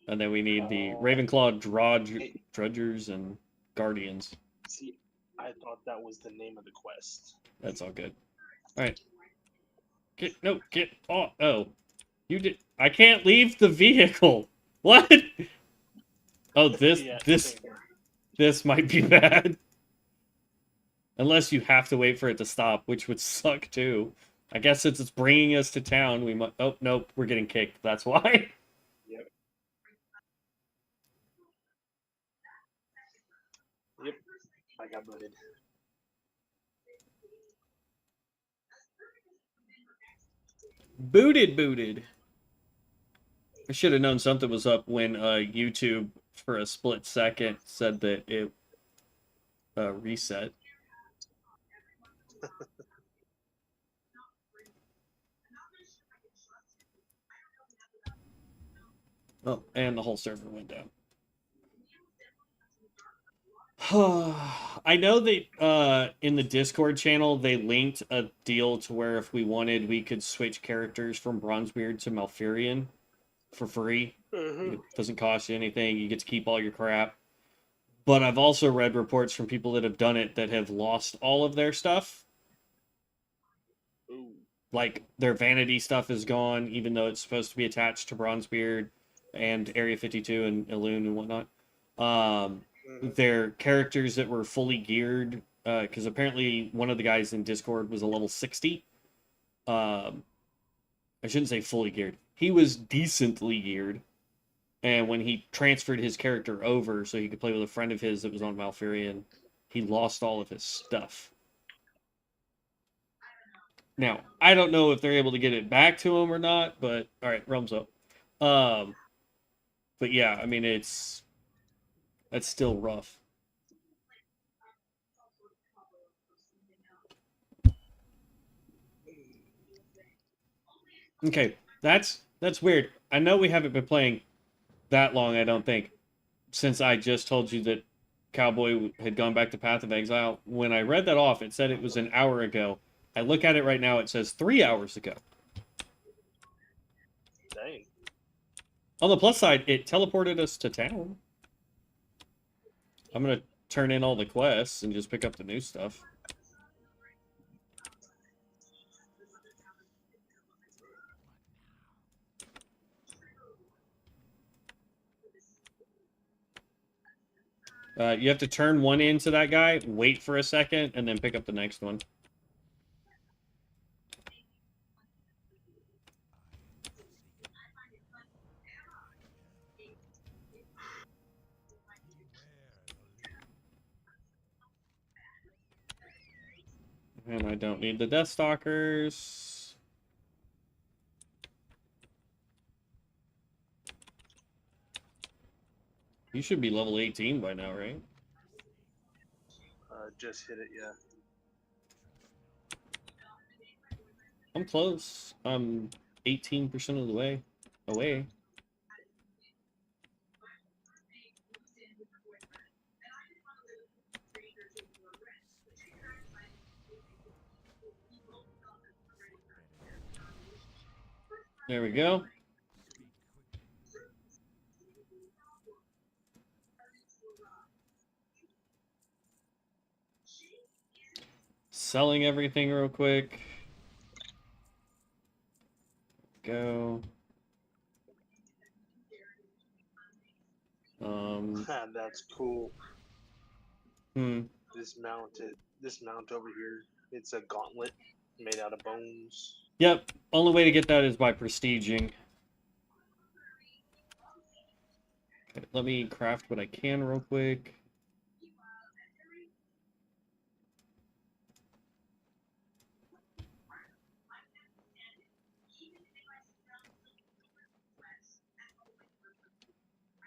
and then we need the Ravenclaw Drudgers and Guardians. See, I thought that was the name of the quest. That's all good. All right. Get off. Oh, you did. I can't leave the vehicle. What? Oh, this might be bad. Unless you have to wait for it to stop, which would suck too. I guess since it's bringing us to town, we might... Oh, nope, we're getting kicked. That's why. Yep. I got booted. Booted. I should have known something was up when YouTube, for a split second, said that it reset. Oh, and the whole server went down. I know that in the Discord channel, they linked a deal to where if we wanted, we could switch characters from Bronzebeard to Malfurion for free. It doesn't cost you anything. You get to keep all your crap. But I've also read reports from people that have done it that have lost all of their stuff. Ooh. Like, their vanity stuff is gone, even though it's supposed to be attached to Bronzebeard and Area 52 and Elune and whatnot. Their characters that were fully geared, because apparently one of the guys in Discord was a level 60. I shouldn't say fully geared. He was decently geared. And when he transferred his character over so he could play with a friend of his that was on Malfurion, he lost all of his stuff. Now, I don't know if they're able to get it back to him or not, but alright, realms up. But yeah, I mean, that's still rough. Okay, that's weird. I know we haven't been playing that long, I don't think, since I just told you that Cowboy had gone back to Path of Exile. When I read that off, it said it was an hour ago. I look at it right now, it says 3 hours ago. Dang. On the plus side, it teleported us to town. I'm going to turn in all the quests and just pick up the new stuff. You have to turn one into that guy, wait for a second, and then pick up the next one. And I don't need the Deathstalkers. You should be level 18 by now, right? Just hit it, yeah. I'm close. I'm 18% of the way away. There we go. Selling everything real quick. Go. That's cool. This mount over here, it's a gauntlet made out of bones. Yep. Only way to get that is by prestiging. Okay, let me craft what I can real quick.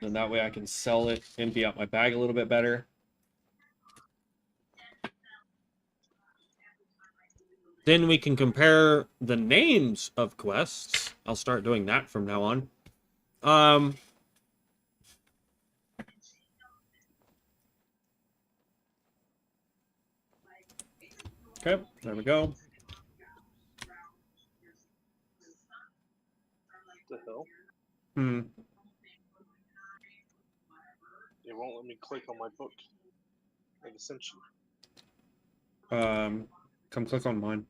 And that way I can sell it, empty out my bag a little bit better. Then we can compare the names of quests. I'll start doing that from now on. Okay, there we go. The hell? Hmm. It won't let me click on my book of Ascension. Come click on mine.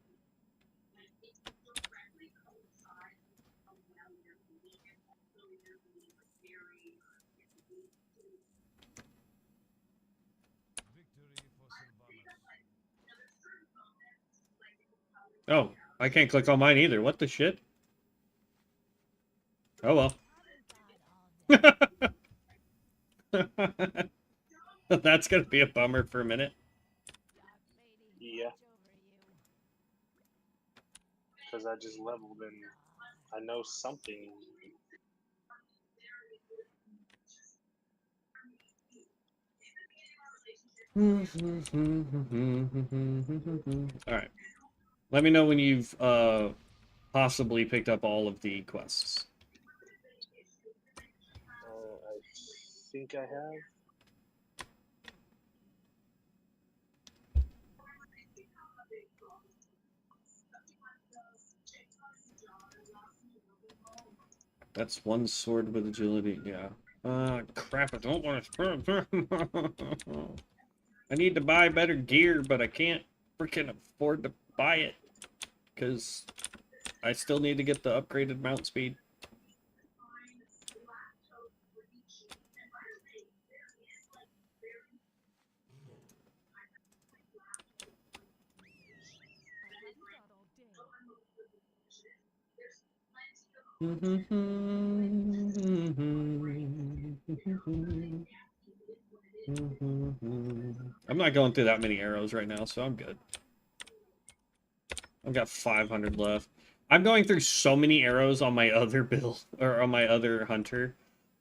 Oh, I can't click on mine either. What the shit? Oh well. That's gonna be a bummer for a minute. Yeah. Because I just leveled and I know something. Alright. Let me know when you've possibly picked up all of the quests. I think I have. That's one sword with agility, yeah. Crap, I don't want to... I need to buy better gear, but I can't freaking afford to buy it. Because I still need to get the upgraded mount speed. I'm not going through that many arrows right now, so I'm good. I've got 500 left. I'm going through so many arrows on my other build, or on my other hunter.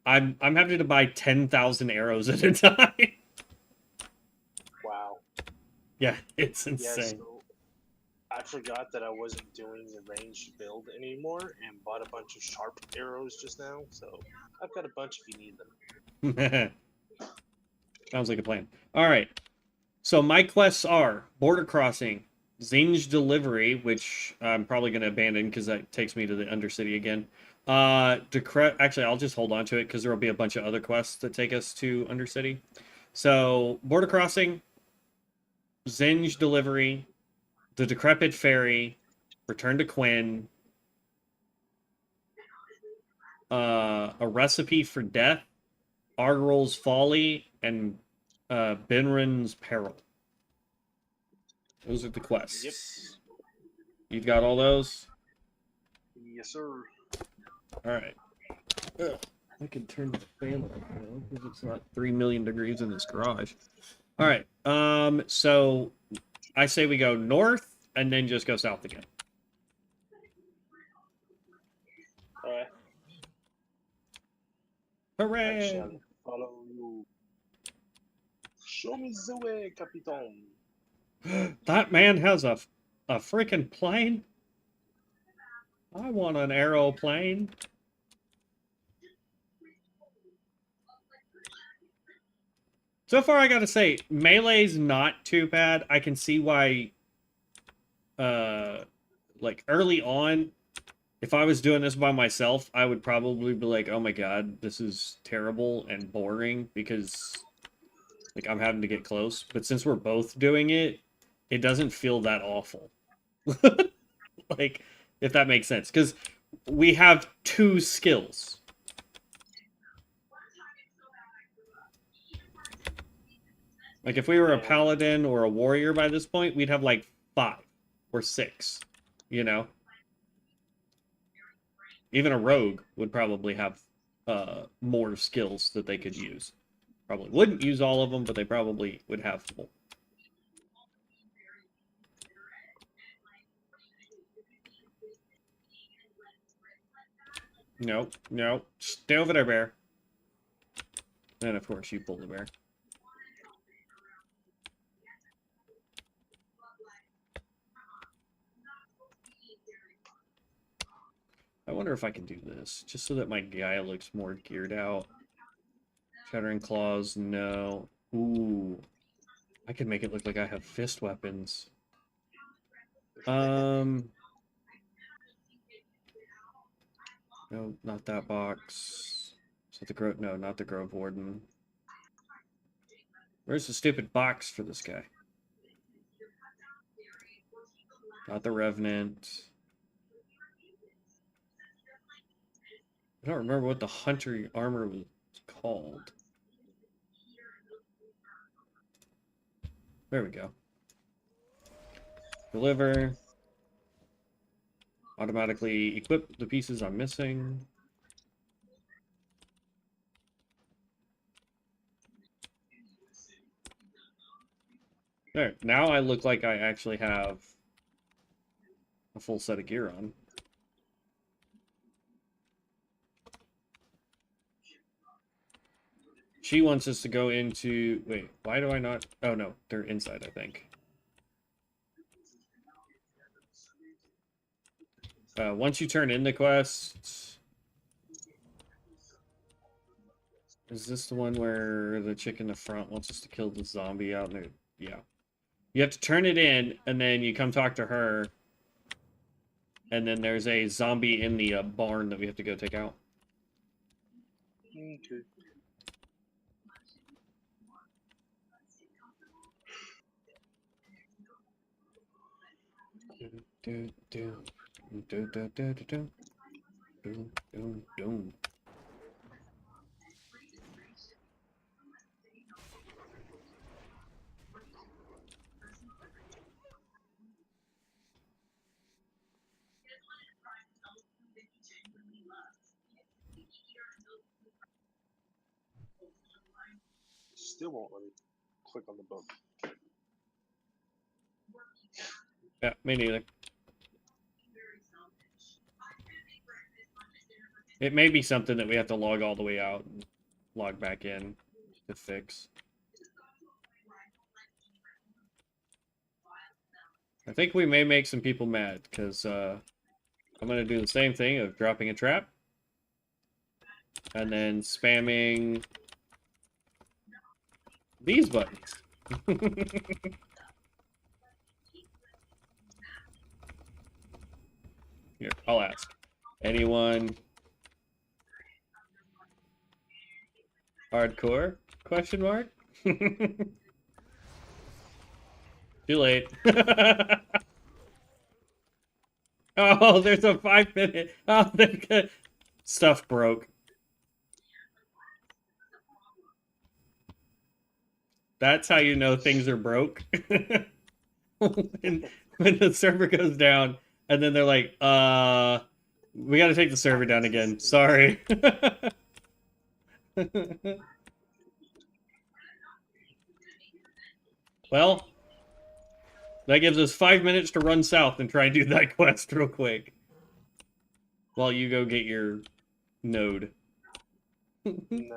I'm having to buy 10,000 arrows at a time. Wow. Yeah, it's Yeah, insane. so I forgot that I wasn't doing the ranged build anymore and bought a bunch of sharp arrows just now, so I've got a bunch if you need them. Sounds like a plan. Alright. So my quests are Border Crossing, Zinj Delivery, which I'm probably going to abandon because that takes me to the Undercity again. Actually, I'll just hold on to it because there will be a bunch of other quests that take us to Undercity. So, Border Crossing, Zinj Delivery, The Decrepit Ferry, Return to Quinn, A Recipe for Death, Argrol's Folly, and Benrin's Peril. Those are the quests. Yep. You've got all those? Yes, sir. Alright. I can turn the fan on now because it's not 3 million degrees in this garage. Alright. So I say we go north and then just go south again. Alright. I Hooray! shall follow you. Show me the way, Capitan. That man has a freaking plane? I want an aeroplane. So far, I gotta say, melee's not too bad. I can see why, like, early on, if I was doing this by myself, I would probably be like, oh my god, this is terrible and boring, because, like, I'm having to get close. But since we're both doing it, it doesn't feel that awful. Like, if that makes sense. Because we have 2 skills. Like, if we were a paladin or a warrior by this point, we'd have, like, 5 or 6, you know? Even a rogue would probably have more skills that they could use. Probably wouldn't use all of them, but they probably would have more. No, no. Stay over there, bear. And, of course, you pull the bear. I wonder if I can do this, just so that my guy looks more geared out. Shattering Claws, no. Ooh. I could make it look like I have fist weapons. No, not that box. Is that the Grove? No, not the Grove Warden. Where's the stupid box for this guy? Not the Revenant. I don't remember what the Hunter armor was called. There we go. Deliver. Automatically equip the pieces I'm missing. There. Now I look like I actually have a full set of gear on. She wants us to go into... Wait, why do I not... Oh, no. They're inside, I think. Once you turn in the quest... Is this the one where the chick in the front wants us to kill the zombie out there? Yeah. You have to turn it in, and then you come talk to her. And then there's a zombie in the barn that we have to go take out. Okay. Still won't let me click on the book. Yeah, me neither. It may be something that we have to log all the way out and log back in to fix. I think we may make some people mad, because I'm going to do the same thing of dropping a trap. And then spamming these buttons. Here, I'll ask. Anyone hardcore? Question mark? Too late. Oh, there's a 5-minute. Oh, stuff broke. That's how you know things are broke. when the server goes down, and then they're like, we gotta take the server down again. Sorry. Well, that gives us 5 minutes to run south and try and do that quest real quick. While you go get your node. Nah,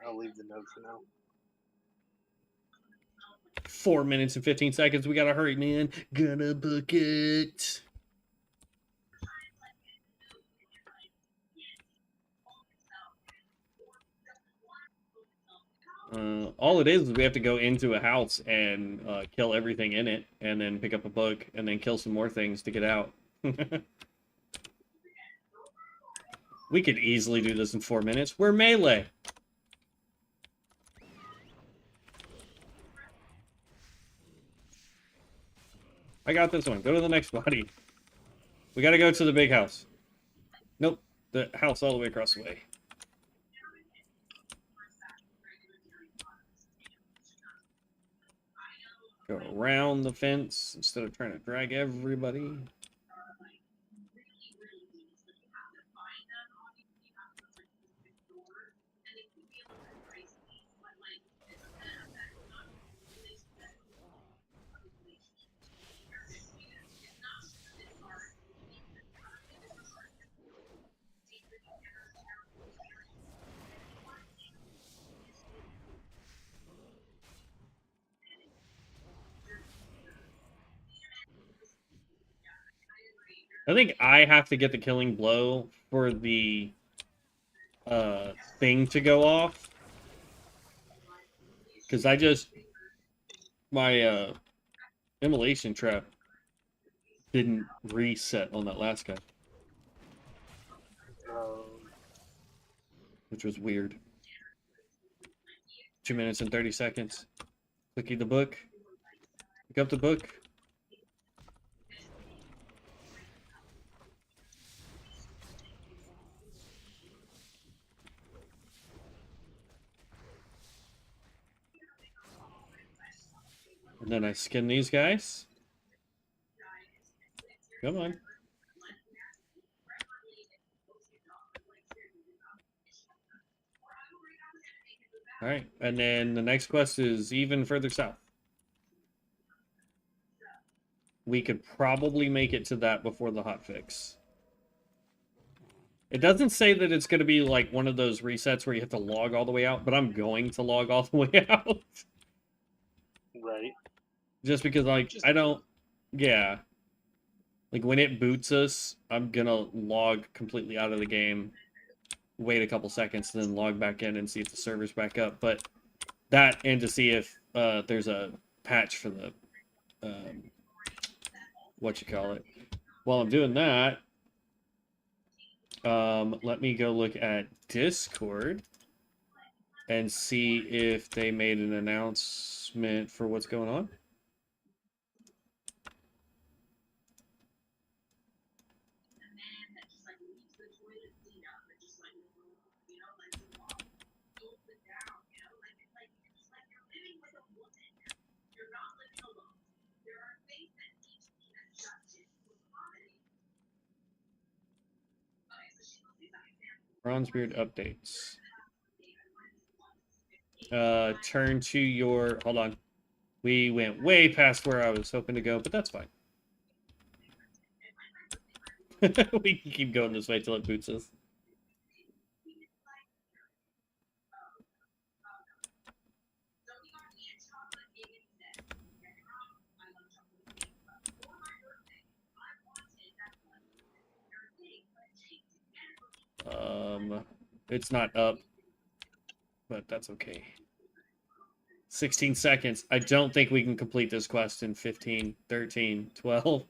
I'll leave the node for now. 4 minutes and 15 seconds. We gotta hurry, man. Gonna book it. All it is we have to go into a house and kill everything in it, and then pick up a book, and then kill some more things to get out. We could easily do this in 4 minutes. We're melee. I got this one. Go to the next body. We gotta go to the big house. Nope. The house all the way across the way. Go around the fence instead of trying to drag everybody. I think I have to get the killing blow for the thing to go off. Because my immolation trap didn't reset on that last guy. Which was weird. 2 minutes and 30 seconds. Clicking the book. Pick up the book. And then I skin these guys. Come on. Alright, and then the next quest is even further south. We could probably make it to that before the hotfix. It doesn't say that it's going to be like one of those resets where you have to log all the way out, but I'm going to log all the way out. Right. Just because, like, I don't... Yeah. Like, when it boots us, I'm going to log completely out of the game, wait a couple seconds, then log back in and see if the server's back up. But that, and to see if there's a patch for the... whatchamacallit. While I'm doing that, let me go look at Discord and see if they made an announcement for what's going on. Bronzebeard updates. Turn to your... Hold on. We went way past where I was hoping to go, but that's fine. We can keep going this way till it boots us. It's not up, but that's okay. 16 seconds. I don't think we can complete this quest in 15, 13, 12.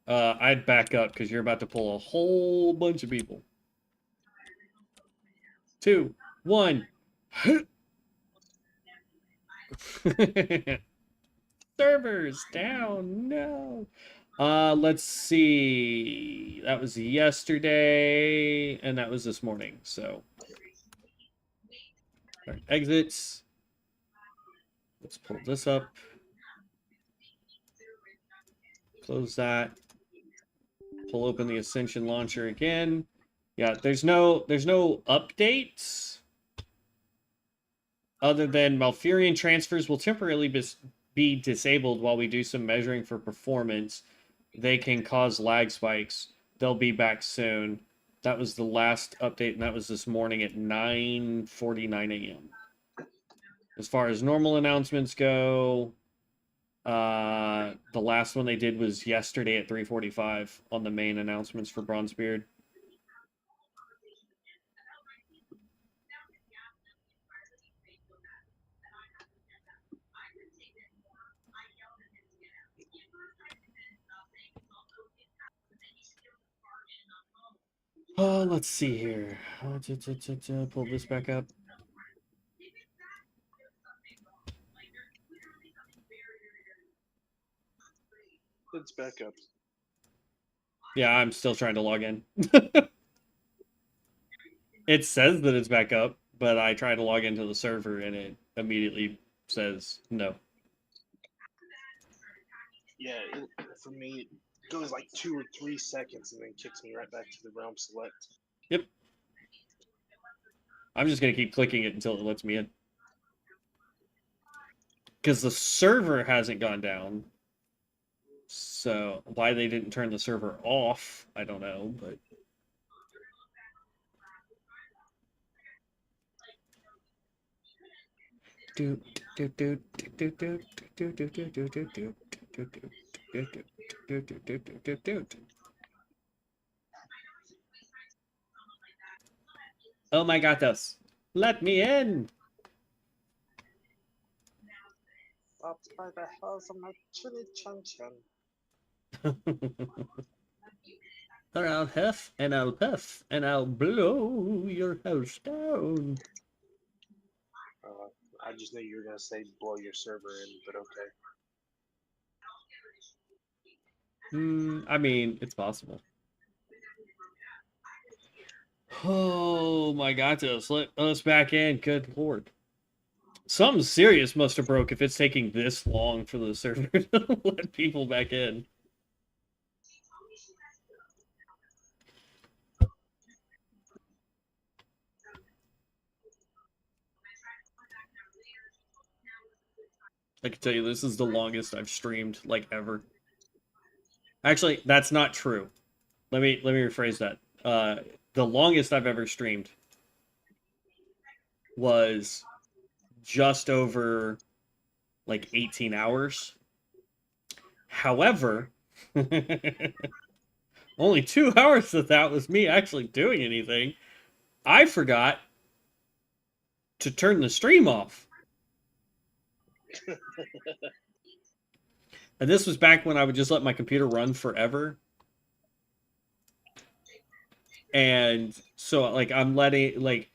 I'd back up because you're about to pull a whole bunch of people. 2, 1. Servers down. No. Let's see. That was yesterday, and that was this morning. So, right, exits. Let's pull this up. Close that. Pull open the Ascension launcher again. Yeah, there's no updates other than Malfurion transfers will temporarily be disabled while we do some measuring for performance. They can cause lag spikes. They'll be back soon. That was the last update, and that was this morning at 9:49 a.m. As far as normal announcements go, the last one they did was yesterday at 3:45 on the main announcements for Bronzebeard. Let's see here. Pull this back up. It's back up. Yeah, I'm still trying to log in. It says that it's back up, but I try to log into the server and it immediately says no. Yeah, for me, it goes like 2 or 3 seconds and then kicks me right back to the realm select. Yep. I'm just going to keep clicking it until it lets me in. Because the server hasn't gone down. So why they didn't turn the server off, I don't know, but... Oh my gosh. Let me in. Stopped by the house of my chinny chan chan. Or I'll huff and I'll puff and I'll blow your house down. I just knew you were gonna say blow your server in, but okay. I mean, it's possible. Oh my god, let us back in. Good lord. Something serious must have broke if it's taking this long for the server to let people back in. I can tell you this is the longest I've streamed, like, ever. Actually, that's not true. Let me rephrase that. The longest I've ever streamed was just over like 18 hours. However, only 2 hours of that was me actually doing anything. I forgot to turn the stream off. And this was back when I would just let my computer run forever. And so, like, I'm letting, like,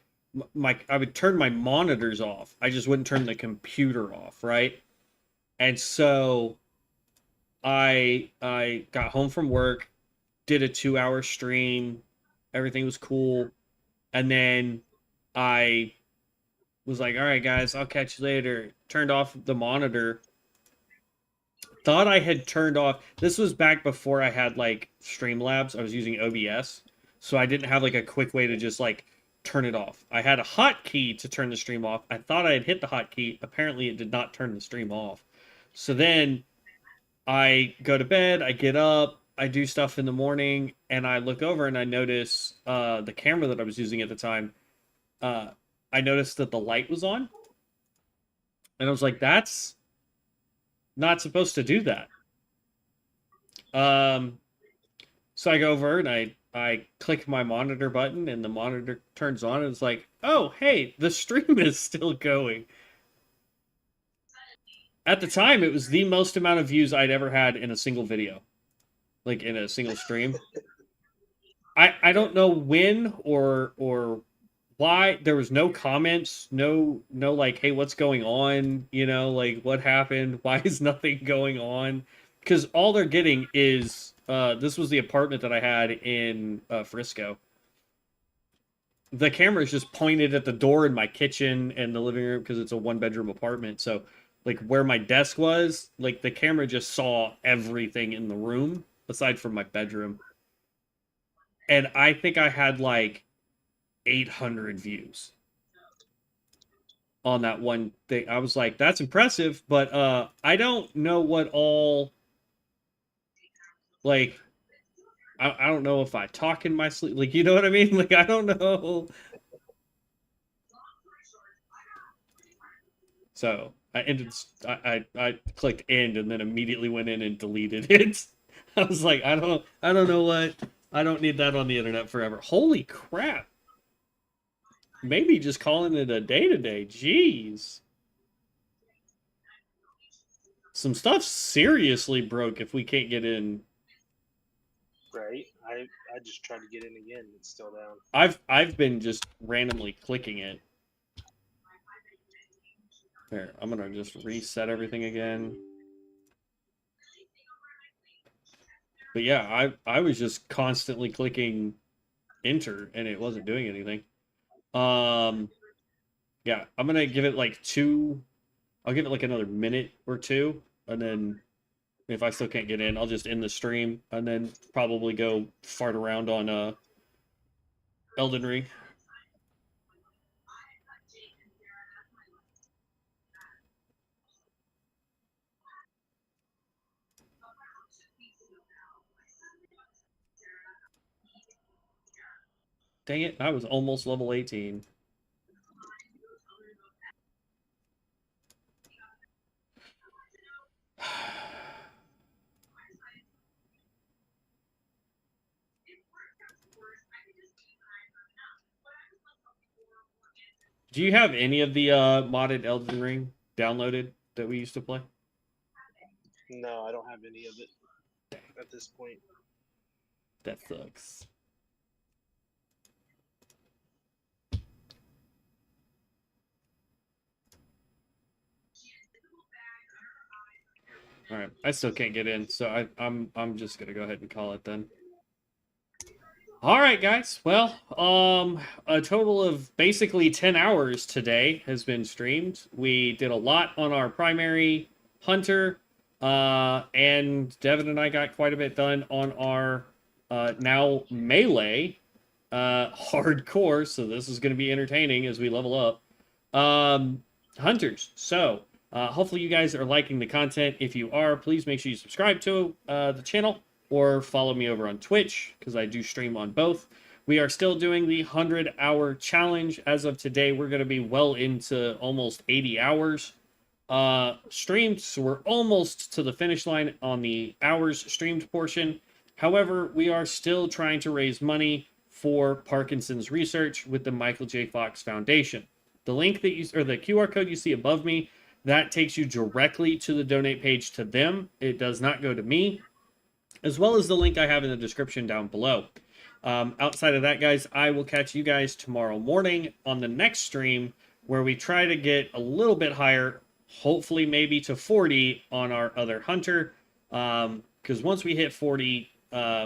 I would turn my monitors off. I just wouldn't turn the computer off, right? And so I got home from work, did a 2-hour stream, everything was cool, and then I was like, all right, guys, I'll catch you later. Turned off the monitor. Thought I had turned off. This was back before I had like Streamlabs. I was using OBS, so I didn't have like a quick way to just like turn it off. I had a hotkey to turn the stream off. I thought I had hit the hotkey. Apparently, it did not turn the stream off. So then I go to bed. I get up. I do stuff in the morning, and I look over and I notice the camera that I was using at the time. I noticed that the light was on, and I was like, "That's not supposed to do that." So I go over and I click my monitor button, and the monitor turns on, and it's like, "Oh, hey, the stream is still going." At the time, it was the most amount of views I'd ever had in a single video, like in a single stream. I don't know when or why there was no comments, no like, hey, what's going on, like, what happened, why is nothing going on, because all they're getting is this was the apartment that I had in Frisco. The camera is just pointed at the door in my kitchen and the living room because it's a 1-bedroom apartment. So like where my desk was, like the camera just saw everything in the room aside from my bedroom. And I think I had like 800 views on that one thing. I was like, that's impressive, but I don't know what all, like, I don't know if I talk in my sleep, like, you know what I mean? Like, I don't know. So I ended, I clicked end and then immediately went in and deleted it. I was like, I don't know what, I don't need that on the internet forever. Holy crap. Maybe just calling it a day today. Jeez. Some stuff seriously broke if we can't get in. Right. I just tried to get in again. It's still down. I've been just randomly clicking it. There, I'm gonna just reset everything again. But yeah, I was just constantly clicking enter and it wasn't doing anything. Yeah, I'm gonna give it like I'll give it like another minute or two, and then if I still can't get in, I'll just end the stream and then probably go fart around on Elden Ring. Dang it, I was almost level 18. Do you have any of the modded Elden Ring downloaded that we used to play? No, I don't have any of it at this point. That sucks. All right, I still can't get in, so I'm just gonna go ahead and call it then. All right, guys. Well, a total of basically 10 hours today has been streamed. We did a lot on our primary hunter, and Devin and I got quite a bit done on our now melee hardcore. So this is going to be entertaining as we level up. Hunters. So hopefully you guys are liking the content. If you are, please make sure you subscribe to the channel or follow me over on Twitch because I do stream on both. We are still doing the 100-hour challenge. As of today, we're going to be well into almost 80 hours streamed, so we're almost to the finish line on the hours streamed portion. However, we are still trying to raise money for Parkinson's research with the Michael J. Fox Foundation. The link that you, or the QR code you see above me, that takes you directly to the donate page to them. It does not go to me, as well as the link I have in the description down below. Outside of that, guys, I will catch you guys tomorrow morning on the next stream where we try to get a little bit higher, hopefully maybe to 40 on our other hunter. Because once we hit 40,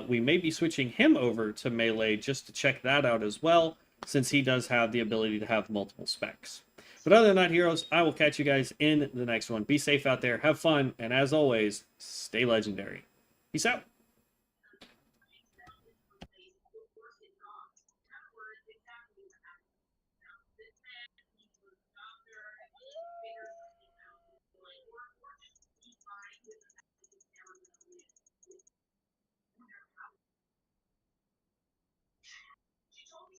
we may be switching him over to melee just to check that out as well, since he does have the ability to have multiple specs. But other than that, heroes, I will catch you guys in the next one. Be safe out there, have fun, and as always, stay legendary. Peace out.